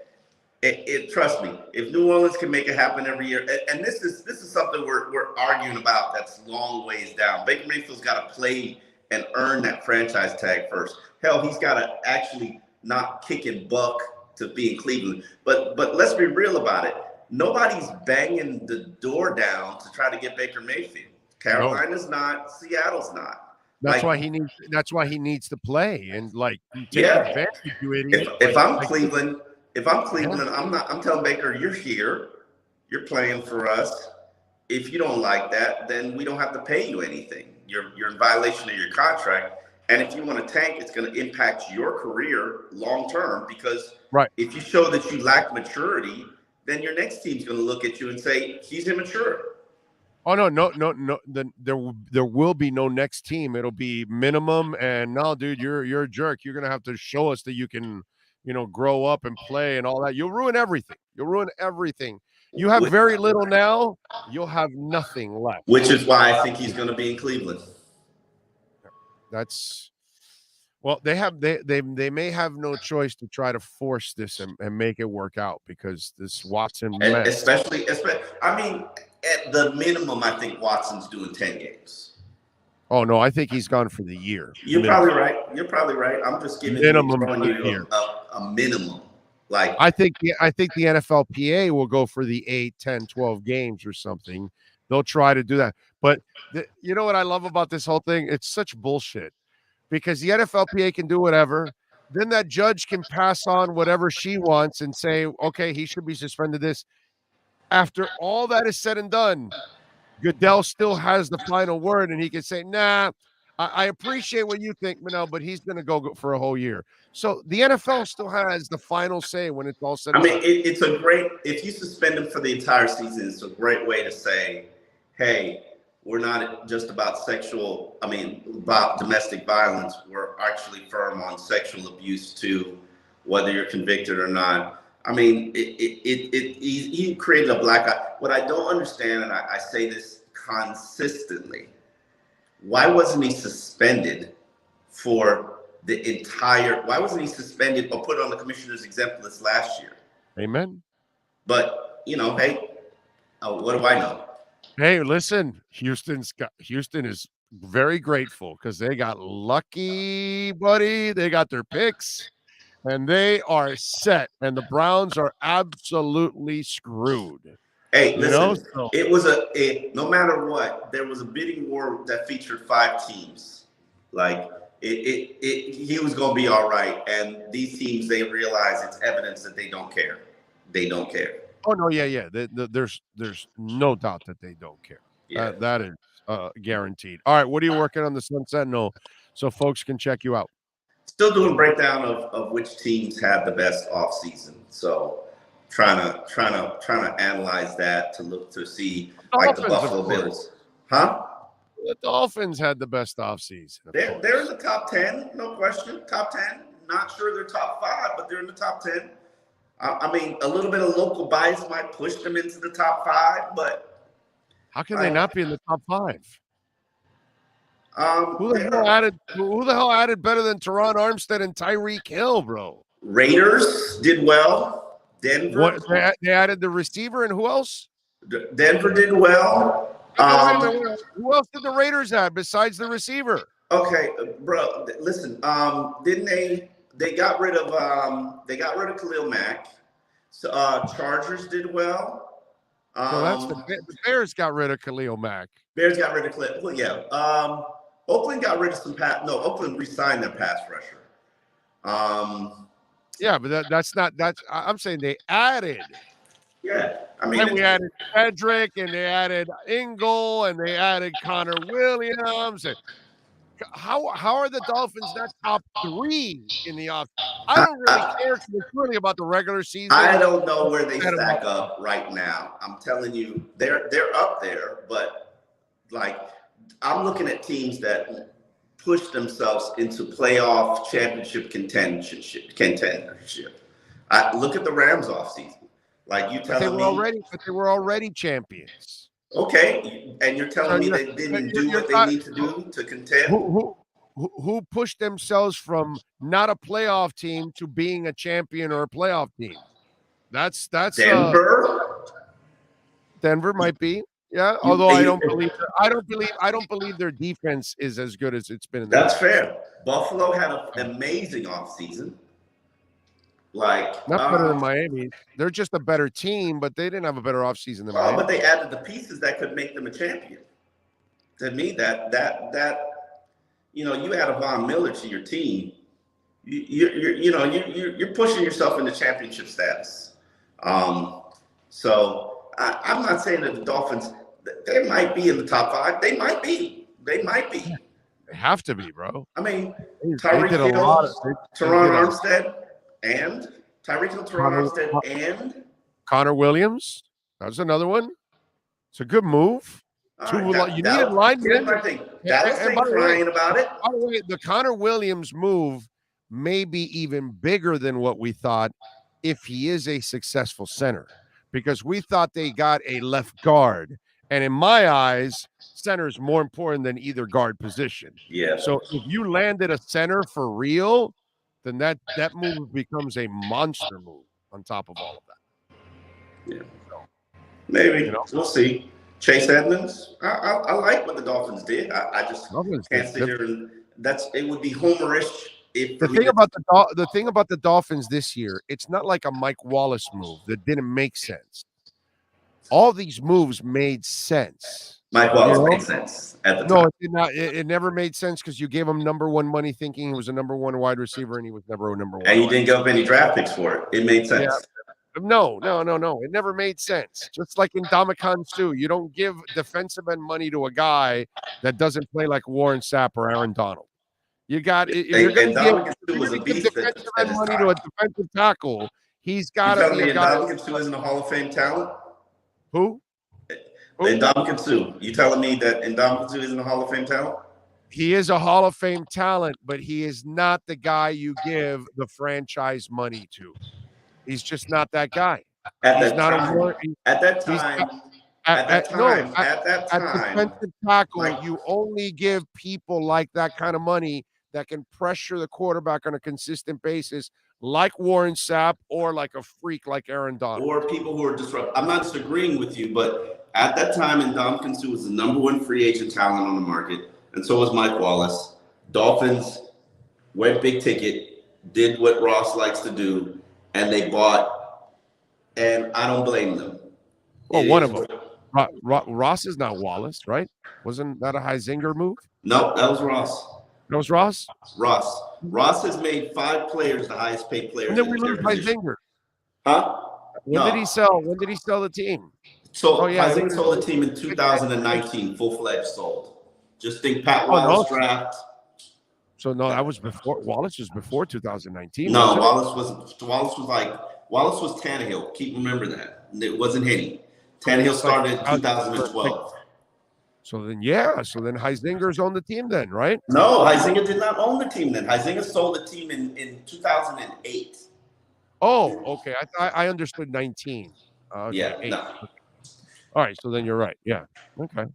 trust me, if New Orleans can make it happen every year, and this is something we're arguing about that's long ways down. Baker Mayfield's got to play and earn that franchise tag first. Hell, he's got to actually not kick and buck to be in Cleveland. But let's be real about it. Nobody's banging the door down to try to get Baker Mayfield. Carolina's not. Seattle's not. That's why he needs to play and take advantage. You idiot. If I'm Cleveland, I'm telling Baker, you're here, you're playing for us. If you don't like that, then we don't have to pay you anything. You're in violation of your contract. And if you want to tank, it's going to impact your career long term because if you show that you lack maturity, then your next team's going to look at you and say he's immature. Oh no! Then there will be no next team. It'll be minimum. And no, dude, you're a jerk. You're gonna have to show us that you can, grow up and play and all that. You'll ruin everything. You have very little now. You'll have nothing left. Which is why I think he's going to be in Cleveland. They may have no choice to try to force this and make it work out because this Watson mess. Especially, I mean, at the minimum, I think Watson's doing 10 games. Oh no, I think he's gone for the year. You're probably right. I'm just giving minimum you a minimum. Like I think the NFLPA will go for the 8, 10, 12 games or something. They'll try to do that. But you know what I love about this whole thing? It's such bullshit because the NFLPA can do whatever. Then that judge can pass on whatever she wants and say, okay, he should be suspended this. After all that is said and done, Goodell still has the final word, and he can say, nah, I appreciate what you think, Manel, but he's going to go for a whole year. So the NFL still has the final say when it's all said and done. It's a great – if you suspend him for the entire season, it's a great way to say, hey, we're not just about about domestic violence. We're actually firm on sexual abuse too, whether you're convicted or not. I mean, he created a black eye. What I don't understand, and I say this consistently, why wasn't he suspended for the entire? Why wasn't he suspended or put on the commissioner's exempt list last year? Amen. But hey, what do I know? Hey, listen, Houston is very grateful because they got lucky, buddy. They got their picks. And they are set, and the Browns are absolutely screwed. Hey, listen, it was no matter what, there was a bidding war that featured 5 teams. Like he was going to be all right. And these teams, they realize it's evidence that they don't care. They don't care. Oh no, yeah. There's no doubt that they don't care. Yeah. That is guaranteed. All right, what are you working on the Sun Sentinel so folks can check you out? Still doing breakdown of which teams had the best offseason. So trying to analyze that to look to see like the Buffalo Bills. Huh? The Dolphins had the best offseason. They're in the top 10, no question. Top 10. Not sure they're top 5, but they're in the top 10. I mean, a little bit of local bias might push them into the top 5, but how can they not be in the top 5? Who the hell added better than Teron Armstead and Tyreek Hill, bro? Raiders did well. Denver. They added the receiver, and who else? Denver did well. Who else did the Raiders add besides the receiver? Okay, bro. Listen, didn't they got rid of Khalil Mack? So Chargers did well. That's the Bears got rid of Khalil Mack. Bears got rid of Khalil. Well, yeah. Oakland got rid of some pass. No, Oakland re-signed their pass rusher. Yeah, but that's not. I'm saying they added. Yeah, I mean, we added Frederick, and they added Ingle, and they added Connor Williams. And how are the Dolphins not top 3 in the off? I don't really care really about the regular season. I don't know where they stack up right now. I'm telling you, they're up there, but like I'm looking at teams that push themselves into playoff championship contendership. Look at the Rams offseason. Like you telling me, but they were already champions. Okay, and you're telling me they didn't do what they need to do to contend? Who pushed themselves from not a playoff team to being a champion or a playoff team? That's Denver. Denver might be, yeah. Although I don't believe their defense is as good as it's been. That's fair. Buffalo had an amazing offseason. Like not better than Miami. They're just a better team, but they didn't have a better offseason than Miami. But they added the pieces that could make them a champion. To me, that you add a Von Miller to your team, you're pushing yourself into championship status. So I'm not saying that the Dolphins, they might be in the top 5. They might be. They have to be, bro. I mean, Tyreek Hill, Teron Armstead. And Tyreek Hill, Teron Armstead, and Connor Williams. That was another one. It's a good move. You needed linemen. Dallas ain't crying about it. By the way, the Connor Williams move may be even bigger than what we thought if he is a successful center, because we thought they got a left guard, and in my eyes, center is more important than either guard position. Yeah. So if you landed a center for real, then that move becomes a monster move on top of all of that. Yeah. Maybe. We'll see. Chase Edmonds, I like what the Dolphins did. I just can't sit here and it would be homerish if the thing about the Dolphins this year, it's not like a Mike Wallace move that didn't make sense. All these moves made sense. Mike Wallace made sense at the time. No, it did not. It never made sense because you gave him number 1 money thinking he was a number 1 wide receiver, and he was never a number 1. And you didn't give up any draft picks for it. It made sense. Yeah. No. It never made sense. Just like in Ndamukong Suh, you don't give defensive end money to a guy that doesn't play like Warren Sapp or Aaron Donald. You got it. You're going to give defensive end money to a defensive tackle. He's got to be a guy. Ndamukong Suh isn't a Hall of Fame talent? Who? Ndamukong Suh. You telling me that Ndamukong Suh isn't a Hall of Fame talent? He is a Hall of Fame talent, but he is not the guy you give the franchise money to. He's just not that guy. At that time, At defensive tackle, you only give people like that kind of money that can pressure the quarterback on a consistent basis, like Warren Sapp or like a freak like Aaron Donald. Or people who are disruptive. I'm not disagreeing with you, but at that time, Ndamukong Suh was the number 1 free agent talent on the market, and so was Mike Wallace. Dolphins went big ticket, did what Ross likes to do, and they bought, and I don't blame them. Well, one of them. Ross is not Wallace, right? Wasn't that a Heisinger move? No, that was Ross. That was Ross? Ross has made 5 players the highest paid players. When did we lose Heisinger? Huh? When did he sell? When did he sell the team? So Heisinger sold the team in 2019, full-fledged sold. Just think Pat Wiles draft. So no, that was before Wallace was before 2019. No, Wallace was Tannehill. Remember that. It wasn't Henny. Tannehill started in 2012. So then Heisinger's on the team then, right? No, Heisinger did not own the team then. Heisinger sold the team in 2008. Oh, okay. I understood 19. Okay, yeah. 8. No. All right. So then you're right. Yeah. Okay. All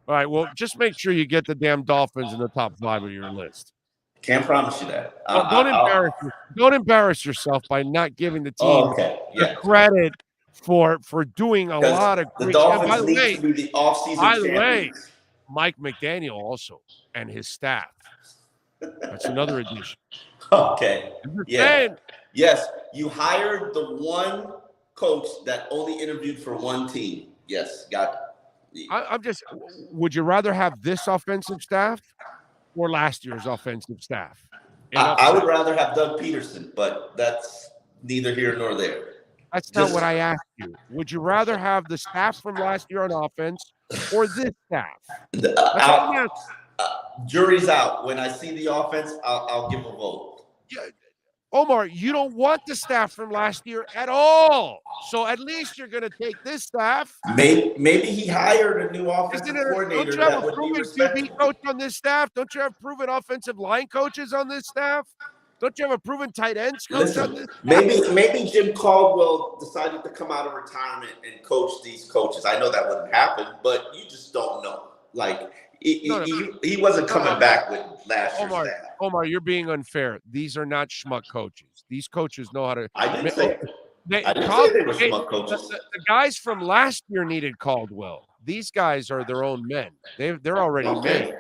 right. Well, just make sure you get the damn Dolphins in the top 5 of your list. Can't promise you that. Don't embarrass yourself by not giving the team the credit for doing a lot of great. The Dolphins need to be the offseason by the way, champions. Mike McDaniel also and his staff. That's another addition. Okay. Yeah. Yes. You hired the one coach that only interviewed for one team. Yes. Got it. I'm just. Would you rather have this offensive staff or last year's offensive staff? I would rather have Doug Peterson, but that's neither here nor there. That's not what I asked you. Would you rather have the staff from last year on offense or this staff? Jury's out. When I see the offense, I'll give a vote. Yeah. Omar, you don't want the staff from last year at all. So at least you're going to take this staff. Maybe he hired a new offensive coordinator don't you have that a would be proven respectable. QB coach on this staff? Don't you have proven offensive line coaches on this staff? Don't you have a proven tight ends coach on this? Maybe Jim Caldwell decided to come out of retirement and coach these coaches. I know that wouldn't happen, but you just don't know. Like he wasn't coming back with last year's staff. Omar, you're being unfair. These are not schmuck coaches. These coaches know how to. I didn't say they were schmuck coaches. The guys from last year needed Caldwell. These guys are their own men. They're already men.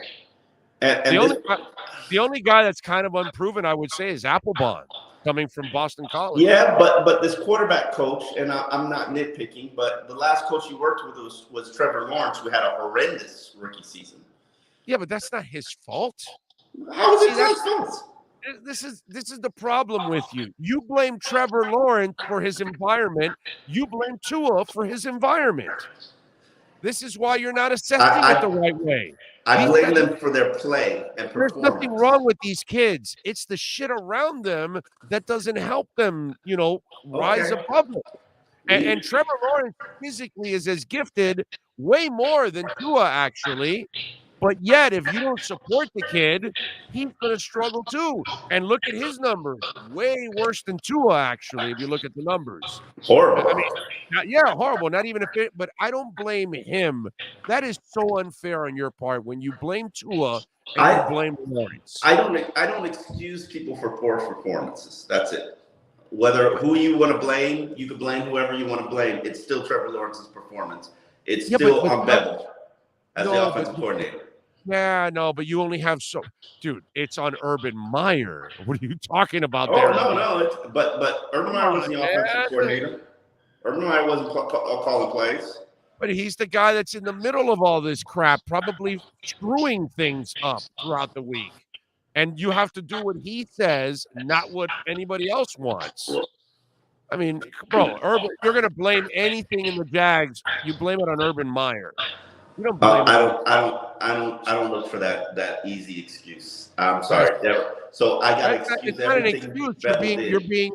The only guy that's kind of unproven, I would say, is Applebond, coming from Boston College. Yeah, but this quarterback coach, and I'm not nitpicking, but the last coach he worked with was Trevor Lawrence, who had a horrendous rookie season. Yeah, but that's not his fault. How is it his fault? This is the problem with you. You blame Trevor Lawrence for his environment. You blame Tua for his environment. This is why you're not assessing it the right way. I blame them for their play and performance. There's nothing wrong with these kids. It's the shit around them that doesn't help them, rise above it. And Trevor Lawrence physically is as gifted, way more than Tua, actually. But yet, if you don't support the kid, he's going to struggle too. And look at his numbers. Way worse than Tua, actually, if you look at the numbers. Horrible. I mean, horrible. Not even but I don't blame him. That is so unfair on your part when you blame Tua and you blame Lawrence. I don't excuse people for poor performances. That's it. Who you want to blame, you can blame whoever you want to blame. It's still Trevor Lawrence's performance. It's still on Bevel as the offensive coordinator. Yeah, no, but you only have dude, it's on Urban Meyer. What are you talking about there? No, but Urban Meyer was the offensive coordinator. Urban Meyer wasn't calling plays. But he's the guy that's in the middle of all this crap, probably screwing things up throughout the week. And you have to do what he says, not what anybody else wants. I mean, bro, you're going to blame anything in the Jags. You blame it on Urban Meyer. You don't blame I don't look for that easy excuse. I'm sorry. So I got to excuse everything. It's not an excuse.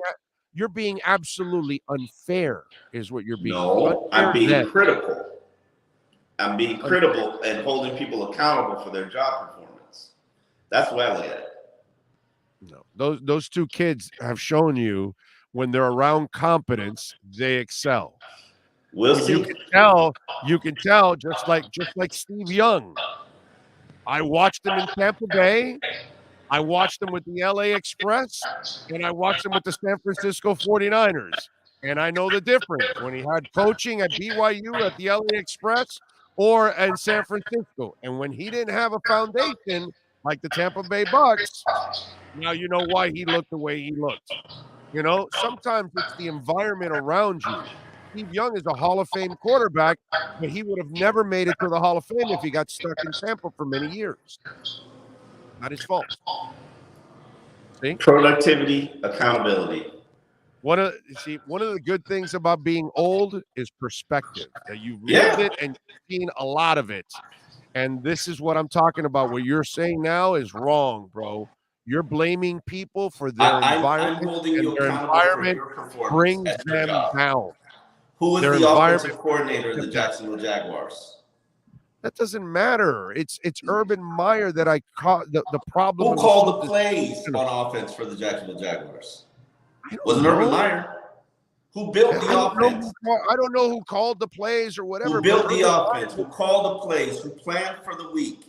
You're being absolutely unfair, is what you're being. No, I'm being critical. I'm being critical and holding people accountable for their job performance. That's the way I look at it. No, those two kids have shown you when they're around competence, they excel. We'll see. You can tell just like Steve Young. I watched him in Tampa Bay. I watched him with the LA Express, and I watched him with the San Francisco 49ers. And I know the difference when he had coaching at BYU at the LA Express or in San Francisco. And when he didn't have a foundation like the Tampa Bay Bucks, now you know why he looked the way he looked. Sometimes it's the environment around you. Steve Young is a Hall of Fame quarterback, but he would have never made it to the Hall of Fame if he got stuck in Tampa for many years. Not his fault. See? Productivity, accountability. One of the good things about being old is perspective. That you've lived it and you've seen a lot of it. And this is what I'm talking about. What you're saying now is wrong, bro. You're blaming people for their environment, and their environment brings them down. Who was the offensive coordinator of the Jacksonville Jaguars? That doesn't matter. It's Urban Meyer that I caught the problem. Who called the plays on offense for the Jacksonville Jaguars? Was it Urban Meyer? Who built the offense? I don't know who called the plays or whatever. Who built the offense? Who called the plays? Who planned for the week?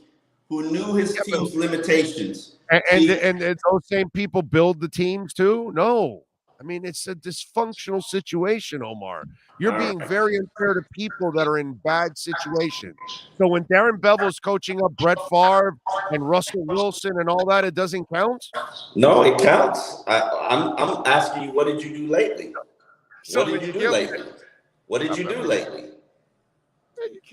Who knew his team's limitations? And those same people build the teams too? No. I mean, it's a dysfunctional situation, Omar. You're being very unfair to people that are in bad situations. So when Darren Bevel's coaching up Brett Favre and Russell Wilson and all that, it doesn't count? No, it counts. I'm asking you, what did you do lately? What did you do lately?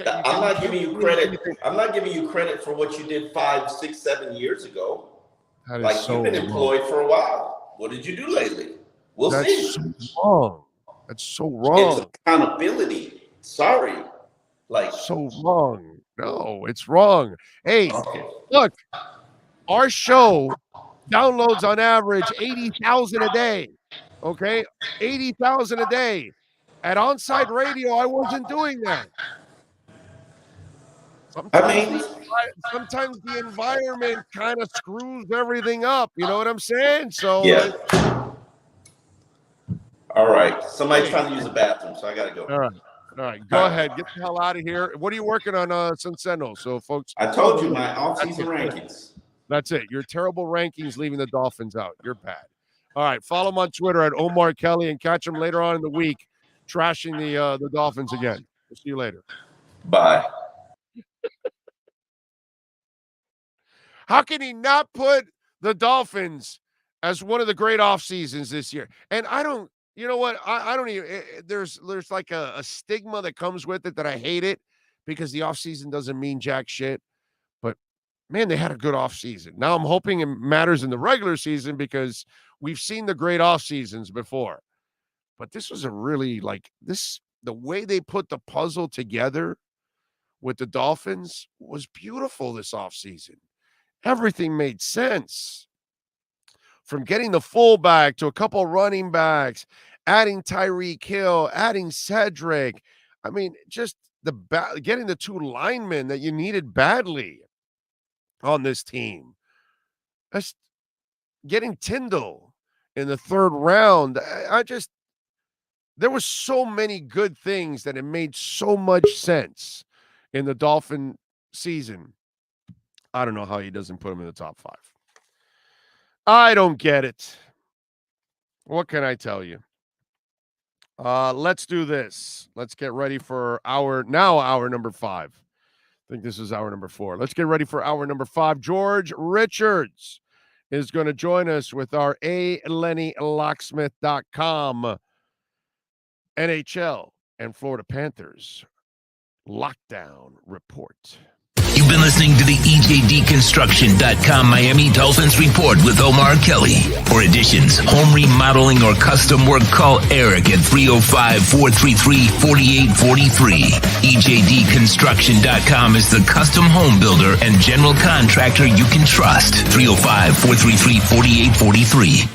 I'm not giving you credit. I'm not giving you credit for what you did 5, 6, 7 years ago. You've been employed for a while. What did you do lately? We'll see. That's so wrong. That's so wrong. It's accountability. Sorry. So wrong. No, it's wrong. Hey, look, our show downloads on average 80,000 a day. Okay, 80,000 a day. At Onside Radio, I wasn't doing that. Sometimes the environment kind of screws everything up. You know what I'm saying? So yeah. All right. Somebody's trying to use the bathroom, so I gotta go. All right. Go ahead. Get the hell out of here. What are you working on, Centeno? So, folks, I told you my off-season rankings. That's it. Your terrible rankings leaving the Dolphins out. You're bad. All right. Follow him on Twitter at Omar Kelly and catch him later on in the week trashing the Dolphins again. We'll see you later. Bye. How can he not put the Dolphins as one of the great off seasons this year? And I don't, you know what? I don't even, there's like a stigma that comes with it that I hate it because the off season doesn't mean jack shit. But man, they had a good off season. Now I'm hoping it matters in the regular season because we've seen the great off seasons before. But this was a really the way they put the puzzle together with the Dolphins was beautiful this off season. Everything made sense. From getting the fullback to a couple running backs, adding Tyreek Hill, adding Cedric. I mean, just getting the two linemen that you needed badly on this team. That's getting Tyndall in the third round. There was so many good things that it made so much sense in the Dolphin season. I don't know how he doesn't put him in the top 5. I don't get it. What can I tell you? Let's do this. Let's get ready for hour number 5. I think this is hour number 4. Let's get ready for hour number 5. George Richards is going to join us with our LennyLocksmith.com NHL and Florida Panthers lockdown report. You've been listening to the EJDconstruction.com Miami Dolphins report with Omar Kelly. For additions, home remodeling, or custom work, call Eric at 305-433-4843. EJDconstruction.com is the custom home builder and general contractor you can trust. 305-433-4843.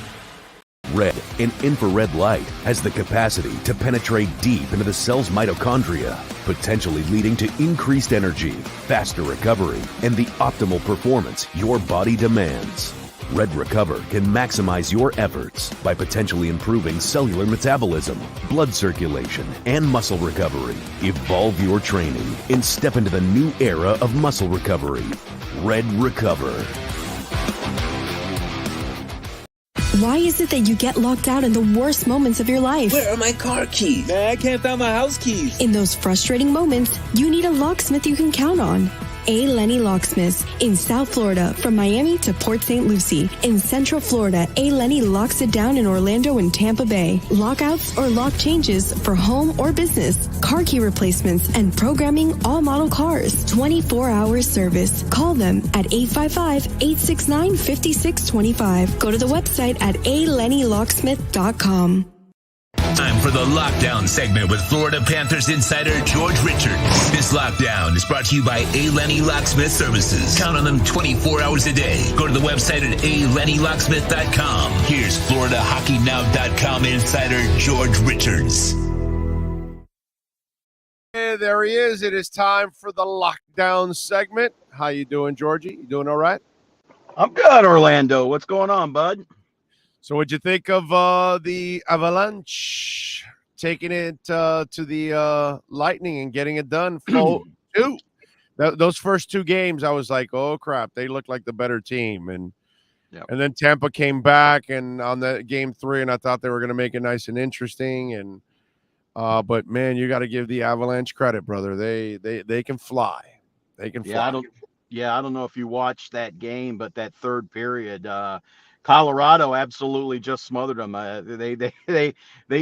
Red and infrared light has the capacity to penetrate deep into the cell's mitochondria, potentially leading to increased energy, faster recovery, and the optimal performance your body demands. Red Recover can maximize your efforts by potentially improving cellular metabolism, blood circulation, and muscle recovery. Evolve your training and step into the new era of muscle recovery. Red Recover. Why is it that you get locked out in the worst moments of your life? Where are my car keys? Man, I can't find my house keys. In those frustrating moments, you need a locksmith you can count on. A. Lenny Locksmith in South Florida, from Miami to Port St. Lucie. In Central Florida, A. Lenny locks it down in Orlando and Tampa Bay. Lockouts or lock changes for home or business. Car key replacements and programming all model cars. 24-hour service. Call them at 855-869-5625. Go to the website at alennylocksmith.com. Time for the Lockdown segment with Florida Panthers insider George Richards. This lockdown is brought to you by A. Lenny Locksmith Services. Count on them 24 hours a day. Go to the website at alennylocksmith.com. Here's FloridaHockeyNow.com insider George Richards. Hey, there he is. It is time for the Lockdown segment. How you doing, Georgie? You doing all right? I'm good, Orlando. What's going on, bud? So what'd you think of the Avalanche taking it to the Lightning and getting it done? 4-2. Those first 2 games, I was like, oh, crap, they look like the better team. And then Tampa came back and on that game 3, and I thought they were going to make it nice and interesting. And but, man, you got to give the Avalanche credit, brother. They can fly. They can fly. I don't know if you watched that game, but that third period Colorado absolutely just smothered them. They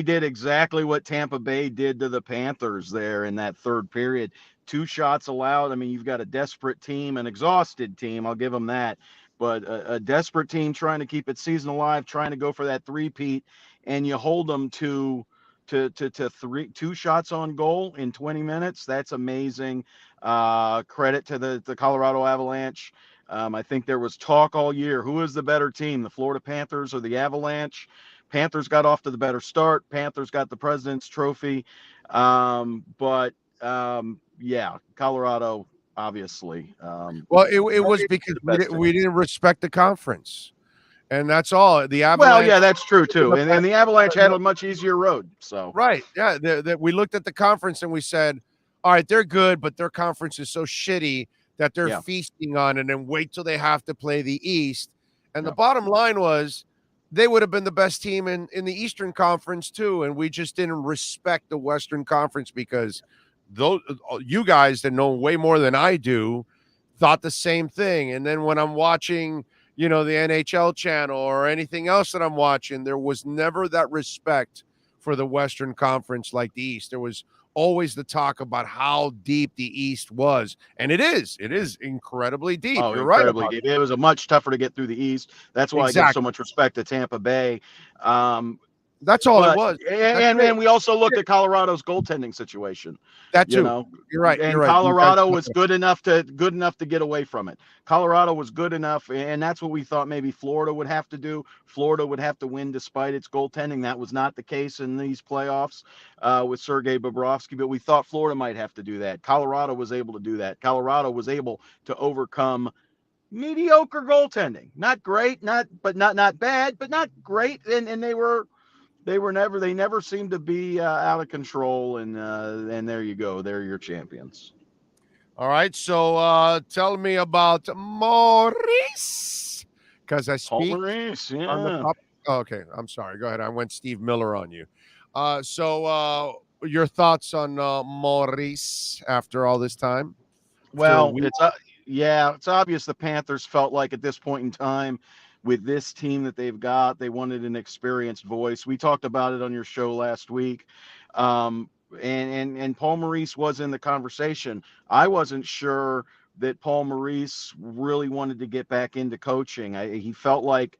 did exactly what Tampa Bay did to the Panthers there in that third period. 2 shots allowed. I mean, you've got a desperate team, an exhausted team. I'll give them that. But a desperate team trying to keep its season alive, trying to go for that three-peat, and you hold them to 2 shots on goal in 20 minutes. That's amazing. Credit to the Colorado Avalanche. I think there was talk all year. Who is the better team, the Florida Panthers or the Avalanche? Panthers got off to the better start. Panthers got the President's Trophy. Yeah, Colorado, obviously. Well, it was because we didn't respect the conference. And that's all. The Avalanche. Well, yeah, that's true too. And the Avalanche had a much easier road. So right, yeah. We looked at the conference and we said, all right, they're good, but their conference is so shitty that they're feasting on it, and wait till they have to play the East. And the bottom line was they would have been the best team in the Eastern Conference too, and we just didn't respect the Western Conference because those you guys that know way more than I do thought the same thing. And then when I'm watching, the NHL channel or anything else that I'm watching, there was never that respect for the Western Conference like the East. There was always the talk about how deep the East was. And it is incredibly deep. Oh, You're incredibly right. deep. It was a much tougher to get through the East. That's why I give so much respect to Tampa Bay. That's all it was. And we also looked at Colorado's goaltending situation. That too. You're right. And You're right. Colorado was good enough to get away from it. Colorado was good enough, and that's what we thought maybe Florida would have to do. Florida would have to win despite its goaltending. That was not the case in these playoffs with Sergei Bobrovsky, but we thought Florida might have to do that. Colorado was able to do that. Colorado was able to overcome mediocre goaltending. Not great, not bad, but not great. And they never seemed to be out of control. And there you go. They're your champions. All right. So tell me about Maurice. Because I speak Maurice, on the top. Oh, okay. I'm sorry. Go ahead. I went Steve Miller on you. So your thoughts on Maurice after all this time? Well, it's obvious the Panthers felt like at this point in time with this team that they've got, they wanted an experienced voice. We talked about it on your show last week. And Paul Maurice was in the conversation. I wasn't sure that Paul Maurice really wanted to get back into coaching. He felt like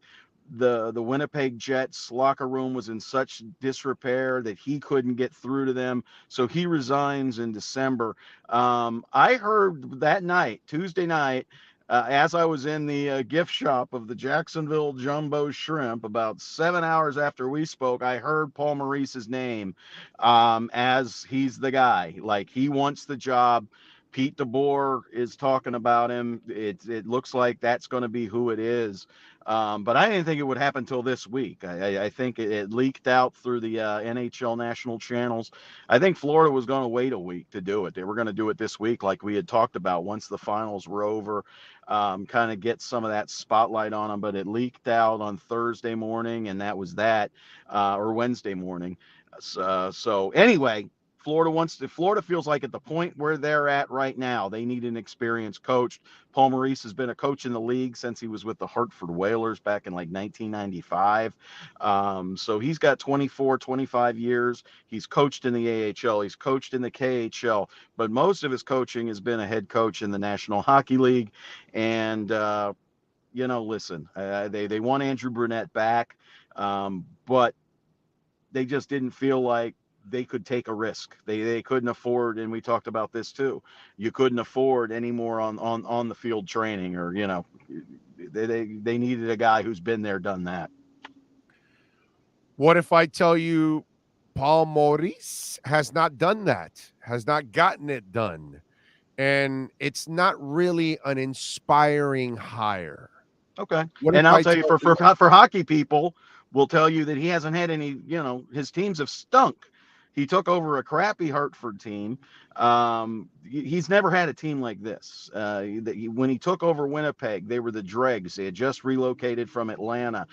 the Winnipeg Jets locker room was in such disrepair that he couldn't get through to them. So he resigns in December. I heard that night, Tuesday night, as I was in the gift shop of the Jacksonville Jumbo Shrimp, about 7 hours after we spoke, I heard Paul Maurice's name as he's the guy. Like, he wants the job. Pete DeBoer is talking about him. It looks like that's going to be who it is. But I didn't think it would happen until this week. I think it leaked out through the NHL national channels. I think Florida was going to wait a week to do it. They were going to do it this week, like we had talked about, once the finals were over, kind of get some of that spotlight on them. But it leaked out on Thursday morning, and that was that, or Wednesday morning. So anyway, Florida feels like at the point where they're at right now, they need an experienced coach. Paul Maurice has been a coach in the league since he was with the Hartford Whalers back in like 1995. So he's got 25 years. He's coached in the AHL. He's coached in the KHL, but most of his coaching has been a head coach in the National Hockey League. And, listen, they want Andrew Brunette back, but they just didn't feel like they could take a risk. They couldn't afford, and we talked about this too. You couldn't afford any more on the field training, or they needed a guy who's been there, done that. What if I tell you Paul Maurice has not done that, has not gotten it done, and it's not really an inspiring hire? Okay. And I'll tell you, for hockey people, will tell you that he hasn't had any, his teams have stunk. He took over a crappy Hartford team. He's never had a team like this. When he took over Winnipeg, they were the dregs. They had just relocated from Atlanta.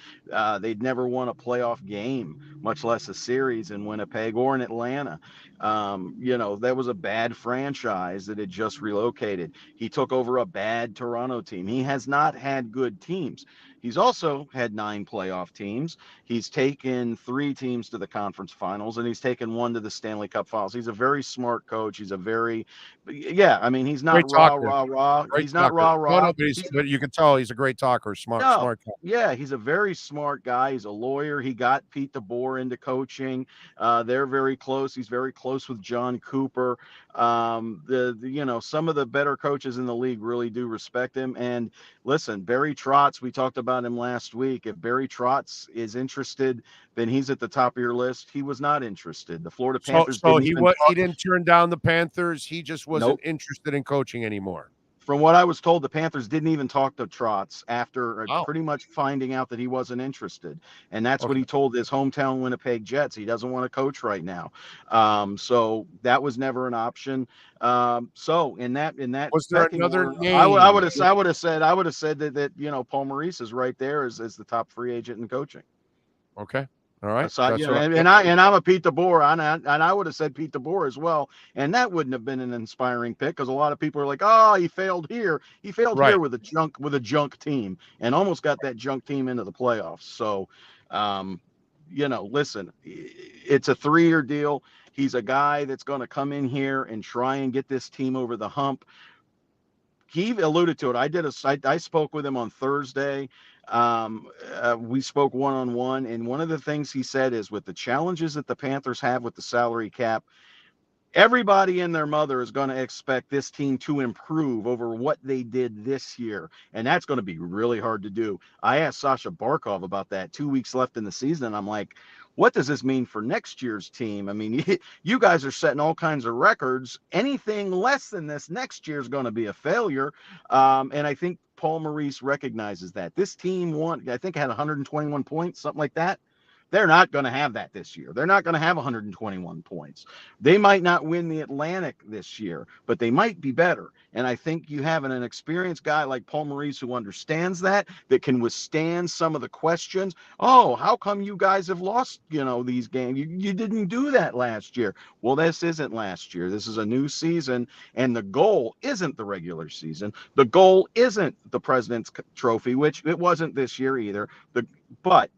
They'd never won a playoff game, much less a series in Winnipeg or in Atlanta. That was a bad franchise that had just relocated. He took over a bad Toronto team. He has not had good teams. He's also had 9 playoff teams. He's taken 3 teams to the conference finals, and he's taken 1 to the Stanley Cup finals. He's a very smart coach. He's he's not rah. He's not rah. No, but you can tell he's a great talker, smart guy. Yeah, he's a very smart guy. He's a lawyer. He got Pete DeBoer into coaching. They're very close. He's very close with John Cooper. Some of the better coaches in the league really do respect him. And listen, Barry Trotz, we talked about him last week. If Barry Trotz is interested, then he's at the top of your list. He was not interested. The Florida Panthers So didn't he even he didn't turn down the Panthers. He just wasn't Nope. interested in coaching anymore. From what I was told, the Panthers didn't even talk to Trotz after Oh. pretty much finding out that he wasn't interested. And that's what Okay. he told his hometown Winnipeg Jets. He doesn't want to coach right now. So that was never an option. So in that Was there pecking another order, name? I would have said that Paul Maurice is right there as the top free agent in coaching. Okay. All right. Aside, That's what I- and I'm a Pete DeBoer, and I would have said Pete DeBoer as well, and that wouldn't have been an inspiring pick because a lot of people are like, oh, he failed here. He failed Right. here with a junk team, and almost got that junk team into the playoffs. So, listen, it's a 3-year deal. He's a guy that's going to come in here and try and get this team over the hump. He alluded to it. I spoke with him on Thursday. We spoke one-on-one, and one of the things he said is with the challenges that the Panthers have with the salary cap, everybody and their mother is going to expect this team to improve over what they did this year, and that's going to be really hard to do. I asked Sasha Barkov about that 2 weeks left in the season, and I'm like, what does this mean for next year's team? I mean, you guys are setting all kinds of records. Anything less than this next year is going to be a failure. And I think Paul Maurice recognizes that. This team I think had 121 points, something like that. They're not going to have that this year. They're not going to have 121 points. They might not win the Atlantic this year, but they might be better. And I think you have an experienced guy like Paul Maurice who understands that can withstand some of the questions. Oh, how come you guys have lost, these games? You didn't do that last year. Well, this isn't last year. This is a new season, and the goal isn't the regular season. The goal isn't the President's Trophy, which it wasn't this year either. But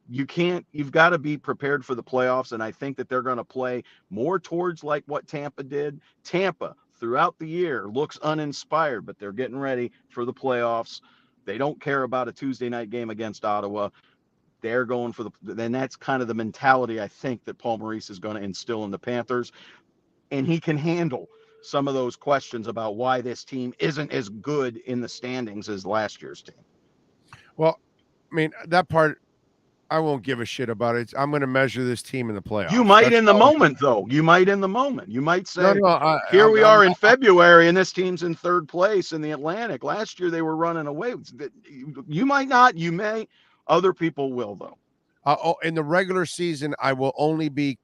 you've got to be prepared for the playoffs. And I think that they're going to play more towards like what Tampa did. Tampa throughout the year looks uninspired, but they're getting ready for the playoffs. They don't care about a Tuesday night game against Ottawa. They're going for then that's kind of the mentality I think that Paul Maurice is going to instill in the Panthers. And he can handle some of those questions about why this team isn't as good in the standings as last year's team. Well, I mean, that part, I won't give a shit about it. I'm going to measure this team in the playoffs. You might in the moment, though. You might in the moment. You might say, here we are in February, and this team's in third place in the Atlantic. Last year, they were running away. You might not. You may. Other people will, though. In the regular season, I will only be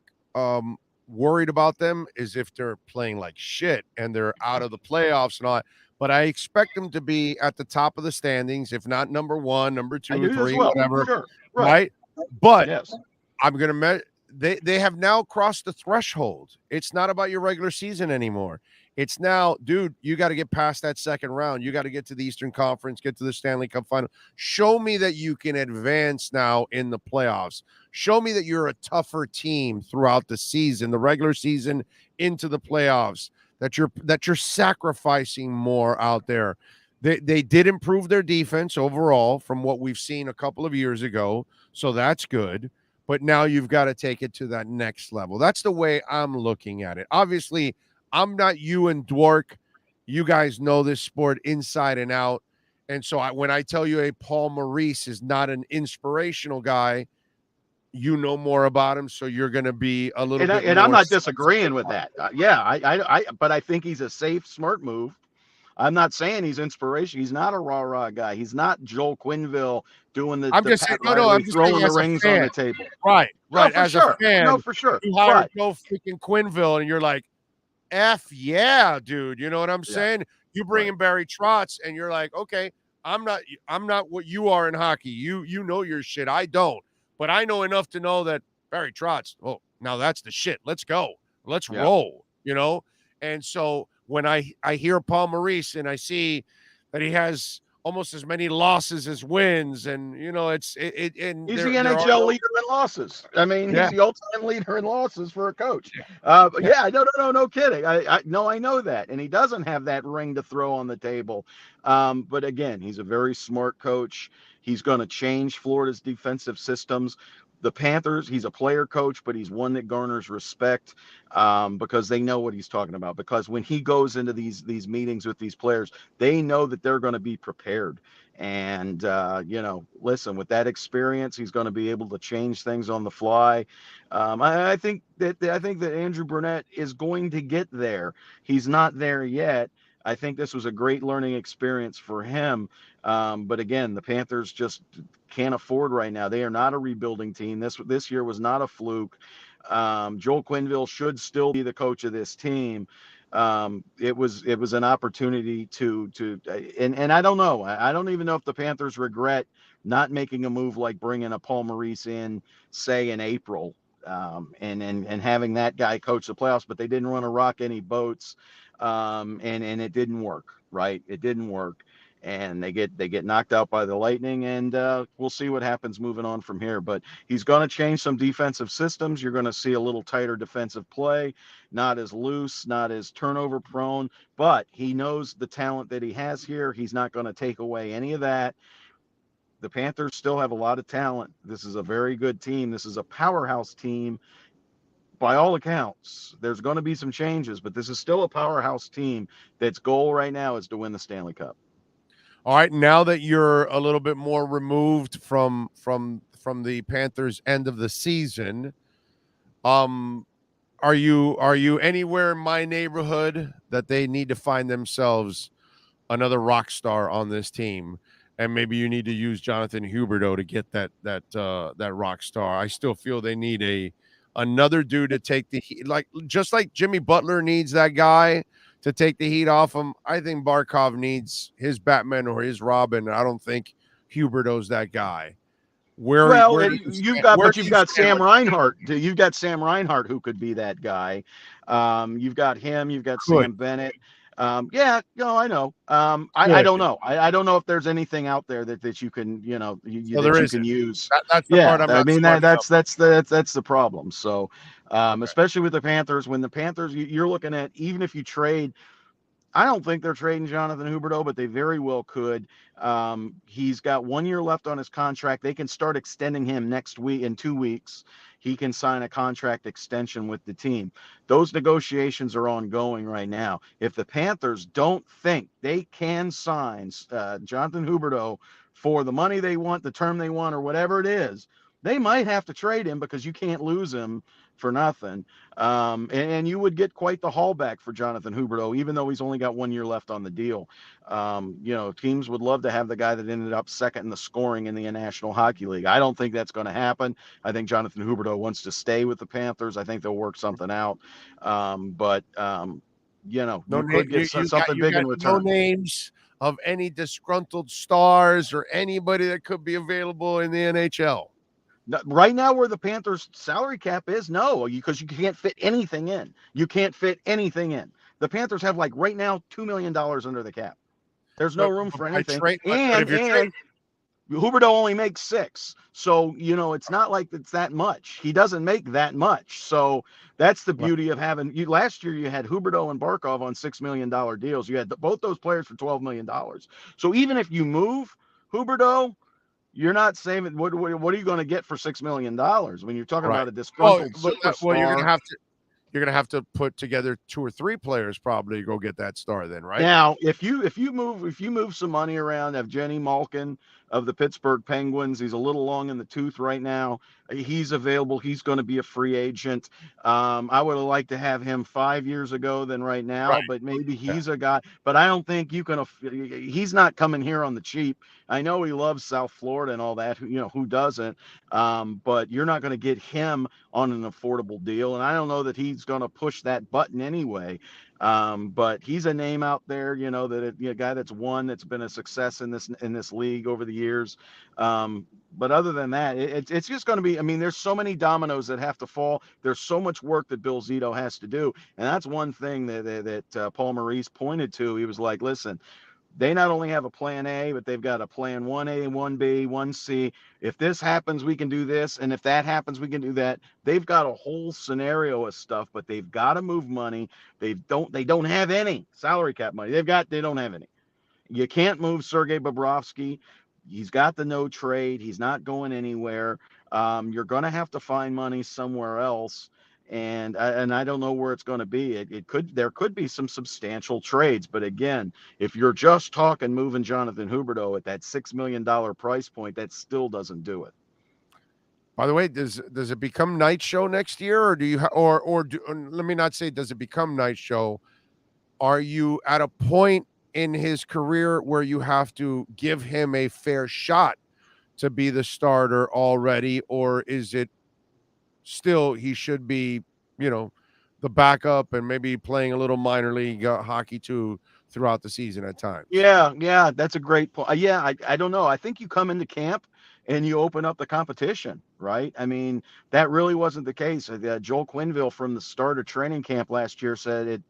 worried about them is if they're playing like shit and they're out of the playoffs and all that. But I expect them to be at the top of the standings, if not number 1, number 2, 3, whatever. Sure. Right. But yes. I'm going to they have now crossed the threshold. It's not about your regular season anymore. It's now, dude, you got to get past that second round. You got to get to the Eastern Conference, get to the Stanley Cup final. Show me that you can advance now in the playoffs. Show me that you're a tougher team throughout the season, the regular season into the playoffs, that you're sacrificing more out there. They did improve their defense overall from what we've seen a couple of years ago, so that's good. But now you've got to take it to that next level. That's the way I'm looking at it. Obviously, I'm not you and Dwork. You guys know this sport inside and out. And so when I tell you a Paul Maurice is not an inspirational guy, you know more about him, so you're going to be a little bit. And I'm not disagreeing with that. But I think he's a safe, smart move. I'm not saying he's inspiration. He's not a rah-rah guy. He's not Joel Quenneville doing the. I'm just saying, I'm throwing the as rings on the table. Right. No, as sure. a fan, no, for sure. You hire Joe freaking Quenneville, and you're like, F yeah, dude. You know what I'm saying? You bring in Barry Trotz, and you're like, okay, I'm not what you are in hockey. You know your shit. I don't, but I know enough to know that Barry Trotz. Oh, now that's the shit. Let's go. Let's roll. You know, and so. When I hear Paul Maurice and I see that he has almost as many losses as wins, and he's the NHL leader in losses. I mean, he's the all-time leader in losses for a coach. No kidding. I know that, and he doesn't have that ring to throw on the table. But again, he's a very smart coach. He's going to change Florida's defensive systems. The Panthers, he's a player coach, but he's one that garners respect because they know what he's talking about. Because when he goes into these meetings with these players, they know that they're going to be prepared. And listen, with that experience, he's going to be able to change things on the fly. I think that Andrew Burnett is going to get there. He's not there yet. I think this was a great learning experience for him. But again, the Panthers just can't afford right now. They are not a rebuilding team. This year was not a fluke. Joel Quenneville should still be the coach of this team. It was an opportunity and I don't know. I don't even know if the Panthers regret not making a move like bringing a Paul Maurice in, say, in April, and having that guy coach the playoffs, but they didn't want to rock any boats. And it didn't work, right? It didn't work. And they get knocked out by the Lightning, and we'll see what happens moving on from here. But he's going to change some defensive systems. You're going to see a little tighter defensive play, not as loose, not as turnover prone, but he knows the talent that he has here. He's not going to take away any of that. The Panthers still have a lot of talent. This is a very good team. This is a powerhouse team. By all accounts, there's going to be some changes, but this is still a powerhouse team that's goal right now is to win the Stanley Cup. All right, now that you're a little bit more removed from the Panthers' end of the season, are you anywhere in my neighborhood that they need to find themselves another rock star on this team? And maybe you need to use Jonathan Huberdeau to get that rock star. I still feel they need another dude to take the heat, just like Jimmy Butler needs that guy to take the heat off him. I think Barkov needs his Batman or his Robin. I don't think Huberdeau's that guy. You've got Sam Reinhart. You've got Sam Reinhart who could be that guy. You've got him. You've got Sam Bennett. I know. I don't know. I don't know if there's anything out there that you can, can use. That's the part that's the problem. So, especially with the Panthers, when the Panthers, you're looking at, even if you trade, I don't think they're trading Jonathan Huberdeau, but they very well could. He's got 1 year left on his contract. They can start extending him next week. In 2 weeks, he can sign a contract extension with the team. Those negotiations are ongoing right now. If the Panthers don't think they can sign Jonathan Huberdeau for the money they want, the term they want, or whatever it is, they might have to trade him because you can't lose him for nothing. And you would get quite the haul back for Jonathan Huberdeau, even though he's only got 1 year left on the deal. Teams would love to have the guy that ended up second in the scoring in the National Hockey League. I don't think that's going to happen. I think Jonathan Huberdeau wants to stay with the Panthers. I think they'll work something out. You could get something big in return. No names of any disgruntled stars or anybody that could be available in the NHL. Right now, where the Panthers' salary cap is, no, because you can't fit anything in. You can't fit anything in. The Panthers have, right now, $2 million under the cap. There's no room for anything. And Huberdeau only makes $6 million. So, it's not like it's that much. He doesn't make that much. So that's the beauty of having you. Last year, you had Huberdeau and Barkov on $6 million deals. You had both those players for $12 million. So even if you move Huberdeau, you're not saving. What are you going to get for $6 million when you're talking about a disgruntled superstar? Well, you're going to have to put together 2 or 3 players probably to go get that star. Then, right now, if you move some money around, have Jenny Malkin of the Pittsburgh Penguins. He's a little long in the tooth right now. He's available. He's going to be a free agent. I would have liked to have him 5 years ago than right now, but maybe he's a guy. But I don't think you can. He's not coming here on the cheap. I know he loves South Florida and all that. Who doesn't? But you're not going to get him on an affordable deal, and I don't know that he's going to push that button anyway. But he's a name out there, a guy that's been a success in this league over the years. But other than that, it's just going to be, there's so many dominoes that have to fall. There's so much work that Bill Zito has to do. And that's one thing that Paul Maurice pointed to. He was like, listen, they not only have a plan A, but they've got a plan 1A, 1B, 1C. If this happens, we can do this. And if that happens, we can do that. They've got a whole scenario of stuff, but they've got to move money. They don't have any salary cap money. They don't have any. You can't move Sergei Bobrovsky. He's got the no trade. He's not going anywhere. You're going to have to find money somewhere else. And I don't know where it's going to be. There could be some substantial trades, but again, if you're just talking moving Jonathan Huberdeau at that $6 million price point, that still doesn't do it. By the way, does it become night show next year, or do you let me not say does it become night show? Are you at a point in his career where you have to give him a fair shot to be the starter already, or is it still he should be, the backup and maybe playing a little minor league hockey too throughout the season at times? Yeah, that's a great point. Yeah, I don't know. I think you come into camp and you open up the competition, right? I mean, that really wasn't the case. Joel Quenneville from the start of training camp last year said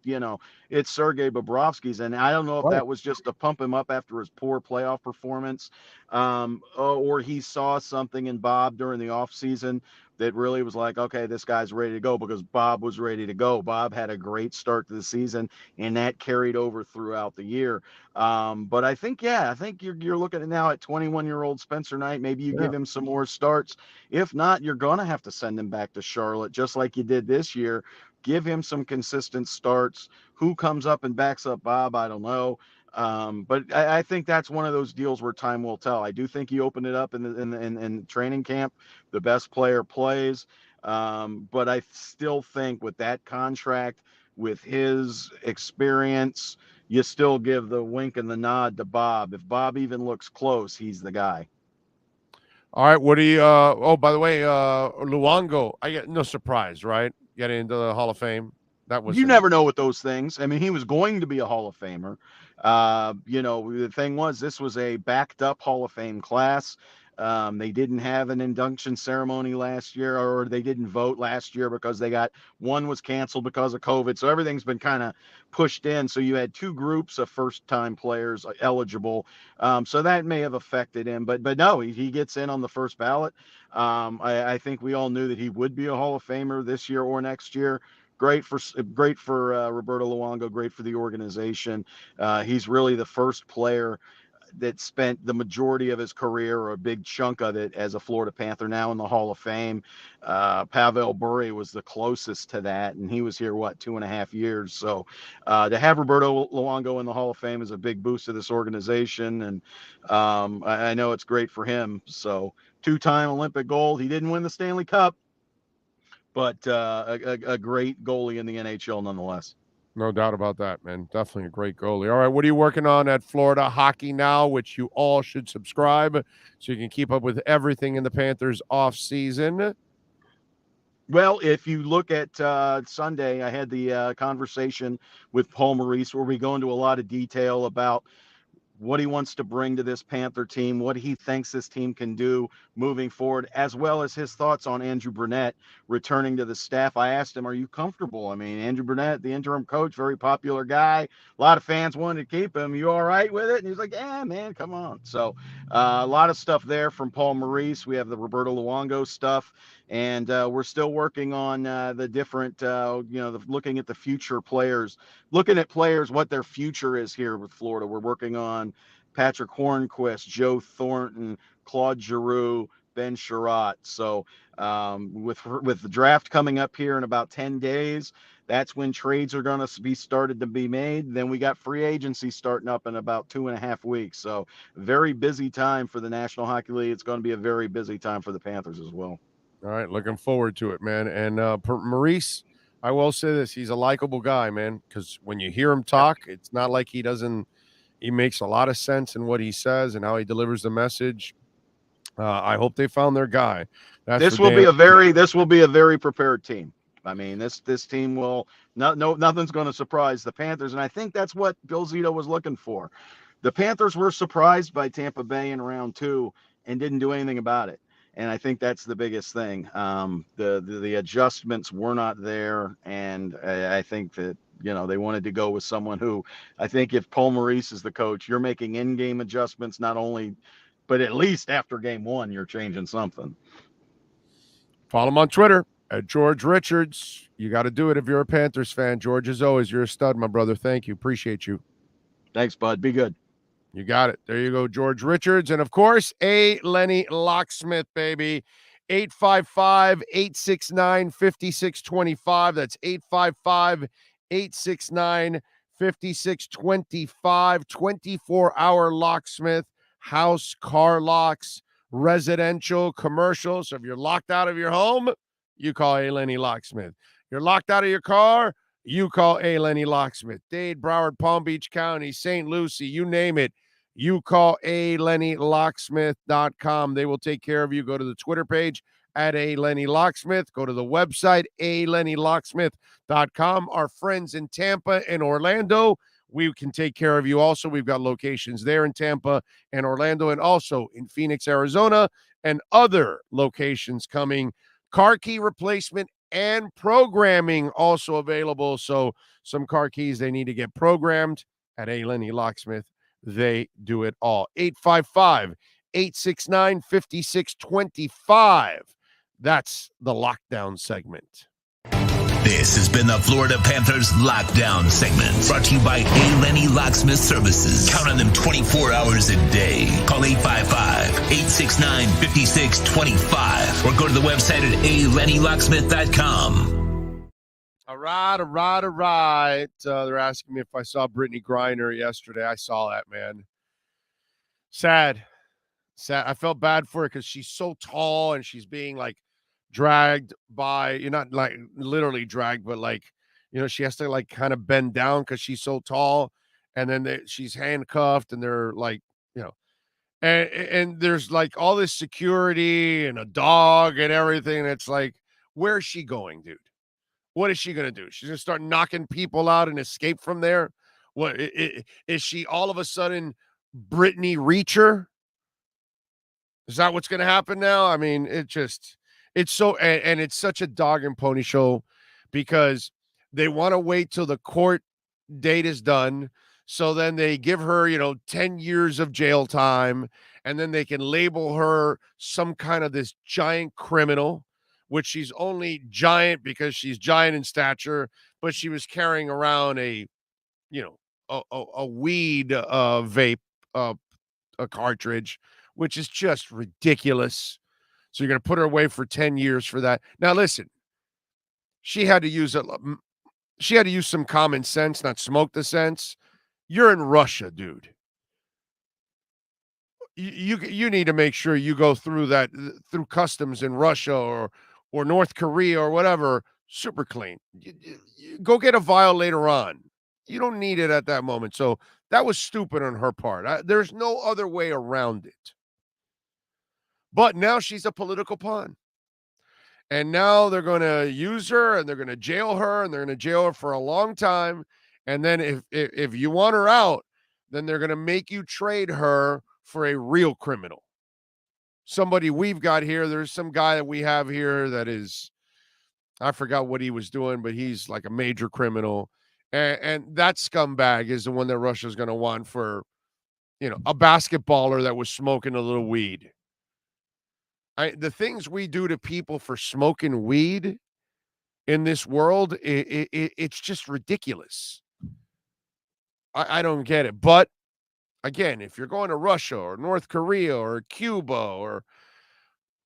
it's Sergei Bobrovsky's, and I don't know if that was just to pump him up after his poor playoff performance, or he saw something in Bob during the offseason that really was like, okay, this guy's ready to go, because Bob was ready to go. Bob had a great start to the season, and that carried over throughout the year. But I think you're looking at now at 21-year-old Spencer Knight. Maybe you give him some more starts. If not, you're going to have to send him back to Charlotte, just like you did this year. Give him some consistent starts. Who comes up and backs up Bob? I don't know. But I think that's one of those deals where time will tell. I do think you open it up in training camp. The best player plays. But I still think with that contract, with his experience, you still give the wink and the nod to Bob. If Bob even looks close, he's the guy. All right, what do you by the way, Luongo, I get no surprise, right? Getting into the Hall of Fame. That was You never know with those things. I mean, he was going to be a Hall of Famer. The thing was, this was a backed up Hall of Fame class. They didn't have an induction ceremony last year, or they didn't vote last year because one was canceled because of COVID. So everything's been kind of pushed in. So you had two groups of first time players eligible. So that may have affected him, but no, he gets in on the first ballot. I think we all knew that he would be a Hall of Famer this year or next year. Great for Roberto Luongo, great for the organization. He's really the first player that spent the majority of his career, or a big chunk of it, as a Florida Panther, now in the Hall of Fame. Pavel Bure was the closest to that, and he was here, 2.5 years. So to have Roberto Luongo in the Hall of Fame is a big boost to this organization, and I know it's great for him. So 2-time Olympic gold. He didn't win the Stanley Cup, but a great goalie in the NHL nonetheless. No doubt about that, man. Definitely a great goalie. All right, what are you working on at Florida Hockey Now, which you all should subscribe so you can keep up with everything in the Panthers off season? Well, if you look at Sunday, I had the conversation with Paul Maurice, where we go into a lot of detail about what he wants to bring to this Panther team, what he thinks this team can do moving forward, as well as his thoughts on Andrew Brunette returning to the staff. I asked him, are you comfortable? I mean, Andrew Brunette, the interim coach, very popular guy. A lot of fans wanted to keep him. You all right with it? And he's like, yeah, man, come on. So a lot of stuff there from Paul Maurice. We have the Roberto Luongo stuff. And we're still working on the different, looking at the future players, looking at players, what their future is here with Florida. We're working on Patrick Hornquist, Joe Thornton, Claude Giroux, Ben Sherratt. So with the draft coming up here in about 10 days, that's when trades are going to be started to be made. Then we got free agency starting up in about 2.5 weeks. So very busy time for the National Hockey League. It's going to be a very busy time for the Panthers as well. All right, looking forward to it, man. And Maurice, I will say this, he's a likable guy, man, because when you hear him talk, it's not like he makes a lot of sense in what he says and how he delivers the message. I hope they found their guy. This will be a very prepared team. I mean, this team will nothing's going to surprise the Panthers, and I think that's what Bill Zito was looking for. The Panthers were surprised by Tampa Bay in round 2 and didn't do anything about it. And I think that's the biggest thing. The adjustments were not there, and I think that they wanted to go with someone who, I think if Paul Maurice is the coach, you're making in-game adjustments not only, but at least after game 1, you're changing something. Follow him on Twitter at George Richards. You got to do it if you're a Panthers fan. George, as always, you're a stud, my brother. Thank you. Appreciate you. Thanks, bud. Be good. You got it. There you go, George Richards. And, of course, A. Lenny Locksmith, baby. 855-869-5625. That's 855-869-5625. 24-hour locksmith, house, car locks, residential, commercial. So if you're locked out of your home, you call A. Lenny Locksmith. You're locked out of your car, you call A. Lenny Locksmith. Dade, Broward, Palm Beach County, St. Lucie, you name it. You call ALennyLocksmith.com. They will take care of you. Go to the Twitter page at ALennyLocksmith. Go to the website, ALennyLocksmith.com. Our friends in Tampa and Orlando, we can take care of you also. We've got locations there in Tampa and Orlando, and also in Phoenix, Arizona, and other locations coming. Car key replacement and programming also available. So some car keys, they need to get programmed at A. Lenny Locksmith. They do it all. 855-869-5625. That's the lockdown segment. This has been the Florida Panthers Lockdown segment, brought to you by A. Lenny Locksmith Services. Count on them 24 hours a day. Call 855-869-5625 or go to the website at alennylocksmith.com. All right. They're asking me if I saw Brittany Griner yesterday. I saw that, man. Sad. I felt bad for her because she's so tall and she's being like dragged by, you're not like literally dragged, but like, she has to like kind of bend down because she's so tall. And then she's handcuffed and they're like, and there's like all this security and a dog and everything. And it's like, where's she going, dude? What is she going to do? She's going to start knocking people out and escape from there? What is she all of a sudden Brittany Reacher? Is that what's going to happen now? I mean, it's so, and it's such a dog and pony show because they want to wait till the court date is done. So then they give her, 10 years of jail time, and then they can label her some kind of this giant criminal, which she's only giant because she's giant in stature, but she was carrying around a weed vape, a cartridge, which is just ridiculous. So you're going to put her away for 10 years for that. Now, listen, she had to use some common sense, not smoke the sense. You're in Russia, dude. You need to make sure you go through customs in Russia or North Korea or whatever, super clean. Go get a vial later on. You don't need it at that moment. So that was stupid on her part. There's no other way around it. But now she's a political pawn. And now they're going to use her and they're going to jail her and they're going to jail her for a long time. And then if you want her out, then they're going to make you trade her for a real criminal. Somebody we've got here. There's some guy that we have here that is, I forgot what he was doing, but he's like a major criminal. And that scumbag is the one that Russia's going to want for, a basketballer that was smoking a little weed. The things we do to people for smoking weed in this world, it's just ridiculous. I don't get it. But again, if you're going to Russia or North Korea or Cuba or,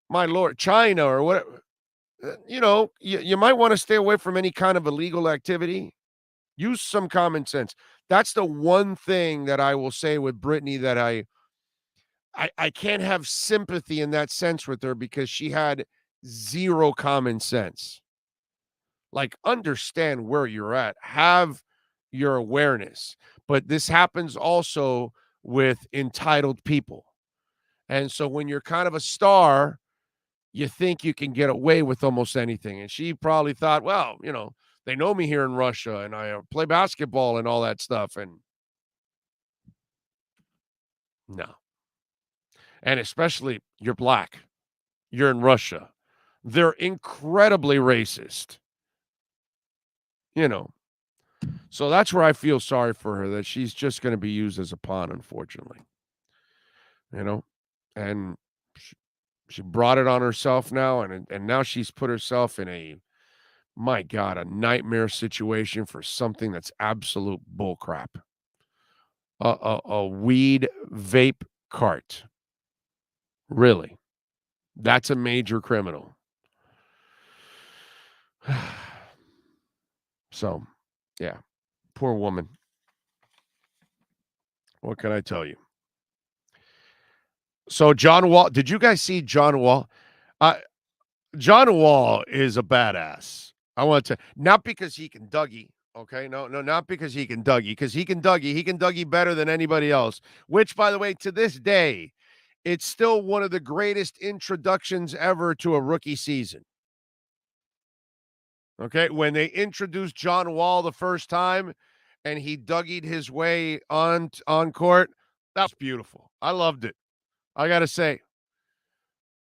my Lord, China or whatever, you might want to stay away from any kind of illegal activity. Use some common sense. That's the one thing that I will say with Brittany that I can't have sympathy in that sense with her because she had zero common sense. Like, understand where you're at. Have your awareness. But this happens also with entitled people. And so when you're kind of a star, you think you can get away with almost anything. And she probably thought, well, they know me here in Russia and I play basketball and all that stuff. And no. And especially you're black. You're in Russia. They're incredibly racist. So that's where I feel sorry for her, that she's just going to be used as a pawn, unfortunately. And she brought it on herself now, and now she's put herself in a nightmare situation for something that's absolute bullcrap. A weed vape cart. Really? That's a major criminal. So, yeah. Poor woman. What can I tell you? So, John Wall, did you guys see John Wall? John Wall is a badass. I want to, not because he can Dougie, okay? No, not because he can Dougie, because he can Dougie better than anybody else, which, by the way, to this day, it's still one of the greatest introductions ever to a rookie season. Okay, when they introduced John Wall the first time and he Dougied his way on court, that's beautiful. I loved it. I got to say,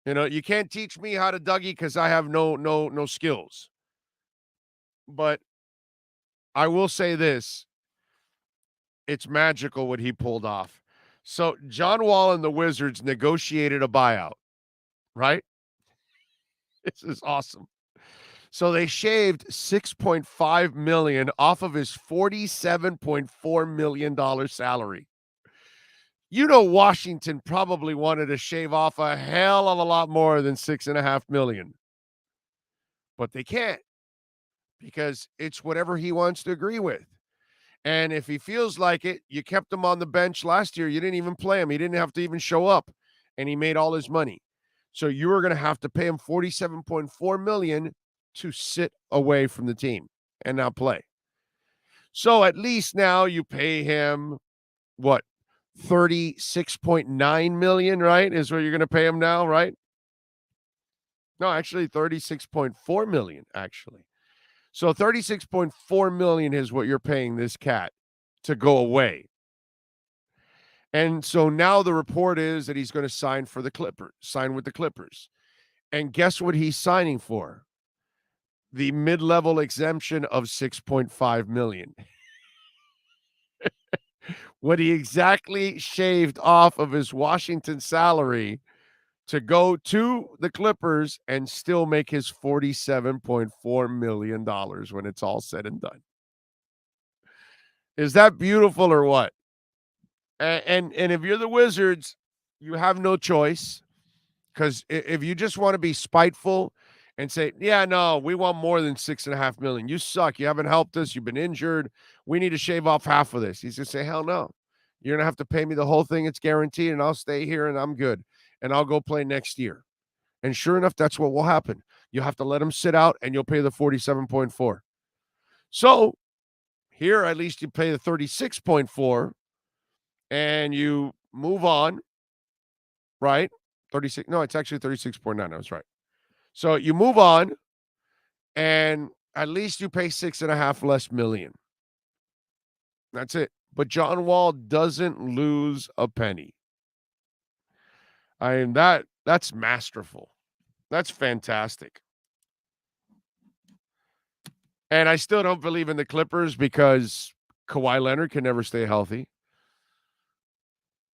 you can't teach me how to Dougie because I have no skills. But I will say this. It's magical what he pulled off. So John Wall and the Wizards negotiated a buyout, right? This is awesome. So they shaved $6.5 million off of his $47.4 million salary. Washington probably wanted to shave off a hell of a lot more than $6.5 million. But they can't, because it's whatever he wants to agree with. And if he feels like it, you kept him on the bench last year. You didn't even play him. He didn't have to even show up, and he made all his money. So you were going to have to pay him $47.4 million to sit away from the team and not play. So at least now you pay him, what, $36.9 million, right? Is what you're going to pay him now, right? No, actually $36.4 million, actually. So $36.4 million is what you're paying this cat to go away. And so now the report is that he's going to sign with the Clippers. And guess what he's signing for? The mid-level exemption of $6.5 million. What he exactly shaved off of his Washington salary to go to the Clippers and still make his $47.4 million when it's all said and done. Is that beautiful or what? And if you're the Wizards, you have no choice, because if you just want to be spiteful and say, yeah, no, we want more than $6.5 million. You suck. You haven't helped us. You've been injured. We need to shave off half of this. He's going to say, hell no. You're going to have to pay me the whole thing. It's guaranteed, and I'll stay here, and I'm good. And I'll go play next year. And sure enough, that's what will happen. You have to let him sit out, and you'll pay the 47.4. So here, at least you pay the 36.4, and you move on, right? 36. No, it's actually 36.9. I was right. So you move on, and at least you pay $6.5 less million. That's it. But John Wall doesn't lose a penny. I mean, that's masterful. That's fantastic. And I still don't believe in the Clippers because Kawhi Leonard can never stay healthy.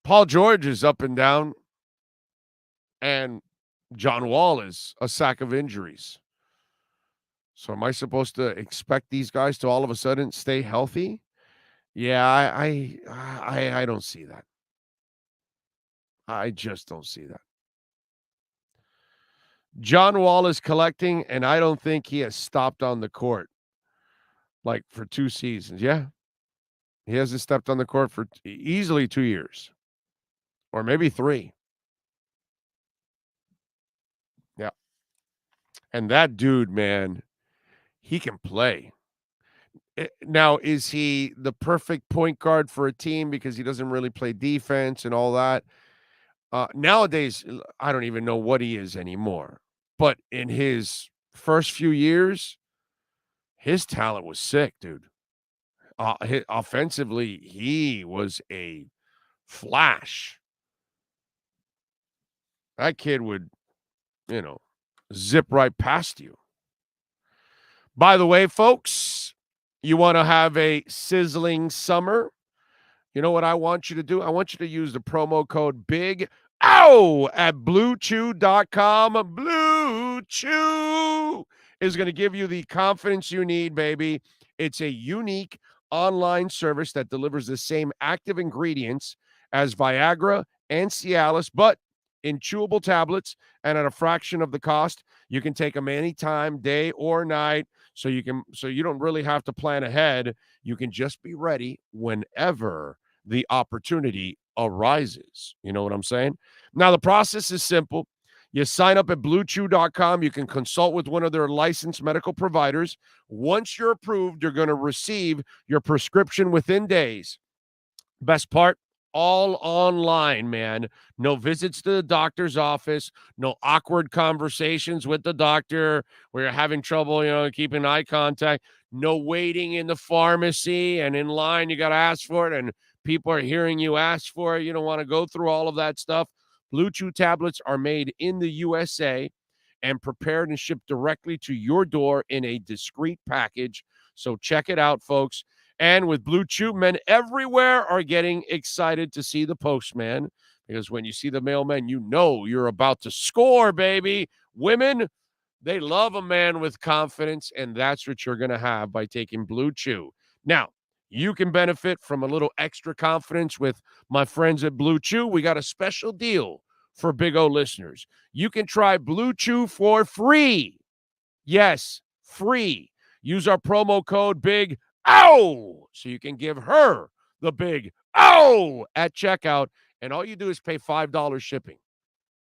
Paul George is up and down, and John Wall is a sack of injuries. So am I supposed to expect these guys to all of a sudden stay healthy? Yeah, I don't see that. I just don't see that. John Wall is collecting, and I don't think he has stopped on the court like for 2 seasons. Yeah. He hasn't stepped on the court for easily 2 years, or maybe 3. Yeah. And that dude, man, he can play. Now, is he the perfect point guard for a team because he doesn't really play defense and all that? Nowadays, I don't even know what he is anymore. But in his first few years, his talent was sick, dude. Offensively, he was a flash. That kid would, zip right past you. By the way, folks, you want to have a sizzling summer? You know what I want you to do? I want you to use the promo code BIG OW at BlueChew.com. Blue Chew is going to give you the confidence you need, baby. It's a unique online service that delivers the same active ingredients as Viagra and Cialis, but in chewable tablets and at a fraction of the cost. You can take them anytime, day or night, so you don't really have to plan ahead. You can just be ready whenever the opportunity arises. You know what I'm saying? Now, the process is simple. You sign up at bluechew.com. You can consult with one of their licensed medical providers. Once you're approved, you're going to receive your prescription within days. Best part, all online, man. No visits to the doctor's office, no awkward conversations with the doctor where you're having trouble, keeping eye contact, no waiting in the pharmacy and in line. You got to ask for it, and people are hearing you ask for it. You don't want to go through all of that stuff. Blue Chew tablets are made in the USA and prepared and shipped directly to your door in a discreet package. So check it out, folks. And with Blue Chew, men everywhere are getting excited to see the postman, because when you see the mailman, you know you're about to score, baby. Women, they love a man with confidence, and that's what you're going to have by taking Blue Chew. Now, you can benefit from a little extra confidence with my friends at Blue Chew. We got a special deal for Big O listeners. You can try Blue Chew for free. Yes, free. Use our promo code BIG OW so you can give her the big OW at checkout, and all you do is pay $5 shipping.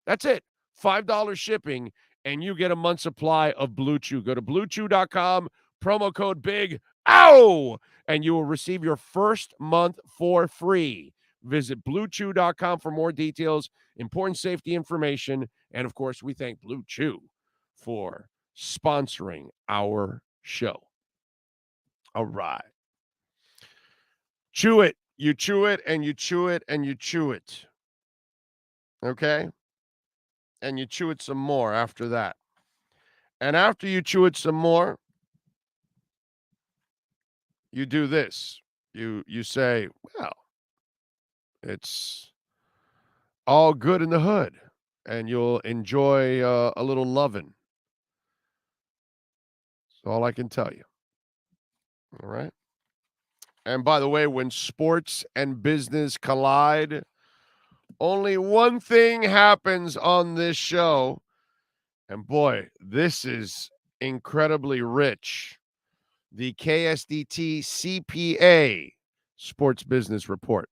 That's it. $5 shipping, and you get a month's supply of Blue Chew. Go to bluechew.com, promo code BIG OW, and you will receive your first month for free. Visit bluechew.com for more details, important safety information, and of course, we thank Blue Chew for sponsoring our show. All right. Chew it. You chew it, and you chew it, and you chew it. Okay? And you chew it some more after that. And after you chew it some more, you do this. You say, well, it's all good in the hood, and you'll enjoy a little loving. That's all I can tell you. All right? And by the way, when sports and business collide, only one thing happens on this show. And boy, this is incredibly rich. The KSDT CPA Sports Business Report.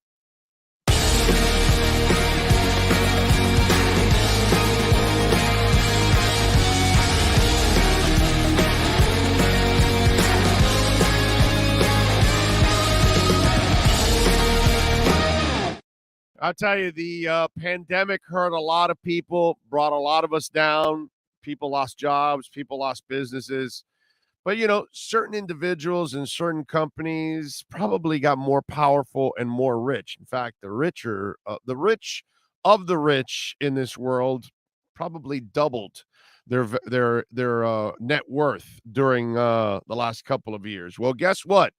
I'll tell you, the pandemic hurt a lot of people, brought a lot of us down. People lost jobs, people lost businesses. But, certain individuals and certain companies probably got more powerful and more rich. In fact, the rich of the rich in this world probably doubled their net worth during the last couple of years. Well, guess what?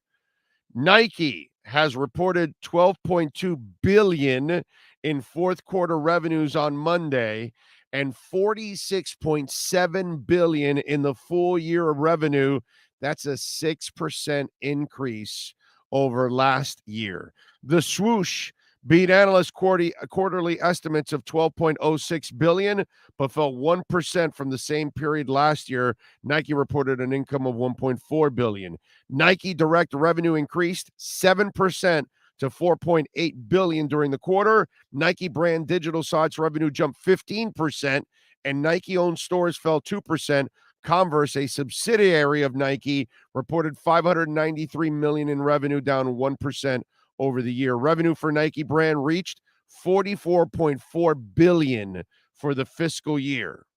Nike has reported $12.2 billion in fourth quarter revenues on Monday and $46.7 billion in the full year of revenue. That's a 6% increase over last year. The swoosh beat analyst quarterly estimates of $12.06 billion, but fell 1% from the same period last year. Nike reported an income of $1.4 billion. Nike direct revenue increased 7% to $4.8 billion during the quarter. Nike brand digital sites revenue jumped 15%, and Nike-owned stores fell 2%. Converse, a subsidiary of Nike, reported $593 million in revenue, down 1% over the year. Revenue for Nike brand reached $44.4 billion for the fiscal year.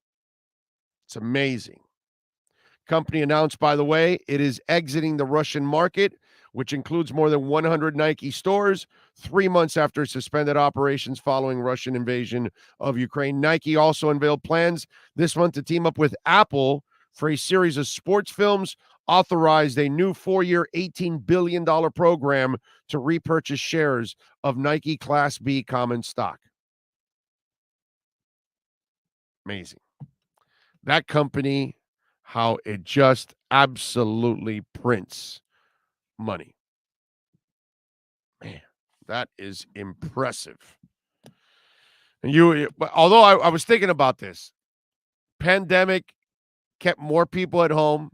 It's amazing. Company announced, by the way, it is exiting the Russian market, which includes more than 100 Nike stores, 3 months after suspended operations following Russian invasion of Ukraine. Nike also unveiled plans this month to team up with Apple for a series of sports films, authorized a new 4-year, $18 billion program to repurchase shares of Nike Class B common stock. Amazing. That company, how it just absolutely prints money. Man, That is impressive. And although I was thinking about this, pandemic kept more people at home.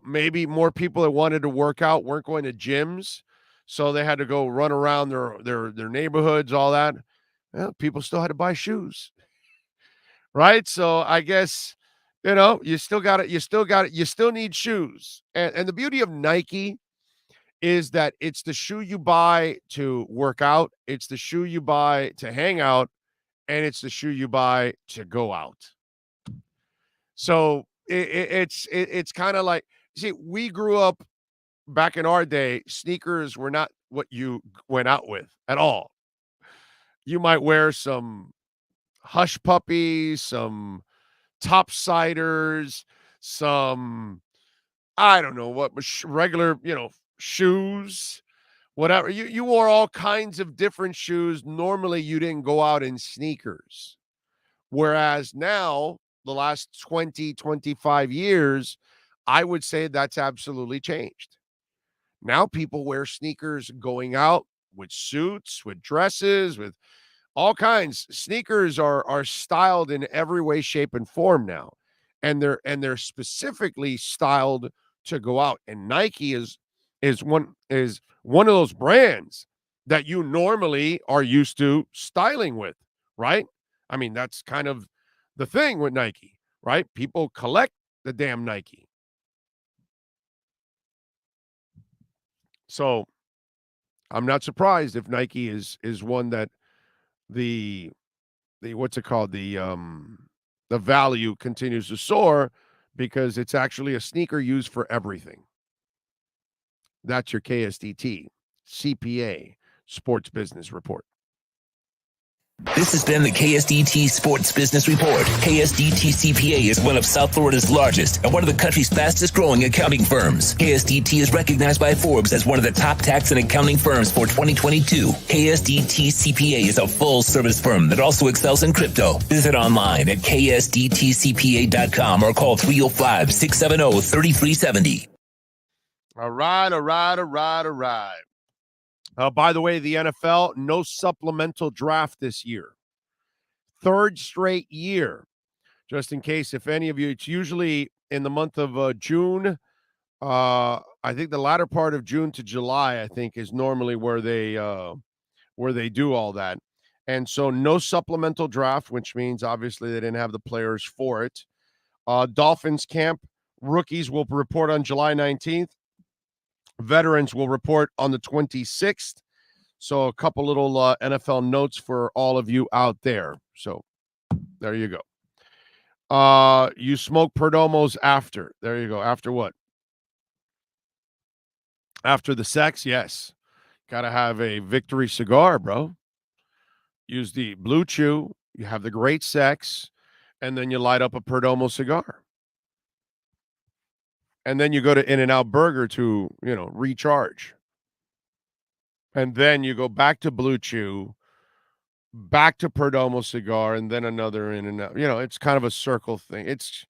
Maybe more people that wanted to work out weren't going to gyms, so they had to go run around their neighborhoods, all that. Well, people still had to buy shoes, right? So I guess you still got it. You still need shoes. And the beauty of Nike is that it's the shoe you buy to work out, it's the shoe you buy to hang out, and it's the shoe you buy to go out. So it's kind of like, see, we grew up back in our day, sneakers were not what you went out with at all. You might wear some hush puppies, some topsiders, some, I don't know what, regular, shoes, whatever. You wore all kinds of different shoes. Normally, you didn't go out in sneakers. Whereas now, the last 20, 25 years, I would say that's absolutely changed. Now people wear sneakers going out with suits, with dresses, with all kinds. Sneakers are styled in every way, shape, and form now. And they're specifically styled to go out. And Nike is one of those brands that you normally are used to styling with, right? I mean, that's kind of the thing with Nike, right? People collect the damn Nike. So I'm not surprised if Nike is one that the what's it called? The value continues to soar, because it's actually a sneaker used for everything. That's your KSDT CPA Sports Business Report. This has been the KSDT Sports Business Report. KSDT CPA is one of South Florida's largest and one of the country's fastest growing accounting firms. KSDT is recognized by Forbes as one of the top tax and accounting firms for 2022. KSDT CPA is a full service firm that also excels in crypto. Visit online at ksdtcpa.com or call 305-670-3370. All right. By the way, the NFL, no supplemental draft this year. Third straight year. Just in case, if any of you, it's usually in the month of June. I think the latter part of June to July, I think, is normally where they do all that. And so no supplemental draft, which means obviously they didn't have the players for it. Dolphins camp, rookies will report on July 19th. Veterans will report on the 26th. So a couple little NFL notes for all of you out there. So there you go. You smoke Perdomos after. There you go. After what? After the sex? Yes. Got to have a victory cigar, bro. Use the Blue Chew. You have the great sex. And then you light up a Perdomo cigar. And then you go to In-N-Out Burger to, recharge. And then you go back to Blue Chew, back to Perdomo cigar, and then another In-N-Out. It's kind of a circle thing. It's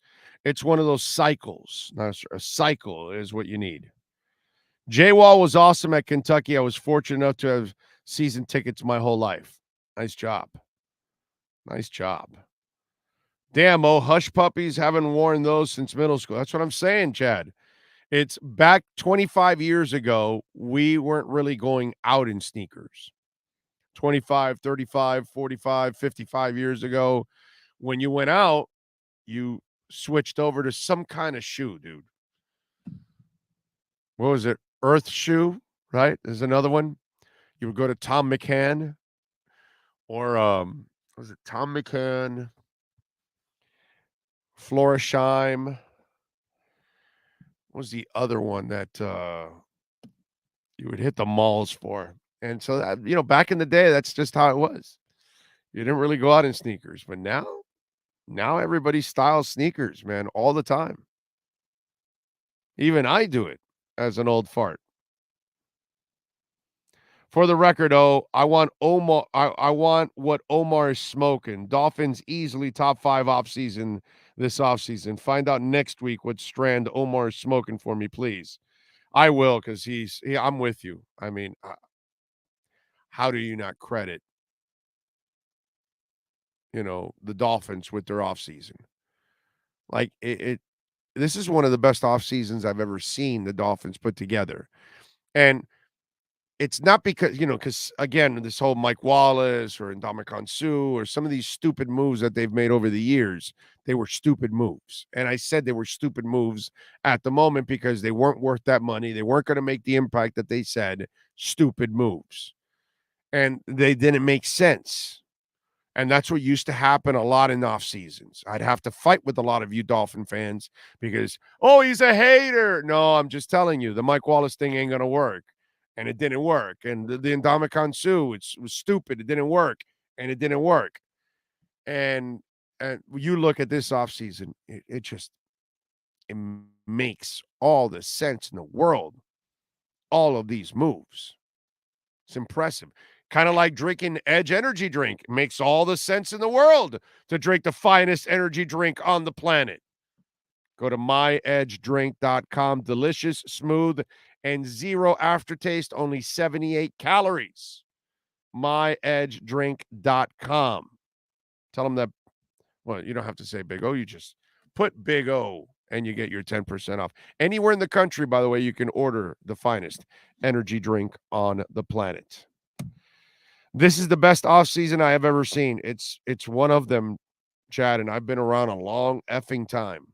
one of those cycles. A cycle is what you need. J-Wall was awesome at Kentucky. I was fortunate enough to have season tickets my whole life. Nice job. Nice job. Damn, hush puppies, haven't worn those since middle school. That's what I'm saying, Chad. It's back 25 years ago, we weren't really going out in sneakers. 25, 35, 45, 55 years ago, when you went out, you switched over to some kind of shoe, dude. What was it? Earth shoe, right? There's another one. You would go to Tom McCann or was it Tom McCann? Florisheim. What was the other one that you would hit the malls for? And so that, back in the day, that's just how it was. You didn't really go out in sneakers, but now everybody styles sneakers, man, all the time. Even I do it as an old fart. For the record, I want Omar. I want what Omar is smoking. Dolphins easily top 5 offseason this offseason. Find out next week what strand Omar is smoking for me, please. I will, because I'm with you. I mean, how do you not credit, the Dolphins with their offseason? Like this is one of the best off seasons I've ever seen the Dolphins put together. And it's not because again, this whole Mike Wallace or Ndamukong Suh or some of these stupid moves that they've made over the years, they were stupid moves. And I said they were stupid moves at the moment because they weren't worth that money. They weren't going to make the impact that they said. Stupid moves. And they didn't make sense. And that's what used to happen a lot in off seasons. I'd have to fight with a lot of you Dolphin fans because, oh, he's a hater. No, I'm just telling you, the Mike Wallace thing ain't going to work. And it didn't work. And the Ndamukong Suh, it was stupid. It didn't work. And it didn't work. And you look at this offseason, it makes all the sense in the world. All of these moves. It's impressive. Kind of like drinking Edge energy drink. It makes all the sense in the world to drink the finest energy drink on the planet. Go to myedgedrink.com. Delicious, smooth, and zero aftertaste. Only 78 calories. myedgedrink.com. Tell them that, well, you don't have to say Big O. You just put Big O and you get your 10% off. Anywhere in the country, by the way, you can order the finest energy drink on the planet. This is the best offseason I have ever seen. It's one of them, Chad, and I've been around a long effing time.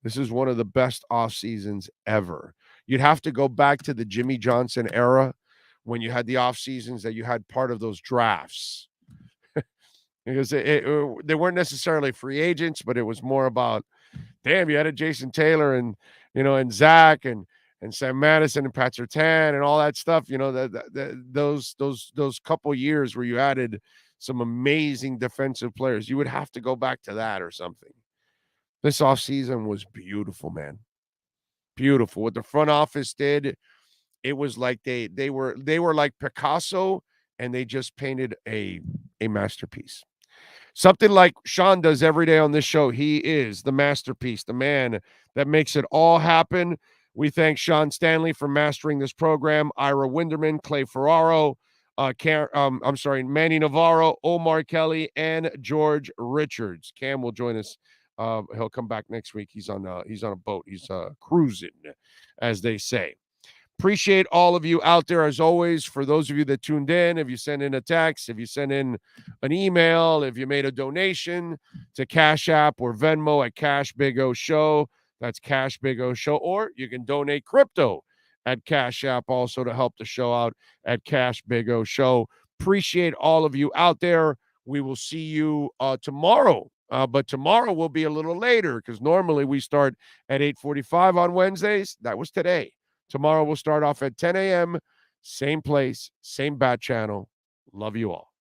This is one of the best off seasons ever. You'd have to go back to the Jimmy Johnson era when you had the off seasons that you had part of those drafts. Because they weren't necessarily free agents, but it was more about, damn, you had a Jason Taylor and Zach and Sam Madison and Pat Surtain and all that stuff. Those couple years where you added some amazing defensive players. You would have to go back to that or something. This offseason was beautiful, man. Beautiful. What the front office did, it was like they were like Picasso, and they just painted a masterpiece. Something like Sean does every day on this show. He is the masterpiece, the man that makes it all happen. We thank Sean Stanley for mastering this program, Ira Winderman, Clay Ferraro, Manny Navarro, Omar Kelly, and George Richards. Cam will join us. He'll come back next week. He's on a boat. He's cruising, as they say. Appreciate all of you out there, as always. For those of you that tuned in, if you send in a text, if you send in an email, if you made a donation to Cash App or Venmo at Cash Big O Show, that's Cash Big O Show, or you can donate crypto at Cash App also to help the show out at Cash Big O Show. Appreciate all of you out there. We will see you tomorrow. But tomorrow will be a little later because normally we start at 8:45 on Wednesdays. That was today. Tomorrow we'll start off at 10 a.m. Same place, same bat channel. Love you all.